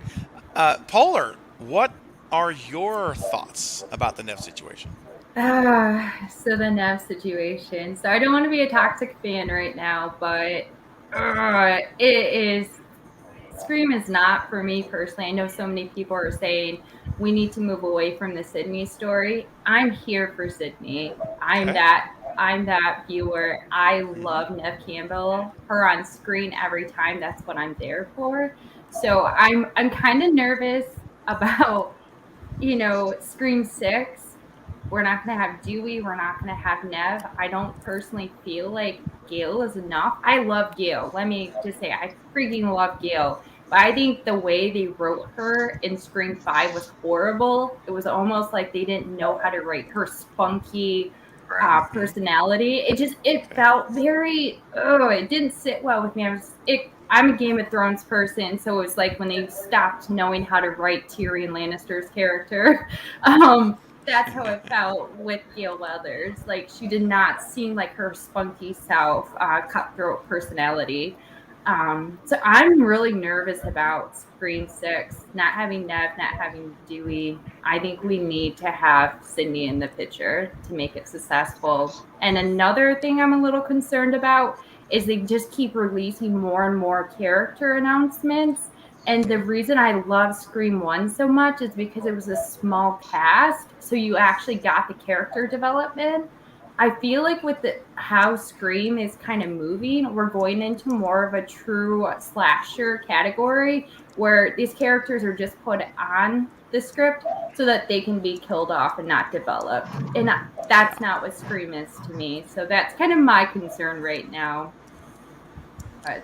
Polar, what are your thoughts about the Nev situation? So the Nev situation. So I don't want to be a toxic fan right now, but it is. Scream is not for me personally. I know so many people are saying we need to move away from the Sydney story. I'm here for Sydney. I'm that viewer. I love Nev Campbell. Her on screen every time. That's what I'm there for. So I'm kind of nervous about Scream 6. We're not going to have Dewey. We're not going to have Nev. I don't personally feel like Gail is enough. I love Gail. Let me just say, I freaking love Gail. But I think the way they wrote her in Scream 5 was horrible. It was almost like they didn't know how to write her spunky personality. It felt very, it didn't sit well with me. I'm a Game of Thrones person, so it was like when they stopped knowing how to write Tyrion Lannister's character. That's how it felt with Gail Weathers. Like, she did not seem like her spunky self, cutthroat personality. So I'm really nervous about Scream 6, not having Nev, not having Dewey. I think we need to have Sydney in the picture to make it successful. And another thing I'm a little concerned about is they just keep releasing more and more character announcements. And the reason I love Scream 1 so much is because it was a small cast, so you actually got the character development. I feel like with how Scream is kind of moving, we're going into more of a true slasher category where these characters are just put on the script so that they can be killed off and not developed. And that's not what Scream is to me. So that's kind of my concern right now. But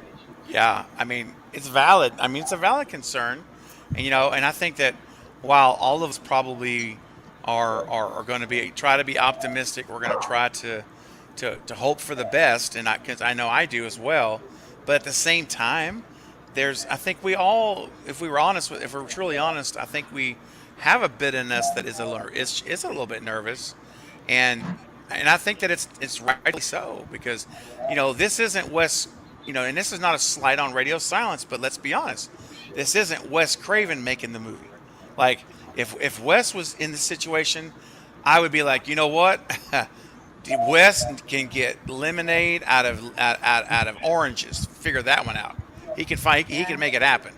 yeah, I mean, it's valid. I mean, it's a valid concern, and I think that while all of us probably are going to try to be optimistic, we're going to try to hope for the best, and because I know I do as well. But at the same time, I think we all, if we're truly honest, I think we have a bit in us that is a little bit nervous, and I think that it's rightly so, because this isn't Wes. And this is not a slight on Radio Silence, but let's be honest, this isn't Wes Craven making the movie. Like, if Wes was in the situation, I would be like, you know what, Wes can get lemonade out of oranges. Figure that one out. He can make it happen.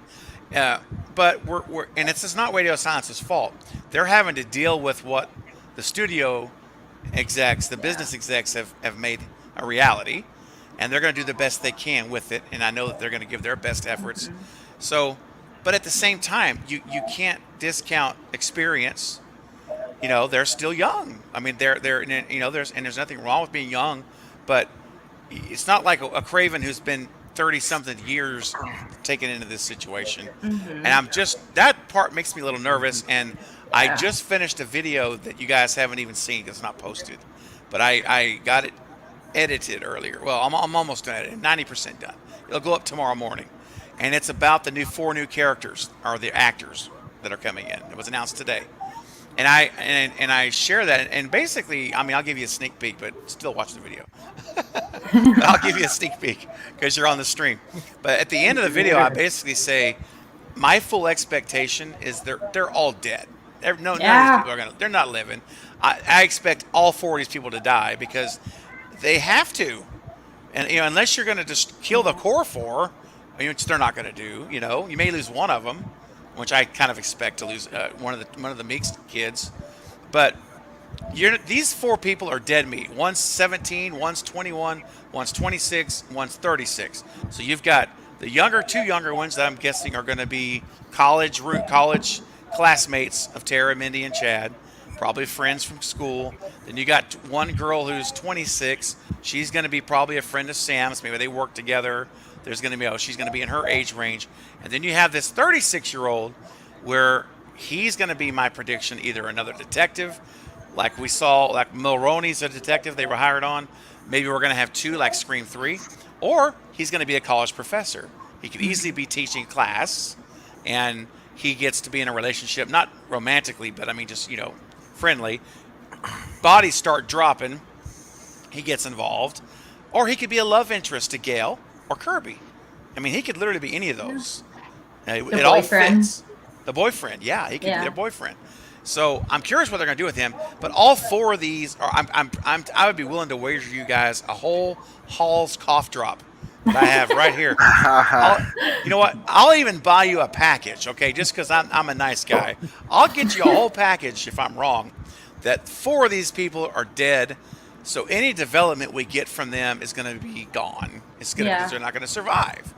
but we're and it's not Radio Silence's fault. They're having to deal with what the studio execs, the business execs have made a reality, and they're going to do the best they can with it. And I know that they're going to give their best efforts. So, but at the same time, you can't discount experience. You know, they're still young. I mean, they're you know, there's nothing wrong with being young, but it's not like a Craven who's been 30 something years taken into this situation. And I'm just, that part makes me a little nervous. And I just finished a video that you guys haven't even seen because it's not posted, but I got it edited earlier. Well, I'm almost done it, 90% done. It'll go up tomorrow morning, and it's about the four new characters, or the actors that are coming in. It was announced today, and I share that. And basically, I mean, I'll give you a sneak peek, but still watch the video. I'll give you a sneak peek because you're on the stream. But at the end of the video, I basically say my full expectation is they're all dead. None of these people they're not living. I expect all four of these people to die because they have to. And you know, unless you're going to just kill the core four, which they're not going to do. You know, you may lose one of them, which I kind of expect to lose one of the Meeks kids. But these four people are dead meat. One's 17, one's 21, one's 26, one's 36. So you've got the two younger ones that I'm guessing are going to be college classmates of Tara, Mindy, and Chad, probably friends from school. Then you got one girl who's 26. She's going to be probably a friend of Sam's. Maybe they work together. There's going to be she's going to be in her age range. And then you have this 36-year-old where he's going to be, my prediction, either another detective, like we saw, like Mulroney's a detective they were hired on. Maybe we're going to have two like Scream 3, or he's going to be a college professor. He could easily be teaching class, and he gets to be in a relationship, not romantically, but I mean just, you know, friendly. Bodies start dropping. He gets involved. Or he could be a love interest to Gail or Kirby. I mean, he could literally be any of those. It all fits. The boyfriend, yeah, he could be their boyfriend. So I'm curious what they're going to do with him. But all four of these are, I would be willing to wager you guys a whole Hall's cough drop that I have right here. You know what? I'll even buy you a package, okay? Just because I'm a nice guy. I'll get you a whole package if I'm wrong. That four of these people are dead. So any development we get from them is going to be gone. It's going to because they're not going to survive.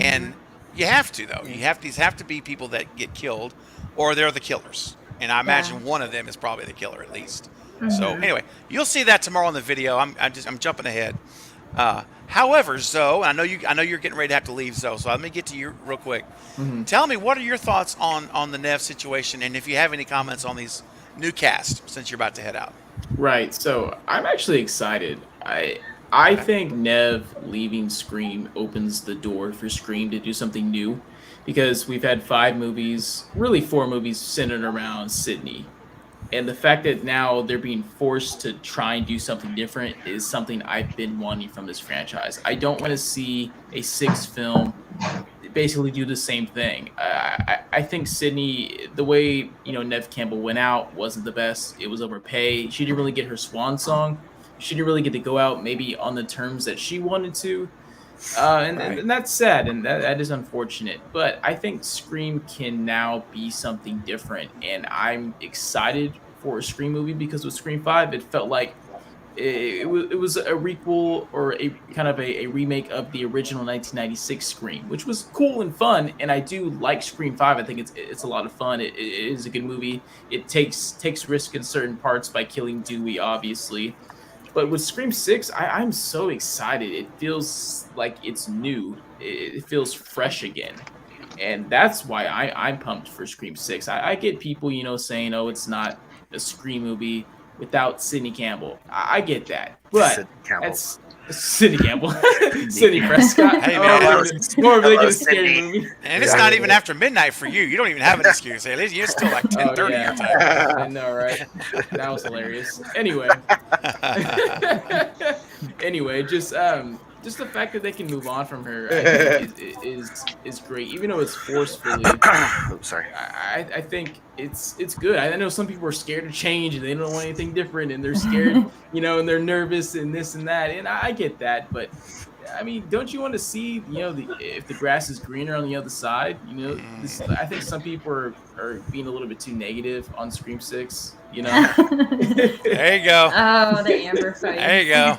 And you have to though. These have to be people that get killed, or they're the killers. And I imagine one of them is probably the killer at least. So anyway, you'll see that tomorrow in the video. I'm jumping ahead. However, Zoe, I know you're getting ready to have to leave, Zoe. So let me get to you real quick. Tell me, what are your thoughts on the Nev situation, and if you have any comments on these new cast since you're about to head out. Right. So I'm actually excited. I think Nev leaving Scream opens the door for Scream to do something new, because we've had 5 movies, really 4 movies centered around Sydney. And the fact that now they're being forced to try and do something different is something I've been wanting from this franchise. I don't want to see a 6th film basically do the same thing. I think Sydney, the way Nev Campbell went out wasn't the best. It was overpay. She didn't really get her swan song. She didn't really get to go out maybe on the terms that she wanted to. And that's sad, and that is unfortunate. But I think Scream can now be something different, and I'm excited for a Scream movie, because with Scream 5, it felt like it was a requel, or a kind of a remake of the original 1996 Scream, which was cool and fun. And I do like Scream 5. I think it's a lot of fun. It is a good movie. It takes risk in certain parts by killing Dewey, obviously. But with Scream 6, I'm so excited. It feels like it's new. It feels fresh again. And that's why I'm pumped for Scream 6. I get people, saying, oh, it's not a Scream movie without Sidney Campbell. I get that. But that's Sidney Campbell. Sidney Prescott. Hey, man, it's more of a scary movie. And it's not even after midnight for you. You don't even have an excuse. It's still like 10:30 your time. I know, right? That was hilarious. Anyway, just the fact that they can move on from her, I think, is great, even though it's forcefully. Sorry. I think it's good. I know some people are scared to change and they don't want anything different, and they're scared, and they're nervous and this and that, and I get that. But I mean, don't you want to see, if the grass is greener on the other side? I think some people are being a little bit too negative on Scream 6. There you go. Oh, the Amber fight. There you go.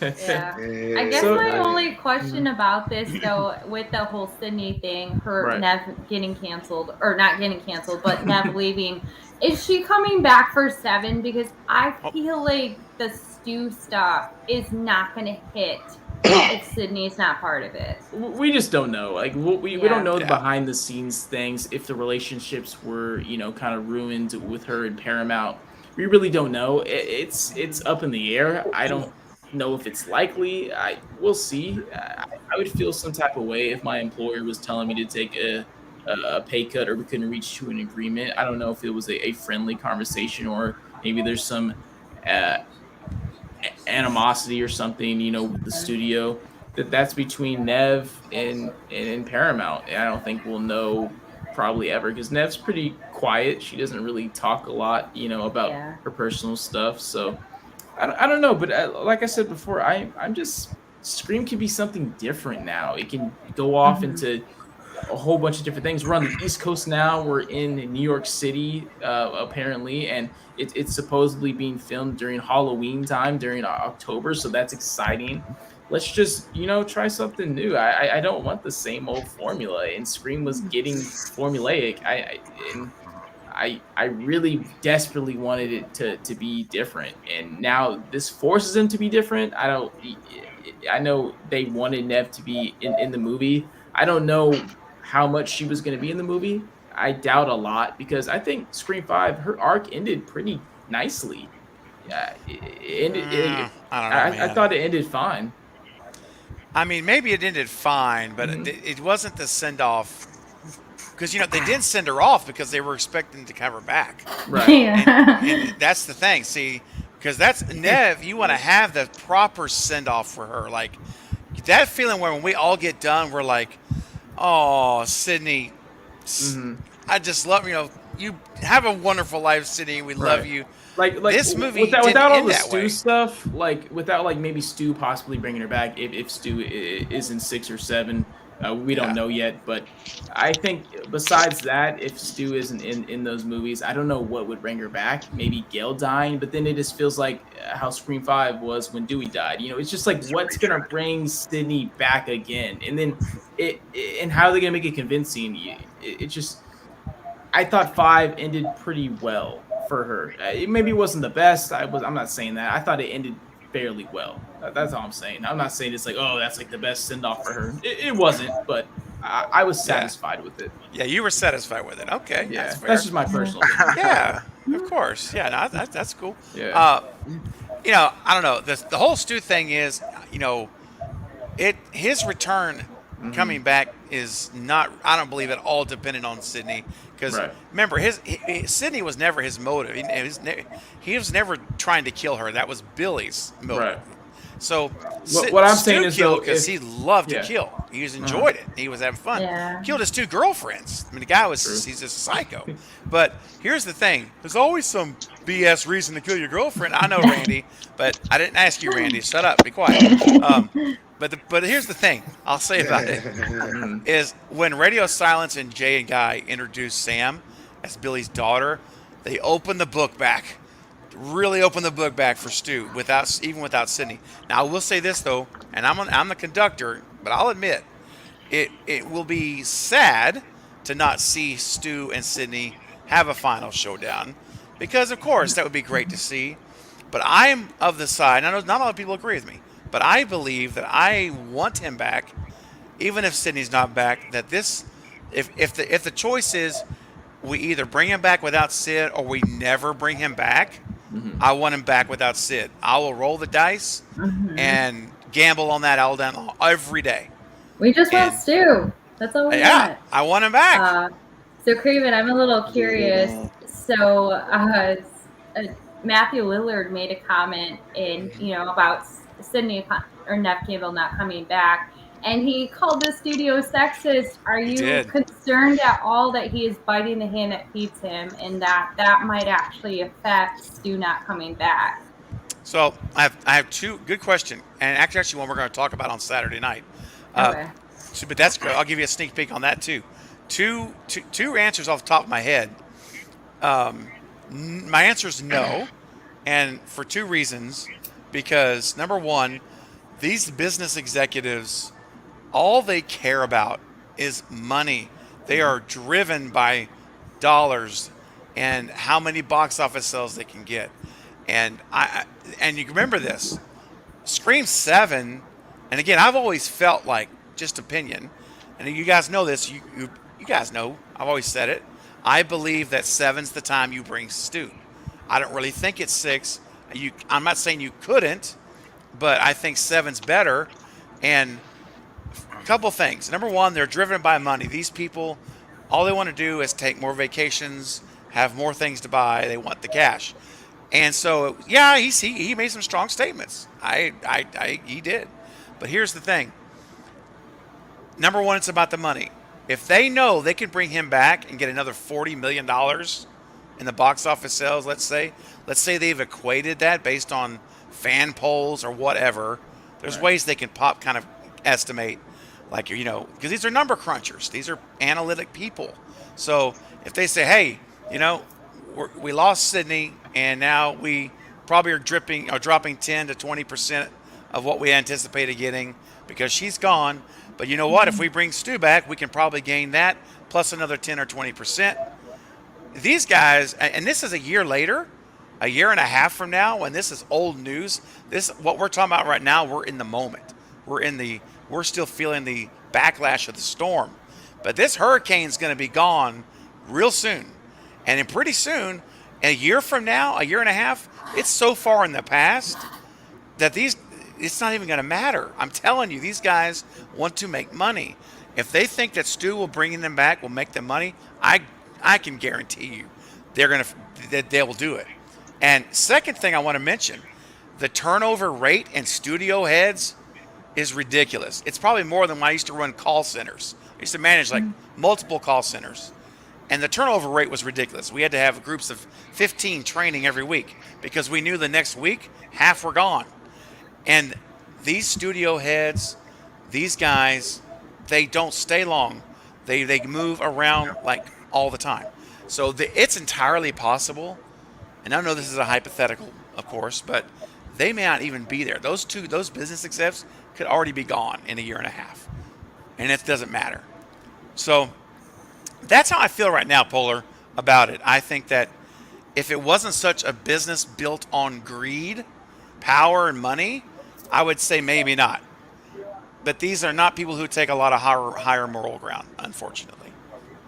Yeah. I guess my only question about this, though, with the whole Sydney thing, her Right. Nev getting canceled, or not getting canceled, but Nev leaving, is she coming back for 7? Because I feel like the Stu stuff is not going to hit if Sydney's not part of it. We just don't know. Like we Yeah. don't know the Yeah. behind the scenes things. If the relationships were kind of ruined with her and Paramount, we really don't know. It's up in the air. I don't know if it's likely. We'll see. I would feel some type of way if my employer was telling me to take a pay cut or we couldn't reach to an agreement. I don't know if it was a friendly conversation or maybe there's some animosity or something, with the studio. That's between Nev and Paramount. And I don't think we'll know probably ever because Nev's pretty quiet. She doesn't really talk a lot, about her personal stuff. So I don't know. But like I said before, I'm just Scream can be something different now. It can go off into a whole bunch of different things. We're on the East Coast now. We're in New York City, apparently, and it's supposedly being filmed during Halloween time during October. So that's exciting. Let's just try something new. I don't want the same old formula. And Scream was getting formulaic. I really desperately wanted it to be different, and now this forces them to be different. I know they wanted Nev to be in the movie. I don't know how much she was going to be in the movie. I doubt a lot because I think Scream 5, her arc ended pretty nicely. Yeah, I don't know, I thought it ended fine. I mean, maybe it ended fine, but it wasn't the send off. Because they didn't send her off because they were expecting to have her back. Right. And that's the thing. See, because that's Nev. You want to have the proper send off for her, like that feeling where when we all get done, we're like, "Oh, Sydney, I just love you have a wonderful life, Sydney. We love you." Like this movie without all the that Stu way. stuff, without maybe Stu possibly bringing her back if Stu is in 6 or 7. We don't know yet, but I think besides that, if Stu isn't in those movies, I don't know what would bring her back. Maybe Gail dying, but then it just feels like how Scream 5 was when Dewey died. It's just like what's gonna bring Sydney back again, and then and how are they gonna make it convincing? It just I thought 5 ended pretty well for her. It maybe wasn't the best. I'm not saying that. I thought it ended fairly well. That's all I'm saying. I'm not saying it's like, oh, that's like the best send off for her. It wasn't, but I was satisfied with it. Yeah, you were satisfied with it. Okay, Yeah, that's fair. that's just my personal opinion. Yeah, of course. Yeah, no, that's cool. Yeah. I don't know. The whole Stu thing is, his return coming back is not. I don't believe at all dependent on Sydney because remember, Sydney was never his motive. He was never trying to kill her. That was Billy's motive. Right. So what I'm Stu saying is killed though, because he loved to kill. He just enjoyed it. He was having fun. Yeah. Killed his 2 girlfriends. I mean, the guy he's just a psycho. But here's the thing: there's always some BS reason to kill your girlfriend. I know, Randy, but I didn't ask you, Randy. Shut up. Be quiet. But here's the thing I'll say about it is when Radio Silence and Jay and Guy introduced Sam as Billy's daughter, they opened the book back. Really opened the book back for Stu without Sydney. Now I will say this though, and I'm the conductor, but I'll admit it will be sad to not see Stu and Sydney have a final showdown because of course that would be great to see. But I'm of the side. I know not a lot of people agree with me, but I believe that I want him back, even if Sydney's not back. That if the choice is we either bring him back without Sid or we never bring him back. I want him back without Sid. I will roll the dice and gamble on that all day long, every day. We just want Stu. That's all we want. I want him back. So Craven, I'm a little curious. So Matthew Lillard made a comment about Sydney or Nev Campbell not coming back. And he called the studio sexist. Are you concerned at all that he is biting the hand that feeds him and that might actually affect Stu not coming back? So I have two good question, and actually one we're going to talk about on Saturday night. Okay. But that's good. I'll give you a sneak peek on that too. Two answers off the top of my head. My answer is no, and for two reasons. Because number one, these business executives, all they care about is money. They are driven by dollars and how many box office sales they can get. And and you remember this, Scream 7, and again, I've always felt like, just opinion, and you guys know this, you guys know, I've always said it. I believe that 7's the time you bring Stu. I don't really think it's 6. I'm not saying you couldn't, but I think 7's better. And a couple things. Number one, they're driven by money. These people, all they want to do is take more vacations, have more things to buy. They want the cash. And so, yeah, he made some strong statements. He did. But here's the thing. Number one, it's about the money. If they know they can bring him back and get another $40 million in the box office sales, let's say they've equated that based on fan polls or whatever. There's ways they can kind of estimate, like, because these are number crunchers. These are analytic people. So if they say, hey, we lost Sydney, and now we probably are dropping 10 to 20% of what we anticipated getting because she's gone. But you know what? If we bring Stu back, we can probably gain that plus another 10 or 20%. These guys, and this is a year later, a year and a half from now, when this is old news. What we're talking about right now, we're in the moment. We're still feeling the backlash of the storm. But this hurricane's going to be gone real soon. And then pretty soon, a year from now, a year and a half, it's so far in the past that it's not even going to matter. I'm telling you, these guys want to make money. If they think that Stu will bring them back, will make them money, I can guarantee you they will do it. And second thing I want to mention, the turnover rate in studio heads is ridiculous. It's probably more than when I used to run call centers. I used to manage multiple call centers. And the turnover rate was ridiculous. We had to have groups of 15 training every week because we knew the next week half were gone. And these studio heads, these guys, they don't stay long. They move around like all the time. So it's entirely possible, and I know this is a hypothetical, of course, but they may not even be there. Those business execs could already be gone in a year and a half, and it doesn't matter. So that's how I feel right now, Polar, about it. I think that if it wasn't such a business built on greed, power, and money, I would say maybe not. But these are not people who take a lot of higher moral ground, unfortunately,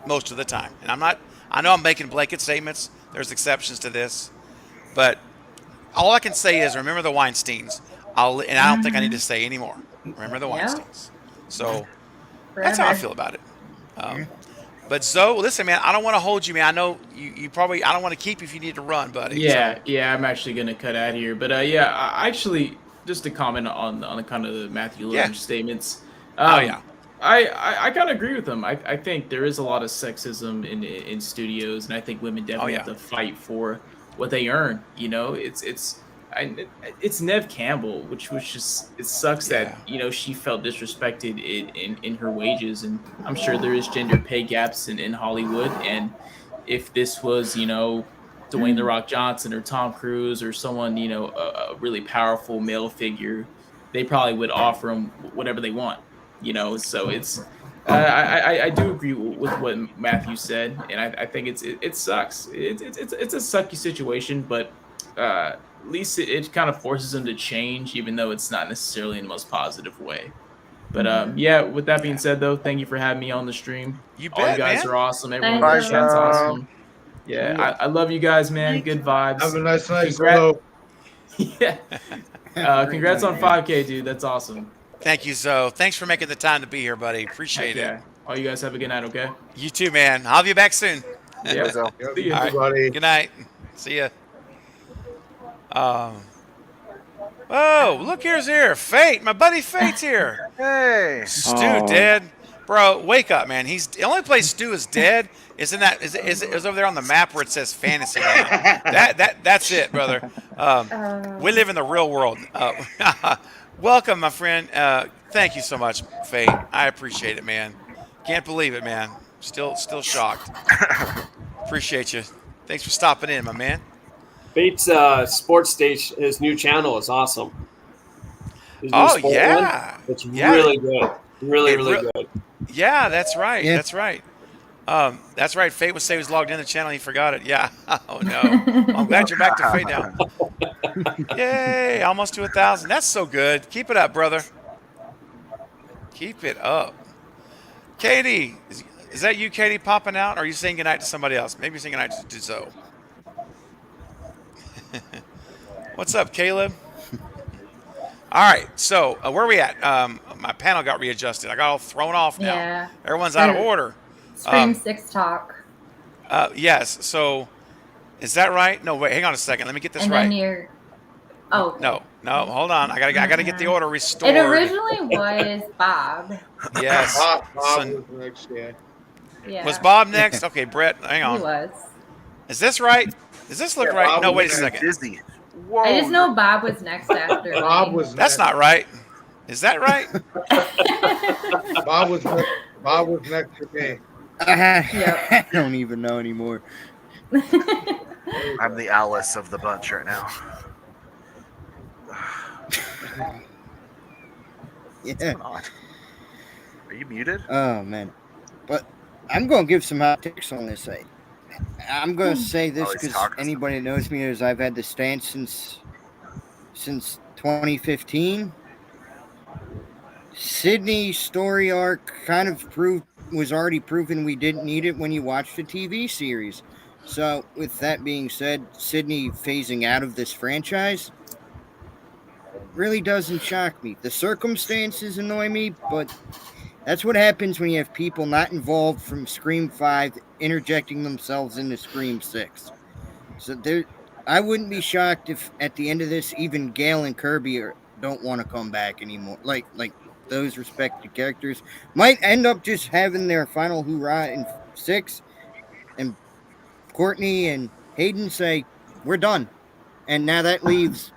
most of the time. And I know I'm making blanket statements. There's exceptions to this. But all I can say is remember the Weinsteins. And I don't think I need to say any more. Remember the Weinsteins. So that's how I feel about it. But Zoe, listen, man, I don't want to hold you, man. I know you probably, I don't want to keep you if you need to run, buddy. Yeah, I'm actually going to cut out here. But I actually, just to comment on the kind of the Matthew Lillard statements. I kind of agree with him. I think there is a lot of sexism in studios, and I think women definitely have to fight for what they earn. It's Neve Campbell, which was just, it sucks that she felt disrespected in her wages, and I'm sure there is gender pay gaps in Hollywood. And if this was Dwayne The Rock Johnson or Tom Cruise or someone a really powerful male figure, they probably would offer them whatever they want. So it's I do agree with what Matthew said, and I think it sucks. It's a sucky situation, but at least it kind of forces them to change, even though it's not necessarily in the most positive way. But with that being said, though, thank you for having me on the stream. All you guys are awesome. Everyone in the chat's awesome. Yeah, I love you guys, man. Good vibes. Have a nice night. Congrats on 5K, dude. That's awesome. Thank you, Zoe. Thanks for making the time to be here, buddy. Appreciate it. All you guys have a good night, okay? You too, man. I'll be back soon. Yeah, Zoe. See you, everybody. Good night. See ya. Oh, look, here's here. Fate. My buddy Fate's here. Hey. Stu dead. Bro, wake up, man. He's the only place Stu is dead is in that is over there on the map where it says fantasy land. That's it, brother. We live in the real world. Welcome, my friend. Thank you so much, Fate. I appreciate it, man. Can't believe it, man. Still shocked. Appreciate you. Thanks for stopping in, my man. Bates Sports Station, his new channel is awesome. His new Oh sport yeah, one, it's yeah. really good. Really good. Yeah, that's right. Yeah. That's right. That's right. Fate was saying he was logged in the channel. He forgot it. Yeah. Oh no. I'm glad you're back to Fate now. Yay! Almost to 1,000. That's so good. Keep it up, brother. Keep it up. Katie, is that you, Katie, popping out? Or are you saying goodnight to somebody else? Maybe you're saying goodnight to Zoe. What's up, Caleb? All right, so where are we at? My panel got readjusted. I got all thrown off now. Yeah. Everyone's out of order. Stream 6 talk. Yes, so is that right? No, wait, hang on a second. Let me get this And right. then you're... Oh. Okay. No, hold on. I gotta get the order restored. It originally was Bob. Yes. Bob was next, yeah. Yeah. Was Bob next? Okay, Brett, hang on. He was. Is this right? Does this look right? Bob No, was wait a next. second. Disney. Whoa. I just know Bob was next after Bob me. was That's next. not right. Is that right? Bob was next. Bob was next to me. I don't even know anymore. I'm the Alice of the bunch right now. Yeah. What's going on? Are you muted? Oh man, but I'm gonna give some hot takes on this. I'm gonna say this he's because talking to anybody that knows me knows I've had the stance since 2015. Sydney's story arc kind of was already proven we didn't need it when you watched the TV series. So with that being said, Sydney phasing out of this franchise really doesn't shock me. The circumstances annoy me, but that's what happens when you have people not involved from Scream 5 interjecting themselves into Scream 6. So I wouldn't be shocked if at the end of this, even Gale and Kirby don't want to come back anymore. Like those respected characters might end up just having their final hoorah in 6, and Courtney and Hayden say, we're done. And now that leaves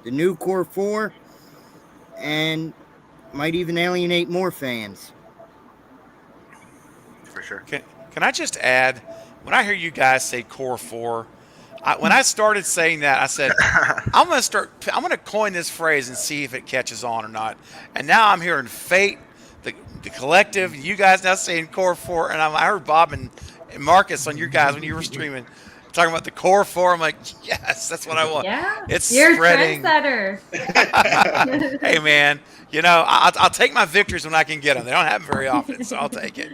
the new core 4 and might even alienate more fans. For sure. Can I just add, when I hear you guys say core 4, when I started saying that, I said, I'm going to coin this phrase and see if it catches on or not. And now I'm hearing Fate, the collective, you guys now saying core 4, and I heard Bob and Marcus on your guys when you were streaming talking about the core 4. I'm like, yes, that's what I want. Yeah. It's You're spreading. a trendsetter. Hey, man, I'll take my victories when I can get them. They don't happen very often, so I'll take it.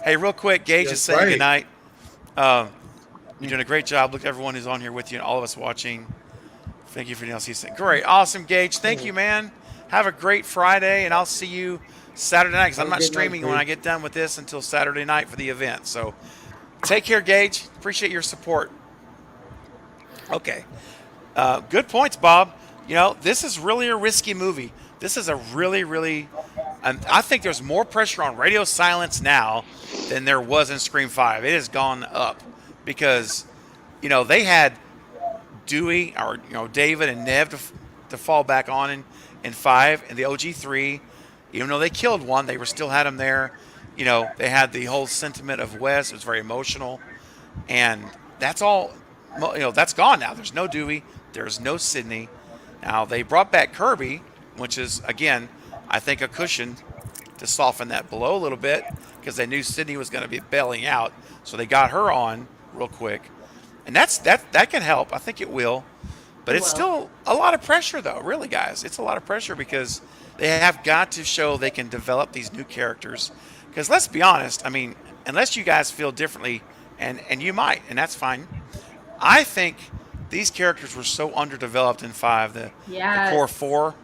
Hey, real quick, Gage is saying goodnight. You're doing a great job. Look at everyone who's on here with you and all of us watching. Thank you for anything else he's saying. Great. Awesome, Gage. Thank you, man. Have a great Friday, and I'll see you Saturday night because I'm not streaming when I get done with this until Saturday night for the event. So take care, Gage. Appreciate your support. Okay. Good points, Bob. This is really a risky movie. This is a really, really... I think there's more pressure on radio silence now than there was in Scream 5. It has gone up because, they had Dewey or, David and Nev to fall back on in 5 and the OG3. Even though they killed one, they still had him there. They had the whole sentiment of Wes. It was very emotional. And that's all, that's gone now. There's no Dewey. There's no Sydney. Now, they brought back Kirby, which is, again, I think a cushion to soften that blow a little bit because they knew Sydney was going to be bailing out. So they got her on real quick. And that can help. I think it will. But it's still a lot of pressure, though, really, guys. It's a lot of pressure because they have got to show they can develop these new characters. Because let's be honest, I mean, unless you guys feel differently, and you might, and that's fine, I think these characters were so underdeveloped in 5, the core 4.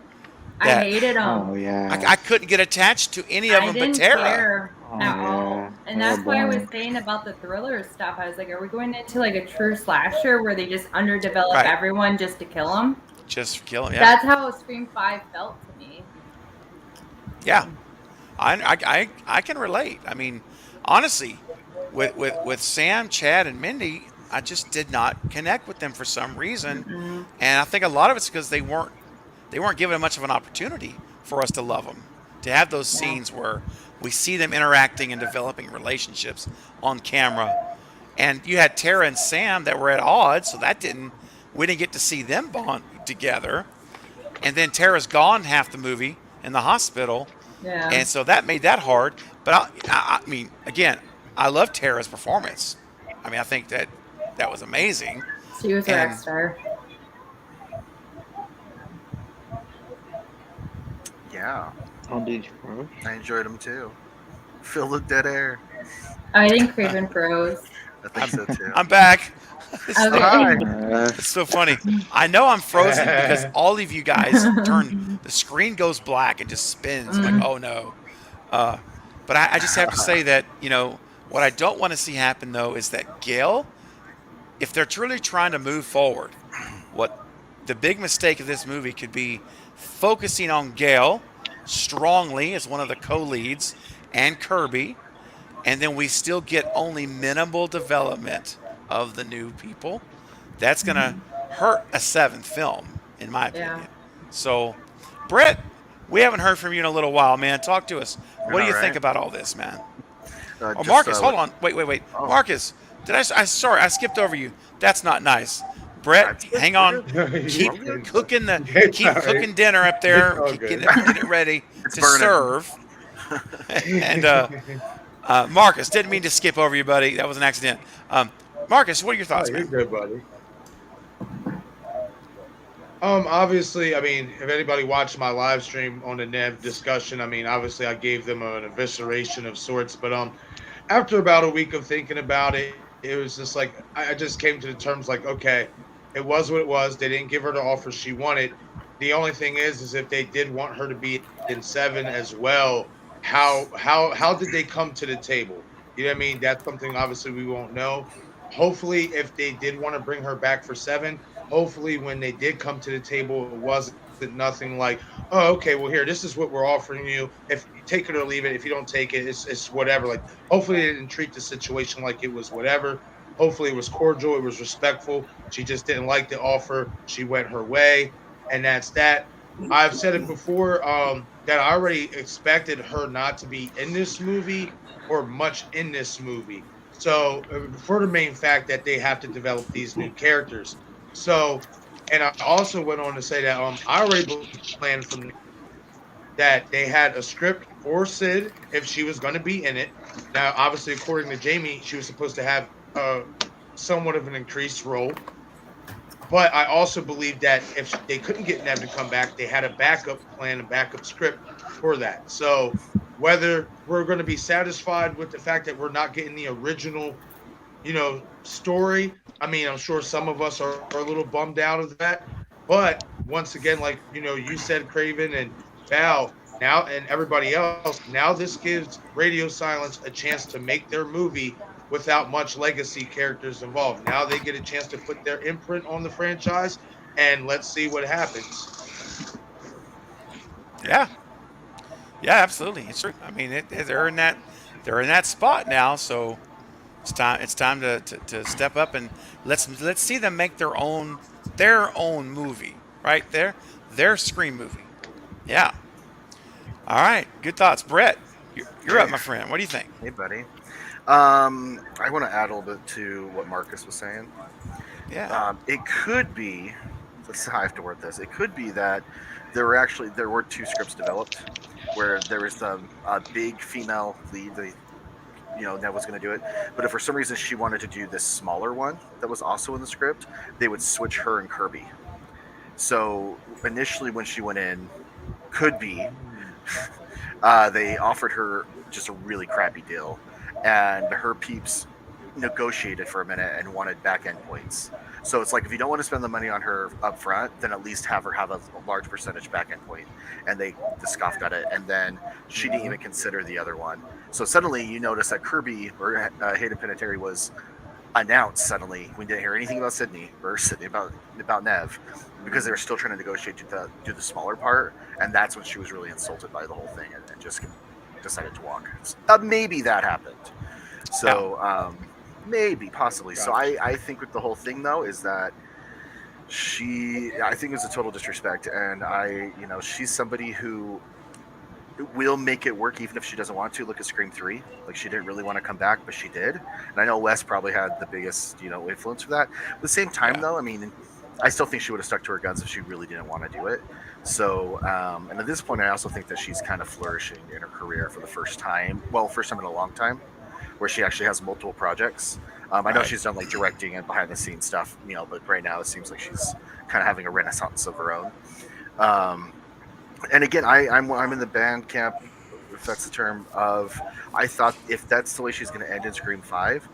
I hated them. Oh, yeah. I couldn't get attached to any of them but Tara. Care at all. And that's why I was saying about the thriller stuff. I was like, are we going into like a true slasher where they just underdevelop everyone just to kill them? Just kill them, yeah. That's how Scream 5 felt to me. Yeah. I can relate. I mean, honestly, with Sam, Chad, and Mindy, I just did not connect with them for some reason, Mm-mm. and I think a lot of it's because they weren't given much of an opportunity for us to love them, to have those Yeah. scenes where we see them interacting and developing relationships on camera. And you had Tara and Sam that were at odds, so we didn't get to see them bond together. And then Tara's gone half the movie in the hospital, Yeah. and so that made that hard. But I mean, again, I love Tara's performance. I mean, I think that was amazing. She was a rock And star. Yeah, I'll do first. I enjoyed them too. Fill the dead air. I think Craven froze. I think so too. I'm back. It's, Okay. Hi. it's so funny. I know I'm frozen because all of you guys the screen goes black and just spins. I'm like, oh no. But I just have to say that, what I don't want to see happen, though, is that Gail, if they're truly trying to move forward, what the big mistake of this movie could be focusing on Gail strongly as one of the co-leads and Kirby, and then we still get only minimal development of the new people. That's going to hurt a seventh film, in my Yeah. opinion. So, Brett, we haven't heard from you in a little while, man. Talk to us. What do you think about all this, man? Oh, Marcus, hold on. Wait. Oh. Marcus, sorry, I skipped over you. That's not nice. Brett, hang on. Keep cooking cooking dinner up there. Keep getting it ready to burning. serve. And Marcus, didn't mean to skip over you, buddy. That was an accident. Marcus, what are your thoughts, You're man? good, buddy. Obviously, I mean, if anybody watched my live stream on the Nev discussion, I mean, obviously I gave them an evisceration of sorts, but after about a week of thinking about it, it was just like I just came to the terms like, okay, it was what it was. They didn't give her the offer she wanted. The only thing is if they did want her to be in 7 as well, how did they come to the table? You know what I mean? That's something obviously we won't know. Hopefully, if they did want to bring her back for 7, hopefully when they did come to the table, it wasn't nothing like, oh, okay, well here, this is what we're offering you. If you take it or leave it, if you don't take it, it's whatever. Like, hopefully they didn't treat the situation like it was whatever. Hopefully it was cordial, it was respectful. She just didn't like the offer. She went her way, and that's that. I've said it before, that I already expected her not to be in this movie or much in this movie. So for the main fact that they have to develop these new characters. So, and I also went on to say that I already planned from that they had a script for Sid if she was going to be in it. Now, obviously, according to Jamie, she was supposed to have somewhat of an increased role. But I also believe that if they couldn't get Nev to come back, they had a backup plan, a backup script for that. So whether we're going to be satisfied with the fact that we're not getting the original, story, I mean, I'm sure some of us are a little bummed out of that. But once again, like, you said, Craven and Val, now and everybody else, now this gives Radio Silence a chance to make their movie without much legacy characters involved. Now they get a chance to put their imprint on the franchise, and let's see what happens. Yeah, absolutely. It's true. I mean, they're in that spot now, so it's time to step up and let's see them make their own movie, right? Their Scream movie. Yeah. All right. Good thoughts, Brett. You're up, my friend. What do you think? Hey, buddy. I want to add a little bit to what Marcus was saying. Yeah. It could be. Let's see how I have to word this. It could be that there were 2 scripts developed where there was a big female lead. Nev was going to do it, but if for some reason she wanted to do this smaller one that was also in the script, they would switch her and Kirby. So initially, when she went in, could be they offered her just a really crappy deal, and her peeps negotiated for a minute and wanted back end points. So it's like, if you don't want to spend the money on her up front, then at least have her have a large percentage back end point. And they scoffed at it, and then she didn't even consider the other one. So suddenly you notice that Kirby or Hayden Panettiere was announced suddenly. We didn't hear anything about Sydney or about Nev, because they were still trying to negotiate to do the smaller part, and that's when she was really insulted by the whole thing and just decided to walk. Maybe that happened. So maybe, possibly. So I think with the whole thing though is that I think it was a total disrespect, and she's somebody who will make it work even if she doesn't want to. Look at Scream 3. Like, she didn't really want to come back, but she did. And I know Wes probably had the biggest, influence for that. At the same time, though, I mean, I still think she would have stuck to her guns if she really didn't want to do it. So, and at this point, I also think that she's kind of flourishing in her career for the first time. Well, first time in a long time, where she actually has multiple projects. I know she's done like directing and behind the scenes stuff, but right now it seems like she's kind of having a renaissance of her own. And again, I'm in the band camp, if that's the term, of I thought if that's the way she's going to end in Scream 5,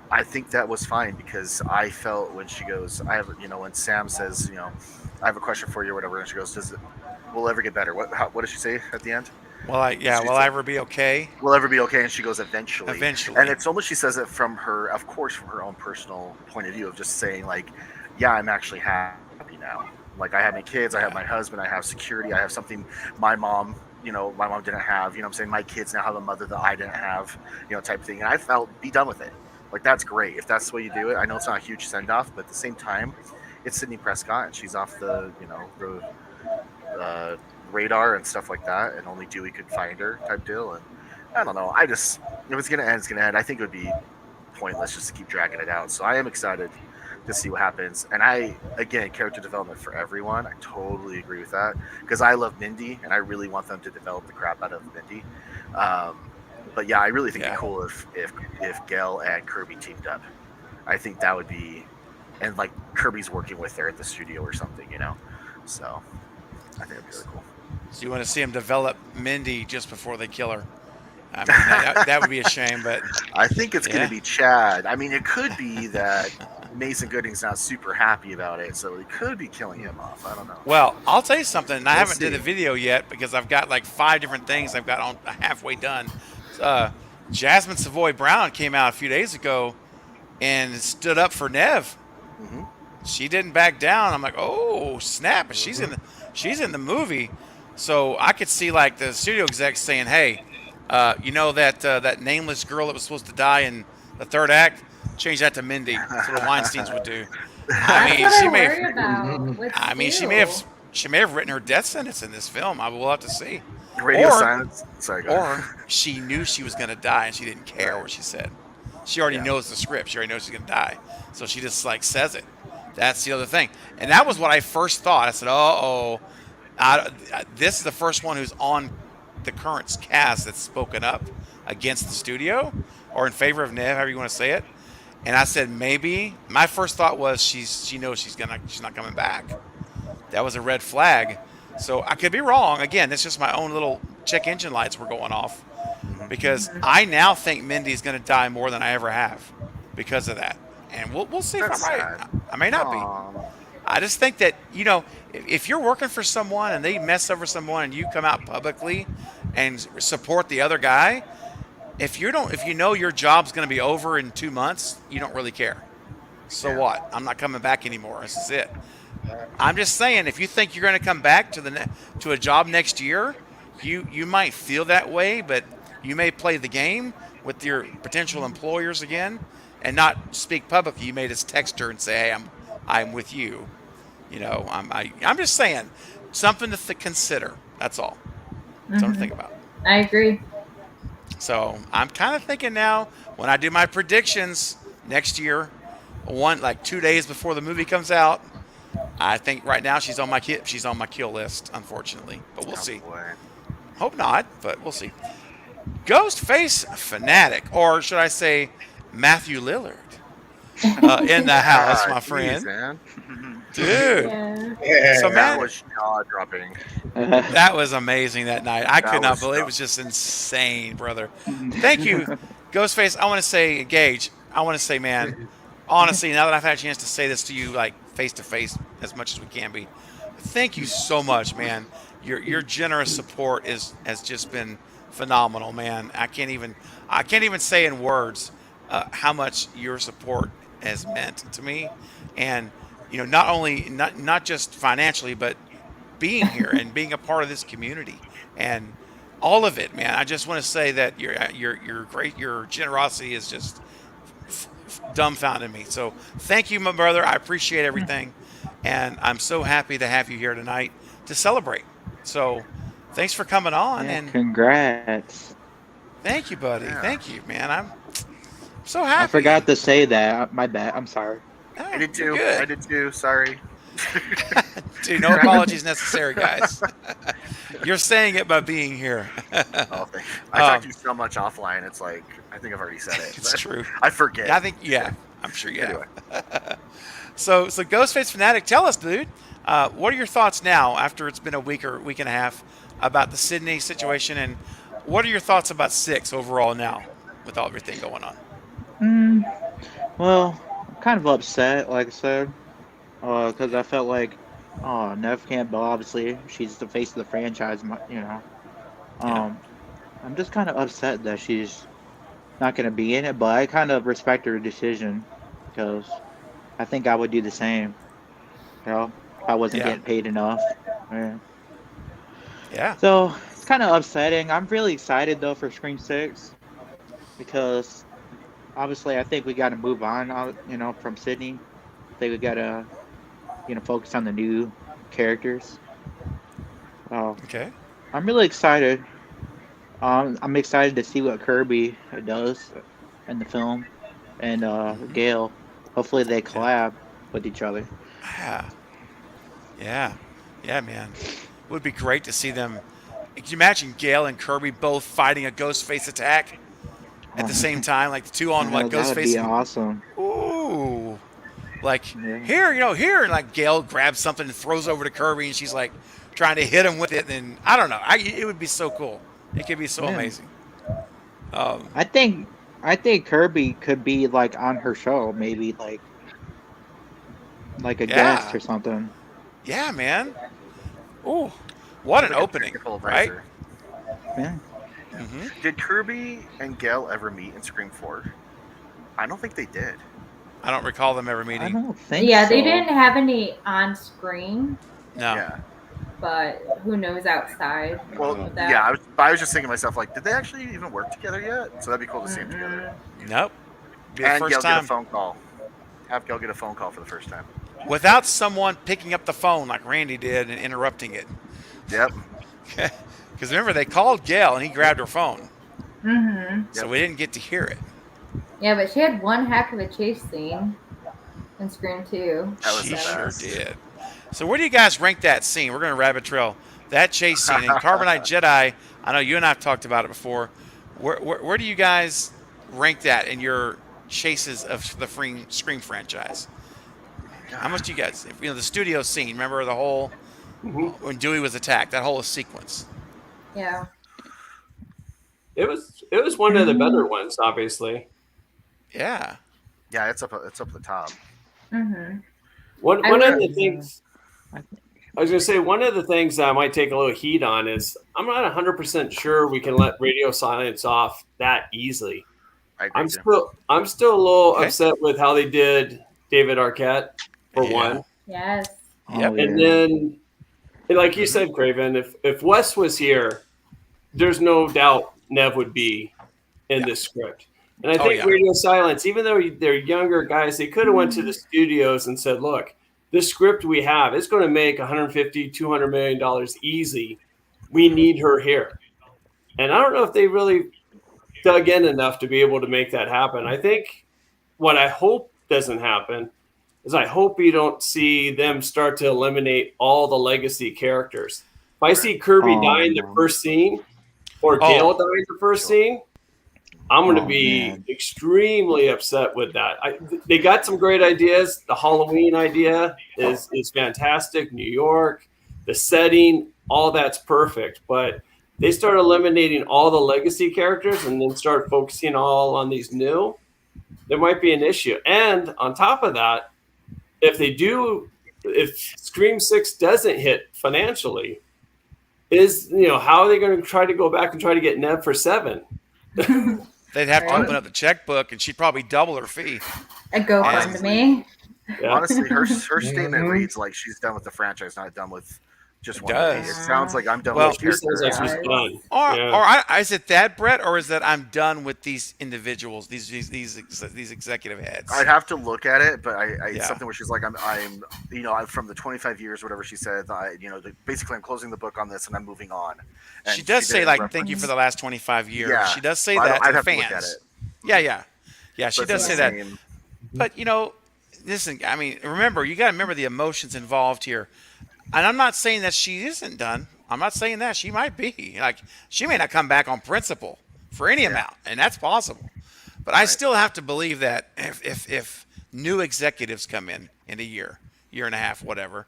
I think that was fine, because I felt when she goes, when Sam says, I have a question for you or whatever, and she goes, will it ever get better? What does she say at the end? Will I ever be okay? Will ever be okay? And she goes, eventually. Eventually. And it's almost, she says it from her own personal point of view of just saying like, yeah, I'm actually happy now. Like, I have my kids, I have my husband, I have security, I have something my mom didn't have, I'm saying? My kids now have a mother that I didn't have, type of thing. And I felt, be done with it. Like, that's great. If that's the way you do it, I know it's not a huge send-off, but at the same time, it's Sidney Prescott, and she's off the radar and stuff like that, and only Dewey could find her type deal. And I don't know. If it's going to end, it's going to end. I think it would be pointless just to keep dragging it out. So I am excited to see what happens. And again, character development for everyone. I totally agree with that, because I love Mindy, and I really want them to develop the crap out of Mindy. But yeah, I really think it'd be cool if Gail and Kirby teamed up. I think that would be, and like Kirby's working with her at the studio or something, So I think it'd be really cool. So you want to see him develop Mindy just before they kill her? I mean, that would be a shame, but I think it's going to be Chad. I mean, it could be that Mason Gooding's not super happy about it, so he could be killing him off. I don't know. Well, I'll tell you something. I haven't did the video yet because I've got like 5 different things I've got on halfway done. Jasmine Savoy Brown came out a few days ago and stood up for Nev. Mm-hmm. She didn't back down. I'm like, oh snap! She's in the movie, so I could see like the studio execs saying, hey. That nameless girl that was supposed to die in the 3rd act, change that to Mindy. That's what the Weinsteins would do. She may have written her death sentence in this film. I will have to see. Radio silence. Sorry, go ahead. Or she knew she was going to die and she didn't care what she said. She already knows the script. She already knows she's going to die, so she just like says it. That's the other thing, and that was what I first thought. I said, this is the first one who's on the current cast that's spoken up against the studio or in favor of Nev, however you want to say it. And I said, maybe my first thought was she knows she's not coming back. That was a red flag. So I could be wrong. Again, it's just my own little check engine lights were going off, because I now think Mindy's going to die more than I ever have because of that. And we'll see if I'm right. I may not be. I just think that, if you're working for someone and they mess over someone and you come out publicly and support the other guy, if you know your job's going to be over in 2 months, you don't really care. So what? I'm not coming back anymore. This is it. I'm just saying, if you think you're going to come back to a job next year, you might feel that way, but you may play the game with your potential employers again and not speak publicly. You may just text her and say, hey, I'm with you. I'm just saying, something to consider. That's all. Something to think about. I agree. So I'm kind of thinking now, when I do my predictions next year, 2 days before the movie comes out, I think right now she's on my kill list, unfortunately. But we'll see. Boy. Hope not, but we'll see. Ghostface Fanatic, or should I say Matthew Lillard, in the house, my friend. Geez, man. Dude. Yeah. So, that was jaw-dropping. That was amazing that night. I could not believe it. It was just insane, brother. Thank you, Ghostface. I want to say, Gage, man, honestly, now that I've had a chance to say this to you, like, face-to-face as much as we can be, thank you so much, man. Your generous support has just been phenomenal, man. I can't even say in words how much your support has meant to me, and not just financially, but being here and being a part of this community. And all of it, man. I just want to say that you're great. Your generosity is just dumbfounded me. So thank you, my brother. I appreciate everything, and I'm so happy to have you here tonight to celebrate. So thanks for coming on, Yeah, and congrats. thank you, buddy. Thank you, man. I'm so I happy. forgot to say that. My bad. I'm sorry. I did You're too. good. I did too. Sorry. Dude, no apologies necessary, guys. You're saying it by being here. Oh, thank you. I talked to you so much offline. It's like I think I've already said it. It's true. I forget. Yeah, I think I'm sure you Anyway. have. So Ghostface Fanatic, tell us, dude. What are your thoughts now after it's been a week or week and a half about the Sydney situation, and what are your thoughts about 6 overall now with all everything going on? Well, I'm kind of upset, like I said, because I felt like, oh, Nev Campbell, obviously, she's the face of the franchise, you know. I'm just kind of upset that she's not going to be in it, but I kind of respect her decision because I think I would do the same, you know, if I wasn't getting paid enough. Yeah. So it's kind of upsetting. I'm really excited though for Scream 6 because obviously I think we got to move on, you know, from Sydney. I think we got to, you know, focus on the new characters. Okay. I'm really excited. I'm excited to see what Kirby does in the film, and Gale. Hopefully they collab with each other. Yeah, man. It would be great to see them. Can you imagine Gale and Kirby both fighting a Ghostface attack at the same time, like the two on like That would Ghostface? be awesome. Ooh, like here, and like Gale grabs something and throws over to Kirby, and she's like trying to hit him with it. And I don't know. It would be so cool. It could be so amazing. I think Kirby could be like on her show, maybe like a guest or something. Yeah, man. Ooh, what an opening, right? Yeah. Did Kirby and Gale ever meet in Scream 4? I don't think they did. I don't recall them ever meeting. I don't think Yeah, so. they didn't have any on screen, No. Yeah. but who knows outside? Well, of that. yeah, I was just thinking to myself, like, did they actually even work together yet? So that'd be cool to see them together. Nope. Be the And first Gale time. get a phone call. Have Gale get a phone call for the first time. Without someone picking up the phone like Randy did and interrupting it. Yep. Because remember, they called Gale and he grabbed her phone. Mm-hmm. So we didn't get to hear it. Yeah, but she had one heck of a chase scene in Scream 2. She sure did. So where do you guys rank that scene? We're going to rabbit trail that chase scene. In Carbonite Jedi, I know you and I have talked about it before. Where do you guys rank that in your chases of the Scream franchise? How much do you guys, the studio scene, remember the whole, when Dewey was attacked, that whole sequence? Yeah. It was one of the better ones, obviously. Yeah. Yeah, it's up the top. Mm-hmm. One of the things I was going to say, one of the things that I might take a little heat on is I'm not 100% sure we can let radio silence off that easily. I'm still a little upset with how they did David Arquette for one. Yes. Yep. And then, like you said, Craven, if Wes was here, there's no doubt Nev would be in this script. And I think radio silence, even though they're younger guys, they could have went to the studios and said, look, this script we have is going to make $150, $200 million easy. We need her here. And I don't know if they really dug in enough to be able to make that happen. I think what I hope doesn't happen is I hope you don't see them start to eliminate all the legacy characters. If I see Kirby die in the first scene or Gale die in the first scene, I'm going to be extremely upset with that. They got some great ideas. The Halloween idea is fantastic. New York, the setting, all that's perfect. But they start eliminating all the legacy characters and then start focusing all on these new, there might be an issue. And on top of that, if Scream 6 doesn't hit financially, how are they going to try to go back and try to get Nev for 7? They'd have to open up the checkbook, and she'd probably double her fee. A GoFundMe. Honestly, her statement reads like she's done with the franchise, not done with Just It one movie. It does. sounds like I'm done Well, with the character. Is it that, Brett, or is that I'm done with these individuals, these executive heads? I'd have to look at it, but it's Yeah. something where she's like, I'm from the 25 years, whatever she said. Basically, I'm closing the book on this and I'm moving on. And She does say did like, reference- "Thank you for the last 25 years." Yeah, She does say but that to I'd the have to look at fans. it. Yeah. She But does it's say the that. same. But listen. I mean, remember, you got to remember the emotions involved here. And I'm not saying that she isn't done. I'm not saying that she might be. Like, she may not come back on principle for any amount, and that's possible. But I still have to believe that if new executives come in a year and a half, whatever,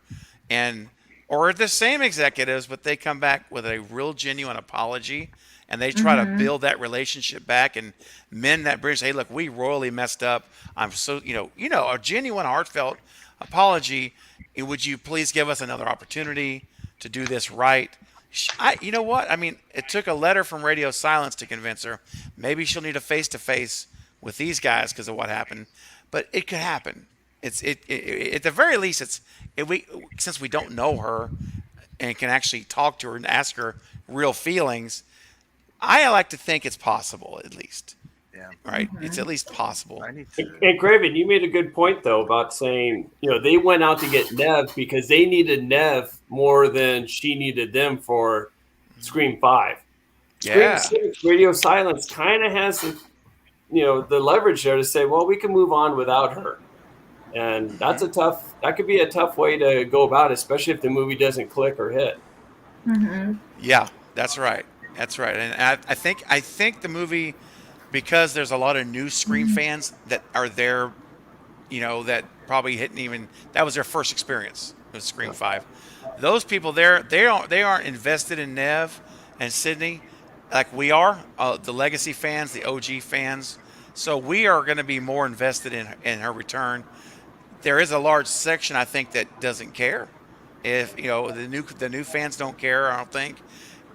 or the same executives, but they come back with a real genuine apology and they try to build that relationship back and mend that bridge. Hey, look, we royally messed up. I'm so a genuine, heartfelt apology. Would you please give us another opportunity to do this right? You know what? I mean, it took a letter from Radio Silence to convince her. Maybe she'll need a face-to-face with these guys because of what happened. But it could happen. At the very least, since we don't know her and can actually talk to her and ask her real feelings, I like to think it's possible, at least. Yeah. Right? It's at least possible. And Craven, you made a good point though about saying, they went out to get Nev because they needed Nev more than she needed them for Scream 5. Yeah. Scream 6, Radio Silence kind of has the leverage there to say, well, we can move on without her. And that could be a tough way to go about it, especially if the movie doesn't click or hit. Yeah, that's right. And I think the movie, because there's a lot of new Scream fans that are there, that probably that was their first experience with Scream 5. Those people there, they aren't invested in Nev and Sydney like we are, the legacy fans, the OG fans. So we are going to be more invested in her return. There is a large section, I think, that doesn't care. If the new fans don't care, I don't think.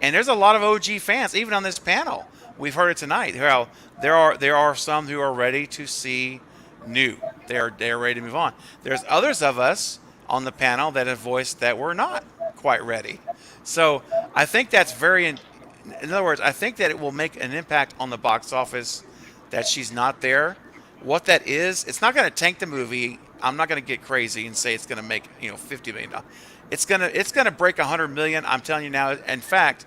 And there's a lot of OG fans, even on this panel. We've heard it tonight. Well, there are some who are ready to see new. They're ready to move on. There's others of us on the panel that have voiced that we're not quite ready. So I think that's in other words, I think that it will make an impact on the box office that she's not there. What that is, it's not going to tank the movie. I'm not going to get crazy and say it's going to make $50 million. It's gonna break $100 million. I'm telling you now. In fact,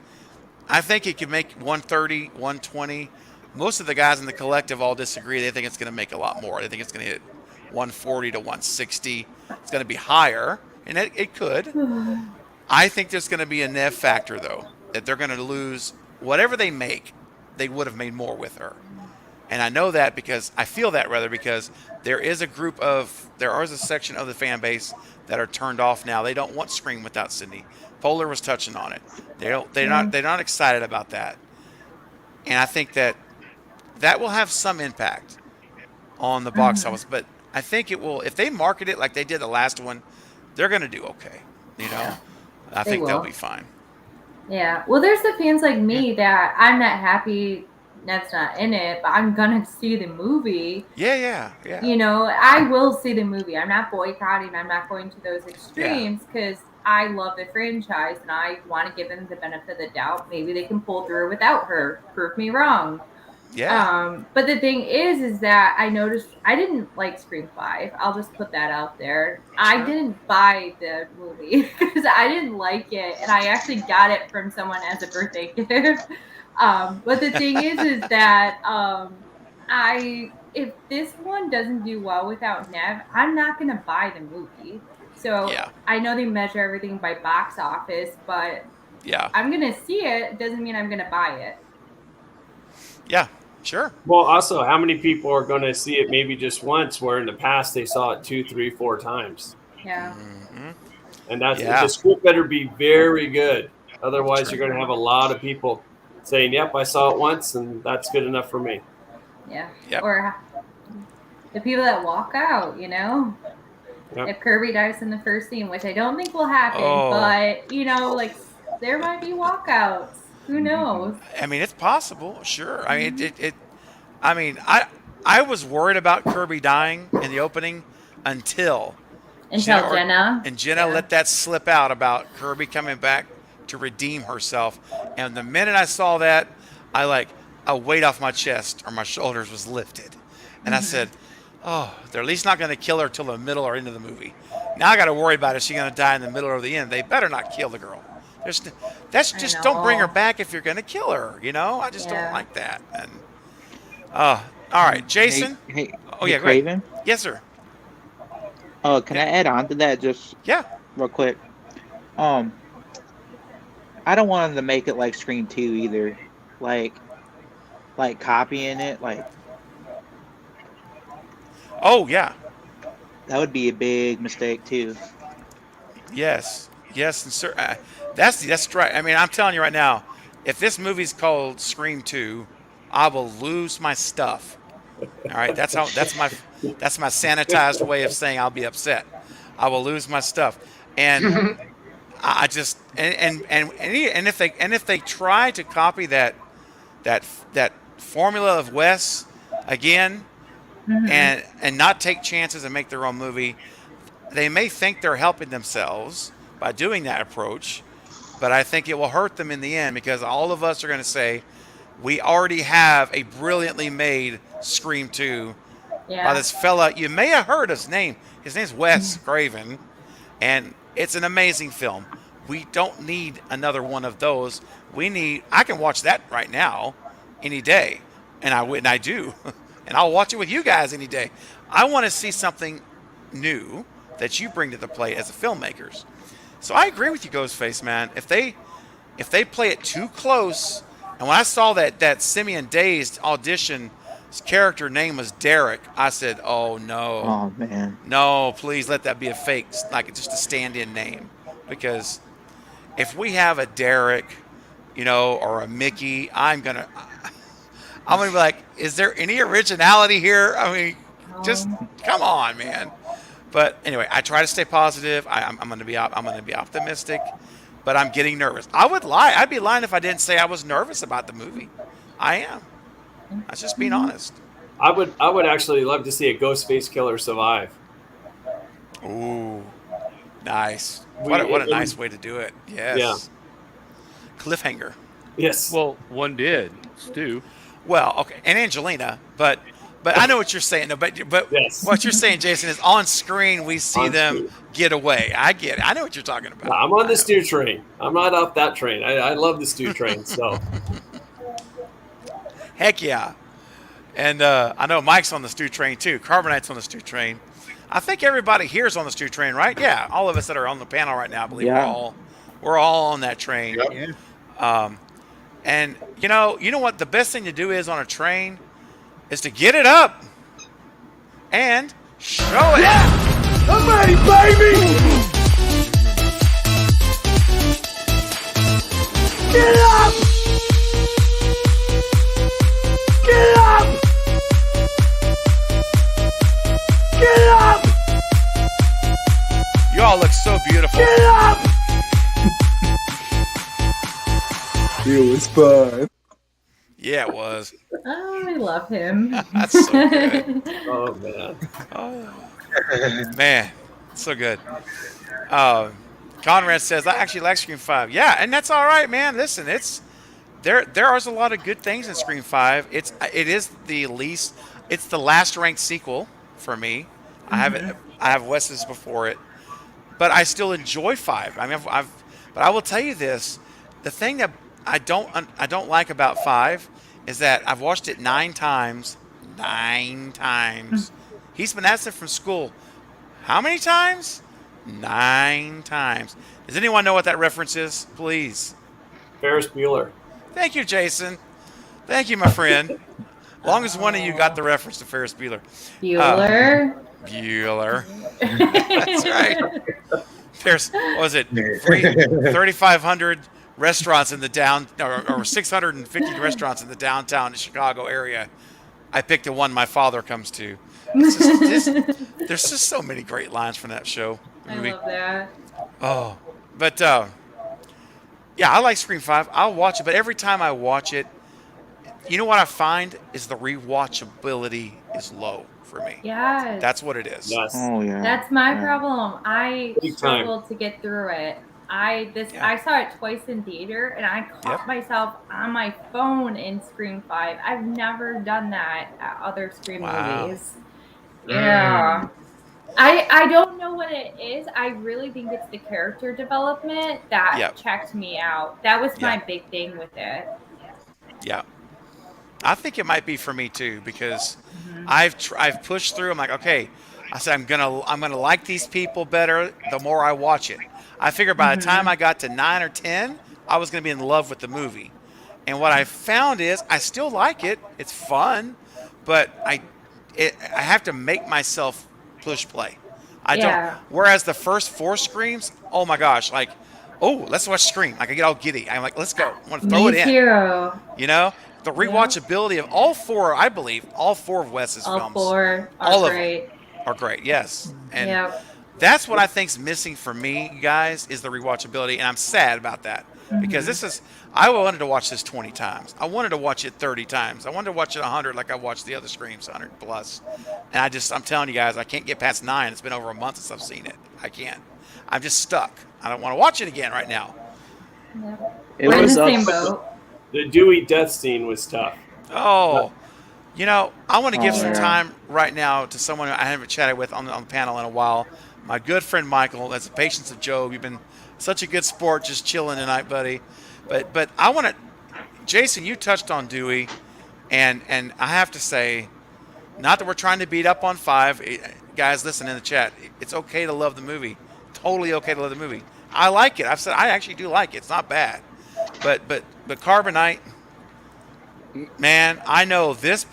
I think it could make 130, 120. Most of the guys in the collective all disagree. They think it's going to make a lot more. They think it's going to hit 140 to 160. It's going to be higher, and it could. I think there's going to be a Nev factor, though, that they're going to lose whatever they make. They would have made more with her. And I know that because I feel that because there is a section of the fan base that are turned off now. They don't want Scream without Sydney. Polar was touching on it. They're not excited about that. And I think that will have some impact on the box office. But I think it will, if they market it like they did the last one, they're going to do okay. I think they'll be fine. Yeah. Well, there's the fans like me that I'm not happy Ned's not in it, but I'm gonna see the movie. Yeah. I will see the movie. I'm not boycotting. I'm not going to those extremes because I love the franchise and I want to give them the benefit of the doubt. Maybe they can pull through without her. Prove me wrong. Yeah. But the thing is that I noticed I didn't like Scream 5. I'll just put that out there. Sure. I didn't buy the movie because I didn't like it, and I actually got it from someone as a birthday gift. But the thing is that if this one doesn't do well without Nev, I'm not gonna buy the movie. So I know they measure everything by box office, but I'm gonna see it. Doesn't mean I'm gonna buy it. Yeah, sure. Well, also, how many people are going to see it maybe just once, where in the past they saw it 2, 3, 4 times? Yeah. Mm-hmm. And the script better be very good. Otherwise, you're going to have a lot of people saying, "Yep, I saw it once, and that's good enough for me." Yeah. Yep. Or the people that walk out, Yep. If Kirby dies in the first scene, which I don't think will happen, but there might be walkouts. Who knows? I mean, it's possible, sure. I mean, I was worried about Kirby dying in the opening until Until Jenna. And Jenna let that slip out about Kirby coming back to redeem herself. And the minute I saw that, a weight off my chest or my shoulders was lifted. And I said, oh, they're at least not going to kill her till the middle or end of the movie. Now I got to worry about is she going to die in the middle or the end. They better not kill the girl. Don't bring her back if you're going to kill her. I just don't like that. And all right, Jason. Hey, oh yeah, Craven. Yes, sir. Oh, can I add on to that just real quick? I don't want them to make it like Scream 2 either. Like copying it, Oh yeah. That would be a big mistake too. Yes, and sir, that's right. I mean, I'm telling you right now, if this movie's called Scream 2, I will lose my stuff. All right, that's my sanitized way of saying I'll be upset. I will lose my stuff, and I just and if they try to copy that formula of Wes again, and not take chances and make their own movie, they may think they're helping themselves by doing that approach, but I think it will hurt them in the end because all of us are going to say we already have a brilliantly made Scream 2 by this fella. You may have heard his name. His name's Wes Craven, and it's an amazing film. We don't need another one of those. I can watch that right now, any day, and I do, and I'll watch it with you guys any day. I want to see something new that you bring to the plate as a filmmakers. So I agree with you, Ghostface, man. If they play it too close, and when I saw that Simeon Dazed audition, his character name was Derek, I said, oh no. Oh man. No, please let that be a fake, like just a stand-in name. Because if we have a Derek, or a Mickey, I'm gonna be like, is there any originality here? I mean, just come on, man. But anyway, I try to stay positive. I'm gonna be optimistic, but I'm getting nervous. I would lie. I'd be lying if I didn't say I was nervous about the movie. I am. That's just being honest. I would actually love to see a Ghostface killer survive. Ooh, nice. What a nice way to do it. Yes. Yeah. Cliffhanger. Yes. Well, one did, Stu. Well, okay, and Angelina, but I know what you're saying. No, but yes. What you're saying, Jason, is on screen we see them get away. I get it. I know what you're talking about. I'm on the Stu train. I'm not off that train. I love the Stu train. So. Heck yeah. And I know Mike's on the Stu train too. Carbonite's on the Stu train. I think everybody here is on the Stu train, right? Yeah, all of us that are on the panel right now, I believe we're all on that train. Yep. And you know what the best thing to do is on a train is to get it up and show it. Yeah! I'm ready, baby! Get up! Get up! Get up! You all look so beautiful. Get up! It was fun. Yeah, it was. Oh, I love him. That's so good. Oh man. Oh man, so good. Conrad says I actually like Scream 5. Yeah, and that's all right, man. Listen, there are a lot of good things in Scream 5. It is it's the last ranked sequel for me. I have Wes's before it, but I still enjoy 5. I mean, but I will tell you this: the thing that I don't like about 5 is that I've watched it 9 times. 9 times. He's been absent from school. How many times? 9 times. Does anyone know what that reference is? Please. Ferris Bueller. Thank you, Jason. Thank you, my friend. Long as one of you got the reference to Ferris Bueller. Bueller. Bueller. That's right. There's, what was it? 3,500 restaurants in the or 650 restaurants in the downtown Chicago area. I picked the one my father comes to. There's just so many great lines from that show. I love that. Oh, but yeah, I like Scream 5. I'll watch it, but every time I watch it, You know what I find is the rewatchability is low for me. Yes. That's what it is. Yes. Oh yeah. That's my Yeah. problem. I Big time. struggled to get through it. I saw it twice in theater, and I caught myself on my phone in Scream 5. I've never done that at other Scream movies. Yeah. I don't know what it is. I really think it's the character development that checked me out. That was my big thing with it. Yeah. I think it might be for me too, because I've pushed through. I'm like, okay, I said I'm gonna like these people better the more I watch it. I figured by the time I got to 9 or 10, I was gonna be in love with the movie. And what I found is I still like it. It's fun, but I have to make myself push play. I don't. Whereas the first 4 Screams, oh my gosh, like, oh, let's watch Scream. Like I get all giddy. I'm like, let's go. I want to throw it in. Too. You know, the rewatchability of all 4, I believe, all 4 of Wes's films. All 4 are all great. of them are great. Yes, and that's what I think's missing for me, guys, is the rewatchability, and I'm sad about that because this is. I wanted to watch this 20 times. I wanted to watch it 30 times. I wanted to watch it 100 like I watched the other Screams, 100 plus. And I'm telling you guys, I can't get past 9. It's been over a month since I've seen it. I can't. I'm just stuck. I don't want to watch it again right now. It was the same boat. The Dewey death scene was tough. Oh, you know, I want to give some time right now to someone I haven't chatted with on the panel in a while. My good friend Michael. That's the Patience of Job. You've been such a good sport, just chilling tonight, buddy. But I want to, Jason, you touched on Dewey, and I have to say, not that we're trying to beat up on 5. Guys, listen in the chat. It's okay to love the movie. Totally okay to love the movie. I like it. I've said I actually do like it. It's not bad. But Carbonite, man, I know this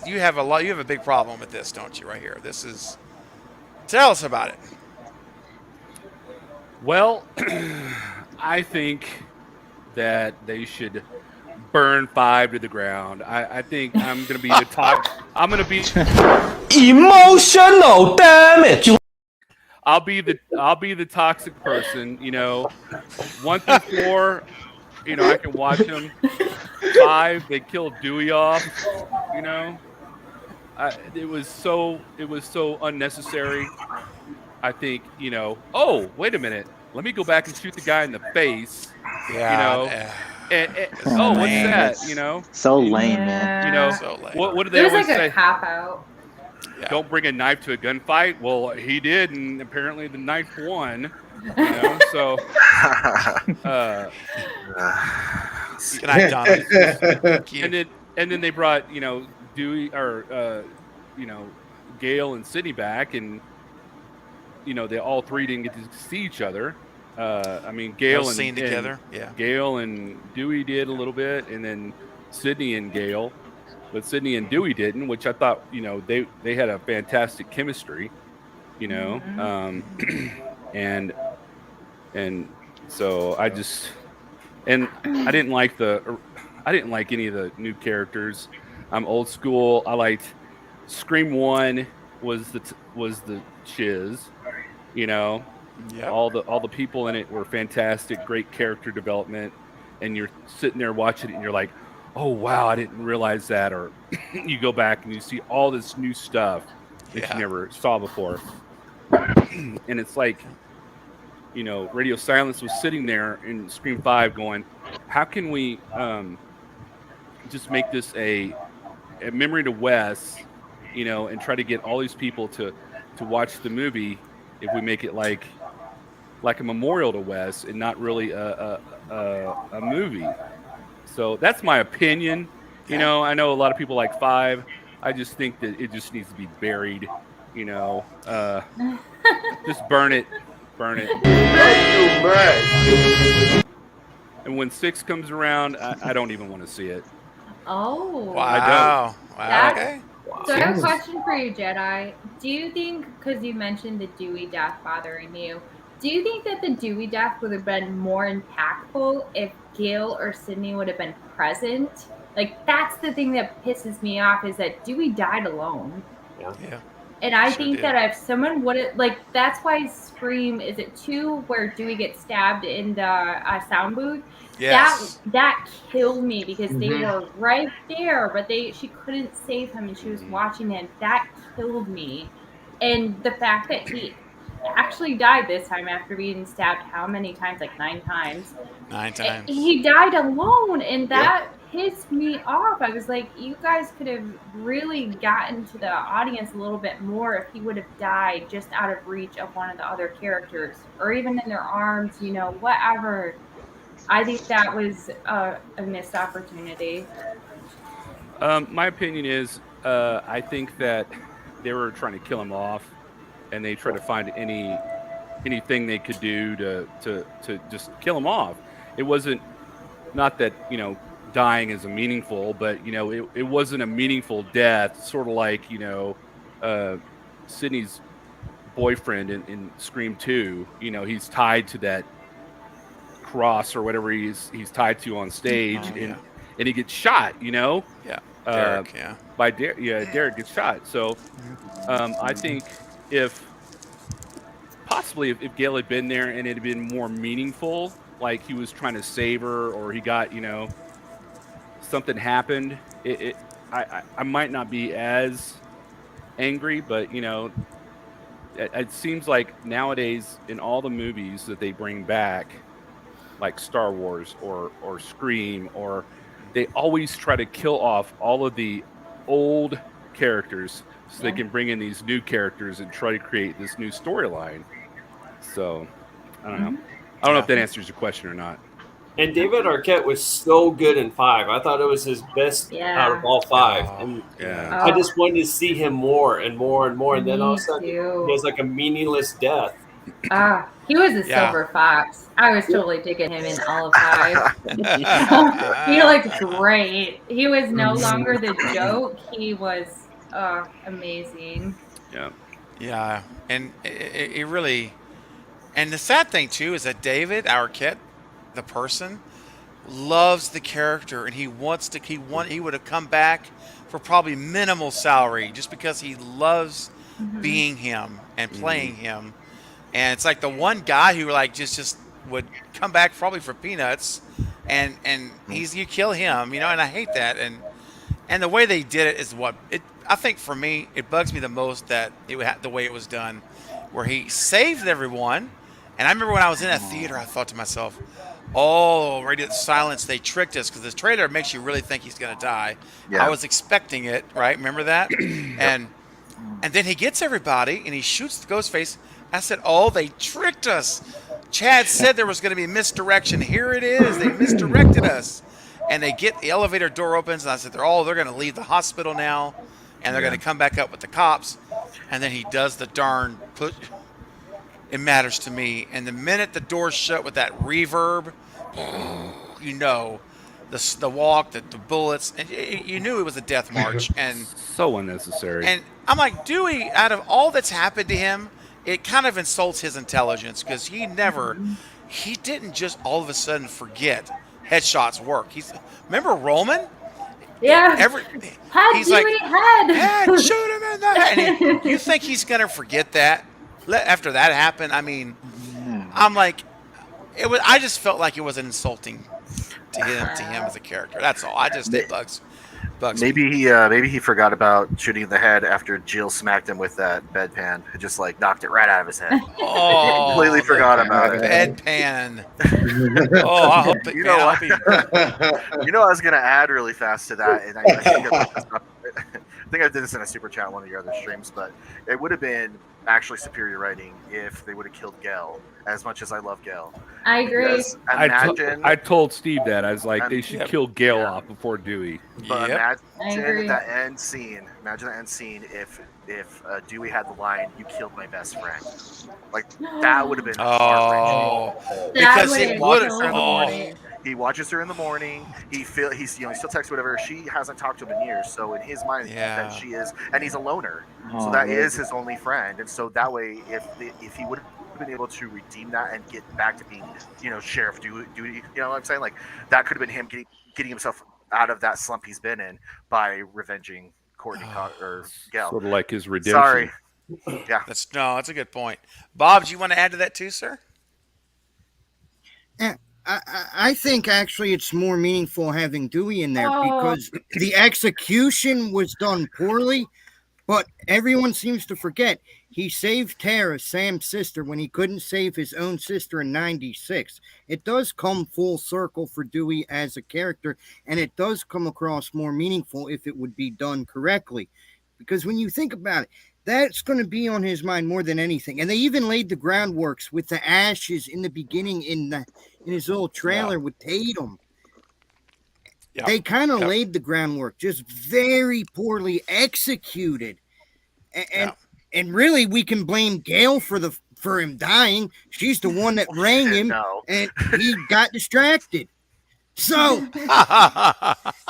you have a big problem with this, don't you? Right here. This is. Tell us about it. Well, I think that they should burn 5 to the ground. I think I'm going to be the top. I'm going to be emotional damage. I'll be the toxic person. You know, 1 through 4. You know, I can watch them. 5, they killed Dewey off. You know, it was so unnecessary. I think, you know, oh, wait a minute. Let me go back and shoot the guy in the face. Yeah. You know. And what's that? You know. So lame, man. You know. So lame. What do they always say? It was like a cop out. Don't bring a knife to a gunfight. Well, he did, and apparently the knife won. You know. So. Good night, Donald. And then they brought, you know, Dewey or you know, Gale and Sydney back, and you know, they all 3 didn't get to see each other. I mean, Gale Gale and Dewey did a little bit, and then Sydney and Gale, but Sydney and Dewey didn't, which I thought, you know, they had a fantastic chemistry, you know, and so I didn't like any of the new characters. I'm old school. I liked Scream 1 was the chiz, you know. Yep. All the people in it were fantastic, great character development, and you're sitting there watching it and you're like, oh wow, I didn't realize that. Or you go back and you see all this new stuff that you never saw before. And it's like, you know, Radio Silence was sitting there in Scream 5 going, how can we just make this a memory to Wes, you know, and try to get all these people to watch the movie if we make it like a memorial to Wes and not really a movie. So that's my opinion. You know, I know a lot of people like 5. I just think that it just needs to be buried, you know. Just burn it. And when 6 comes around, I don't even want to see it. Oh. Wow. I Wow. Okay. So I have a question for you, Jedi. Do you think, because you mentioned the Dewey death bothering you, do you think that the Dewey death would have been more impactful if Gale or Sydney would have been present? Like, that's the thing that pisses me off, is that Dewey died alone. Yeah. And I Sure think did. that if someone would like, that's why Scream is it 2 where Dewey gets stabbed in the sound booth. Yes. That killed me because they Mhm. were right there, but she couldn't save him, and she was Mhm. watching him. That killed me, and the fact that he actually died this time after being stabbed how many times? Like 9 times. 9 times. He died alone, and Yep. that pissed me off. I was like, you guys could have really gotten to the audience a little bit more if he would have died just out of reach of one of the other characters, or even in their arms, whatever. I think that was a missed opportunity. My opinion is, I think that they were trying to kill him off, and they tried to find anything they could do to just kill him off. It wasn't not that dying is a meaningful, but it wasn't a meaningful death. Sort of like uh, Sydney's boyfriend in Scream 2. He's tied to that cross or whatever he's tied to on stage, Oh, yeah. and he gets shot. Yeah. Uh, Derek, yeah. by Derek gets shot. So I think if possibly if Gail had been there and it had been more meaningful, like he was trying to save her or he got something happened, I might not be as angry, but it seems like nowadays in all the movies that they bring back, like Star Wars or Scream, or they always try to kill off all of the old characters so they Yeah. can bring in these new characters and try to create this new storyline. So I don't know. I don't know if that answers your question or not. And David Arquette was so good in 5. I thought it was his best out of Yeah. all 5. Oh, And yeah. I just wanted to see him more and more and more. And then all of Me a sudden, too. he has like a meaningless death. He was a Yeah. silver fox. I was totally digging him in all of 5. He looked great. He was no longer the joke. He was amazing. Yeah. Yeah. And it really. And the sad thing too is that David Arquette, the person, loves the character, and he wants to. He would have come back for probably minimal salary just because he loves being him and playing him. And it's like the one guy who like just would come back probably for peanuts, and you kill him, and I hate that. And the way they did it is what it. I think for me, it bugs me the most that the way it was done, where he saved everyone. And I remember when I was in that theater, I thought to myself, "Oh, radio silence! They tricked us because the trailer makes you really think he's going to die." Yeah. I was expecting it, right? Remember that? And then he gets everybody and he shoots the ghost face. I said, "Oh, they tricked us." Chad said there was going to be misdirection. Here it is. They misdirected us. And they get the elevator door opens, and I said, they're going to leave the hospital now, and they're going to come back up with the cops. And then he does the darn put. It matters to me. And the minute the door's shut with that reverb, the walk, the bullets, and you knew it was a death march. And So unnecessary. and I'm like, Dewey, out of all that's happened to him, it kind of insults his intelligence because he didn't just all of a sudden forget headshots work. Remember Roman? Yeah. He's like, head. shoot him in the head. And you think he's going to forget that? After that happened, I mean, I'm like, I just felt like it was an insulting to him as a character. That's all. It bugs Maybe he forgot about shooting the head after Jill smacked him with that bedpan. It just like knocked it right out of his head. Oh, Completely forgot about it. Bedpan. Oh, I hope that You know what? I was gonna add really fast to that, and I think I did this in a super chat on one of your other streams, but it would have been actually superior writing if they would have killed Gale. As much as I love Gale, I agree. Because imagine I told Steve that I was like, they should kill Gale off before Dewey. But I agree. imagine that end scene. Imagine that end scene if Dewey had the line, "You killed my best friend." Like that would have been heart-wrenching. Because it would. He watches her in the morning. He still texts whatever. She hasn't talked to him in years, so in his mind, that she is, and he's a loner, so that is his only friend. And so that way, if he would have been able to redeem that and get back to being, Sheriff duty, you know what I'm saying? Like that could have been him getting himself out of that slump he's been in by revenging Courtney or Gale. Sort of like his redemption. Sorry. Yeah. That's a good point. Bob, do you want to add to that too, sir? I think actually it's more meaningful having Dewey in there Oh. because the execution was done poorly, but everyone seems to forget he saved Tara, Sam's sister, when he couldn't save his own sister in 96. It does come full circle for Dewey as a character, and it does come across more meaningful if it would be done correctly. Because when you think about it, that's going to be on his mind more than anything. And they even laid the groundworks with the ashes in the beginning in his little trailer with Tatum. Yep. They kind of laid the groundwork, just very poorly executed. And really, we can blame Gail for him dying. She's the one that rang him, and he got distracted. So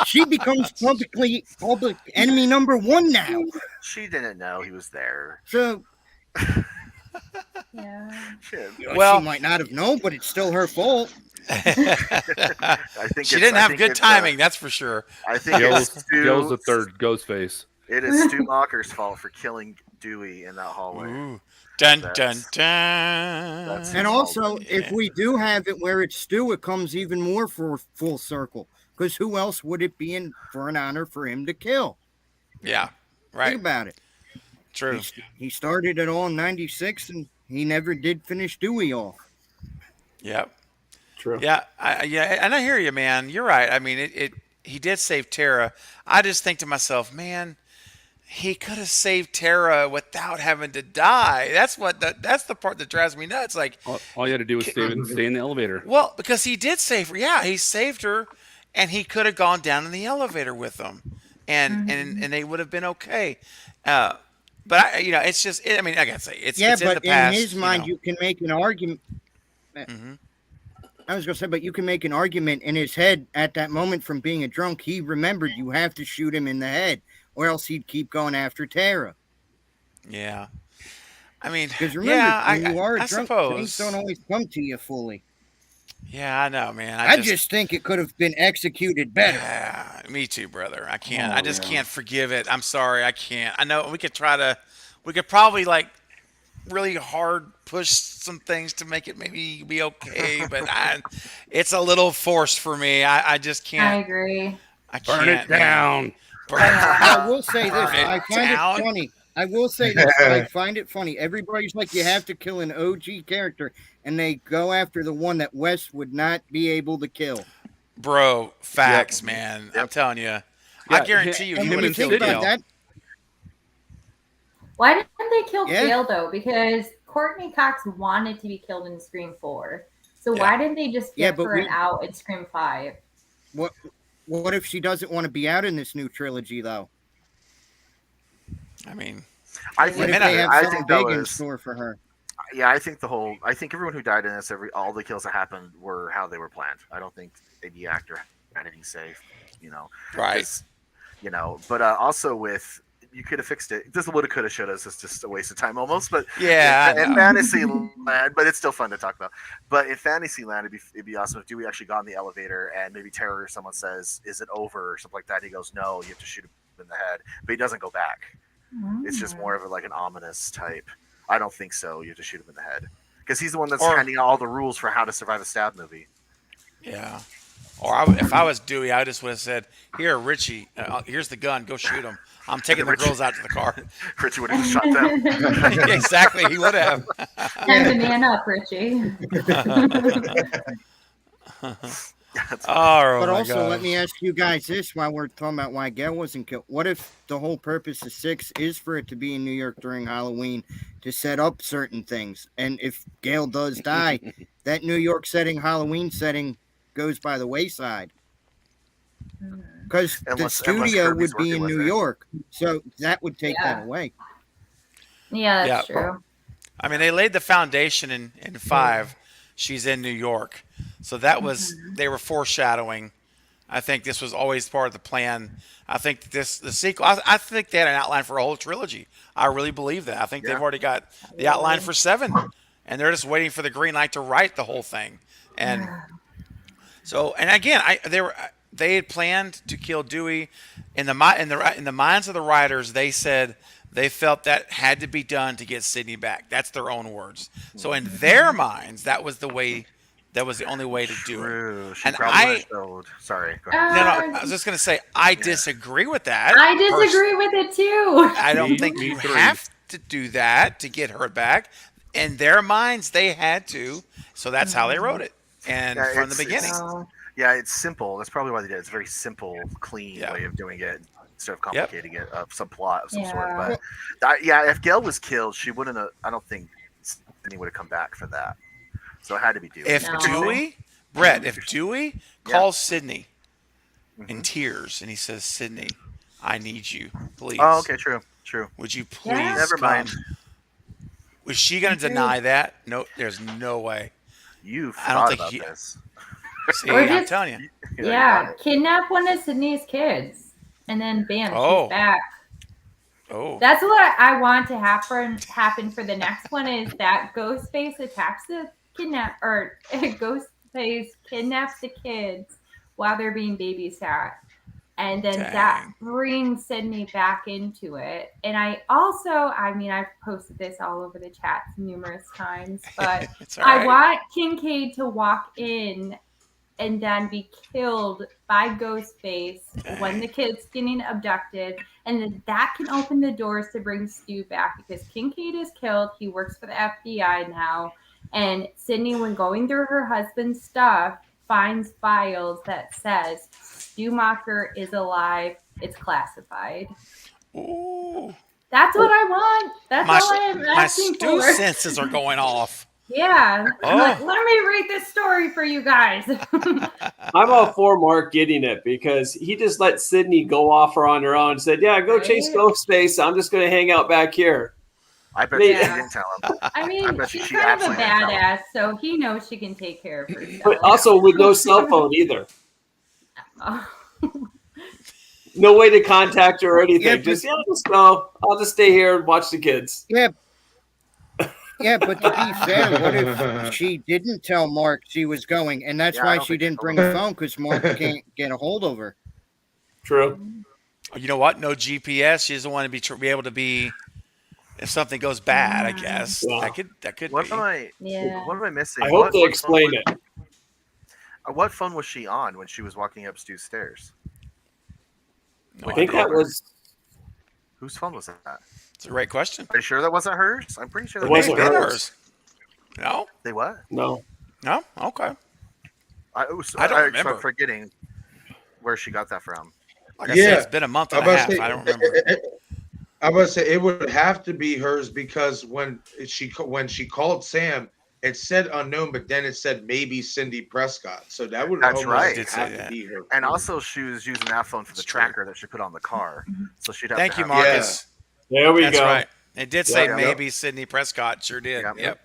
she becomes public enemy number one now. She didn't know he was there. So Yeah. well, she might not have known, but it's still her fault. She didn't have good timing, that's for sure. I think Gil's the third Ghostface. It is Stu Macher's fault for killing Dewey in that hallway. Ooh. Dun dun dun. That's And also, if we do have it where it's Stu, it comes even more for full circle. Because who else would it be for an honor for him to kill? Yeah, right. Think about it. True. He started it all in 96, and he never did finish Dewey off. Yep. True. Yeah, and I hear you, man. You're right. I mean, he did save Tara. I just think to myself, man, he could have saved Tara without having to die. That's the part that drives me nuts. Like All you had to do was stay in the elevator. Well, because he did save her. Yeah, he saved her, and he could have gone down in the elevator with them, and they would have been okay. But it's just. I mean, I gotta say, it's but in the past. in his mind, you can make an argument. I was going to say, but you can make an argument in his head at that moment from being a drunk. He remembered you have to shoot him in the head, or else he'd keep going after Tara. Yeah. I mean, because remember, when you are a I drunk, suppose. things don't always come to you fully. Yeah, I know, man. I just think it could have been executed better. Yeah, me too, brother. I can't. I just can't forgive it. I'm sorry, I can't. I know we could probably like really hard push some things to make it maybe be okay, but it's a little forced for me. I just can't. I agree. I can't. Burn it down. I will say this. Burn it I find down. it funny. I will say this. I find it funny. Everybody's like, you have to kill an OG character, and they go after the one that Wes would not be able to kill. Bro, facts, man. I'm telling you. I guarantee you, he would have killed Gail. Why didn't they kill Gail though? Because Courtney Cox wanted to be killed in Scream 4. So why didn't they just get her out in Scream 5? What if she doesn't want to be out in this new trilogy though? I mean, I think they have something think big that in was, store for her. Yeah, I think everyone who died in this, all the kills that happened were how they were planned. I don't think any actor had any say, Right. But also with, you could have fixed it. This woulda, coulda, shoulda. It's just a waste of time almost. But in Fantasyland, but it's still fun to talk about. But in Fantasyland, it'd be awesome if Dewey actually got in the elevator and maybe Terror or someone says, "Is it over?" or something like that. He goes, "No, you have to shoot him in the head," but he doesn't go back. It's just more of like an ominous type. I don't think so. You have to shoot him in the head because he's the one that's handing out all the rules for how to survive a stab movie. Yeah. Or if I was Dewey, I just would have said, "Here, Richie, here's the gun. Go shoot him. I'm taking the girls out to the car." Richie would have just shot them. Exactly, he would have. Time to man up, Richie. But also, let me ask you guys this while we're talking about why Gail wasn't killed. What if the whole purpose of 6 is for it to be in New York during Halloween to set up certain things? And if Gail does die, that New York Halloween setting goes by the wayside. Because the studio would be in New York. So that would take that away. Yeah, that's true. I mean, they laid the foundation in 5. She's in New York. So that was, they were foreshadowing. I think this was always part of the plan. I think the sequel, I think they had an outline for a whole trilogy. I really believe that. I think they've already got the outline for 7. And they're just waiting for the green light to write the whole thing. And so, and again, they had planned to kill Dewey. In the minds of the writers, they said they felt that had to be done to get Sydney back. That's their own words. So in their minds, that was the way. That was the only way to do it. She And probably would have showed. Sorry. Go ahead. no, I was just going to say I disagree with that. I disagree with it too. I don't think you have to do that to get her back. In their minds, they had to, so that's how they wrote it, and from the beginning. It's simple. That's probably why they did it. It's a very simple, clean way of doing it instead of complicating it of some plot of some sort. But if Gail was killed, she wouldn't have. I don't think Sydney would have come back for that. So it had to be Dewey. If Dewey calls Sydney in tears and he says, "Sydney, I need you, please." Oh, okay, true. Would you please Never come? mind. Was she going to deny that? No, there's no way. I don't think this. See, Or I'm just- telling you. Yeah, kidnap one of Sydney's kids, and then bam, Oh. she's back. Oh. That's what I want to happen for the next one is that Ghostface attacks the Ghostface kidnaps the kids while they're being babysat. And then that brings Sydney back into it. And I've posted this all over the chats numerous times, but all right. I want Kincaid to walk in and then be killed by Ghostface when the kid's getting abducted. And then that can open the doors to bring Stu back because Kincaid is killed. He works for the FBI now. And Sydney, when going through her husband's stuff, finds files that says Stu Macher is alive. It's classified. Ooh. That's what I want. That's all I am My asking Stu for. senses are going off. Yeah. Oh. Let me read this story for you guys. I'm all for Mark getting it because he just let Sydney go off her on her own and said, "Yeah, go chase Ghostface. I'm just going to hang out back here." I bet she didn't tell him. I mean, she's kind of a badass, so he knows she can take care of herself. But also with no cell phone either. No way to contact her or anything. Just go. I'll just stay here and watch the kids. Yeah, but to be fair, what if she didn't tell Mark she was going, and that's why she didn't bring a phone because Mark can't get a hold of her. True. You know what? No GPS. She doesn't want to be able to be. If something goes bad, I guess that could What be. am I missing? I hope they explain it. What phone was she on when she was walking up Stu's stairs? No I think idea. that was. Whose phone was that? It's a great question. Are you sure that wasn't hers? I'm pretty sure It that wasn't was hers. No. They what? No. No. Okay. I don't remember. I'm forgetting where she got that from. Like I said, it's been a month and a half. I don't remember. I was say it would have to be hers because when she called Sam, it said unknown, but then it said maybe Cindy Prescott. So that would That's almost right. have to be her. And also, she was using that phone for the tracker that she put on the car. So she'd have Thank to you, have Marcus. There we That's go. right. It did say Yeah. maybe Sydney Prescott. Sure did. Yep.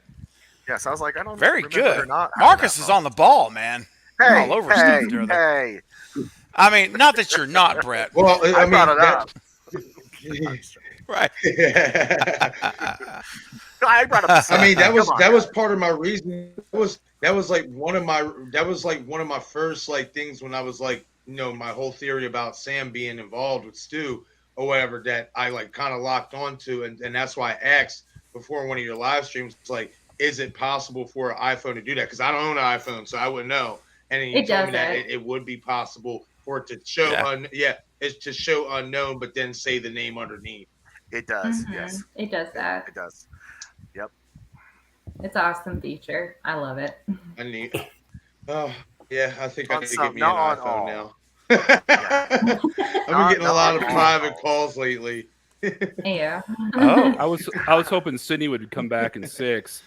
Yeah, so I was like, I don't Very remember her good. not having Marcus that is phone. on the ball, man. You're Hey, all over hey, Steve through there. hey. I mean, not that you're not, Brett. Well, I mean, brought it up. Right. I brought up. I mean, that Come on, was part of my reason. That was like one of my first things when I was my whole theory about Sam being involved with Stu or whatever that I kind of locked onto, and that's why I asked before one of your live streams, is it possible for an iPhone to do that? Because I don't own an iPhone, so I wouldn't know. And then you It told me does that it. it would be possible for it to show it's to show unknown, but then say the name underneath. It does. Mhm. Yes, It does that. it does. Yep. It's an awesome feature. I love it. I need. Oh yeah, I think I On need to some, get me an not on iPhone all. now. I've been getting a lot of private calls lately. Yeah. Oh. I was hoping Sydney would come back in 6,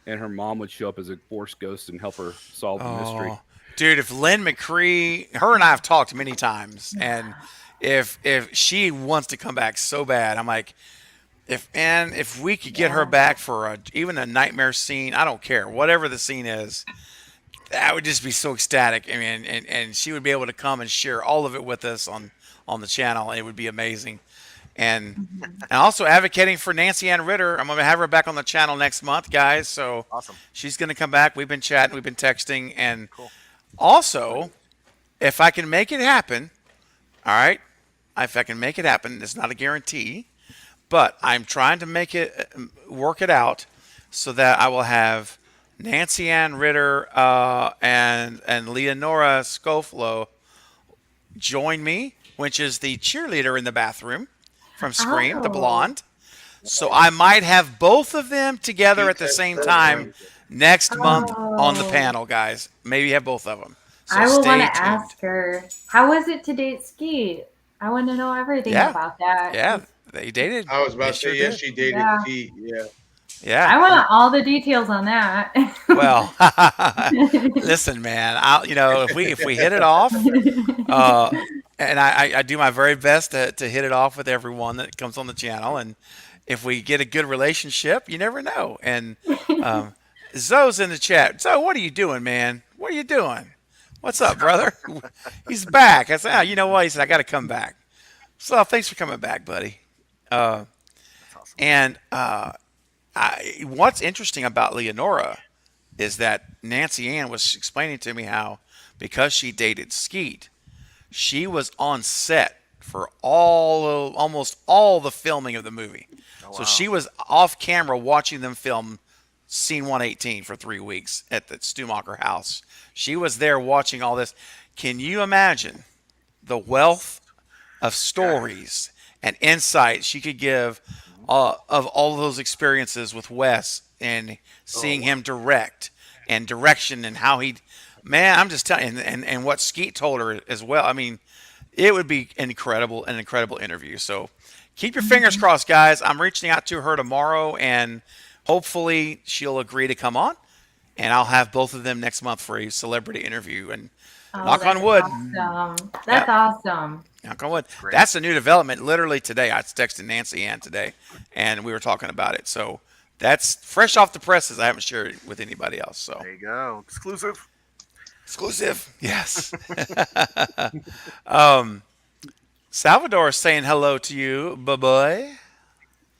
and her mom would show up as a Force ghost and help her solve the mystery. Oh, dude, if Lynn McCree, her and I have talked many times, and if she wants to come back so bad, I'm like, if we could get her back for even a nightmare scene, I don't care, whatever the scene is, that would just be so ecstatic. I mean, and she would be able to come and share all of it with us on the channel. It would be amazing. And also advocating for Nancy Ann Ritter. I'm going to have her back on the channel next month, guys. So Awesome. she's going to come back. We've been chatting, we've been texting, and also if I can make it happen, all right. If I can make it happen, it's not a guarantee, but I'm trying to make it work it out so that I will have Nancy Ann Ritter and Leonora Scofolo join me, which is the cheerleader in the bathroom from Scream, the Oh. blonde. So I might have both of them together at the same time next month on the Oh. panel, guys. Maybe have both of them. So I will want stay to tuned. ask her, how was it to date Skeet? I want to know everything Yeah, about that. yeah, they dated. I was about They to sure say, yeah, did. she dated Yeah. Pete. Yeah. Yeah. I want all the details on that. Well, listen, man. If we hit it off, and I do my very best to hit it off with everyone that comes on the channel, and if we get a good relationship, you never know. And Zoe's in the chat. Zoe, what are you doing, man? What are you doing? What's up, brother? He's back. I said, you know what? He said, I got to come back. So thanks for coming back, buddy. And what's interesting about Leonora is that Nancy Ann was explaining to me how, because she dated Skeet, she was on set for almost all the filming of the movie. So she was off camera watching them film scene 118 for 3 weeks at the Stu Macher house. She was there watching all this. Can you imagine the wealth of stories and insight she could give of all of those experiences with Wes and seeing him direct and direction and how he, man, I'm just telling you, and what Skeet told her as well. I mean, it would be an incredible interview. So keep your fingers crossed, guys. I'm reaching out to her tomorrow, and hopefully she'll agree to come on, and I'll have both of them next month for a celebrity interview. And knock on wood. Awesome. That's awesome. Knock on wood. That's a new development. Literally today, I texted Nancy Ann today, and we were talking about it. So that's fresh off the presses. I haven't shared it with anybody else. So there you go, exclusive. Exclusive, yes. Salvador is saying hello to you, boy.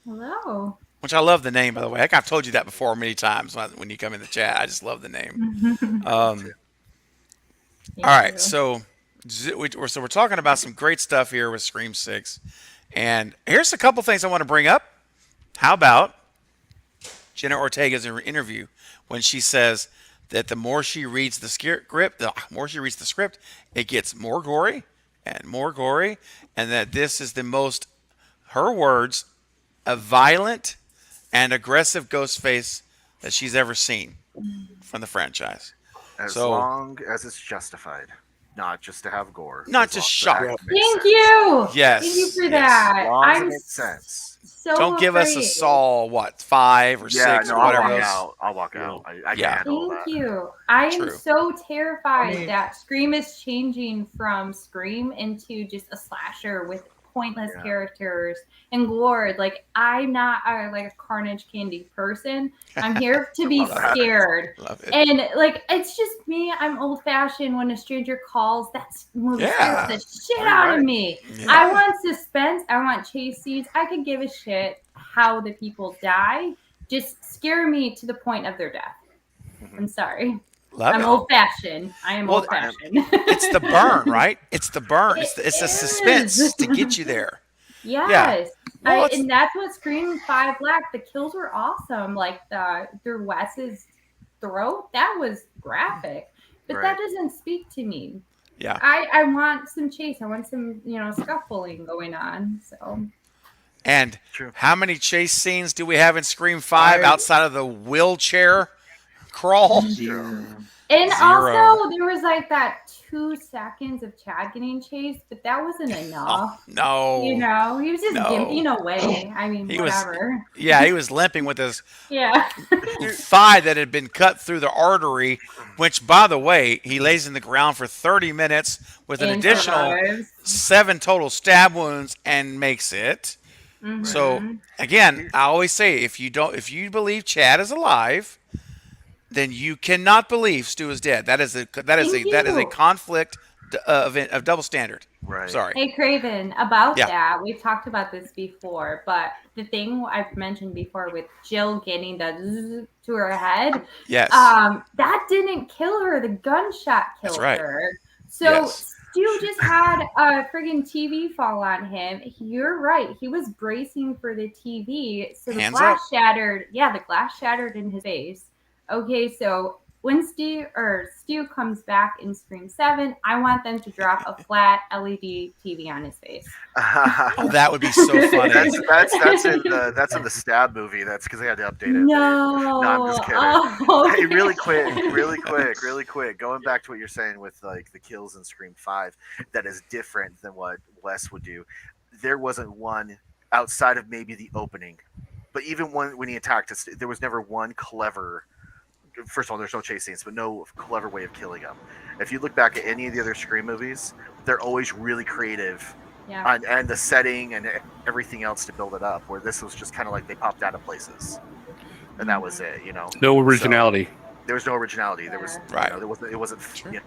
Hello. Which I love the name, by the way. I've told you that before many times when you come in the chat. I just love the name. All right, so we're talking about some great stuff here with Scream 6. And here's a couple things I want to bring up. How about Jenna Ortega's interview when she says that the more she reads the script, it gets more gory, and that this is the most, her words, a violent and aggressive Ghostface that she's ever seen from the franchise. As long as it's justified, not just to have gore, not just shock. Thank you. Yes. Thank you for yes. that. As long as it I'm makes sense. so Don't give us a afraid. Saw 5 or 6 or whatever. I'll walk out. I can't handle that. Thank you. I am True. so terrified that Scream is changing from Scream into just a slasher with pointless characters and gore. Like, I'm not a Carnage Candy person. I'm here to be scared. Love it. And like, it's just me. I'm old fashioned. When a stranger calls, that movie scares the shit out of me. Yeah. I want suspense. I want chase scenes. I could give a shit how the people die. Just scare me to the point of their death. I'm sorry. Love I'm it. old fashioned. I am old fashioned. It's the burn, right? It's the burn. It's the suspense to get you there. Yes. Well, and that's what Scream 5 lacked. The kills were awesome. Like through Wes's throat, that was graphic. But that doesn't speak to me. Yeah. I want some chase. I want some, scuffling going on. So. And how many chase scenes do we have in Scream 5 outside of the wheelchair crawl? And Zero. also, there was like that 2 seconds of Chad getting chased, but that wasn't enough. No. He was just gimping away. I mean, whatever. He was limping with his Yeah. thigh that had been cut through the artery, which, by the way, he lays in the ground for 30 minutes with an And additional survives. 7 total stab wounds and makes it. Mhm. So, again, I always say, if you believe Chad is alive, then you cannot believe Stu is dead. That is a conflict of double standard. Right. Sorry. Hey, Craven, about Yeah. that, we've talked about this before, but the thing I've mentioned before with Jill getting the zzz to her head, Yes. that didn't kill her. The gunshot killed That's right. her. So Yes. Stu just had a friggin' TV fall on him. You're right. He was bracing for the TV, so the Hands glass up. shattered. Yeah, the glass shattered in his face. Okay, so when Stu comes back in Scream 7, I want them to drop a flat LED TV on his face. Oh, that would be so funny. That's in the Stab movie. That's because they had to update it. No. No, I'm just kidding. Oh, Hey, okay. really quick. Going back to what you're saying with like the kills in Scream 5, that is different than what Wes would do. There wasn't one outside of maybe the opening, but even when he attacked us, there was never one clever. First of all, there's no chase scenes, but no clever way of killing him. If you look back at any of the other Scream movies, they're always really creative. Yeah. And the setting and everything else to build it up, where this was just kind of like they popped out of places, and that was it. No originality. So, there was no originality. There was right. It wasn't. Yeah.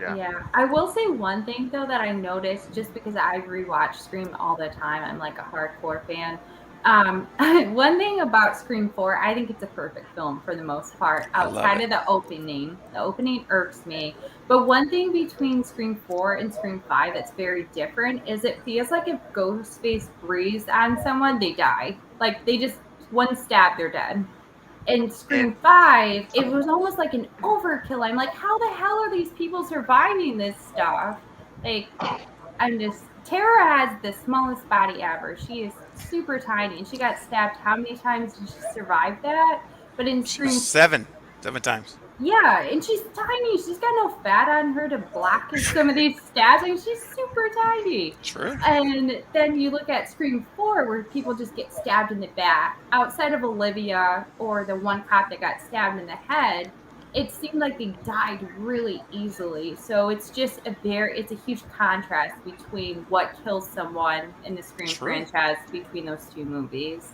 Yeah. I will say one thing though that I noticed, just because I rewatch Scream all the time. I'm like a hardcore fan. One thing about Scream 4, I think it's a perfect film for the most part, outside of the opening. The opening irks me. But one thing between Scream 4 and Scream 5 that's very different is it feels like if Ghostface breathes on someone, they die. Like they just one stab, they're dead. In Scream 5, it was almost like an overkill. I'm like, how the hell are these people surviving this stuff? Like, Tara has the smallest body ever. She is super tiny, and she got stabbed. How many times did she survive that? But in Scream 7 times. Yeah, and she's tiny. She's got no fat on her to block some of these stabs. I mean, she's super tiny. True. And then you look at Scream 4, where people just get stabbed in the back. Outside of Olivia or the one cop that got stabbed in the head, it seemed like they died really easily. So it's just it's a huge contrast between what kills someone in the Scream franchise between those two movies.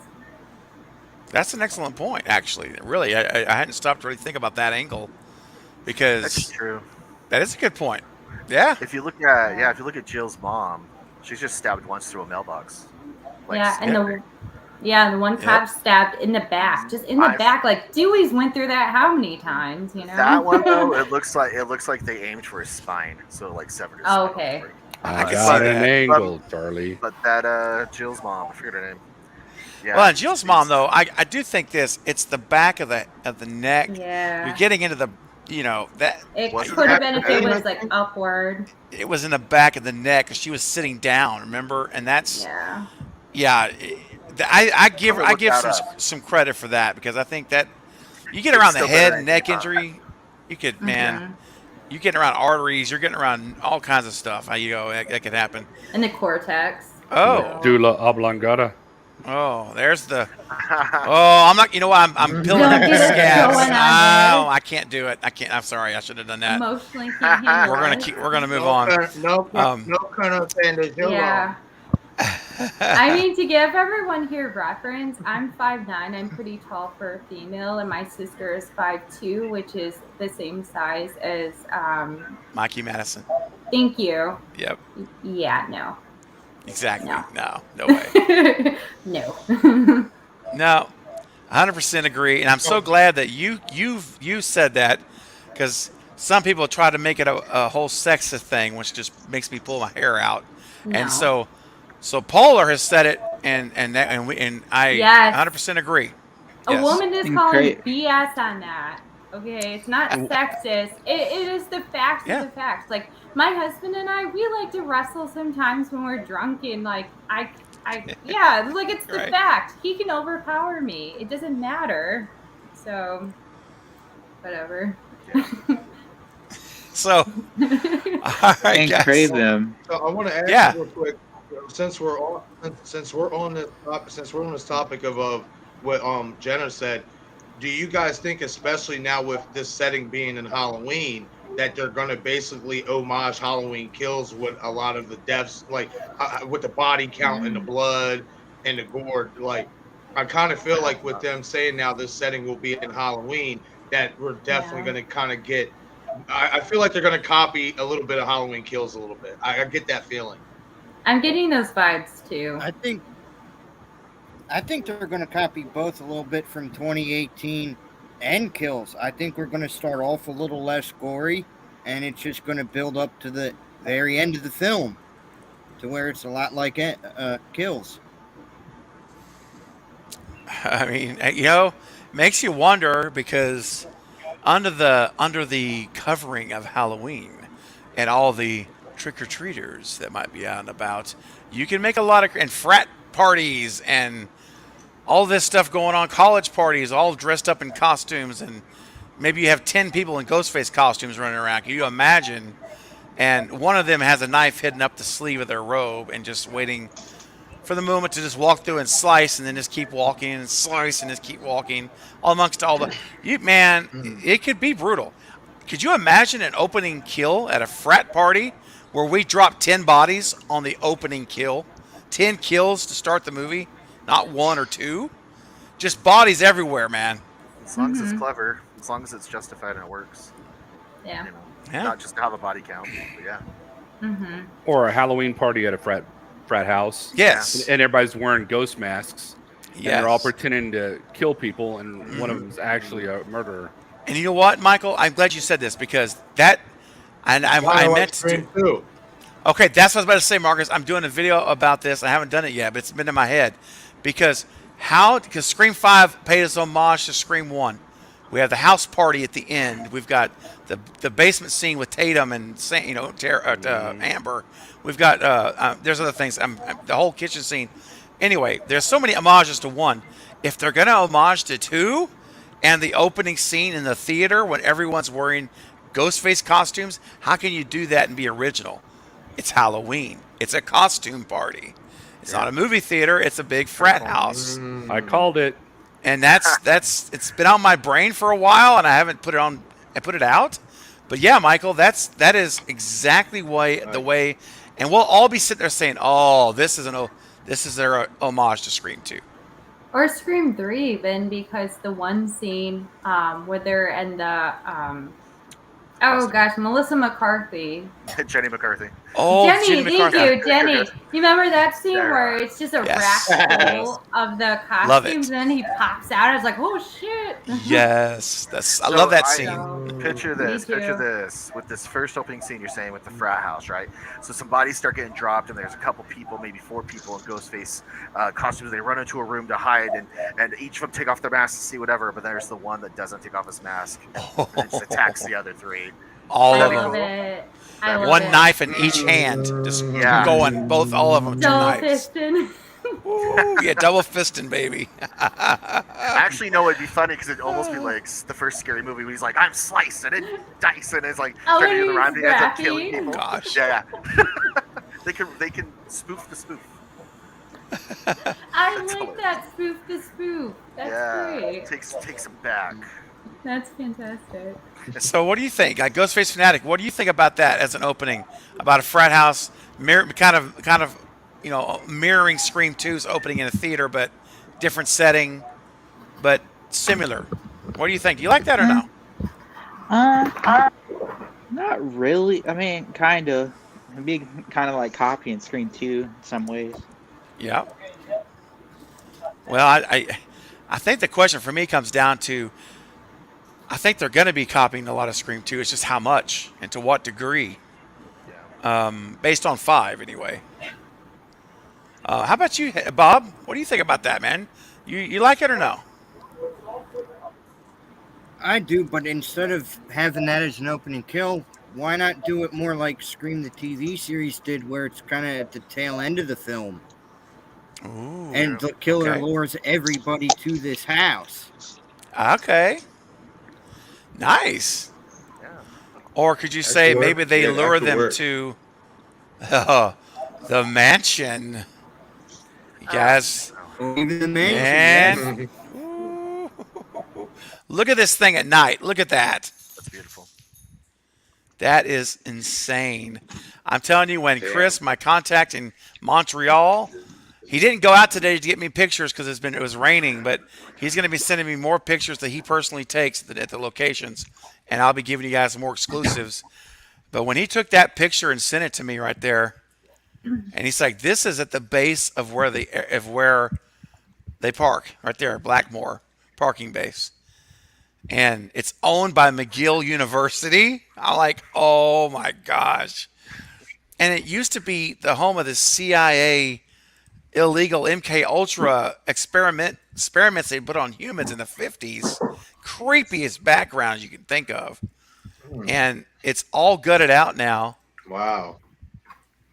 That's an excellent point, actually. Really, I hadn't stopped to really think about that angle, because That's true. That is a good point. Yeah. If you look at Jill's mom, she's just stabbed once through a mailbox. The one cop stabbed in the back, just in the back. Like Dewey's went through that how many times? That one though, it looks like they aimed for his spine, so like severed his spine. Okay. I got an angle, Charlie. But that Jill's mom, I forget her name. Yeah. Well, and Jill's mom, though, I do think it's the back of the neck. Yeah. You're getting into the, that. It could have been if it was like upward. It was in the back of the neck because she was sitting down. Remember, and that's. Yeah. I give some credit for that, because I think that you get around the head and neck injury, you could you getting around arteries, you're getting around all kinds of stuff. That could happen. And the cortex. Oh. Medulla oblongata. Oh, there's the. Oh, I'm not. You know what? I'm building up the scabs. Oh, I can't do it. I can't. I'm sorry. I should have done that. Emotionally can't handle We're gonna move on. No Colonel Sanders. Yeah. I mean, to give everyone here reference, I'm 5'9". I'm pretty tall for a female, and my sister is 5'2", which is the same size as Mikey Madison. Thank you. Yep. Yeah. No. Exactly. No way. No. No. 100% agree, and I'm so glad that you said that, because some people try to make it a whole sexist thing, which just makes me pull my hair out. No. And so Polar has said it, and I 100% agree. A woman is calling BS on that. Okay, it's not sexist. It is the facts of the facts. Like my husband and I, we like to wrestle sometimes when we're drunk, and like it's the fact. He can overpower me. It doesn't matter. So, whatever. So, all right, guys. Crave them. So I want to ask you real quick, since we're on this topic of what Jenna said. Do you guys think, especially now with this setting being in Halloween, that they're going to basically homage Halloween Kills with a lot of the deaths, like with the body count and the blood and the gore? Like, I kind of feel like with them saying now this setting will be in Halloween, that we're definitely going to kind of get. I feel like they're going to copy a little bit of Halloween Kills a little bit. I get that feeling. I'm getting those vibes too. I think they're going to copy both a little bit from 2018 and Kills. I think we're going to start off a little less gory and it's just going to build up to the very end of the film, to where it's a lot like Kills. I mean, makes you wonder because under the covering of Halloween and all the trick or treaters that might be out and about, you can make a lot of and frat parties and all this stuff going on, college parties, all dressed up in costumes, and maybe you have 10 people in Ghostface costumes running around. Can you imagine? And one of them has a knife hidden up the sleeve of their robe and just waiting for the moment to just walk through and slice, and then just keep walking and slice and just keep walking, all amongst all the it could be brutal. Could you imagine an opening kill at a frat party where we drop 10 bodies on the opening kill, 10 kills to start the movie, not one or two, just bodies everywhere, man. As long as it's clever, as long as it's justified and it works. Yeah. You know, not just to have a body count. But yeah. Or a Halloween party at a frat house. Yes. And everybody's wearing ghost masks. And Yes. they're all pretending to kill people, and one of them's actually a murderer. And you know what, Michael? I'm glad you said this because that, and I meant to do. Okay, that's what I was about to say, Marcus. I'm doing a video about this. I haven't done it yet, but it's been in my head because Scream 5 paid us homage to Scream 1. We have the house party at the end. We've got the basement scene with Tatum and Amber. We've got there's other things. The whole kitchen scene. Anyway, there's so many homages to 1. If they're gonna homage to 2, and the opening scene in the theater when everyone's wearing Ghostface costumes, how can you do that and be original? It's Halloween. It's a costume party. It's not a movie theater. It's a big frat house. I called it. And that's it's been on my brain for a while, and I haven't put it out. But yeah, Michael, that is exactly the way, and we'll all be sitting there saying, "Oh, this is their homage to Scream 2." Or Scream 3 even, because the one scene where they're in the Melissa McCarthy. Jenny McCarthy. Oh, Jenny, thank you, Jenny. You're You good. remember that scene where it's just a Yes. rack full of the Love it. costumes, and then he pops out. I was like, oh shit. Yes, I love that scene. Picture this, Me too. picture this. With this first opening scene you're saying with the frat house, right? So some bodies start getting dropped, and there's a couple people, maybe 4 people in Ghostface costumes. They run into a room to hide, and each of them take off their masks to see whatever, but there's the one that doesn't take off his mask and it just attacks the other 3. All I of love them. it. I love One it. knife in each hand, just going, all of them, 2 Double knives. fisting. Ooh, yeah, double fisting, baby. Actually, no, it'd be funny because it'd almost be like the first scary movie where he's like, I'm slicing and dicing, and it's like Oh, trying to do the he's rhyme, he ends up killing rapping. people. Gosh. Yeah. they can spoof the spoof. I like that spoof the spoof. That's great. takes them back. That's fantastic. So what do you think? Ghostface Fanatic, what do you think about that as an opening? About a frat house, kind of, mirroring Scream 2's opening in a theater, but different setting, but similar. What do you think? Do you like that or no? Not really. I mean, kind of. It'd be kind of like copying Scream 2 in some ways. Yeah. Well, I think the question for me comes down to, I think they're going to be copying a lot of Scream 2. It's just how much and to what degree. Based on 5, anyway. How about you, Bob? What do you think about that, man? You like it or no? I do, but instead of having that as an opening kill, why not do it more like Scream the TV series did, where it's kind of at the tail end of the film? Ooh, and the killer lures everybody to this house. Okay. Nice. Or could you say Actual maybe work. they Yeah, lure actual them work. to the mansion? You guys. Even the Man. mansion. Ooh. Look at this thing at night. Look at that. That's beautiful. That is insane. I'm telling you, when Chris, my contact in Montreal, he didn't go out today to get me pictures because it was raining, but he's going to be sending me more pictures that he personally takes at the locations, and I'll be giving you guys more exclusives. But when he took that picture and sent it to me right there, and he's like, "This is at the base of where they park right there, Blackmore parking base." and it's owned by McGill University. I'm like, oh my gosh. And it used to be the home of the CIA illegal MK Ultra experiments they put on humans in the 50s. Creepiest background you can think of. And it's all gutted out now. Wow.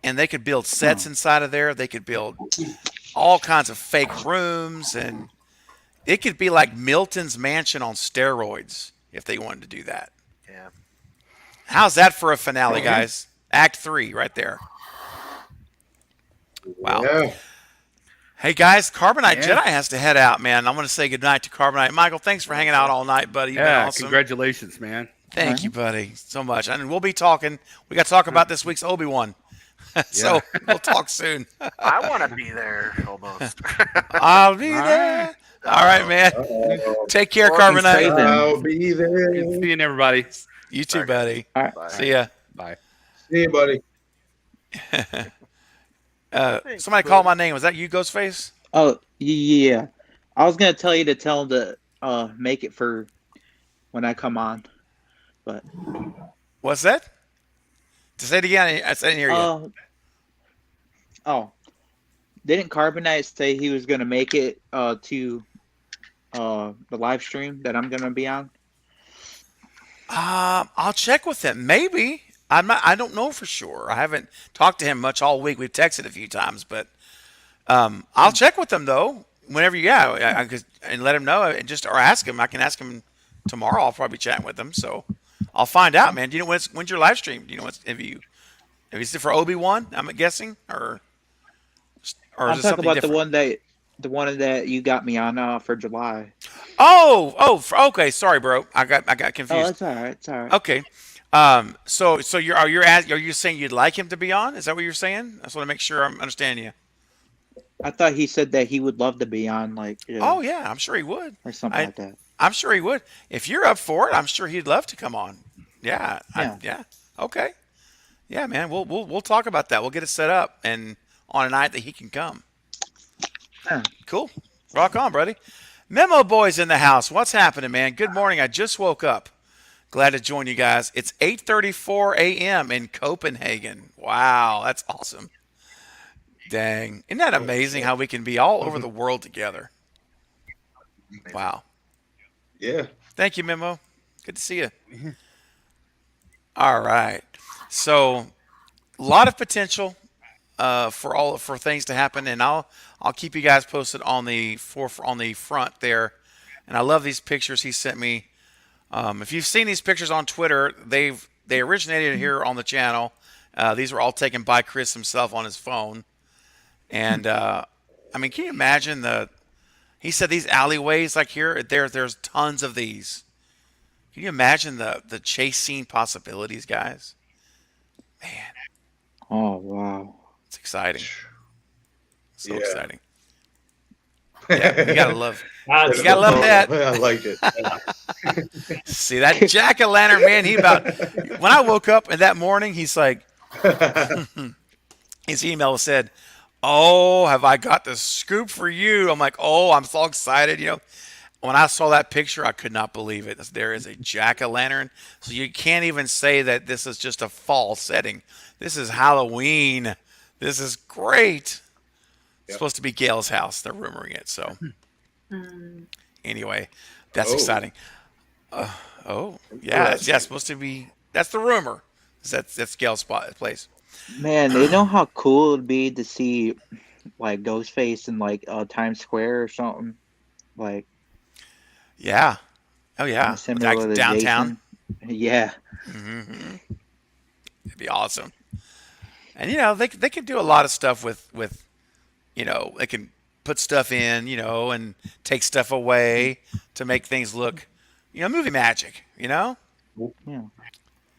And they could build sets inside of there. They could build all kinds of fake rooms, and it could be like Milton's mansion on steroids if they wanted to do that. Yeah. How's that for a finale, guys? Act 3 right there. Wow. Yeah. Hey guys, Carbonite Yeah. Jedi has to head out, man. I'm going to say goodnight to Carbonite. Michael, thanks for hanging out all night, buddy. You've been Yeah, awesome. congratulations, man. Thank you, buddy, so much. And we'll be talking. We got to talk about this week's Obi-Wan. So we'll talk soon. I want to be there almost. I'll be there. All right, man. Take care, Carbonite. I'll be there. Good seeing everybody. You too, buddy. All right. Bye. See ya. Bye. See you, buddy. Somebody called my name. Was that you, Ghostface? Oh yeah. I was gonna tell you to tell him to make it for when I come on, but What's that? To say it again, I didn't hear you. Oh, didn't Carbonite say he was gonna make it to the live stream that I'm gonna be on? I'll check with him. Maybe. I don't know for sure. I haven't talked to him much all week. We've texted a few times, but I'll check with him though. Whenever and let him know, and or ask him. I can ask him tomorrow. I'll probably be chatting with him, so I'll find out, man. Do you know when's your live stream? Do you know if it's for Obi-Wan? I'm guessing, or I'm is it talking something about different? the one that you got me on for July. Okay. Sorry, bro. I got confused. Oh, it's all right. It's all right. Okay. So are you saying you'd like him to be on? Is that what you're saying? I just want to make sure I'm understanding you. I thought he said that he would love to be on, like. Oh yeah, I'm sure he would. Or something like that. I'm sure he would. If you're up for it, I'm sure he'd love to come on. Yeah. Yeah. Okay. Yeah, man. We'll talk about that. We'll get it set up and on a night that he can come. Yeah. Cool. Rock on, buddy. Memo Boy's in the house. What's happening, man? Good morning. I just woke up. Glad to join you guys. It's 8:34 a.m. in Copenhagen. Wow, that's awesome. Dang. Isn't that amazing how we can be all over the world together? Wow. Yeah. Thank you, Memo. Good to see you. All right. So, a lot of potential for things to happen, and I'll keep you guys posted on the front there. And I love these pictures he sent me. If you've seen these pictures on Twitter, they originated here on the channel. These were all taken by Chris himself on his phone. And I mean, can you imagine he said these alleyways like here, there's tons of these. Can you imagine the chase scene possibilities, guys? Man. Oh wow. It's exciting. So exciting. Yeah, you gotta love that. I like it. See that jack-o'-lantern, man, when I woke up in that morning, he's like his email said, "Oh, have I got the scoop for you?" I'm like, "Oh, I'm so excited." When I saw that picture, I could not believe it. There is a jack-o'-lantern. So you can't even say that this is just a fall setting. This is Halloween. This is great. It's supposed to be Gail's house. They're rumoring it. So anyway, that's exciting. Yeah, supposed to be. That's the rumor. That's Gail's place. Man, they know how cool it'd be to see like Ghostface in like Times Square or something. Like. Yeah. Oh yeah. Similar like to downtown. Jason. Yeah. Mm-hmm. It'd be awesome. And they can do a lot of stuff with they can put stuff in, and take stuff away to make things look, movie magic, Yeah.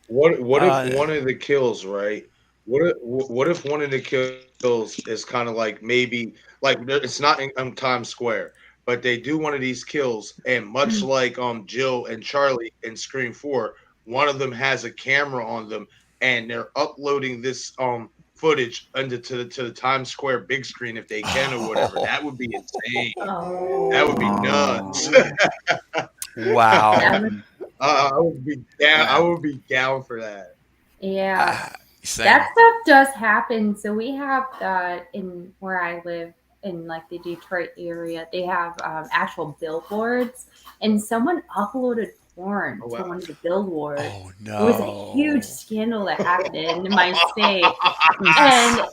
What if one of the kills, right? What if one of the kills is kind of like maybe like it's not in Times Square, but they do one of these kills, and much like Jill and Charlie in Scream 4, one of them has a camera on them, and they're uploading this footage to the Times Square big screen if they can or whatever. That would be insane. That would be nuts. Wow. I would be down. I would be down for that. Yeah. Same. That stuff does happen. So we have in where I live in like the Detroit area, they have actual billboards, and someone uploaded porn to one of the billboards. Oh It was a no. huge scandal that happened in my state. And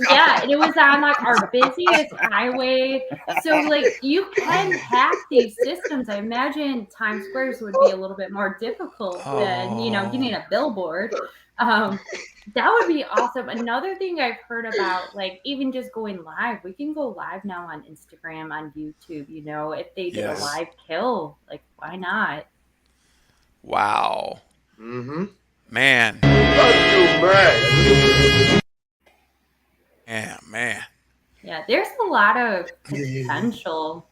yeah, and it was on like our busiest highway. So like you can hack these systems. I imagine Times Square's would be a little bit more difficult than, getting a billboard. That would be awesome. Another thing I've heard about, like even just going live, we can go live now on Instagram, on YouTube, if they did a live kill, like why not? Wow. Mm-hmm. Man. Yeah, man. Yeah, there's a lot of potential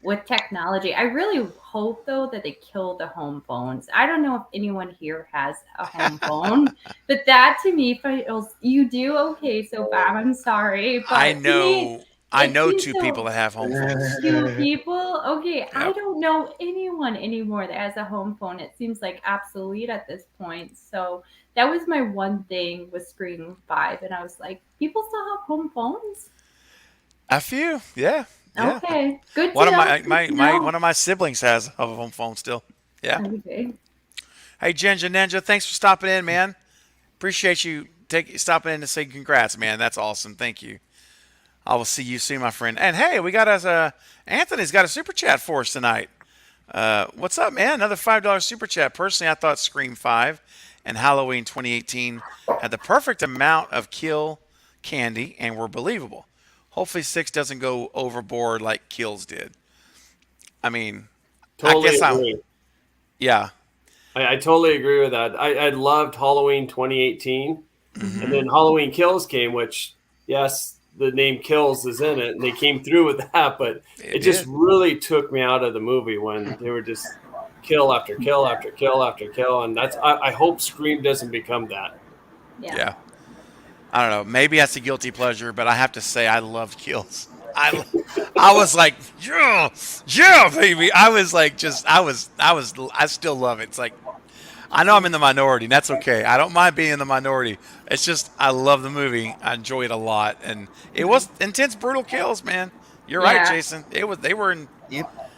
with technology. I really hope though that they kill the home phones. I don't know if anyone here has a home phone, but that to me feels you do. Okay, so Bob, I'm sorry, but I to know. me, I it know seems two so- people that have home phones. Two people? Okay, I Yep. don't know anyone anymore that has a home phone. It seems like obsolete at this point. So that was my one thing with Scream 5. And I was like, people still have home phones? A few, yeah. Yeah. Okay, good to One of know. my one of my siblings has a home phone still. Yeah. Okay. Hey, Ginger Ninja, thanks for stopping in, man. Appreciate you stopping in to say congrats, man. That's awesome. Thank you. I will see you soon, my friend. And hey, we got us Anthony's got a super chat for us tonight. What's up, man? Another $5 super chat. Personally, I thought Scream 5 and Halloween 2018 had the perfect amount of kill candy and were believable. Hopefully 6 doesn't go overboard like Kills did. I mean, Totally I guess agree. Yeah. I totally agree with that. I loved Halloween 2018. And then Halloween Kills came, which, yes, the name Kills is in it, and they came through with that, but it just really took me out of the movie when they were just kill after kill after kill after kill, and I hope Scream doesn't become that. Yeah. I don't know. Maybe that's a guilty pleasure, but I have to say I loved Kills. I was like, yeah, baby. I was like, I still love it. It's like, I know I'm in the minority, and that's okay. I don't mind being in the minority. It's just, I love the movie. I enjoy it a lot, and it was intense, brutal kills, man. You're right, Jason. They were in. Yep.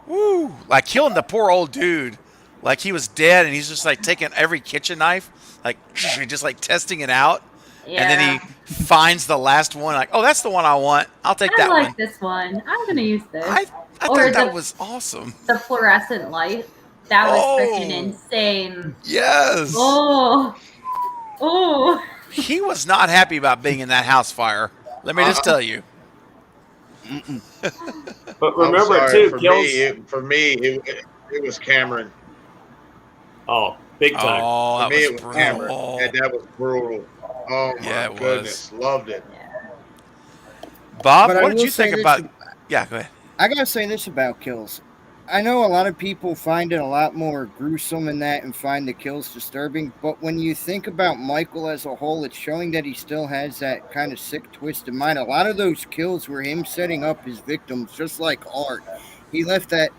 Woo! Like killing the poor old dude, like he was dead, and he's just like taking every kitchen knife, like just like testing it out. And then he finds the last one, like, oh, that's the one I want. I'll take that I one. like this one. I'm going to use this. I thought that was awesome. The fluorescent light. That was freaking insane. Yes. Oh. He was not happy about being in that house fire. Let me just tell you. But remember, too, for me, it was Cameron. Oh, big time. Oh, for me, it was Cameron. And that was brutal. Oh, my goodness. Loved it. Bob, But I what did will you say think this about... Yeah, go ahead. I gotta say this about Kills. I know a lot of people find it a lot more gruesome than that and find the kills disturbing, but when you think about Michael as a whole, it's showing that he still has that kind of sick twist in mind. A lot of those kills were him setting up his victims, just like Art. He left that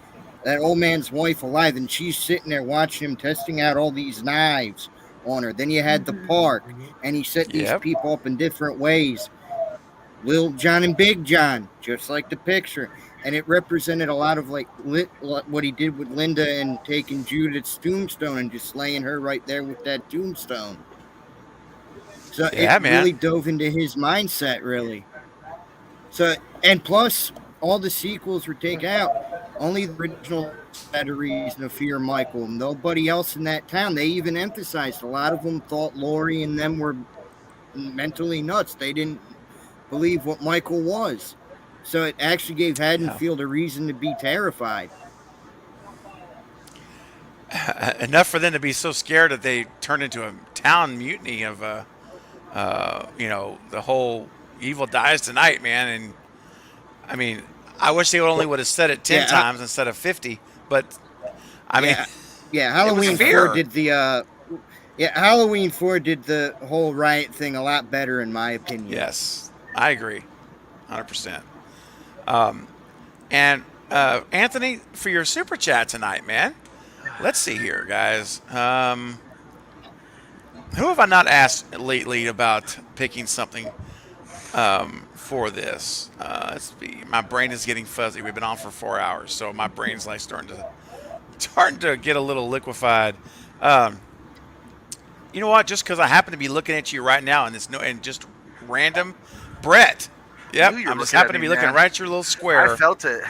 old man's wife alive, and she's sitting there watching him testing out all these knives on her. Then you had the park, and he set these people up in different ways. Lil John and Big John, just like the picture. And it represented a lot of like what he did with Linda and taking Judith's tombstone and just laying her right there with that tombstone. So it really dove into his mindset, really. So, and plus, all the sequels were taken out. Only the original had a reason to fear Michael. Nobody else in that town. They even emphasized a lot of them thought Laurie and them were mentally nuts. They didn't believe what Michael was. So it actually gave Haddonfield a reason to be terrified. Enough for them to be so scared that they turned into a town mutiny of, the whole evil dies tonight, man. And I mean, I wish they would have said it 10 times instead of 50. But I mean, Halloween 4 did the Halloween 4 did the whole riot thing a lot better, in my opinion. Yes, I agree, 100%. And Anthony, for your super chat tonight, man. Let's see here, guys. Who have I not asked lately about picking something for this? Let's see. My brain is getting fuzzy. We've been on for 4 hours, so my brain's like starting to get a little liquefied. You know what? Just because I happen to be looking at you right now, and just random, Brett. Yep, I'm just happen to be looking right at your little square. I felt it.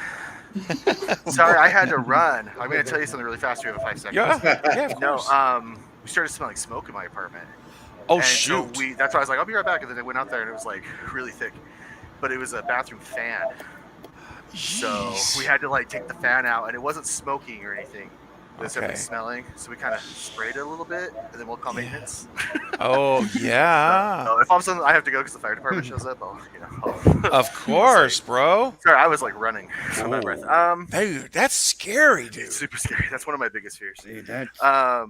Sorry, I had to run. I'm going to tell you something really fast. We have 5 seconds. Yeah, of course. No, we started smelling smoke in my apartment. Oh, and shoot. So that's why I was like, I'll be right back. And then I went out there and it was like really thick. But it was a bathroom fan. So we had to like take the fan out and it wasn't smoking or anything. It was definitely smelling. So we kind of sprayed it a little bit and then we'll call maintenance. Oh, yeah. So if all of a sudden I have to go because the fire department shows up, Of course, bro. Sorry, I was like running from my breath. Dude, that's scary, dude. It's super scary. That's one of my biggest fears. Dude, that's... Wow.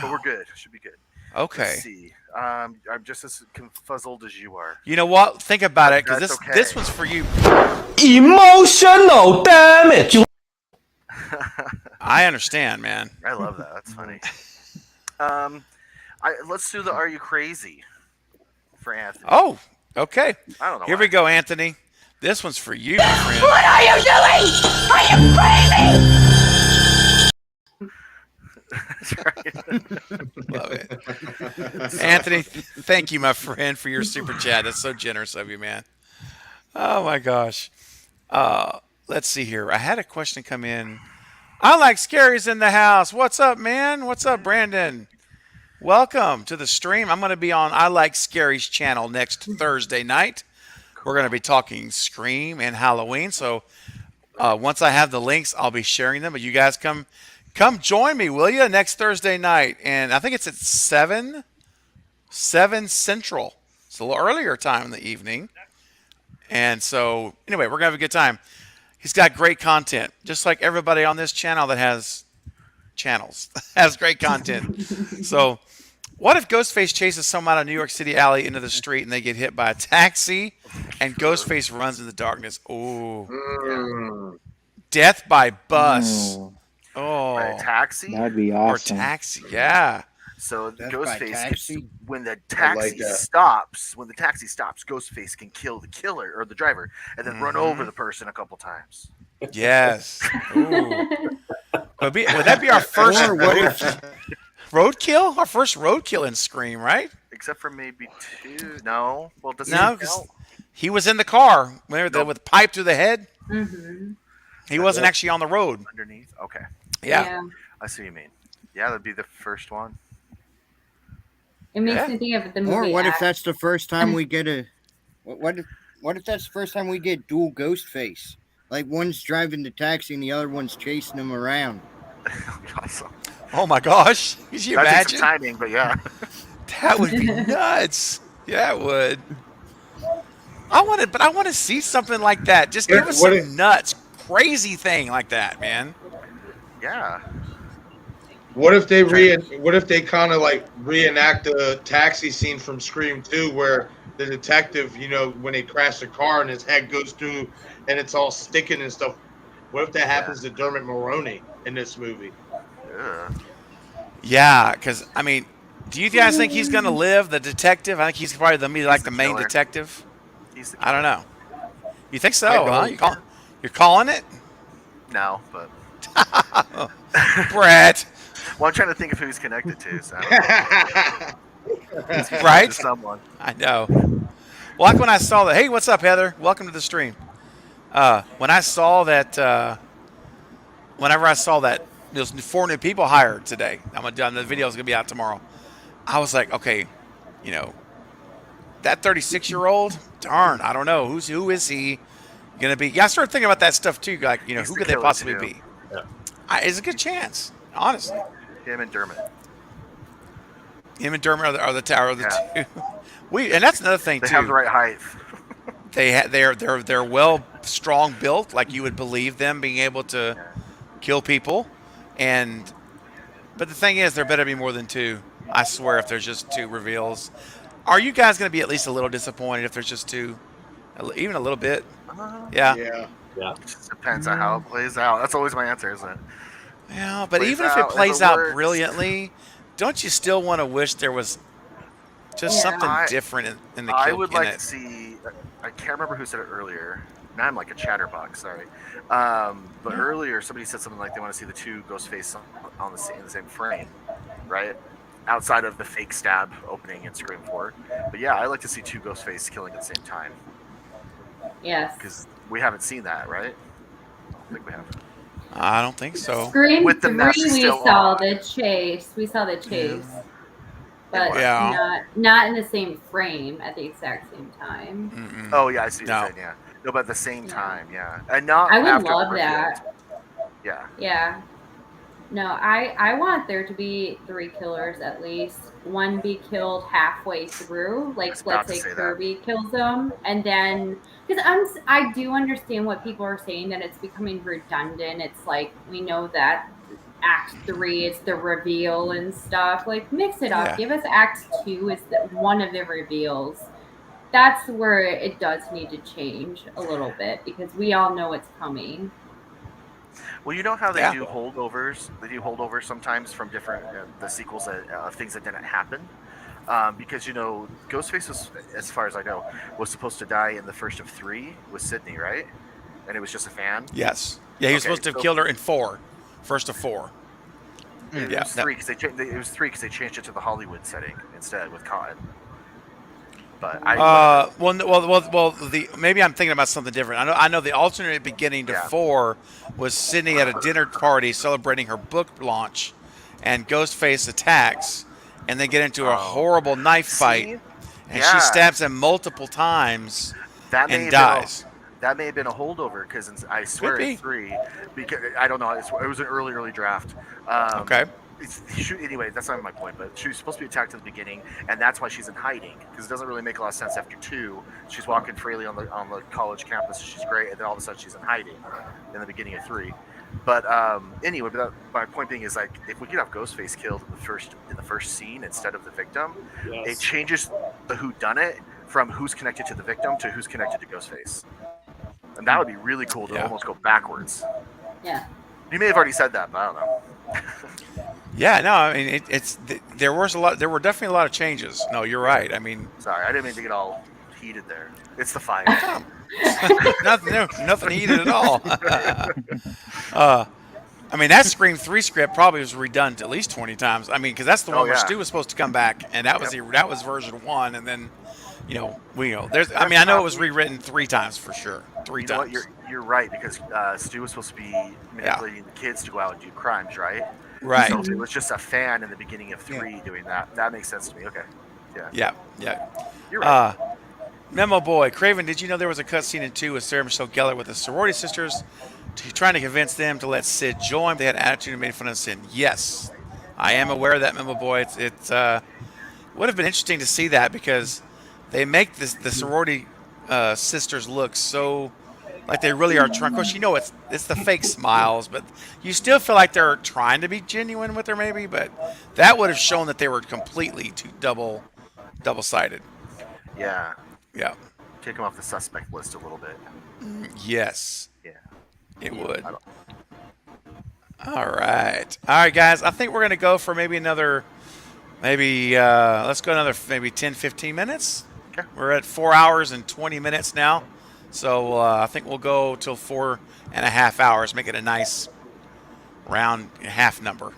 But we're good. Should be good. Okay. Let's see. I'm just as confuzzled as you are. You know what? Think about it, because That's this one's for you. Emotional damage. I understand, man. I love that. That's funny. Let's do the Are You Crazy for Anthony. Oh, okay. I don't know. Here we go, Anthony. This one's for you, my friend. What are you doing? Are you crazy? Love it. Anthony, thank you, my friend, for your super chat. That's so generous of you, man. Oh, my gosh. Let's see here. I had a question come in. I like Scary's in the house. What's up, man? What's up, Brandon? Welcome to the stream. I'm going to be on I Like Scary's channel next Thursday night. We're going to be talking Scream and Halloween. So once I have the links, I'll be sharing them. But you guys come join me, will you, next Thursday night? And I think it's at 7 Central. It's a little earlier time in the evening. And so, anyway, we're going to have a good time. He's got great content, just like everybody on this channel that has channels has great content. So, what if Ghostface chases someone out of New York City alley into the street and they get hit by a taxi and Ghostface runs in the darkness? Oh. Death by bus. Oh. By a taxi? That'd be awesome. Or taxi, yeah. So Death by Ghostface, taxi? when the taxi stops, Ghostface can kill the killer or the driver and then run over the person a couple times. Yes. Ooh. Would that be our first roadkill? Our first roadkill in Scream, right? Except for maybe 2. No. Well, does No, it count? he was in the car with the pipe to the head. Mm-hmm. He wasn't actually on the road. Underneath? Okay. Yeah. I see what you mean. Yeah, that'd be the first one. It makes me think of the movie. Or what if that's the first time we get a? What if that's the first time we get dual Ghostface? Like one's driving the taxi and the other one's chasing him around. Awesome. Oh my gosh! Could you That'd imagine? take some timing, but yeah. That would be nuts. Yeah, it would. I want to see something like that. Just give us some nuts, crazy thing like that, man. Yeah. What if they kind of like reenact the taxi scene from Scream 2 where the detective, when they crash the car and his head goes through and it's all sticking and stuff? What if that happens to Dermot Mulroney in this movie? Yeah, because do you guys think he's gonna live? The detective? I think he's probably the main detective. I don't know. You think so? Huh? You're calling it? No, but Brett. Well, I'm trying to think of who he's connected to. So. Right? Someone. I know. Well, like when I saw that. Hey, what's up, Heather? Welcome to the stream. When I saw that, whenever I saw that there's 4 new people hired today, the video is gonna be out tomorrow. I was like, okay, that 36-year-old, darn, I don't know who is he gonna be? Yeah, I started thinking about that stuff too. Like, who could they possibly be? Yeah. It's a good chance, honestly. Him and Dermot. are the two. And that's another thing They too. have the right height. They're well strong built, like you would believe them being able to kill people, but the thing is, there better be more than 2. I swear, if there's just 2 reveals, are you guys going to be at least a little disappointed if there's just 2, even a little bit? Yeah. Yeah. Depends on how it plays out. That's always my answer, isn't it? Yeah, but Plays even if it out, plays it out works. brilliantly, don't you still want to wish there was just something different in the I kill would in like it? to see. I can't remember who said it earlier. Now I'm like a chatterbox. Sorry, but earlier somebody said something like they want to see the two Ghostface in the same frame, right? Outside of the fake stab opening in Scream 4. But yeah, I like to see two Ghostface killing at the same time. Yes. Because we haven't seen that, right? I don't think we have. I don't think so. Scream With the 3, mask we still saw on. the chase. We saw the chase. But Yeah. not in the same frame at the exact same time. Oh yeah, I see what No. you're saying. Yeah, no, but at the same time, yeah, and not. I would after love revealed. that. Yeah. Yeah. No, I want there to be 3 killers at least. One be killed halfway through, like about let's to say say that. Kirby kills them, and then because I do understand what people are saying that it's becoming redundant. It's like we know that Act 3 is the reveal and stuff. Like mix it up. Yeah. Give us Act 2 as one of the reveals. That's where it does need to change a little bit because we all know it's coming. Well, you know how they Yeah. do holdovers. They do holdovers sometimes from different the sequels of things that didn't happen. Because Ghostface was, as far as I know, was supposed to die in the first of 3 with Sydney, right? And it was just a fan. Yes. Yeah, he was supposed to have killed her in 4. First of 4. It Yeah. was 3 because it was 3 because they changed it to the Hollywood setting instead with Cotton. But maybe I'm thinking about something different. I know the alternate beginning to 4 was Sydney at a dinner party celebrating her book launch, and Ghostface attacks, and they get into a horrible knife fight, and she stabs him multiple times and dies. That may have been a holdover because I swear it's 3. Because I don't know. It was an early draft. Okay. Anyway, that's not my point. But she was supposed to be attacked at the beginning, and that's why she's in hiding. Because it doesn't really make a lot of sense after 2. She's walking freely on the college campus. She's great, and then all of a sudden she's in hiding in the beginning of 3. But anyway, my point being is like if we could have Ghostface killed in the first scene instead of the victim, it changes the whodunit from who's connected to the victim to who's connected to Ghostface. And that would be really cool to almost go backwards. Yeah. You may have already said that, but I don't know. Yeah, no, I mean there were definitely a lot of changes. No, you're right. I mean, sorry, I didn't mean to get all heated there. It's the fire. nothing heated at all. I mean, that Scream 3 script probably was redone at least 20 times. I mean, because that's the one where Stu was supposed to come back, and that was version 1, and then there's. I mean, I know it was rewritten 3 times for sure. 3 times. What? You're right because Stu was supposed to be manipulating the kids to go out and do crimes, right? Right. So if it was just a fan in the beginning of 3 doing that. That makes sense to me. Okay. Yeah. You're right. Memo Boy, Craven, did you know there was a cutscene in 2 with Sarah Michelle Gellar with the sorority sisters trying to convince them to let Sid join? They had attitude and made fun of Sid. Yes, I am aware of that, Memo Boy. It would have been interesting to see that because they make the sorority sisters look so like they really are trying. Of course, it's the fake smiles, but you still feel like they're trying to be genuine with her, maybe. But that would have shown that they were completely double-sided. Yeah. Yeah. Take them off the suspect list a little bit. Yes. Yeah. It would. All right, guys. I think we're gonna go for maybe let's go another 10-15 minutes. Okay. We're at 4 hours and 20 minutes now, so I think we'll go till 4.5 hours. Make it a nice round half number.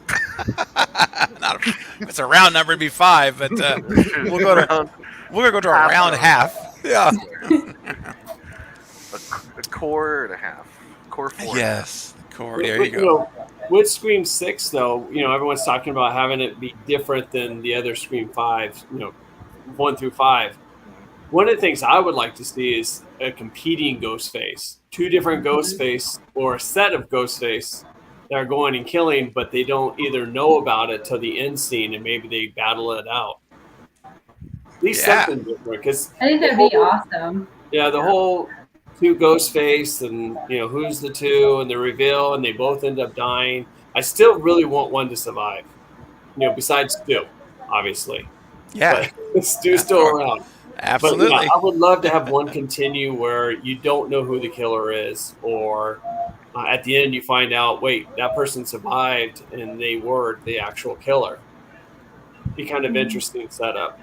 If it's a round number, it'd be 5, but we're gonna go to a round half. Yeah. a core and a half. Core 4. Yes. Core. There you go. With Scream 6, though, everyone's talking about having it be different than the other Scream 5s, 1 through 5. One of the things I would like to see is a competing Ghostface. 2 different Ghostface or a set of Ghostface that are going and killing, but they don't either know about it till the end scene, and maybe they battle it out. At least something different. Cause I think that'd be awesome. Yeah, the whole 2 Ghostface and, who's the 2 and the reveal, and they both end up dying. I still really want one to survive, besides Stu, obviously. Yeah. But Stu's still around. But yeah, Absolutely. I would love to have one continue where you don't know who the killer is, or at the end you find out, wait, that person survived and they were the actual killer. Be kind of interesting setup.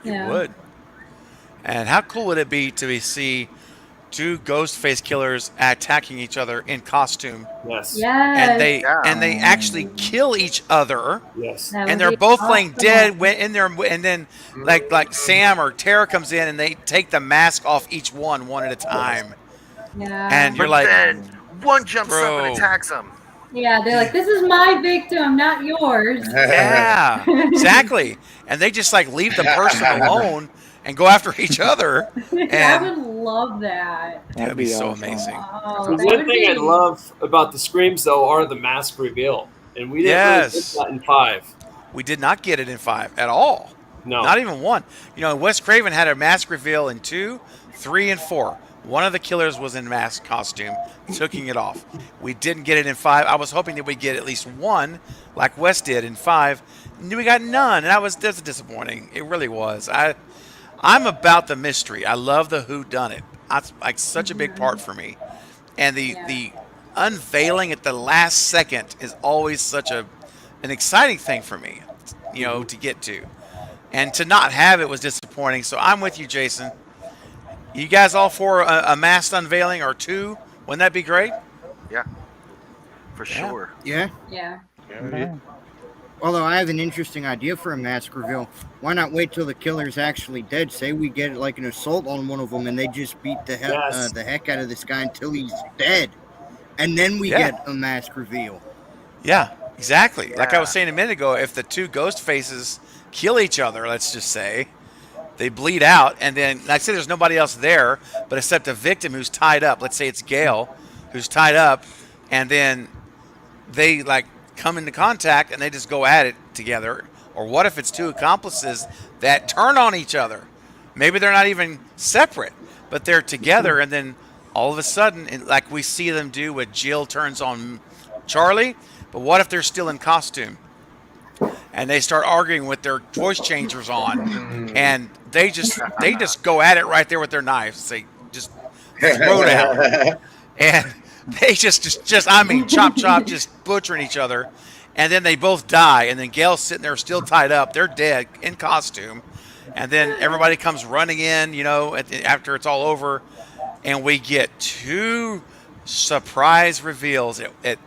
It would. And how cool would it be to see two ghost face killers attacking each other in costume? Yes. And Yes. they actually kill each other. Yes. That And would they're be both laying awesome. dead. Went in there, and then like Sam or Tara comes in, and they take the mask off each one at a time. Yeah. And you're But like, then one jumps up bro. and attacks him. Yeah, they're like, this is my victim, not yours. yeah, exactly. And they just like leave the person alone and go after each other. I And would love that. that'd be so amazing. Oh, The that one would thing I be- love about the screams though are the mask reveal, and we didn't really get that in 5. We did not get it in 5 at all. No. Not even 1. You know, Wes Craven had a mask reveal in 2, 3, and 4. One of the killers was in mask costume, taking it off. We didn't get it in 5. I was hoping that we'd get at least one, like Wes did in 5. We got none, and that's disappointing. It really was. I'm about the mystery. I love the who done it. That's like such a big part for me. And the unveiling at the last second is always such an exciting thing for me, to get to. And to not have it was disappointing. So I'm with you, Jason. You guys all for a masked unveiling or 2? Wouldn't that be great? Yeah. For sure. Yeah. Yeah. Although I have an interesting idea for a mask reveal. Why not wait till the killer's actually dead? Say we get like an assault on one of them and they just beat the heck out of this guy until he's dead. And then we get a mask reveal. Yeah, exactly. Like I was saying a minute ago, if the two ghost faces kill each other, let's just say, they bleed out, and then, like I said, there's nobody else there, but except a victim who's tied up. Let's say it's Gail, who's tied up, and then they like come into contact and they just go at it together. Or what if it's two accomplices that turn on each other? Maybe they're not even separate, but they're together, and then all of a sudden, like we see them do what Jill turns on Charlie, but what if they're still in costume? And they start arguing with their voice changers on, and they just go at it right there with their knives. They just throw down, and they just chop, just butchering each other, and then they both die. And then Gail's sitting there still tied up. They're dead in costume, and then everybody comes running in, after it's all over, and we get 2 surprise reveals at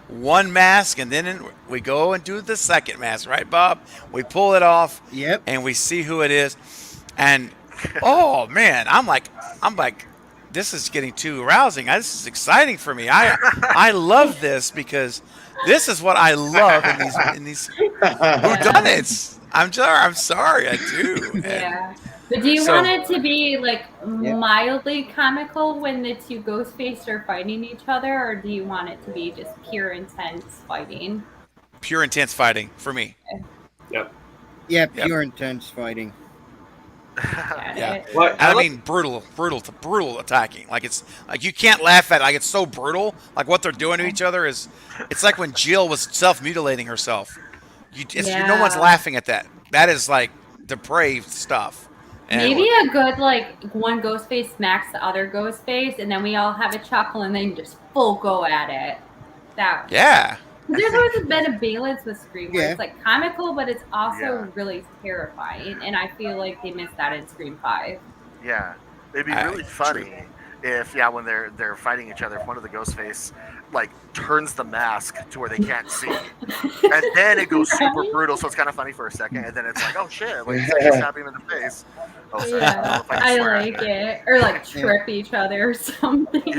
one mask, and then we go and do the second mask, right, Bob? We pull it off, and we see who it is, and oh man, I'm like, this is getting too arousing. This is exciting for me. I love this because this is what I love in these whodunits. I'm sorry, I do. Yeah. But do you want it to be like mildly comical when the two ghost faces are fighting each other, or do you want it to be just pure intense fighting? Pure intense fighting for me. Yep. Yeah, pure intense fighting. Yeah. I mean brutal attacking. Like it's like you can't laugh at it. Like it's so brutal. Like what they're doing to each other it's like when Jill was self-mutilating herself. No one's laughing at that. That is like depraved stuff. And maybe a good one ghost face smacks the other ghost face, and then we all have a chuckle, and then just full go at it. Yeah. There's always been a balance with Scream where it's like comical, but it's also really terrifying, and I feel like they missed that in Scream 5. Yeah, it'd be really funny if when they're fighting each other, if one of the ghost face turns the mask to where they can't see, and then it goes super brutal. So it's kind of funny for a second, and then it's like, oh shit, like it's stabbing him in the face. Oh, sorry. Yeah, I like it. Or trip each other or something. He's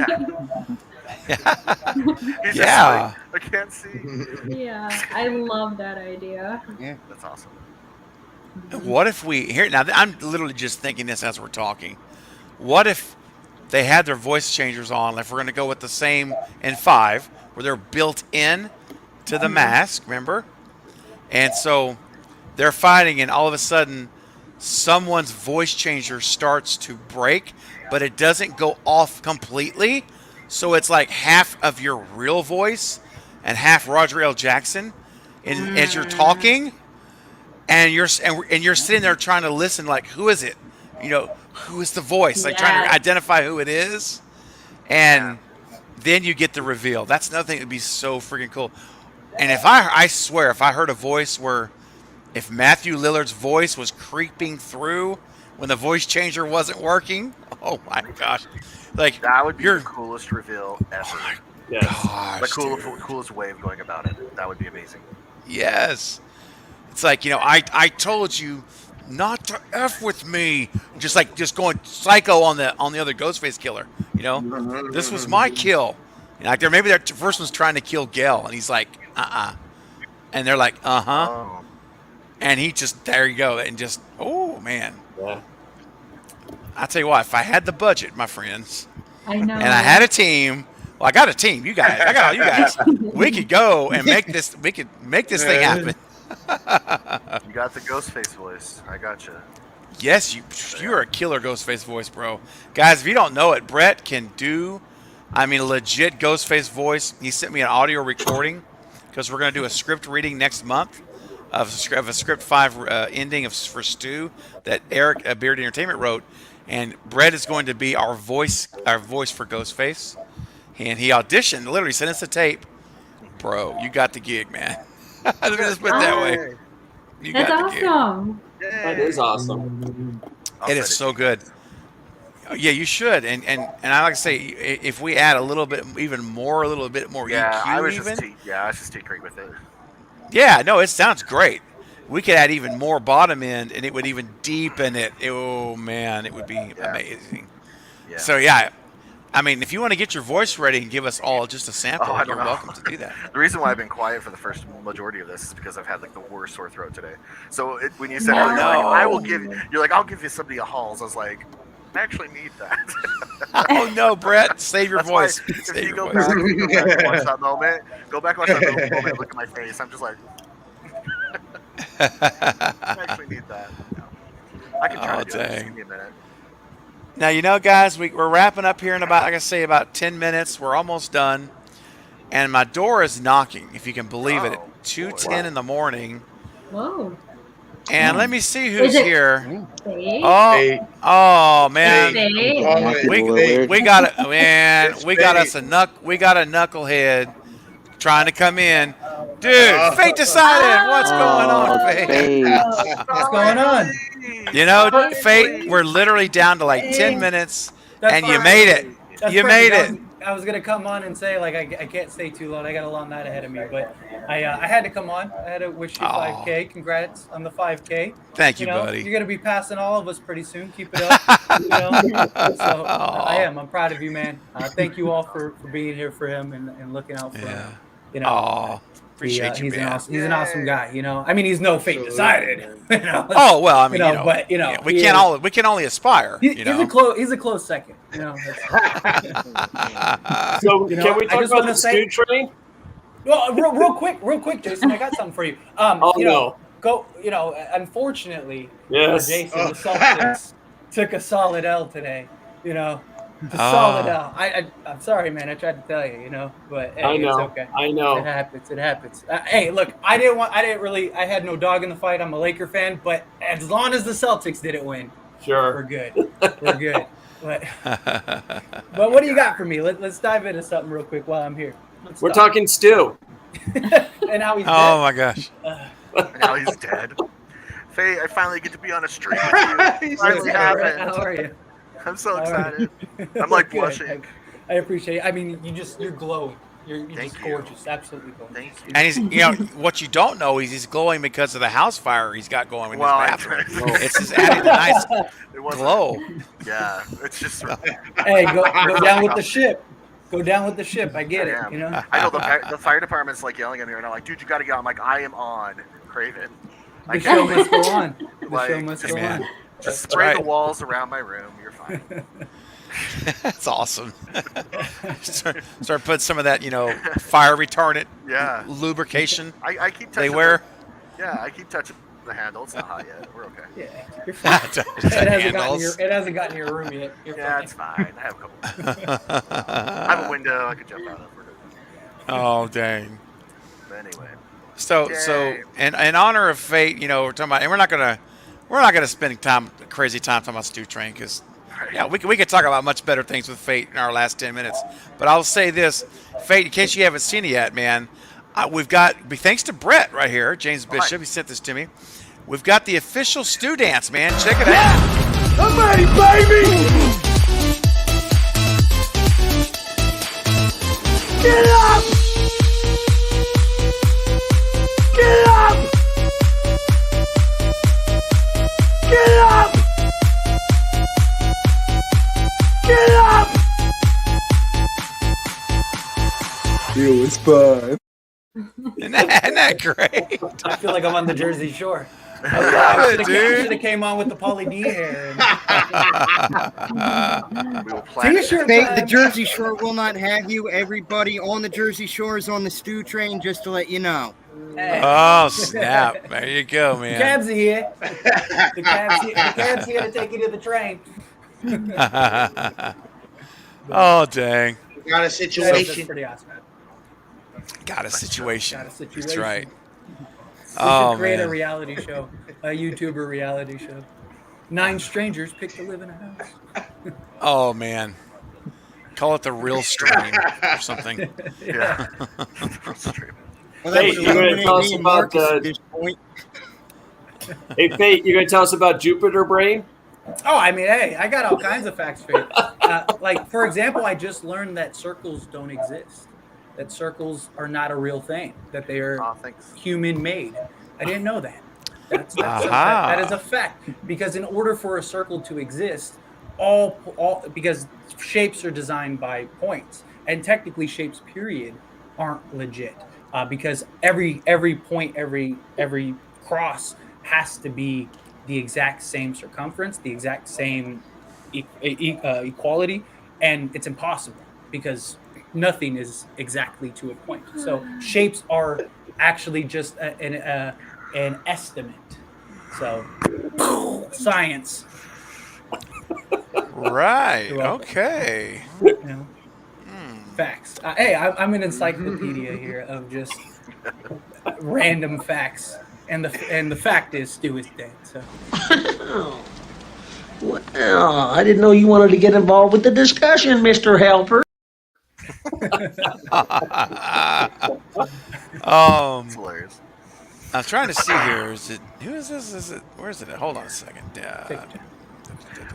Yeah. just I can't see. Yeah, I love that idea. Yeah, that's awesome. What if I'm literally just thinking this as we're talking. What if they had their voice changers on? If we're going to go with the same in 5, where they're built in to the mask, remember? And so they're fighting, and all of a sudden, someone's voice changer starts to break, but it doesn't go off completely. So it's like half of your real voice and half Roger L. Jackson as you're talking, and you're sitting there trying to listen, like, who is it? who is the voice? Like trying to identify who it is, and then you get the reveal. That's another thing that would be so freaking cool. And I swear, if I heard a voice where, if Matthew Lillard's voice was creeping through when the voice changer wasn't working, oh my gosh, like that would be the coolest reveal ever. Oh my Yes. gosh, The coolest way of going about it. That would be amazing. Yes. It's like, I told you not to F with me. Just going psycho on the other Ghostface killer. This was my kill. And like maybe that first one's trying to kill Gale, and he's like, and they're like, Oh. and he just, there you go, and just, oh man. Yeah. I tell you what, if I had the budget, my friends, I know. and I had a team. Well, I got a team. You guys, I got all you guys. We could go and make this. We could make this thing happen. You got the Ghostface voice. I got you. Yes, you're a killer Ghostface voice, bro. Guys, if you don't know it, Brett can do, legit Ghostface voice. He sent me an audio recording because we're going to do a script reading next month of a script 5 ending for Stu that Eric Beard Entertainment wrote, and Brett is going to be our voice for Ghostface. And he auditioned, literally sent us a tape. Bro, you got the gig, man. Let me just put it that way. You That's got the gig. awesome. That is awesome. It is so good. Yeah, you should. And I like to say, if we add a little bit more Yeah, EQ I was even. just tinkering with it. Yeah, no, it sounds great. We could add even more bottom end, and it would even deepen it. Oh man, it would be amazing. Yeah. So yeah. If you want to get your voice ready and give us all just a sample, you're welcome to do that. The reason why I've been quiet for the first majority of this is because I've had the worst sore throat today. So when you said Oh, earlier, no. I'll give you somebody a Halls. I was like, I actually need that. Oh no, Brett, save your That's why voice. if Save you your go voice. back and watch that moment, look at my face. I'm just like, I actually need that. I can try to do it. Just give me a minute. Now, guys, we're wrapping up here in about 10 minutes. We're almost done. And my door is knocking, if you can believe it, at 2:10 in the morning. Whoa. And let me see who's Is it here. Faye? Oh man. Faye? We got us a knucklehead trying to come in. Dude, Fate decided. What's going on, Fate? What's going on? Fate, we're literally down to like 10 minutes, and you fine. made it. That's You perfect. made it. I was gonna come on and say I can't stay too long. I got a long night ahead of me, but I had to come on. I had to wish you 5K. Congrats on the 5K. Thank you, buddy. You're gonna be passing all of us pretty soon. Keep it up. So I am. I'm proud of you, man. Thank you all for being here for him and looking out for him. Appreciate you, man. He's an awesome guy. He's no Fate decided. Oh well, but we can only aspire. He's a close second. So can we talk about the Stu train? Well, real quick, Jason, I got something for you. Unfortunately, for Jason, the Celtics took a solid L today. Solid L. I'm sorry, man. I tried to tell you, but hey, I know. It's okay. I know. It happens. Hey, look, I had no dog in the fight. I'm a Laker fan, but as long as the Celtics didn't win, sure, we're good. We're good. But what do you got for me? Let's dive into something real quick while I'm here. We're talking Stu. And how he's dead. Oh my gosh. Now he's dead. Faye, I finally get to be on a stream with you. Finally happened. How are you? I'm so excited. I'm like Good. blushing. I appreciate it. You're glowing. You're just gorgeous. Absolutely gorgeous. Thank you. And he's, what you don't know is he's glowing because of the house fire he's got going in his bathroom. It's just adding a nice glow. Yeah, it's just. Hey, go down with the ship. Go down with the ship. I get it. I know the fire department's like yelling at me right now, like, dude, you got to get on. I'm like, I am on, Craven. The show must go on. The show must go on. Just spray the walls around my room. You're fine. That's awesome. start putting some of that, fire retardant lubrication. I keep touching. They wear. I keep touching the handle. It's not hot yet. We're okay. Yeah, you're fine. It hasn't gotten to your room yet. You're fine. It's fine. I have a couple. I have a window. I could jump out of. We're good. Oh dang. But anyway. So in honor of Fate, we're talking about, and we're not gonna We're not going to spend crazy time talking about Stew Train because, yeah, we could talk about much better things with Fate in our last 10 minutes. But I'll say this, Fate, in case you haven't seen it yet, man, we've got, thanks to Brett right here, James Bishop, he sent this to me. We've got the official Stew dance, man. Check it out. I'm ready, baby! Get up! Get up! Get up! Get up! It was fun. Isn't that great? I feel like I'm on the Jersey Shore. I love it, Should dude. have came on with the Pauly D hair. T-shirt the Jersey Shore will not have you. Everybody on the Jersey Shore is on the Stew Train, just to let you know. Oh, snap. There you go, The man. cab's here. The cab's here to take you to the train. Oh, dang. Got a That's situation. pretty awesome. Got a situation. Got a situation. That's right. We Oh, should create a man. reality show, a YouTuber reality show. 9 strangers pick to live in a house. Oh, man. Call it the real stream or something. Yeah. Well, Fate, you're going to tell us about this point. Hey, Fate, you're going to tell us about Jupiter Brain? Oh, I mean, hey, I got all kinds of facts for you. Like, for example, I just learned that circles don't exist. That circles are not a real thing. That they are human-made. I didn't know that. That is a fact. Because in order for a circle to exist, because shapes are designed by points, and technically shapes, period, aren't legit. Because every point, every cross has to be the exact same circumference, the exact same equality, and it's impossible because nothing is exactly to a point. So shapes are actually just an estimate. So science. Right. Okay. You know, facts. Hey, I'm an encyclopedia here of just random facts, and the fact is Stu is dead. So. Well, I didn't know you wanted to get involved with the discussion, Mr. Helper. That's hilarious. I'm trying to see here. Who is this? Where is it? Hold on a second.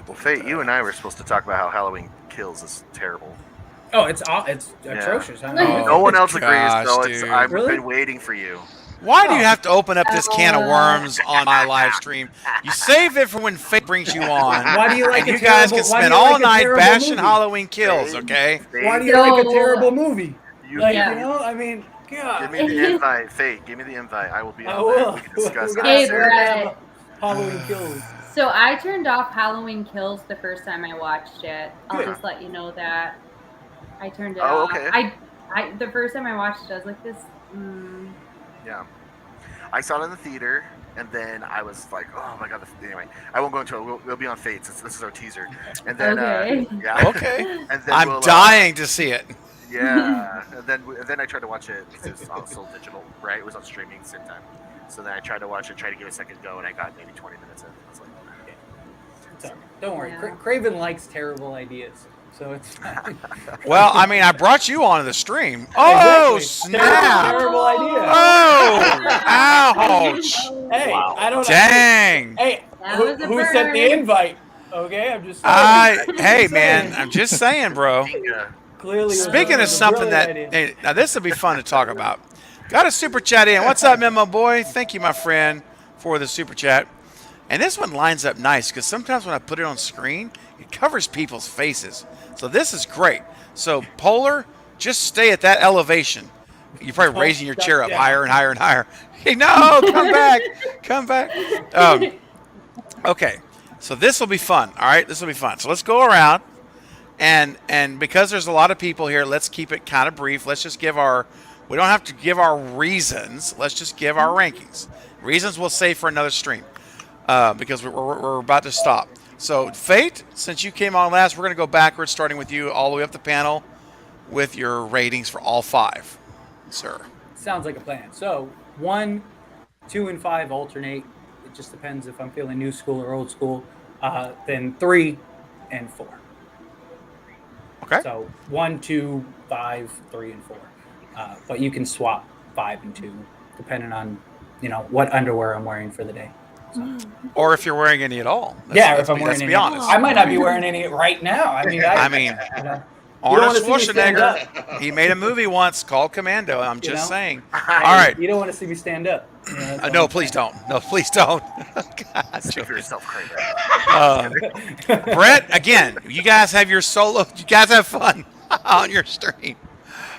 Well, Fate, you and I were supposed to talk about how Halloween Kills is terrible. Oh, it's atrocious. Huh? No one else agrees, Gosh, so dude. I've Really? been waiting for you. Why do you have to open up this can of worms on my live stream? You save it for when Fate brings you on. Why do you like and a you guys terrible- can why do spend you all like a night terrible bashing movie? Halloween Kills, okay? Why do you like a terrible movie? You, Like, yeah. you know, I mean, God. Give me the invite, Fate. Give me the invite. I will be I on there. will. We can discuss We're it. gonna Hey, stare down Brett. Halloween Kills. So I turned off Halloween Kills the first time I watched it. I'll Good. just let you know that. I turned it Oh, off. okay. I the first time I watched it, I was like, this. Yeah. I saw it in the theater, and then I was like, oh my god. Anyway, I won't go into it. We'll be on Fate since this is our teaser. And then, Okay. yeah. Okay. And then I'm dying to see it. Yeah. and then I tried to watch it because it was also digital, right? It was on streaming at the same time. So then I tried to watch it, tried to give it a second go, and I got maybe 20 minutes in. I was like, okay. So, don't worry. Yeah. Craven likes terrible ideas, so it's fine. Well, I mean, I brought you onto the stream. Oh, Exactly. snap. Terrible idea. Oh, ouch. Hey, I don't. Dang. Hey, That who, was a who sent the burn. invite? Okay, I'm just. Hey, man, I'm just saying, bro. Clearly, it was Speaking a of something brilliant that, idea. hey, now this will be fun to talk about. Got a super chat in. What's up, Memo boy? Thank you, my friend, for the super chat. And this one lines up nice because sometimes when I put it on screen, it covers people's faces. So this is great. So Polar, just stay at that elevation. You're probably raising your chair up higher and higher and higher. Hey, no, come back, come back. Okay, so this will be fun. All right, this will be fun. So let's go around. And because there's a lot of people here, let's keep it kind of brief. Let's just give we don't have to give our reasons. Let's just give our rankings. Reasons we'll save for another stream because we're about to stop. So Fate, since you came on last, we're going to go backwards, starting with you all the way up the panel with your ratings for all 5, sir. Sounds like a plan. So 1, 2, and 5 alternate. It just depends if I'm feeling new school or old school. Then 3 and 4. Okay. So 1, 2, 5, 3, and 4. But you can swap 5 and 2 depending on what underwear I'm wearing for the day. Or if you're wearing any at all. If I'm wearing let's any. be honest. I might not be wearing any right now. I mean, Arnold Schwarzenegger, he made a movie once called Commando. I'm just saying. All right. You don't want to see me stand up. No, please don't. No, please don't. God, Speak for yourself, Craven. Brett, again, you guys have your solo. You guys have fun on your stream.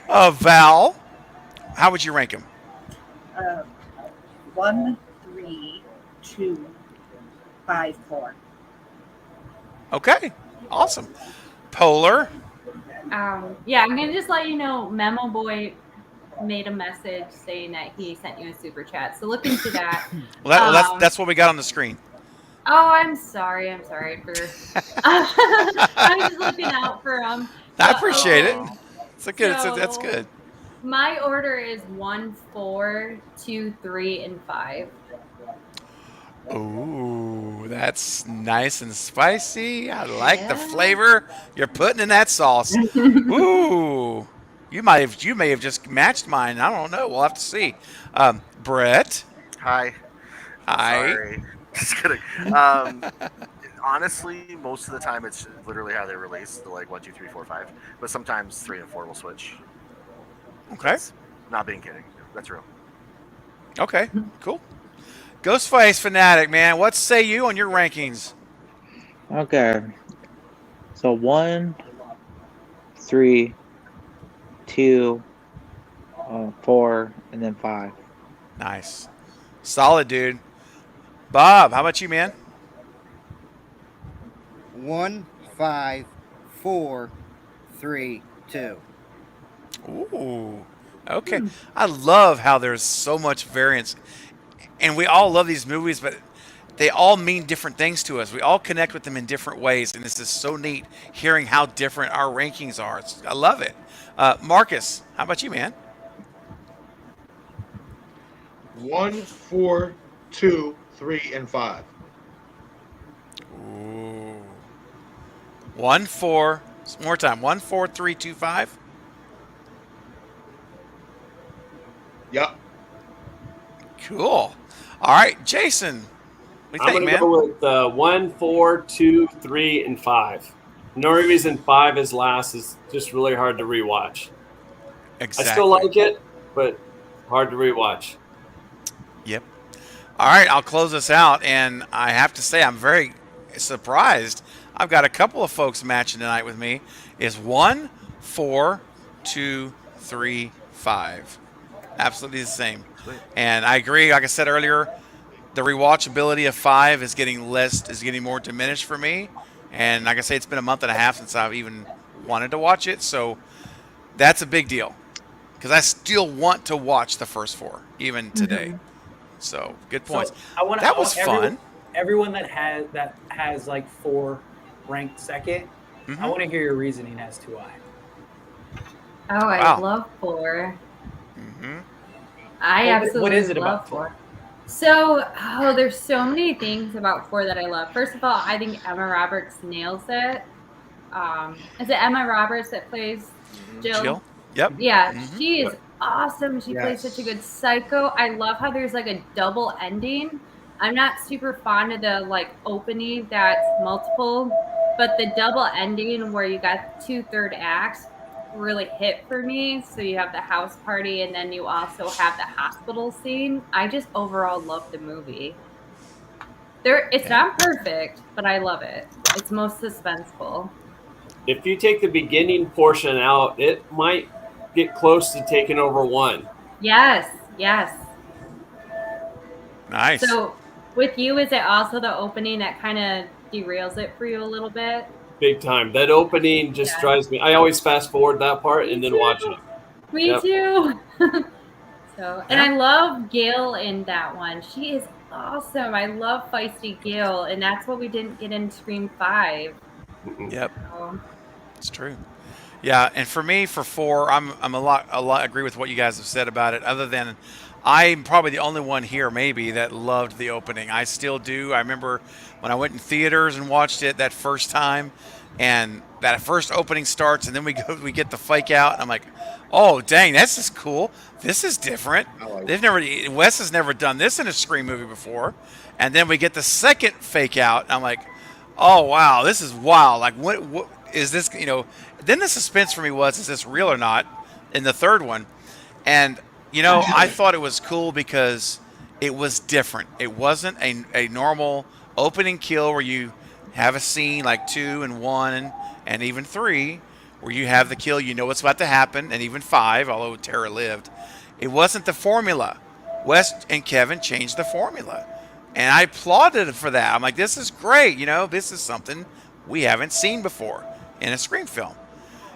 Val, how would you rank him? 1, 3, 2, 5, 4. Okay, awesome. Polar. Yeah, I'm gonna just let you know, Memo Boy made a message saying that he sent you a super chat, so look into that. Well, that's what we got on the screen. Oh, I'm sorry for. I was just looking out for him. I appreciate it. That's good. My order is 1, 4, 2, 3, and 5. Ooh, that's nice and spicy. I like the flavor you're putting in that sauce. Ooh, you may have just matched mine. I don't know. We'll have to see. Brett. Hi. Sorry. Just kidding. Honestly, most of the time it's literally how they're released, like 1, 2, 3, 4, 5. But sometimes 3 and 4 will switch. Okay. That's not being kidding. That's real. Okay. Cool. Ghostface Fanatic, man. What say you on your rankings? Okay. So 1, 3, 2, 4, and then 5. Nice. Solid, dude. Bob, how about you, man? 1, 5, 4, 3, 2. Ooh. Okay. I love how there's so much variance. And we all love these movies, but they all mean different things to us. We all connect with them in different ways, and this is so neat hearing how different our rankings are. I love it. Marcus, how about you, man? 1, 4, 2, 3, and 5. Ooh. 1, 4. More time. 1, 4, 3, 2, 5. Yep. Cool. All right, Jason. What do you I'm think, going to man? go with 1, 4, 2, 3, and 5. The only reason 5 is last is just really hard to rewatch. Exactly. I still like it, but hard to rewatch. Yep. All right, I'll close this out, and I have to say I'm very surprised. I've got a couple of folks matching tonight with me. Is 1, 4, 2, 3, 5. Absolutely the same. And I agree. Like I said earlier, the rewatchability of 5 is getting more diminished for me. And like I say, it's been a month and a half since I've even wanted to watch it, so that's a big deal because I still want to watch the first 4 even today. Mm-hmm. So good points. So that was fun. Everyone that has like 4 ranked second, I want to hear your reasoning as to why. Oh, I love 4. I absolutely what is it love about 4? So, there's so many things about 4 that I love. First of all, I think Emma Roberts nails it. Is it Emma Roberts that plays Jill? Yep. Yeah, she is awesome. She plays such a good psycho. I love how there's like a double ending. I'm not super fond of the like opening that's multiple, but the double ending where you got 2 third acts really hit for me. So you have the house party and then you also have the hospital scene. I just overall love the movie. It's not perfect, but I love it. It's most suspenseful. If you take the beginning portion out, it might get close to taking over 1. Yes. Nice. So with you, is it also the opening that kind of derails it for you a little bit? Big time. That opening just drives me. I always fast forward that part and then watch it. Me too. And I love Gail in that one. She is awesome. I love feisty Gail, and that's what we didn't get in Scream 5. Yep. It's true. Yeah, and for me, for 4, I'm a lot agree with what you guys have said about it. Other than I'm probably the only one here, maybe, that loved the opening. I still do. I remember when I went in theaters and watched it that first time, and that first opening starts, and then we get the fake out, and I'm like, oh dang, this is cool. This is different. Wes has never done this in a Scream movie before, and then we get the second fake out, and I'm like, oh wow, this is wild. Like what is this? Then the suspense for me was, is this real or not? In the third one. And, I thought it was cool because it was different. It wasn't a normal opening kill where you have a scene like 2 and 1 and even 3 where you have the kill, you know what's about to happen, and even 5, although Tara lived. It wasn't the formula. Wes and Kevin changed the formula. And I applauded for that. I'm like, this is great. This is something we haven't seen before in a Scream film.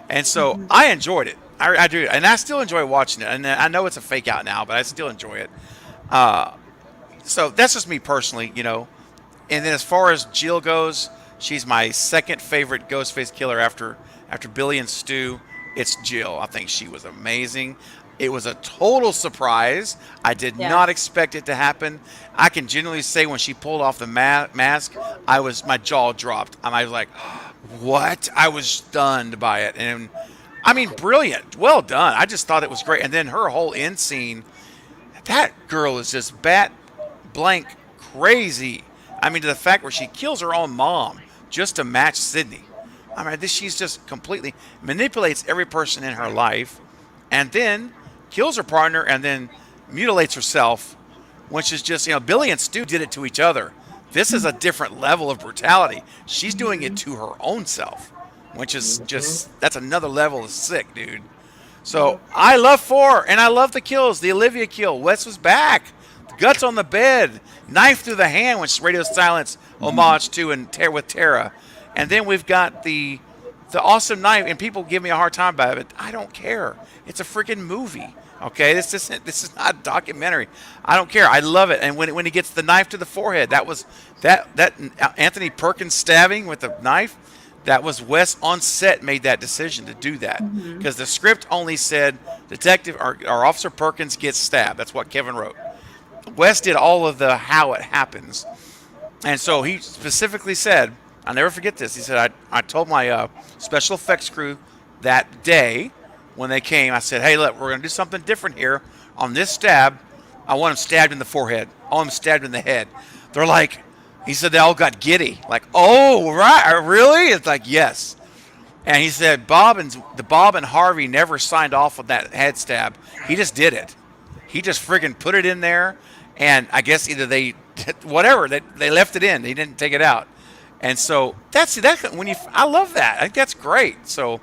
And so I enjoyed it. I do, and I still enjoy watching it. And I know it's a fake out now, but I still enjoy it. So that's just me personally, And then as far as Jill goes, she's my second favorite Ghostface killer after Billy and Stu. It's Jill. I think she was amazing. It was a total surprise. I did not expect it to happen. I can genuinely say when she pulled off the mask, my jaw dropped. I was like, what? I was stunned by it. And I mean, brilliant. Well done. I just thought it was great. And then her whole end scene, that girl is just bat blank crazy. I mean, to the fact where she kills her own mom just to match Sydney. I mean, she's just completely manipulates every person in her life and then kills her partner and then mutilates herself, which is just, Billy and Stu did it to each other. This is a different level of brutality. She's doing it to her own self, which is that's another level of sick, dude. So I love 4, and I love the kills. The Olivia kill. Wes was back. Guts on the bed. Knife through the hand, which Radio Silence homage to and with Tara. And then we've got the awesome knife, and people give me a hard time about it, but I don't care. It's a freaking movie. Okay, this is not a documentary. I don't care. I love it. And when he gets the knife to the forehead, that was that Anthony Perkins stabbing with the knife. That was Wes on set made that decision to do that because the script only said Detective or Officer Perkins gets stabbed. That's what Kevin wrote. Wes did all of the how it happens, and so he specifically said, I'll never forget this. He said, I told my special effects crew that day when they came, I said, hey, look, we're going to do something different here on this stab. I want him stabbed in the forehead. I want him stabbed in the head. They're like, he said they all got giddy. Like, oh, right, really? It's like, yes. And he said Bob and Harvey never signed off on that head stab. He just did it. He just friggin' put it in there, and I guess either they left it in. They didn't take it out. And so that's when I love that. I think that's great. So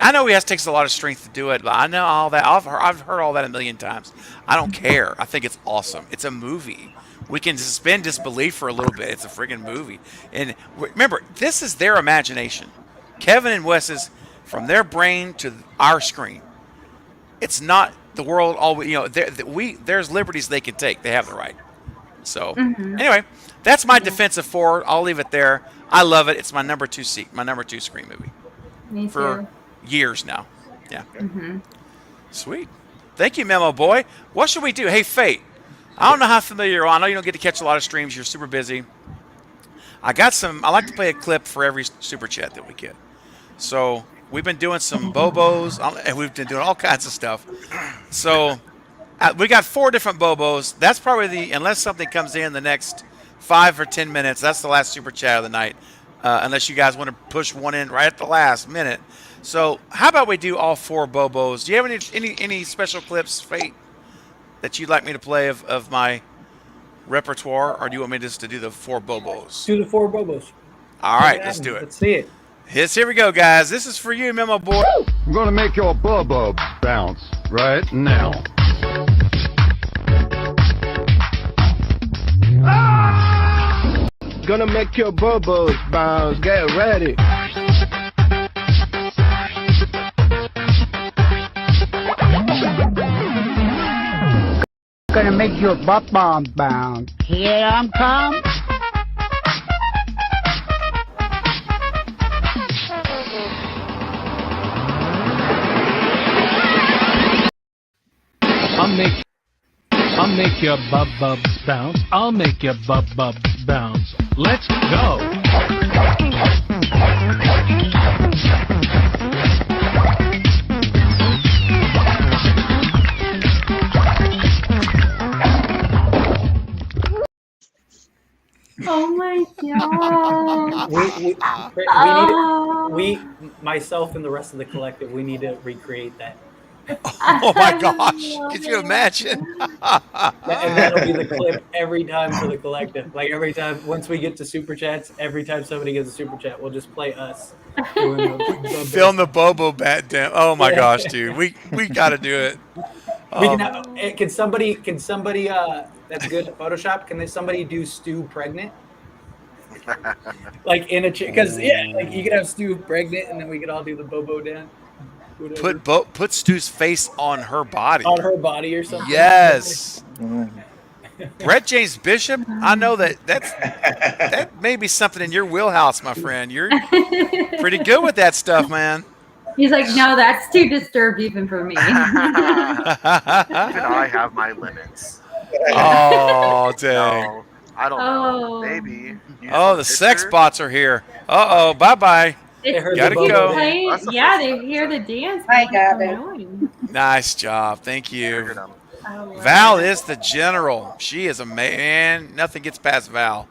I know it takes a lot of strength to do it, but I know all that. I've heard all that a million times. I don't care. I think it's awesome. It's a movie. We can suspend disbelief for a little bit. It's a friggin' movie. And remember, this is their imagination. Kevin and Wes's, from their brain to our screen. It's not the world always, there's liberties they can take. They have the right. So anyway, that's my defense of 4. I'll leave it there. I love it. It's my number 2 Scream movie. Me for too. years now. Yeah. Sweet. Thank you, Memo Boy. What should we do? Hey, Fate. I don't know how familiar you are. I know you don't get to catch a lot of streams. You're super busy. I like to play a clip for every super chat that we get. So we've been doing some Bobos, and we've been doing all kinds of stuff. So we got 4 different Bobos. That's probably unless something comes in the next 5 or 10 minutes, that's the last super chat of the night. Unless you guys want to push one in right at the last minute. So how about we do all 4 Bobos? Do you have any special clips, Fate, that you'd like me to play of my repertoire, or do you want me just to do the 4 Bobos? Do the 4 Bobos. All right, let's do it. Let's see it. Here we go, guys. This is for you, Memo Boy. I'm going to make your Bobo bounce right now. Ah! Gonna make your Bobos bounce. Get ready. Gonna make your butt bomb bounce. Here I'm come. I'll make your bubs bounce. I'll make your bubs bounce. Let's go. Oh my god. Myself and the rest of the collective, we need to recreate that. Oh my gosh. Could you imagine? And that'll be the clip every time for the collective. Like every time, once we get to super chats, every time somebody gets a super chat, we'll just play us doing the Film the Bobo bat down. Oh my gosh, dude. We got to do it. Can somebody that's good at Photoshop, somebody do Stu pregnant? Like in a because like you could have Stu pregnant and then we could all do the Bobo dance. Put Stu's face on her body. On her body or something. Yes. Brett James Bishop, I know that may be something in your wheelhouse, my friend. You're pretty good with that stuff, man. He's like, no, that's too disturbed even for me. Even I have my limits. Oh, dang. No, I don't know. Maybe. Oh, the sex bots are here. Uh-oh, bye-bye. Gotta go. Yeah, they hear the dance. I got it. Nice job. Thank you. Val is the general. She is a man. Nothing gets past Val.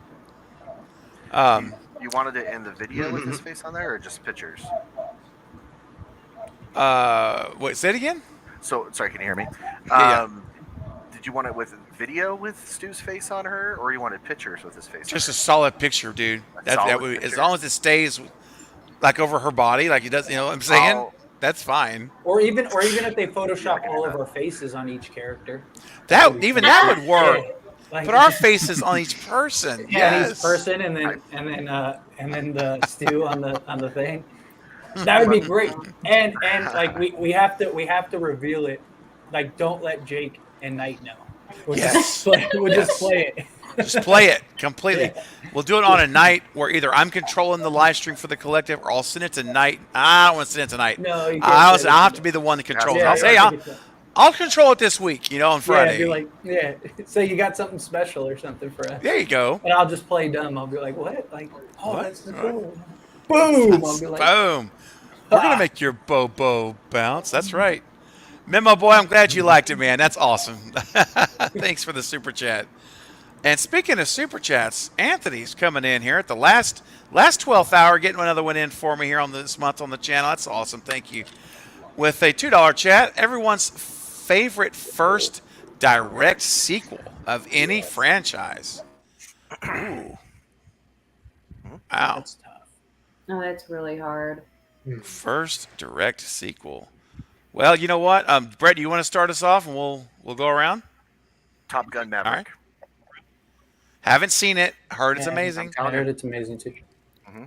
You wanted it in the video with his face on there or just pictures? Wait, say it again? So, sorry, can you hear me? Yeah. Did you want it with video with Stu's face on her, or you wanted pictures with his face Just on a solid picture, dude. As long as it stays like over her body, like it does, you know what I'm saying? That's fine. Or even if they Photoshop all of our faces on each character. That would work. Like, Put our faces on each person. Yeah, each person, and then the Stu on the thing. That would be great. And like we have to reveal it. Like, don't let Jake and Knight know. We'll just play it. Just play it completely. We'll do it on a night where either I'm controlling the live stream for the collective, or I'll send it to Knight. I don't want to send it to Knight. No, you can't I'll send it have to be the one that controls it. I'll say, yeah. I'll control it this week, on Friday. Yeah, be like, say you got something special or something for us. There you go. And I'll just play dumb. I'll be like, what? Like, that's cool. Boom. I'll be like, boom. We're going to make your Bobo bounce. That's right. Memo Boy, I'm glad you liked it, man. That's awesome. Thanks for the super chat. And speaking of super chats, Anthony's coming in here at the last 12th hour, getting another one in for me here on this month on the channel. That's awesome. Thank you. With a $2 chat, everyone's favorite first direct sequel of any franchise. Ooh. Wow. That's tough. Oh, that's really hard. First direct sequel. Well, you know what? Brett, you want to start us off and we'll go around? Top Gun Maverick. All right. Haven't seen it. Heard it's amazing. I heard it's amazing too. Mm-hmm.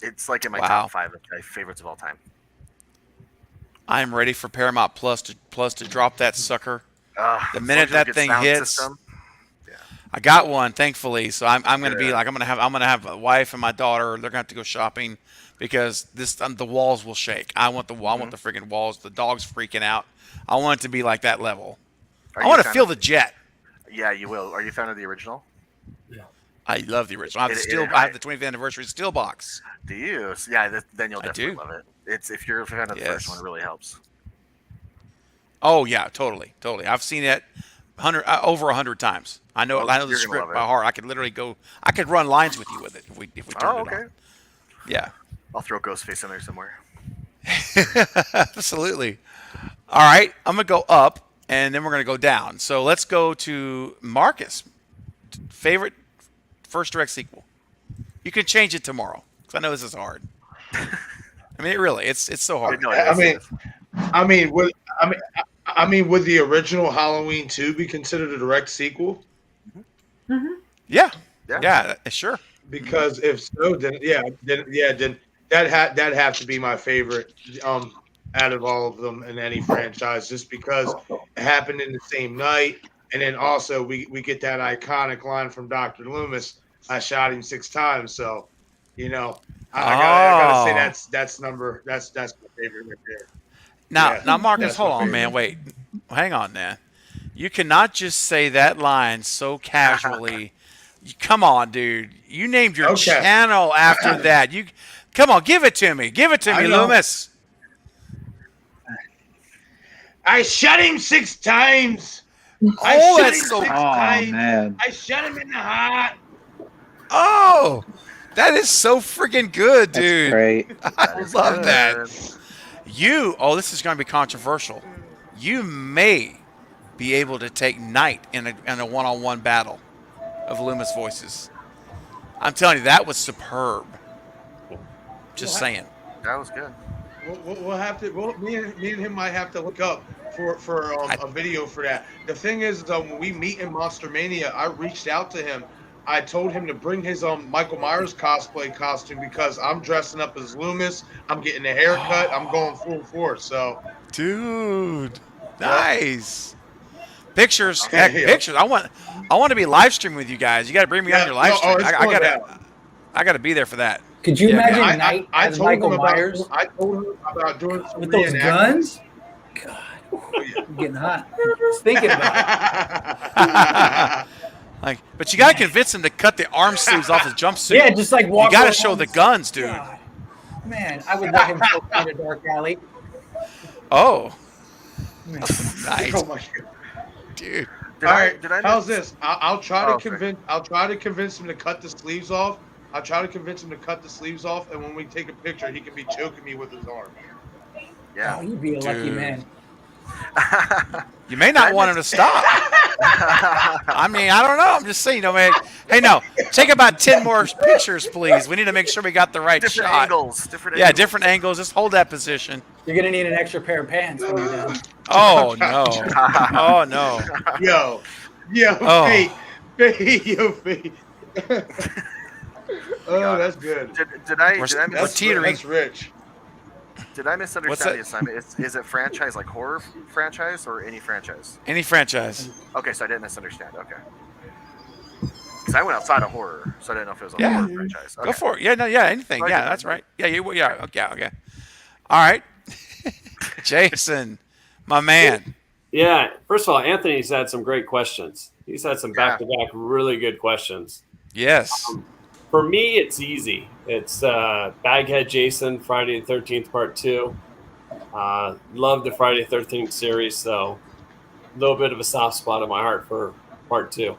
It's like in my top 5 of my favorites of all time. I'm ready for Paramount Plus to drop that sucker. The minute that that thing hits, I got one, thankfully. So I'm going to be like, I'm going to have a wife and my daughter. They're going to have to go shopping because the walls will shake. I want the freaking walls. The dog's freaking out. I want it to be like that level. I want to feel the jet. Yeah, you will. Are you a fan of the original? Yeah. I love the original. I have the 25th anniversary steel box. Do you? Yeah, then you'll definitely love it. It's if you're a fan of the first one, it really helps. Oh yeah, totally. I've seen it over 100 times. I know the script by heart. I could literally go. I could run lines with you with it if we turned it on. Yeah. I'll throw Ghostface in there somewhere. Absolutely. All right, I'm gonna go up. And then we're going to go down. So let's go to Marcus. Favorite first direct sequel. You can change it tomorrow because I know this is hard. I mean, it's so hard. I mean, would the original Halloween 2 be considered a direct sequel? Mm-hmm. Yeah, sure. Because if so, then that'd have to be my favorite. Out of all of them in any franchise, just because it happened in the same night, and then also we get that iconic line from Dr. Loomis, "I shot him 6 times." So, I gotta say that's my favorite right there. Now, Marcus, hold on, man. Wait, hang on, man. You cannot just say that line so casually. Come on, dude. You named your Okay. channel after that. You come on, give it to me. Give it to I me, know. Loomis. I shot him 6 times. I Oh, shot that's him so. 6 Oh times. man. I shot him in the heart. Oh, that is so freaking good, That's dude. great. I love that. Good. This is going to be controversial. You may be able to take Knight in a one-on-one battle of Loomis voices. I'm telling you, that was superb. Just saying. That was good. We'll have to. Me and him might have to look up for a video for that. The thing is, when we meet in Monster Mania, I reached out to him. I told him to bring his Michael Myers cosplay costume because I'm dressing up as Loomis. I'm getting a haircut. I'm going full force. So, dude, nice pictures. Okay, Heck, yeah. pictures. I want to be live streaming with you guys. You got to bring me on your live stream. I gotta be there for that. Could you imagine I Knight as told Michael him about, Myers I told him about doing some with those reenactments. guns? God, I'm getting hot. Just thinking about it. Like, but you gotta convince him to cut the arm sleeves off his jumpsuit. Yeah, just like walk You gotta around show the and- guns, dude. God. Man, I would let him go down a dark alley. Oh, Man. nice, Oh my God. dude. All right, did I how's miss- this? I'll try Oh, to okay. convince. I'll try to convince him to cut the sleeves off. I'll try to convince him to cut the sleeves off, and when we take a picture, he can be choking me with his arm. Yeah. Oh, you'd be a lucky Dude. man. You may not want him to stop. I mean, I don't know. I'm just saying, man. Hey, no, take about 10 more pictures, please. We need to make sure we got the right Different shot. angles. Different Yeah, angles. different angles. Just hold that position. You're gonna need an extra pair of pants when you're done. Oh no! Oh no! Yo, Oh. Fate, yo, Fate. Oh, that's good. Did I We're miss, teetering. That's rich. did I What's misunderstand that? the assignment? Is it franchise like horror franchise or any franchise? Any franchise. Okay, so I didn't misunderstand. Okay. Because I went outside of horror, so I didn't know if it was a Yeah. horror franchise. Okay. Go for it. Yeah, no, yeah, anything. Okay. Yeah, that's right. Yeah, yeah, okay. All right. Jason, my man. Yeah. First of all, Anthony's had some great questions. He's had some back-to-back really good questions. Yes. For me, it's easy. It's Baghead Jason, Friday the 13th, Part 2. Love the Friday the 13th series, so a little bit of a soft spot in my heart for Part 2.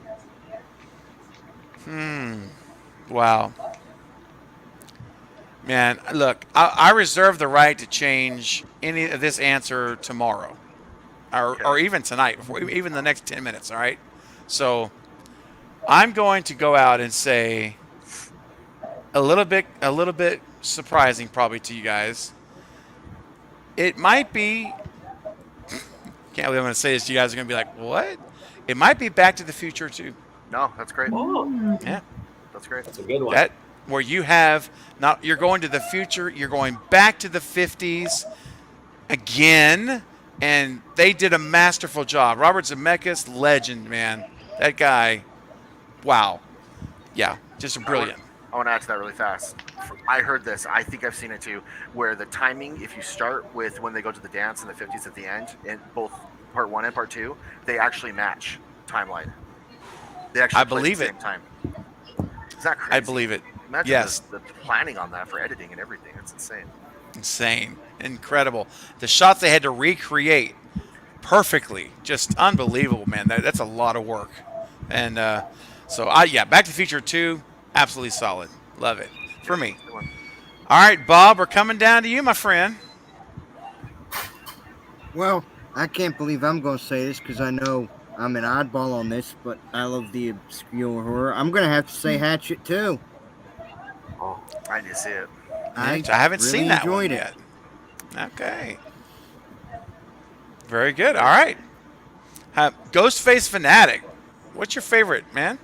Wow. Man, look, I reserve the right to change any of this answer tomorrow, or even tonight, even the next 10 minutes. All right. So I'm going to go out and say a little bit surprising, probably to you guys. It might be. Can't believe I'm going to say this. You guys are going to be like, "What?" It might be Back to the Future 2. No, that's great. Oh, Yeah. That's great. that's a good one. That where you have not you're going to the future, you're going back to the 50s again, and they did a masterful job. Robert Zemeckis, legend, man. That guy, wow. Yeah, just brilliant. I want to add to that really fast. I heard this. I think I've seen it too. Where the timing, if you start with when they go to the dance in the 50s at the end, in both Part 1 and Part 2, they actually match timeline. They actually I play believe at the it. same time. Is that crazy? I believe it. Imagine Yes. the planning on that for editing and everything. It's insane. Insane. Incredible. The shots they had to recreate perfectly. Just unbelievable, man. That's a lot of work. And Back to the Future 2, absolutely solid. Love it. For me. Good one. All right, Bob, we're coming down to you, my friend. Well, I can't believe I'm going to say this because I know I'm an oddball on this, but I love the obscure horror. I'm going to have to say Hatchet too. Oh, I need to see it. I haven't really seen that enjoyed one it. yet. Okay. Very good. All right. Ghostface Fanatic. What's your favorite, man?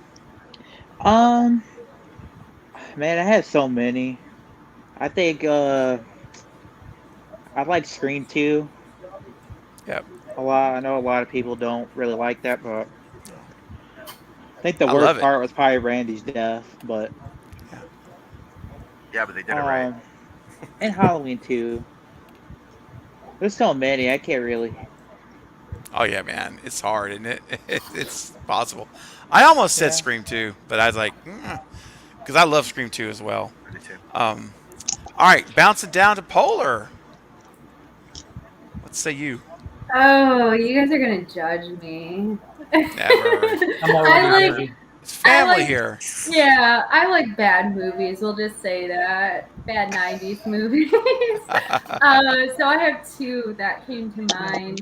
Man, I have so many. I think I like Scream 2 Yep. a lot. I know a lot of people don't really like that, but I think the I love worst it. part was probably Randy's death, but Yeah, but they did it right. and Halloween 2. There's so many, I can't really. Oh yeah, man, it's hard, isn't it? It's possible. I almost said Yeah. Scream 2, but I was like, because I love Scream 2 as well. Me too. All right, bouncing down to Polar. What say you? Oh, you guys are gonna judge me. Never. I'm already judging. It's family like- here. Yeah, I like bad movies. We'll just say that. Bad 90s movies. So I have two that came to mind.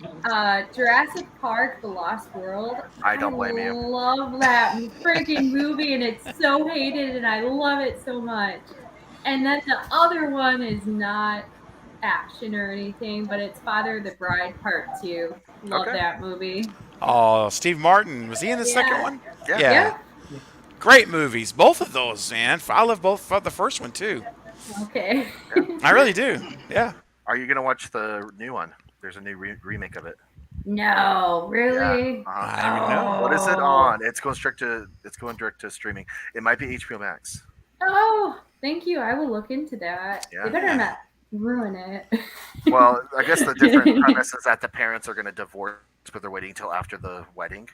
Jurassic Park, The Lost World. I don't blame you. I love that freaking movie, and it's so hated, and I love it so much. And then the other one is not action or anything, but it's Father of the Bride Part 2. Love Okay. that movie. Oh, Steve Martin. Was he in the second one? Yeah. Great movies. Both of those, man. I love both the first one, too. Okay. I really do. Yeah. Are you gonna watch the new one? There's a new remake of it. No, really? Yeah. I don't even know. What is it on? It's going direct to streaming. It might be HBO Max. Oh, thank you. I will look into that. Yeah. They better not ruin it. Well, I guess the different premise is that the parents are going to divorce, but they're waiting till after the wedding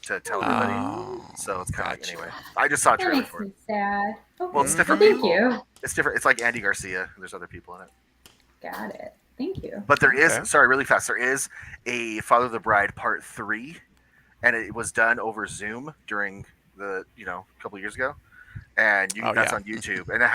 to tell everybody. So it's kind of anyway. I just saw a That trailer makes for it. me sad. Okay. Well, it's different Thank people. you. It's different. It's like Andy Garcia. There's other people in it. Got it. Thank you. But there is, sorry, really fast. There is a Father of the Bride Part 3, and it was done over Zoom during the, a couple of years ago. And that's on YouTube, and it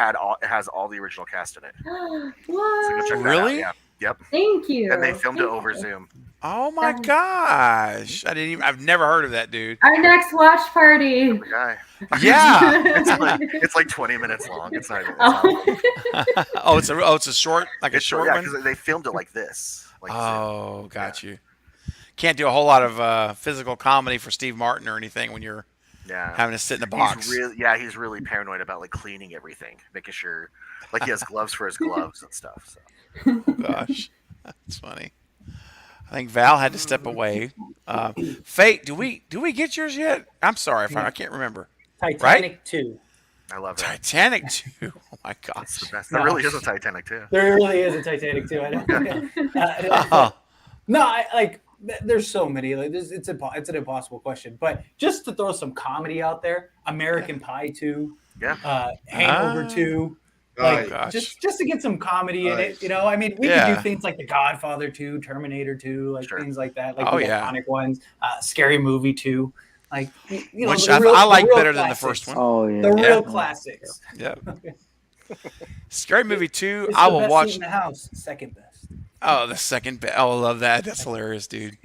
has all the original cast in it. So go What? check that Really? out. Yeah. Yep. Thank you. And they filmed it Thank over you. Zoom. Oh my gosh! I've never heard of that, dude. Our next watch party. The guy. Yeah. It's like 20 minutes long. It's not even. It's a short, like a short yeah, one. because they filmed it like this. Like Oh, got you. Can't do a whole lot of physical comedy for Steve Martin or anything when you're having to sit in a box. He's really paranoid about like cleaning everything, making sure like he has gloves for his gloves and stuff. So. Gosh, that's funny. I think Val had to step away. Fate, do we get yours yet? I'm sorry if I can't remember. Titanic 2. I love it. Titanic 2. Oh my gosh. The best. There really is a Titanic 2. There really is a Titanic 2. I know. No, there's so many. Like, it's an impossible question. But just to throw some comedy out there, American Pie 2. Yeah. Hangover 2. Just to get some comedy in it, I mean, we can do things like The Godfather 2, Terminator 2, things like that, like the iconic ones. Scary Movie 2, which I like better than the first one. Oh yeah, the real classics. Yeah. Scary Movie 2. It's I the will best watch. seat in the house, second best. Oh, the second best. Oh, I love that. That's hilarious, dude.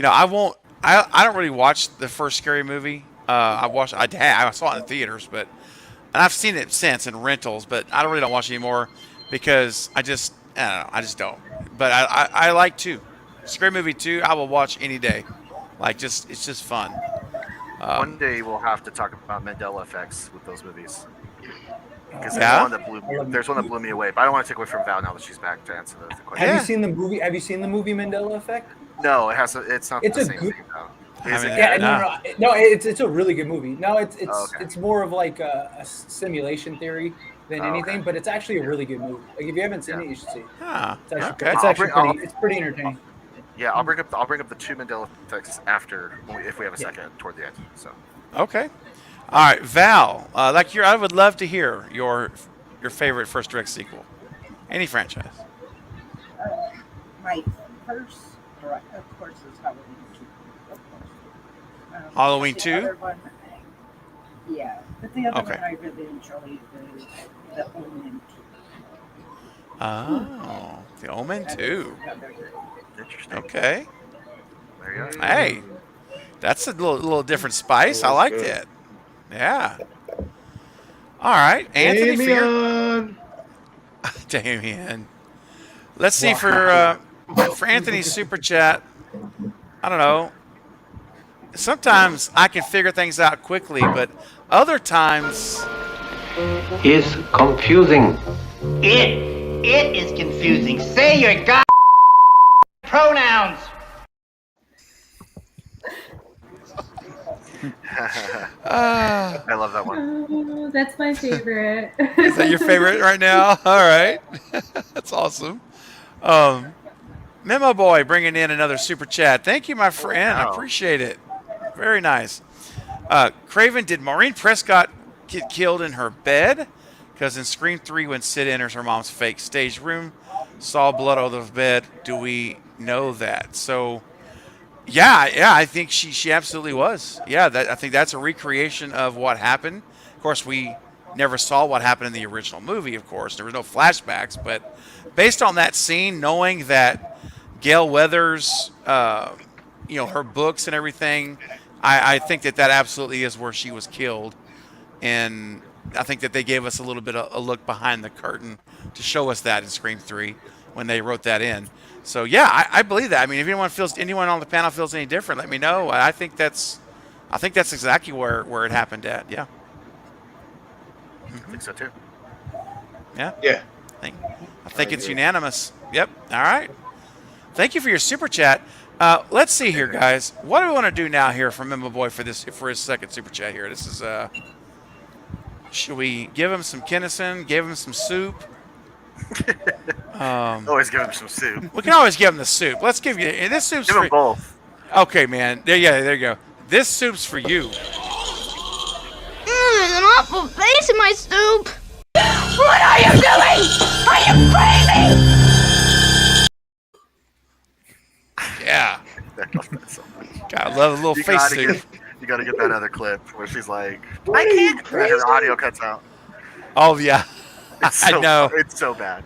I won't. I don't really watch the first Scary Movie. I saw it in theaters, but. And I've seen it since in rentals, but I don't watch it anymore because I don't know. I just don't. But I like 2. Scary Movie 2, I will watch any day. It's just fun. One day we'll have to talk about Mandela effects with those movies. Because there's one that blew me away. But I don't want to take away from Val now that she's back to answer the question. Have you seen the movie? Have you seen the movie Mandela Effect? No, it's not the same thing though. No, it's a really good movie. No, it's more of like a simulation theory than anything, but it's actually a really good movie. Like if you haven't seen it, you should see it. It's pretty entertaining. Yeah, I'll bring up the 2 Mandela effects after if we have a second toward the end. So. Okay. All right, Val. I would love to hear your favorite first direct sequel, any franchise. My first, of course, is Halloween 2. Of course. Halloween the 2? other one, yeah, but the other Okay. one I really enjoyed is the Omen 2. Oh, The Omen 2. Interesting. Okay. There you go. Hey, that's a little different spice. I like that. Yeah. All right, Anthony. Damien. Let's see for Anthony's super chat. I don't know. Sometimes I can figure things out quickly, but other times Is confusing. It is confusing. Say your god pronouns. I love that one. Oh, that's my favorite. Is that your favorite right now? All right. That's awesome. Man, Memo Boy bringing in another super chat. Thank you, my friend. I wow. appreciate it. Very nice. Craven, did Maureen Prescott get killed in her bed? Because in Scream 3, when Sid enters her mom's fake stage room, saw blood all over the bed. Do we know that? So, yeah, I think she absolutely was. Yeah, I think that's a recreation of what happened. Of course, we never saw what happened in the original movie, of course. There was no flashbacks. But based on that scene, knowing that Gail Weathers, her books and everything, I think that absolutely is where she was killed. And I think that they gave us a little bit of a look behind the curtain to show us that in Scream 3 when they wrote that in. So, yeah, I believe that. I mean, if anyone on the panel feels any different, let me know. I think that's exactly where it happened at. Yeah. I think so too. Yeah. Yeah. I think it's unanimous. Yep. All right. Thank you for your super chat. Let's see here, guys. What do we want to do now here for Memo Boy for his second super chat here? This is should we give him some Kinnison? Give him some soup? Always give him some soup. We can always give him the soup. Let's give you this soup's Give for him both. Okay, man. There you go. This soup's for you. An awful face in my soup. What are you doing? Are you crazy? Yeah. I love that so much. God, I love a little You face gotta soup. You got to get that other clip where she's like, I can't. Her audio cuts out. Oh yeah. So, I know. It's so bad.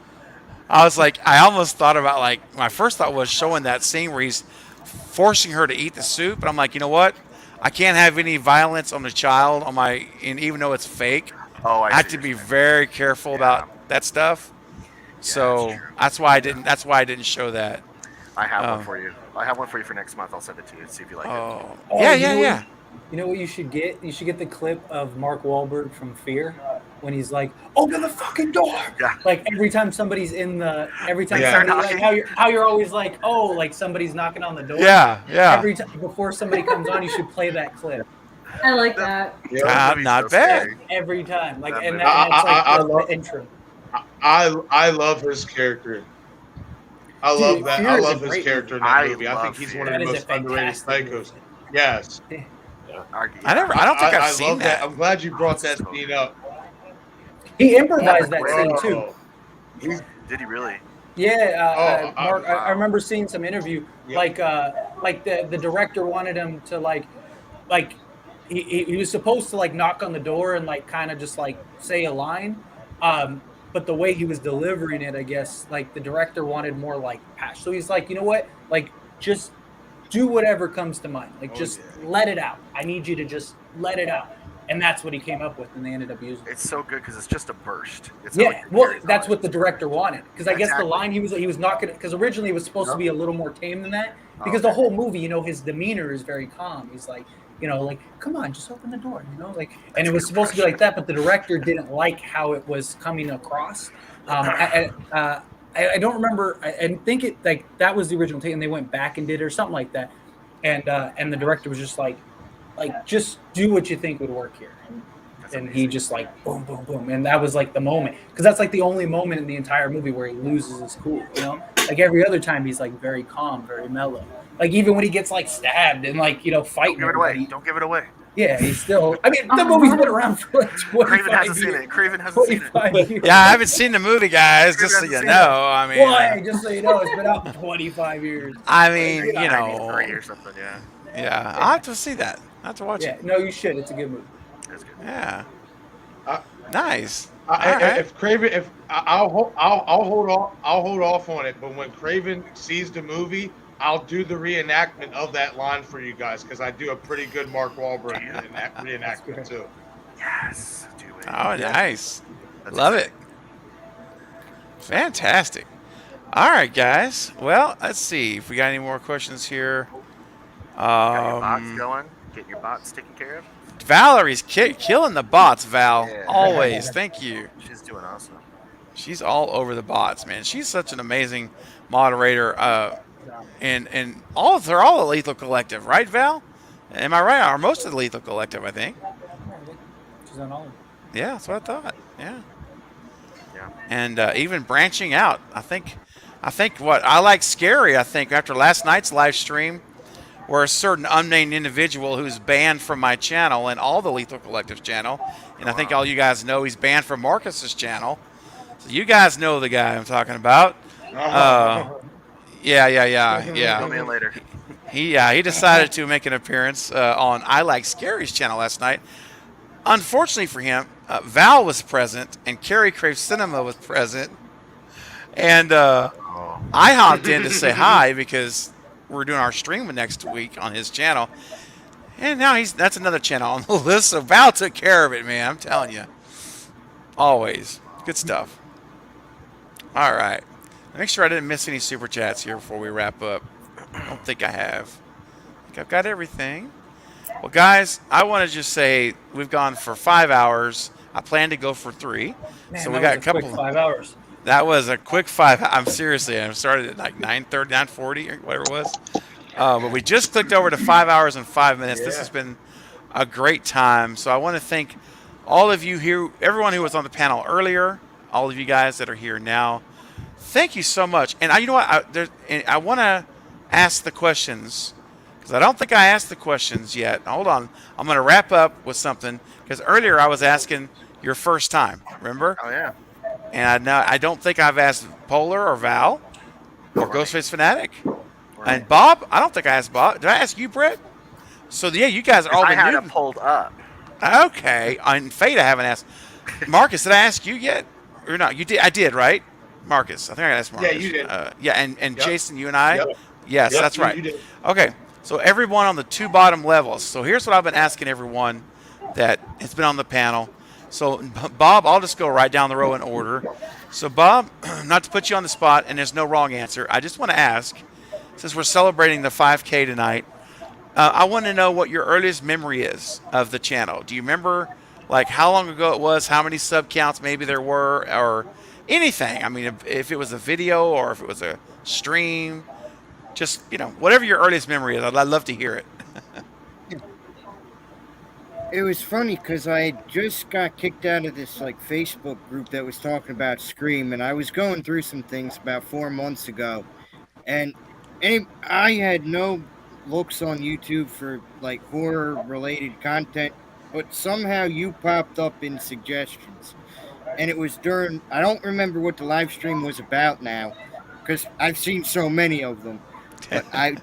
I was like, I almost thought about my first thought was showing that scene where he's forcing her to eat the soup, but I'm like, you know what? I can't have any violence on the child and even though it's fake. Oh, I have to be very careful about that stuff. So that's why I didn't show that. I have one for you. I have one for you for next month. I'll send it to you and see if you like it. Yeah. You know what you should get? You should get the clip of Mark Wahlberg from Fear when he's like, "Open the fucking door!" Yeah. Like every time somebody's somebody, like how you're always like, "Oh, like somebody's knocking on the door." Yeah. Every time before somebody comes on, you should play that clip. I like that. Not bad. Every time, like, and I that's like love the intro. I love his character. I love that. Fear I is love a his great character in movie. that movie. I I think love he's Fear. one of the That is most a underrated fantastic psychos. Yes. I don't think I've I seen love that. I'm glad you brought that scene up. He improvised that scene too. Did he really? Yeah, Mark. wow. I remember seeing some interview, like the director wanted him to like he was supposed to like knock on the door and like kind of just like say a line, but the way he was delivering it, I guess, like the director wanted more like passion. So he's like, you know what, like just do whatever comes to mind, like just let it out. I need you to just let it out. And that's what he came up with, and they ended up using it. It's so good because it's just a burst. It's Yeah, not like well, that's what the director wanted. Because I guess the Exactly. line he was not gonna, because originally it was supposed to be a little more tame than that. Because the whole movie, you know, his demeanor is very calm. He's like, you know, like, come on, just open the door, you know, like, and it was supposed to be like that, but the director didn't like how it was coming across. I don't remember. I think it like that was the original take, and they went back and did it or something like that. And the director was just like just do what you think would work here. And he just like boom, boom, boom, and that was like the moment, because that's like the only moment in the entire movie where he loses his cool. You know, like every other time he's like very calm, very mellow. Like even when he gets like stabbed and like, you know, fighting. Don't give it away. Don't give it away. Yeah, he's still. I mean, the movie's been around for like 25 Craven hasn't years. seen it. Craven hasn't seen it. 25 years. Yeah, I haven't seen the movie, guys. Just so you know, I mean, Why? Just so you know, it's been out for 25 years. I mean, you know, 93 or something. Yeah. yeah, I have to see that. I have to watch Yeah, it. no, you should. It's a good movie. That's good. Yeah, nice. If Craven, if I'll hold off on it. But when Craven sees the movie, I'll do the reenactment of that line for you guys, because I do a pretty good Mark Wahlberg reenactment too. Yes. Do it. Oh, nice. That's Love it. Fantastic. All right, guys. Well, let's see if we got any more questions here. Got your bots going. Get your bots taken care of. Valerie's killing the bots, Val. Yeah. Always. Thank you. She's doing awesome. She's all over the bots, man. She's such an amazing moderator. And they're all a Lethal Collective, right, Val? Am I right? Or most of the Lethal Collective, I think. She's on all of them. Yeah, that's what I thought. Yeah. Yeah. And even branching out. I think I think what I like scary. I think after last night's live stream, where a certain unnamed individual who's banned from my channel and all the Lethal Collective's channel, and I think all you guys know he's banned from Marcus's channel. So you guys know the guy I'm talking about. Yeah. Fill me in later. He decided to make an appearance on I Like Scary's channel last night. Unfortunately for him, Val was present and Carrie Crave Cinema was present, and I hopped in to say hi because we're doing our stream next week on his channel, and now that's another channel on the list. So Val took care of it, man. I'm telling you, always good stuff. All right, make sure I didn't miss any super chats here before we wrap up. I don't think I have. I think I've got everything. Well, guys, I want to just say we've gone for 5 hours. I plan to go for 3, Man, so we that got a was couple. quick 5 hours. That was a quick 5. I'm seriously. I started at like 9:30, 9:40, or whatever it was. But we just clicked over to 5 hours and 5 minutes. This has been a great time. So I want to thank all of you here, everyone who was on the panel earlier, all of you guys that are here now. Thank you so much. And you know what? I want to ask the questions because I don't think I asked the questions yet. Hold on. I'm going to wrap up with something because earlier I was asking your first time. Remember? Oh yeah. And I don't think I've asked Polar or Val or Ghostface Fanatic. And Bob, I don't think I asked Bob. Did I ask you, Brett? So, yeah, you guys are all the I had new. it pulled up. Okay. On Fate, I haven't asked. Marcus, did I ask you yet? Or not? You did. I did, right? Marcus. I think I asked Marcus. Yeah, you did. And Jason, you and I? Yep. Yes, Yep, that's right. you did. Okay. So, everyone on the 2 bottom levels. So, here's what I've been asking everyone that has been on the panel. So, Bob, I'll just go right down the row in order. So, Bob, not to put you on the spot, and there's no wrong answer, I just want to ask, since we're celebrating the 5K tonight, I want to know what your earliest memory is of the channel. Do you remember, like, how long ago it was, how many sub counts maybe there were, or anything? I mean, if it was a video or if it was a stream, just, whatever your earliest memory is, I'd love to hear it. It was funny because I just got kicked out of this Facebook group that was talking about Scream, and I was going through some things about 4 months ago, and I had no looks on YouTube for horror related content, but somehow you popped up in suggestions, and it was during, I don't remember what the live stream was about now because I've seen so many of them, but I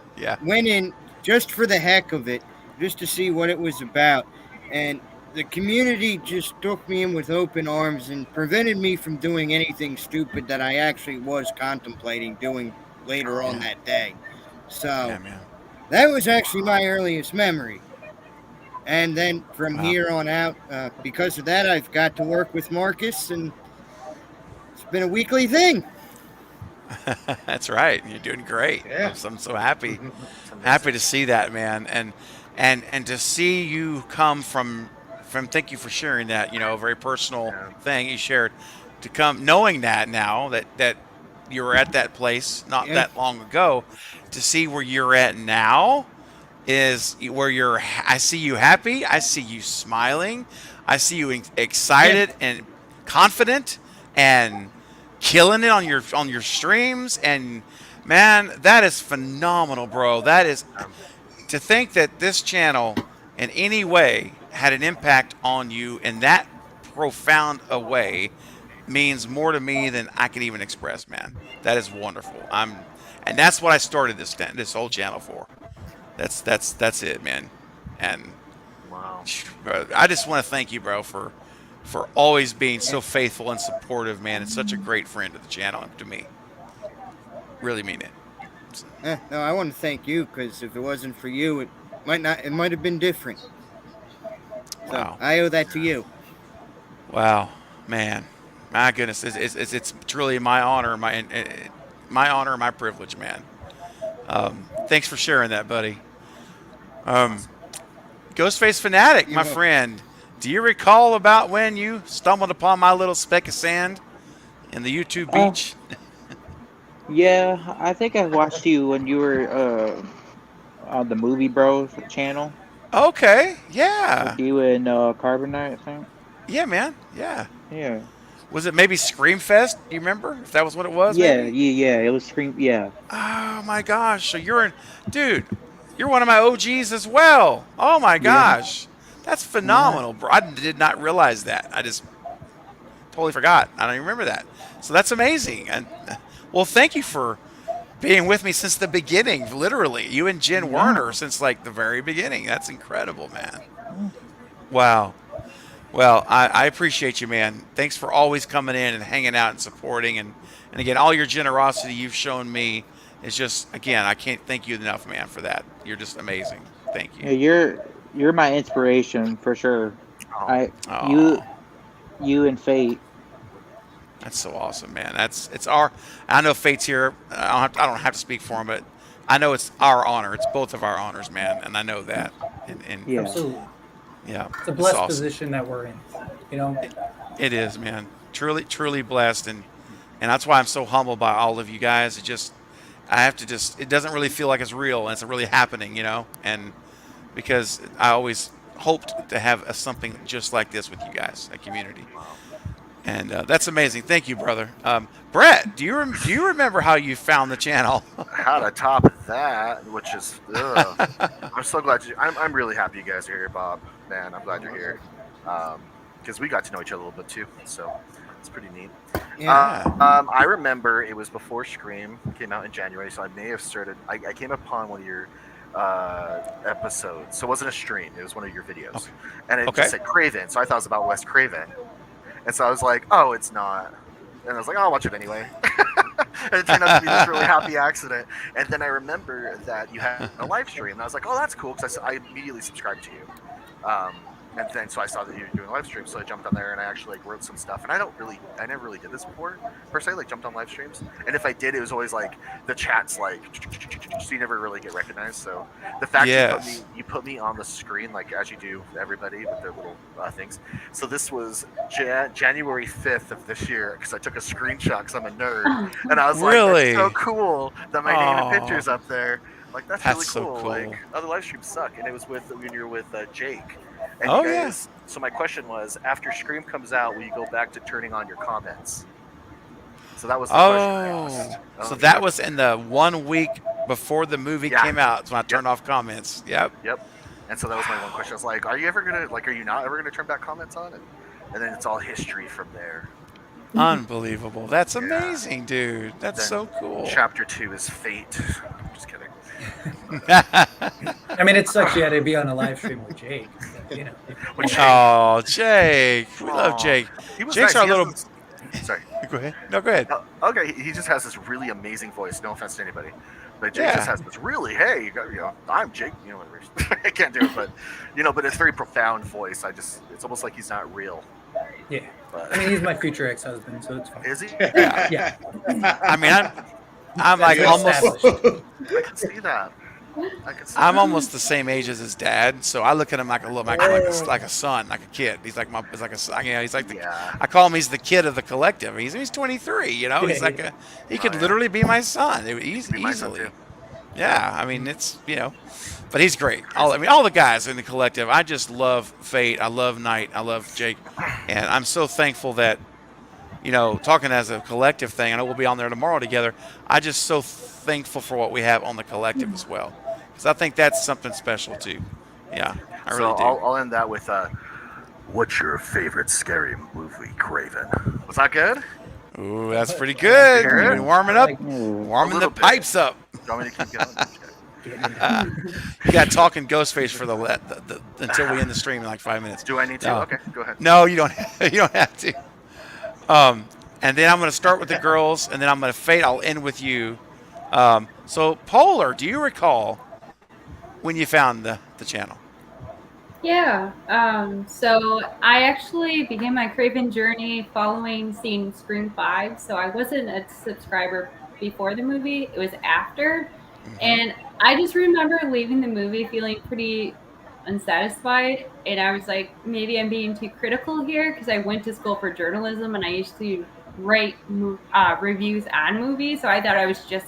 went in just for the heck of it, just to see what it was about. And the community just took me in with open arms and prevented me from doing anything stupid that I actually was contemplating doing later on that day. So that was actually my earliest memory. And then from here on out, because of that, I've got to work with Marcus, and it's been a weekly thing. That's right. You're doing great. Yeah. I'm so happy. Happy to see that, man. And to see you come from thank you for sharing that, a very personal thing you shared, to come knowing that now that you were at that place not that long ago, to see where you're at now is where I see you happy, I see you smiling, I see you excited and confident and killing it on your streams, and man, that is phenomenal, bro. That is, to think that this channel in any way had an impact on you in that profound a way means more to me than I can even express, man. That is wonderful. And that's what I started this whole channel for. That's it, man. And wow, bro, I just want to thank you, bro, for always being so faithful and supportive, man. It's such a great friend of the channel to me. Really mean it. No, I want to thank you, because if it wasn't for you, it might have been different. So Wow. I owe that to you. Wow, man, my goodness, it's truly my honor, my honor, my privilege, man. Thanks for sharing that, buddy. Ghostface Fanatic, my friend, do you recall about when you stumbled upon my little speck of sand in the YouTube beach? Yeah, I think I watched you when you were on the Movie Bros channel. Okay, yeah. With you and Carbonite, I think. Yeah, man. Yeah. Yeah. Was it maybe Screamfest? Do you remember if that was what it was? Yeah, Maybe. yeah, yeah. It was Scream. Yeah, Oh my gosh! So you're in, dude. You're one of my OGs as well. Oh my yeah, gosh, that's yeah. phenomenal, bro. I did not realize that. I just totally forgot. I don't even remember that. So that's amazing. And well, thank you for being with me since the beginning. Literally, you and Jen Werner since like the very beginning. That's incredible, man. Wow. Well, I appreciate you, man. Thanks for always coming in and hanging out and supporting, and again, all your generosity you've shown me is just, again, I can't thank you enough, man, for that. You're just amazing. Thank you. Yeah, you're my inspiration for sure. I you Oh, you and Fate. that's so awesome, man. It's our. I know Fate's here. I don't have to speak for him, but I know it's our honor. It's both of our honors, man, and I know that. And Yeah. Absolutely. yeah, It's a it's blessed awesome. position that we're in. You know, It is, man. Truly, truly blessed, and that's why I'm so humbled by all of you guys. It just, I have to just. It doesn't really feel like it's real, and it's really happening, and because I always hoped to have something just like this with you guys, a community, and that's amazing. Thank you, brother. Brett, do you remember how you found the channel? How to top that, which is, I'm so glad I'm really happy you guys are here, Bob. Man, I'm glad you're here. Because we got to know each other a little bit too, so it's pretty neat. Yeah. I remember it was before Scream came out in January, so I may have started. I came upon one of your episodes, so it wasn't a stream; it was one of your videos, and it Okay. just said Craven, so I thought it was about Wes Craven, and so I was like, "Oh, it's not," and I was like, "Oh, I'll watch it anyway." And it turned out to be this really happy accident. And then I remember that you had a live stream, and I was like, "Oh, that's cool," because I immediately subscribed to you. And then so I saw that you were doing a live stream, so I jumped on there and I actually like wrote some stuff. And I never really did this before per se, like jumped on live streams. And if I did, it was always like the chat's like, so you never really get recognized. So the fact Yes. you put me on the screen, like as you do everybody with their little things. So this was January 5th of this year because I took a screenshot because I'm a nerd, and I was Really? like, that's so cool that my name and Aw. picture's up there. Like that's That's really so cool. cool. Like other live streams suck, and it was when you're with Jake. And Oh, you yeah. guys, so my question was, after Scream comes out, will you go back to turning on your comments? So that was the question I asked. So that was in the 1 week before the movie came out. That's when I turned off comments. Yep. Yep. And so that was my one question. I was like, are you not ever gonna turn back comments on it? And then it's all history from there. Unbelievable. That's amazing, dude. That's Then so cool. Chapter 2 is Fate. Just kidding. I mean, it sucks you had to be on a live stream with Jake. But, you know. Oh, Jake. We love Jake. He was Jake's nice. our He has little. this- Sorry. Go ahead. No, go ahead. Okay, he just has this really amazing voice. No offense to anybody, but Jake Yeah. just has this really, hey, I'm Jake. You know, whatever. I can't do it, but but it's very profound voice. It's almost like he's not real. Yeah. But I mean, he's my future ex-husband, so it's fine. is he? Yeah. I mean, I'm like That's almost. established. I can see that. I'm almost the same age as his dad, so I look at him like a son, like a kid. He's like he's like I call him. He's the kid of the collective. He's 23. He's like he could literally be my son. Easily. Yeah, I mean it's but he's great. All the guys in the collective. I just love Fate. I love Knight. I love Jake, and I'm so thankful that talking as a collective thing. I know we'll be on there tomorrow together. I just so thankful for what we have on the collective as well, because I think that's something special too. Yeah, I really do. I'll end that with what's your favorite scary movie, Craven? Was that good? Ooh, that's pretty good. Hear it? You've been warming up, A warming the little bit. pipes up. Do you want me to keep going? You got talking Ghostface for the until we end the stream in like 5 minutes. Do I need to? No. Okay, go ahead. No, you don't. You don't have to. And then I'm going to start with the girls, and then I'm going to Fate. I'll end with you. So Polar, do you recall when you found the channel? Yeah. So I actually began my Craven journey following seeing Scream 5. So I wasn't a subscriber before the movie. It was after. And I just remember leaving the movie feeling pretty unsatisfied. And I was like, maybe I'm being too critical here because I went to school for journalism and I used to write reviews on movies. So I thought I was just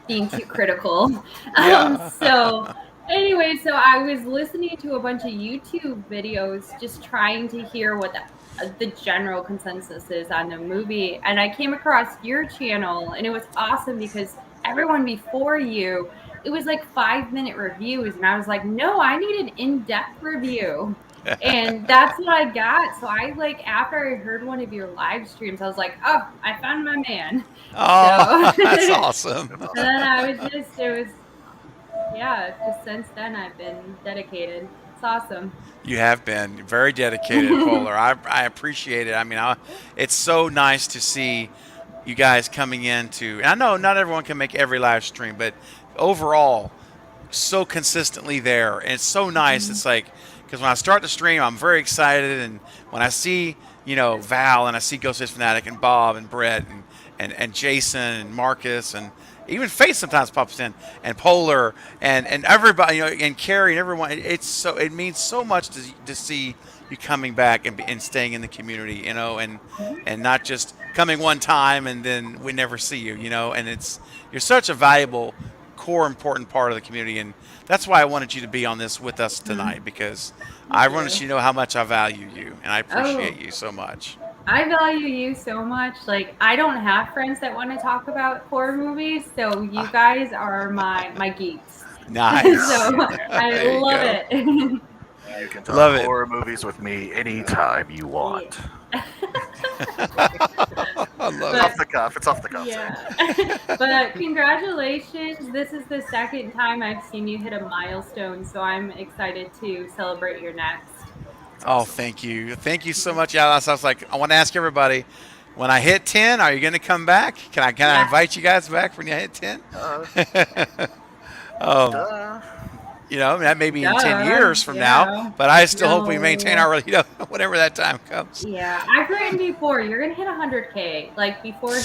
being too critical. Yeah. So Anyway, so I was listening to a bunch of YouTube videos just trying to hear what the general consensus is on the movie. And I came across your channel, and it was awesome because everyone before you, it was like 5-minute reviews. And I was like, no, I need an in-depth review. And that's what I got. So I like, after I heard one of your live streams, I was like, oh, I found my man. Oh, So that's awesome. and then I was just, it was, yeah, just since then I've been dedicated. It's awesome. You have been very dedicated, Polar. I appreciate it. I mean, it's so nice to see you guys coming into. And I know not everyone can make every live stream, but overall, so consistently there, and it's so nice. It's like, because when I start the stream, I'm very excited, and when I see Val, and I see Ghostface Fanatic and Bob and Brett and Jason and Marcus and even Faith sometimes pops in, and Polar and everybody, and Carrie and everyone. It means so much to see you coming back and staying in the community, and not just coming one time and then we never see you, and you're such a valuable core important part of the community, and that's why I wanted you to be on this with us tonight, because I wanted you to know how much I value you, and I appreciate you so much. I value you so much. Like, I don't have friends that want to talk about horror movies, so you guys are my geeks. Nice. So I love it. You can talk horror movies with me anytime you want. I love it. Off the cuff. It's off the cuff. Yeah. But congratulations. This is the second time I've seen you hit a milestone, so I'm excited to celebrate your next. Oh, thank you. Thank you so much, Alice. I was like, I want to ask everybody, when I hit 10, are you going to come back? Can I invite you guys back when you hit 10? That may be in 10 years from now, but I still hope we maintain our, whatever that time comes. Yeah, I've written before, you're going to hit 100K. Like, before,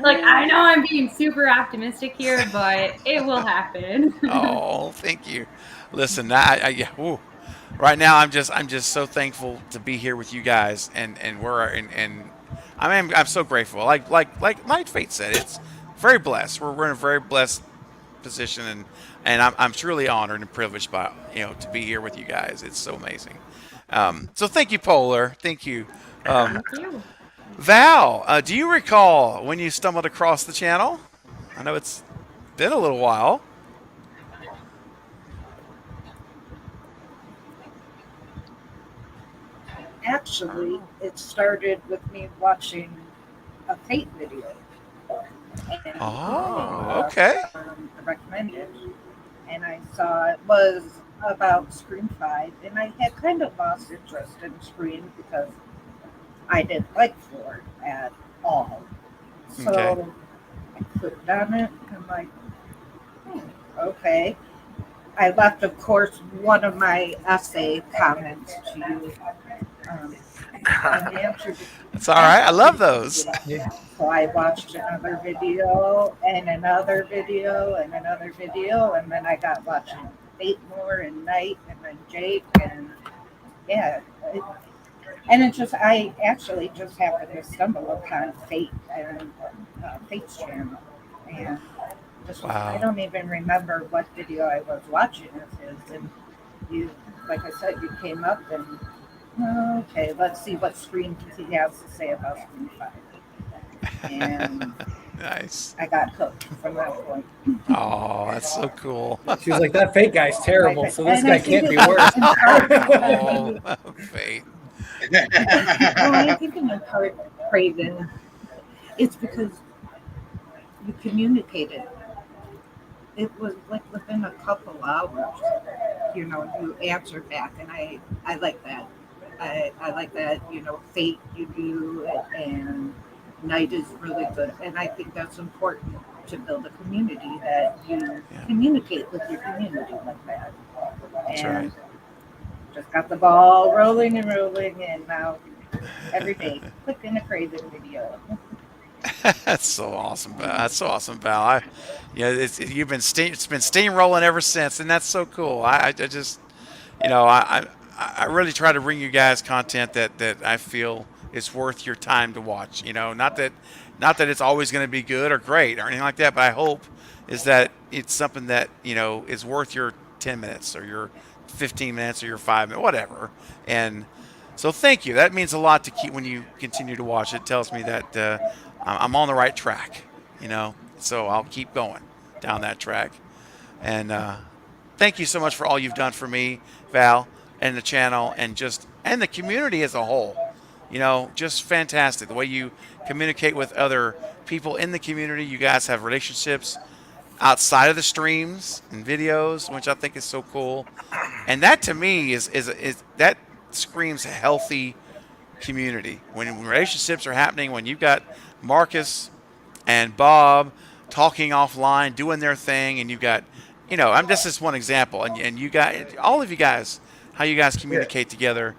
like, I know I'm being super optimistic here, but it will happen. Oh, thank you. Listen, right now I'm just so thankful to be here with you guys, and I'm so grateful. Like Fate said, it's very blessed. We're in a very blessed position, and I'm truly honored and privileged by to be here with you guys. It's so amazing. So thank you, Polar. Thank you. Thank you. Val, do you recall when you stumbled across the channel? I know it's been a little while. Actually, it started with me watching a Fate video. And, okay. Recommended, and I saw it was about Scream 5, and I had kind of lost interest in Scream because I didn't like 4 at all. So I clicked on it, and I'm like, okay. I left, of course, one of my essay comments to you. That's all right. I love those. So I watched another video and another video and another video, and then I got watching Fate more and Night and then Jake, and I actually just happened to stumble upon Fate and Fate's channel, and I don't even remember what video I was watching of his, and you, like I said, you came up and okay, let's see what Scream he has to say about Scream 5. And nice. I got hooked from that point. Oh, that's so cool. She was like, that Fate guy's terrible, so this guy can't be worse. Fate. I think in part, Craven, it's because you communicated. It was like within a couple hours, you answered back, and I like that. I like that, Fate you do, and Night is really good, and I think that's important to build a community, that you communicate with your community like that. That's and right. Just got the ball rolling, and now every day click in a Craven video. That's so awesome, Val. That's so awesome, Val. It's been steamrolling ever since, and that's so cool. I just, I really try to bring you guys content that I feel is worth your time to watch. Not that it's always going to be good or great or anything like that, but I hope is that it's something that is worth your 10 minutes or your 15 minutes or your 5 minutes, whatever. And so thank you. That means a lot to keep when you continue to watch. It tells me that I'm on the right track, you know. So I'll keep going down that track. And thank you so much for all you've done for me, Val, and the channel, and the community as a whole. You know, just fantastic. The way you communicate with other people in the community. You guys have relationships outside of the streams and videos, which I think is so cool. And that to me is that screams a healthy community. When relationships are happening, when you've got Marcus and Bob talking offline, doing their thing, and you've got, you know, I'm just this one example, and you got all of you guys, how you guys communicate together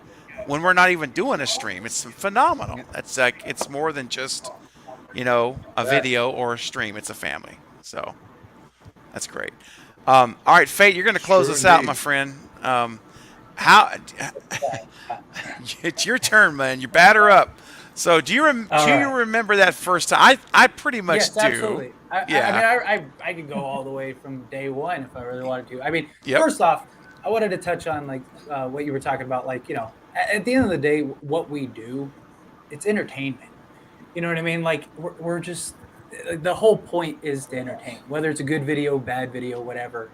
when we're not even doing a stream. It's phenomenal. It's like it's more than just, you know, a video or a stream. It's a family. So that's great. All right, Fate, you're going to close us out, my friend. How? It's your turn, man. You batter up. So do you remember that first time? I pretty much yes, do. Absolutely. Yeah. I mean, I could go all the way from day one if I really wanted to. I mean, Yep. First off, I wanted to touch on like what you were talking about. Like, you know, at the end of the day, what we do, it's entertainment. You know what I mean? Like we're just the whole point is to entertain. Whether it's a good video, bad video, whatever.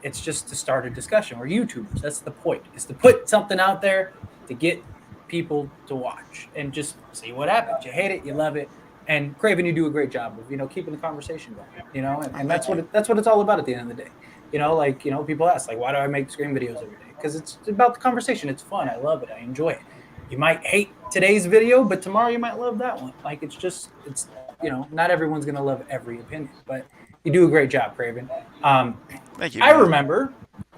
It's just to start a discussion. We're YouTubers. That's the point. Is to put something out there to get people to watch and just see what happens. You hate it, you love it, and Craven, you do a great job of, you know, keeping the conversation going. You know, and that's what it's all about at the end of the day. You know, like, you know, people ask like, why do I make screen videos every day? Because it's about the conversation. It's fun. I love it. I enjoy it. You might hate today's video, but tomorrow you might love that one. Like it's you know, not everyone's gonna love every opinion, but you do a great job, Craven. Thank you. I remember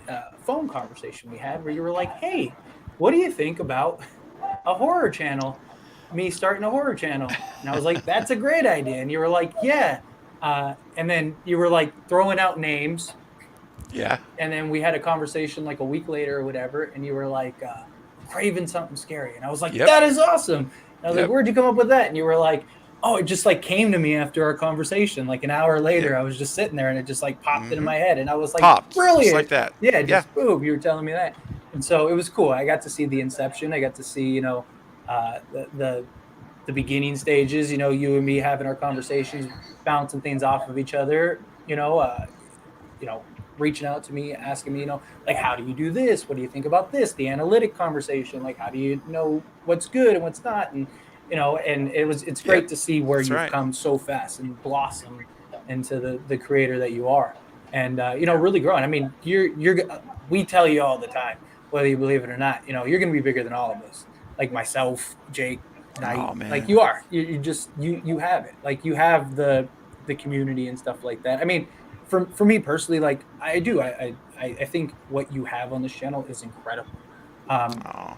a phone conversation we had where you were like, hey, what do you think about a horror channel? Me starting a horror channel. And I was like, that's a great idea. And you were like, yeah. And then you were like throwing out names. Yeah. And then we had a conversation like a week later or whatever. And you were like, Craven something scary. And I was like, Yep. that is awesome. And I was Yep. like, where'd you come up with that? And you were like, oh, it just like came to me after our conversation. Like an hour later, I was just sitting there and it just like popped into my head. And I was like, Popped. brilliant. Just like that. Yeah, just boom, you were telling me that. And so it was cool. I got to see the inception. I got to see, you know, the beginning stages, you know, you and me having our conversations, bouncing things off of each other, you know, reaching out to me, asking me, you know, like, how do you do this? What do you think about this? The analytic conversation, like, how do you know what's good and what's not? And, you know, and it's great to see where you've come so fast and blossom into the creator that you are. And, you know, really growing. I mean, we tell you all the time, whether you believe it or not, you know, you're going to be bigger than all of us. Like myself, Jake, Knight, like you are. You just you have it. Like you have the community and stuff like that. I mean, for me personally, like I do. I think what you have on this channel is incredible. I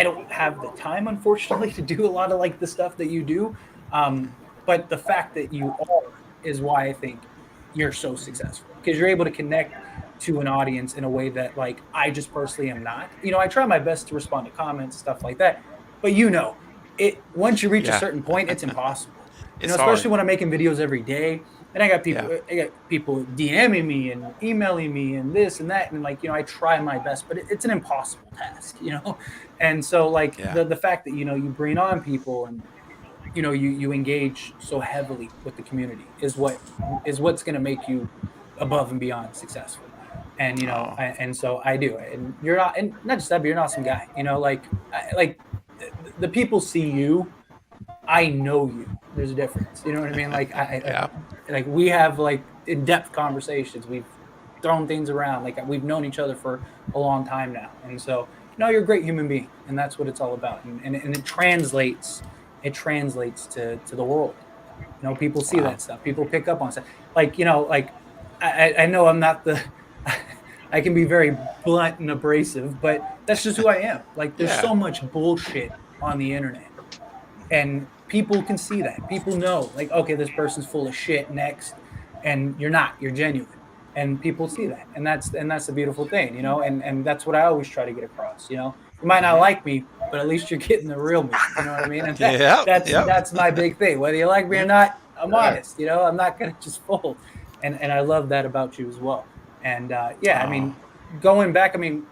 don't have the time, unfortunately, to do a lot of like the stuff that you do. But the fact that you are is why I think you're so successful, because you're able to connect to an audience in a way that like I just personally am not. You know, I try my best to respond to comments, stuff like that. But you know, once you reach a certain point, it's impossible. You know, especially when I'm making videos every day. And I got people DMing me and emailing me and this and that. And like, you know, I try my best, but it's an impossible task, you know? And so like the fact that, you know, you bring on people and, you know, you engage so heavily with the community is what's going to make you above and beyond successful. And, you know, and so I do. And you're not, and not just that, but you're an awesome guy, you know, like the people see you. I know you. There's a difference. You know what I mean? Like like we have like in-depth conversations. We've thrown things around. Like we've known each other for a long time now. And so, you know, you're a great human being, and that's what it's all about. And it translates. It translates to the world. You know, people see that stuff. People pick up on stuff. Like, you know, like I know I'm not the. I can be very blunt and abrasive, but that's just who I am. Like, there's so much bullshit on the internet. And people can see that. People know, like, okay, this person's full of shit next, and you're not. You're genuine, and people see that, and that's the beautiful thing, you know. And that's what I always try to get across. You know, you might not like me, but at least you're getting the real me. You know what I mean? And that's my big thing. Whether you like me or not, I'm honest. You know, I'm not gonna just fold. And I love that about you as well. And I mean, going back, I mean,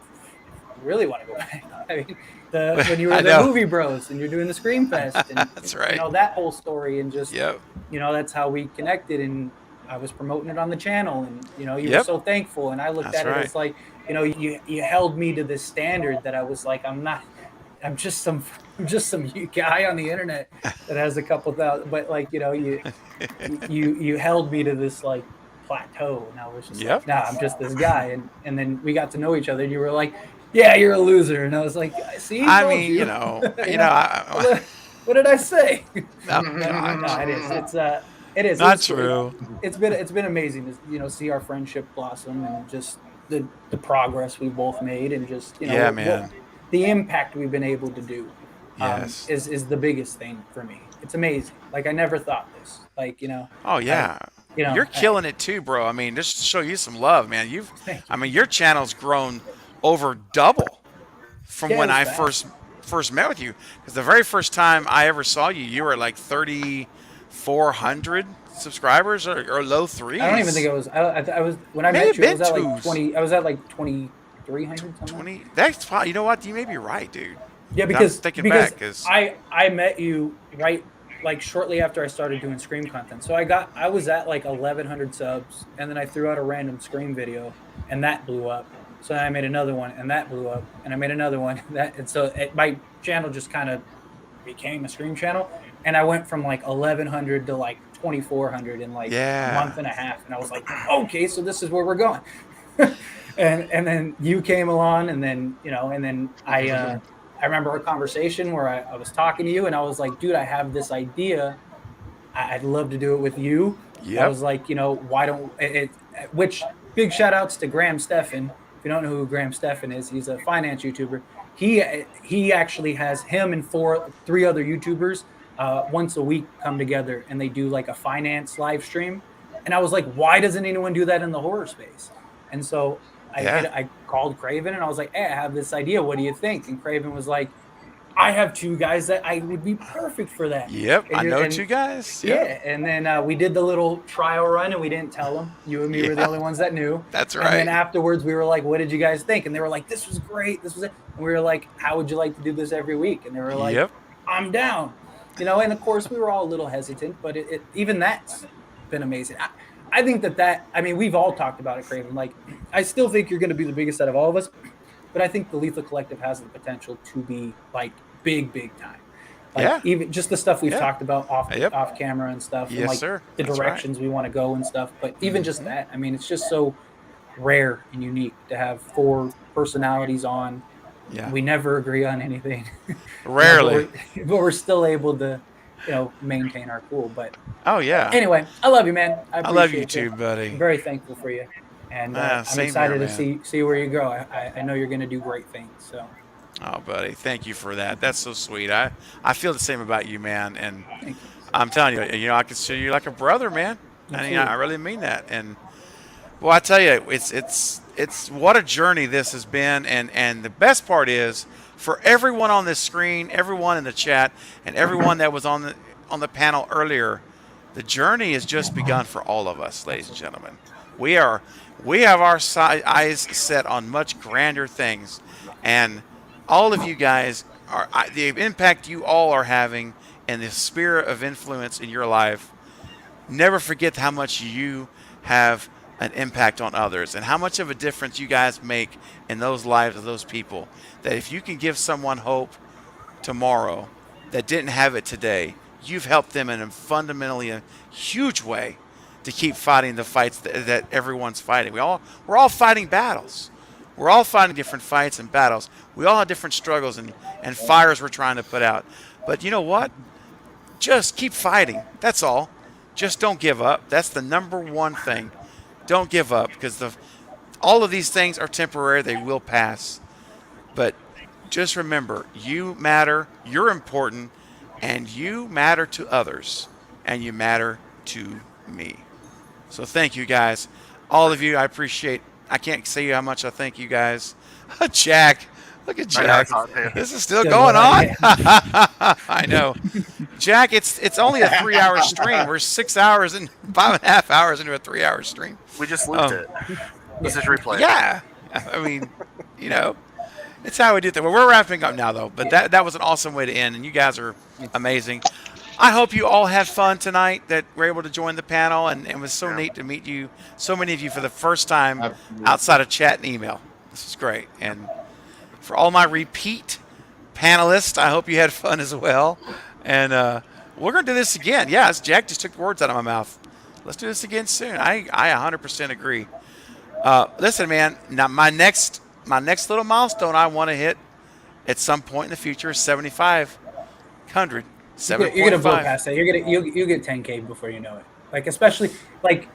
really want to go back. I mean, when you were the movie bros and you're doing the Scream Fest, and that's right. You know, that whole story, and just Yep. you know, that's how we connected. And I was promoting it on the channel, and you know, you were so thankful, and I looked at it as like, you know, you held me to this standard that I was like, I'm just some guy on the internet that has a couple thousand, but like, you know, you held me to this like plateau, and I was just like, nah, I'm just this guy. And then we got to know each other, and you were like, yeah, you're a loser, and I was like, see, I mean, you know, what did I say? No, it is not true. It's been amazing to, you know, see our friendship blossom, and just the progress we both made, and just, you know, the impact we've been able to do. Is the biggest thing for me. It's amazing. Like, I never thought this. Like, you know. Oh yeah. You know, you're killing it too, bro. I mean, just to show you some love, man. I mean, your channel's grown over double from when I first met with you. Because the very first time I ever saw you, you were like 3,400 subscribers or low threes. I don't even think it was. I was when I met you. I was at like 20. I was at like 2,300. 20. That's probably. You know what? You may be right, dude. Yeah, because because I met you right like shortly after I started doing Scream content. So I was at like 1,100 subs, and then I threw out a random Scream video, and that blew up. So then I made another one, and that blew up, and I made another one, and so my channel just kind of became a Scream channel, and I went from like 1,100 to like 2,400 in like a month and a half, and I was like, okay, so this is where we're going. and then you came along, and then, you know, and then I remember a conversation where I was talking to you, and I was like, dude, I have this idea. I'd love to do it with you. I was like, you know, why don't it? Which big shout outs to Graham Stephan. If you don't know who Graham Stephan is, he's a finance YouTuber. He actually has him and three other YouTubers once a week come together, and they do like a finance live stream. And I was like, why doesn't anyone do that in the horror space? And so I called Craven, and I was like, hey, I have this idea. What do you think? And Craven was like, I have two guys that I would be perfect for that. Yep, I know two guys. Yeah, and then we did the little trial run, and we didn't tell them. You and me were the only ones that knew. That's right. And then afterwards, we were like, what did you guys think? And they were like, this was great. This was it. And we were like, how would you like to do this every week? And they were like, I'm down. You know, and of course, we were all a little hesitant, but even that's been amazing. I think that I mean, we've all talked about it, Craven. Like, I still think you're going to be the biggest out of all of us, but I think the Lethal Collective has the potential to be like big time. Like, even just the stuff we've talked about off camera and stuff, and like the directions we want to go and stuff. But even just that, I mean, it's just so rare and unique to have 4 personalities on. Yeah. We never agree on anything. Rarely. but we're still able to, you know, maintain our cool. But anyway, I love you, man. I love you too, buddy. I'm very thankful for you, and I'm excited to see where you go. I know you're going to do great things. So. Oh, buddy, thank you for that. That's so sweet. I feel the same about you, man. And I'm telling you, you know, I consider you like a brother, man. And I really mean that. And well, I tell you, it's what a journey this has been. And the best part is, for everyone on this screen, everyone in the chat, and everyone that was on the panel earlier, the journey has just begun for all of us, ladies and gentlemen. We have our eyes set on much grander things, and all of you guys the impact you all are having, and the spirit of influence in your life. Never forget how much you have an impact on others, and how much of a difference you guys make in those lives of those people. That if you can give someone hope tomorrow that didn't have it today, you've helped them in a fundamentally a huge way to keep fighting the fights that everyone's fighting. We're all fighting battles. We're all fighting different fights and battles. We all have different struggles and fires we're trying to put out. But you know what? Just keep fighting. That's all. Just don't give up. That's the number one thing. Don't give up, because all of these things are temporary. They will pass. But just remember, you matter, you're important, and you matter to others, and you matter to me. So thank you, guys. All of you, I appreciate. I can't say how much I thank you guys. Jack, look at Jack. This is still going on. I know. Jack, it's only a 3-hour stream. We're 6 hours and 5.5 hours into a 3-hour stream. We just looped it. This is replay. Yeah. I mean, you know, it's how we do that. Well, we're wrapping up now, though. But that was an awesome way to end, and you guys are amazing. I hope you all had fun tonight, that were able to join the panel, and it was so neat to meet you, so many of you for the first time outside of chat and email. This is great. And for all my repeat panelists, I hope you had fun as well. And we're going to do this again. Yes, Jack just took the words out of my mouth. Let's do this again soon. I 100% agree. Listen, man, now my next little milestone I want to hit at some point in the future is 7,500. You're gonna blow past that. You'll get 10K before you know it. Like, especially like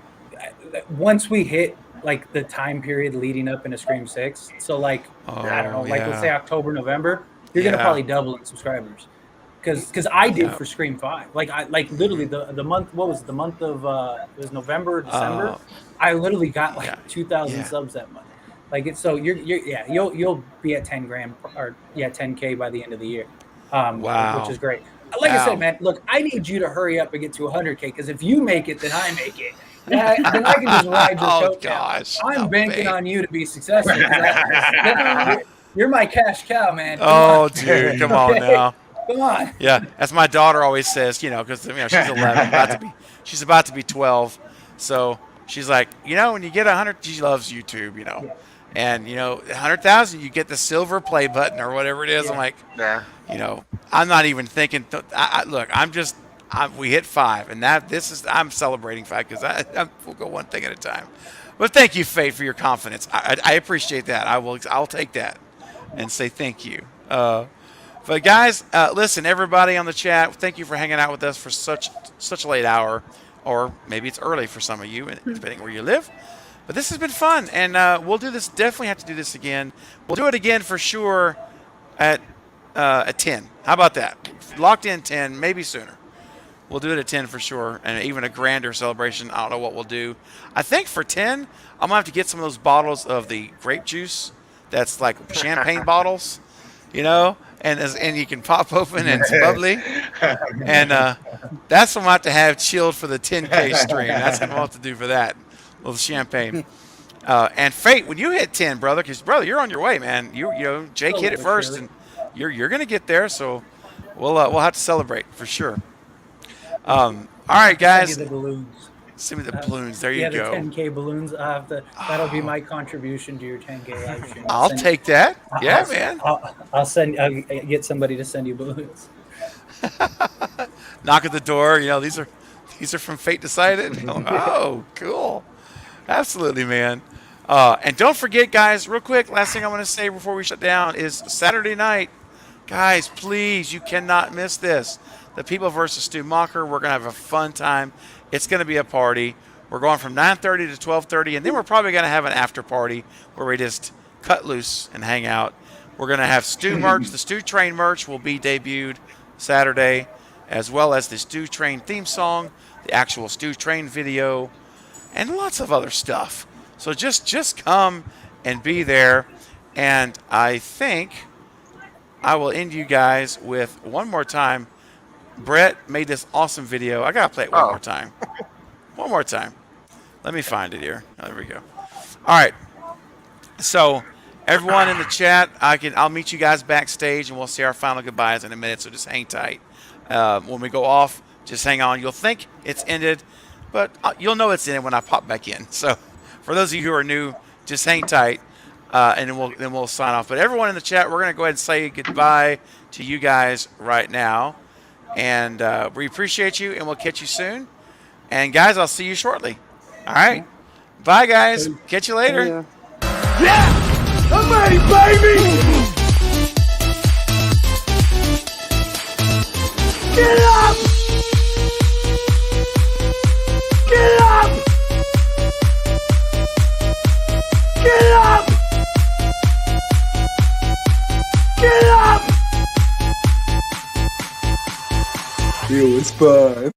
once we hit like the time period leading up into Scream 6. So like I don't know, like let's say October, November, you're gonna probably double in subscribers. Because I did for Scream 5. Like I literally the month, what was it, the month of it was November, December. I literally got like 2,000 subs that month. Like it's so you'll be at 10 grand or 10K by the end of the year. Which is great. Like I said, man, look, I need you to hurry up and get to 100K, because if you make it, then I make it. Then I can just ride your coattails. I'm banking on you to be successful. You're my cash cow, man. Dude, come on now. Come on. Yeah, as my daughter always says, because she's 11, she's about to be 12, so she's like, when you get 100, she loves YouTube, and 100,000, you get the silver play button or whatever it is. I'm like, I'm not even thinking. Look, we hit 5, and I'm celebrating 5 because we'll go one thing at a time. But thank you, Faith, for your confidence. I appreciate that. I'll take that and say thank you. But guys, listen, everybody on the chat, thank you for hanging out with us for such a late hour, or maybe it's early for some of you, depending where you live. But this has been fun, and we'll do this. Definitely have to do this again. We'll do it again for sure at 10. How about that? Locked in 10, maybe sooner. We'll do it at 10 for sure, and even a grander celebration. I don't know what we'll do. I think for 10, I'm going to have to get some of those bottles of the grape juice that's like champagne bottles, and you can pop open and it's bubbly. And that's what I'm going to have chilled for the 10K stream. That's what I'm going to have to do for that. A little champagne. And Fate, when you hit 10, brother, because, brother, you're on your way, man. Jake hit it first, and you're going to get there, so we'll have to celebrate for sure. All right, guys. Send me the balloons. Send me the balloons. There you go. The 10K balloons. That'll be my contribution to your 10K live stream. I'll take that. Yeah, man. I'll get somebody to send you balloons. Knock at the door. These are from Fate Decided. Oh, cool. Absolutely, man. And don't forget, guys, real quick, last thing I want to say before we shut down is Saturday night. Guys, please, you cannot miss this. The People versus Stu Macher. We're going to have a fun time. It's going to be a party. We're going from 9:30 to 12:30, and then we're probably going to have an after party where we just cut loose and hang out. We're going to have Stu merch. The Stu Train merch will be debuted Saturday, as well as the Stu Train theme song, the actual Stu Train video, and lots of other stuff. So just come and be there. And I think I will end you guys with one more time. Brett made this awesome video. I gotta play it one more time. One more time. Let me find it here. Oh, there we go. All right. So everyone in the chat, I'll meet you guys backstage, and we'll say our final goodbyes in a minute. So just hang tight. When we go off, just hang on. You'll think it's ended, but you'll know it's ended when I pop back in. So for those of you who are new, just hang tight, and then we'll sign off. But everyone in the chat, we're gonna go ahead and say goodbye to you guys right now. And we appreciate you, and we'll catch you soon. And, guys, I'll see you shortly. All right? Bye, guys. Catch you later. Yeah! I'm ready, baby! Get up! Get up! Get up! Get up! It was fun.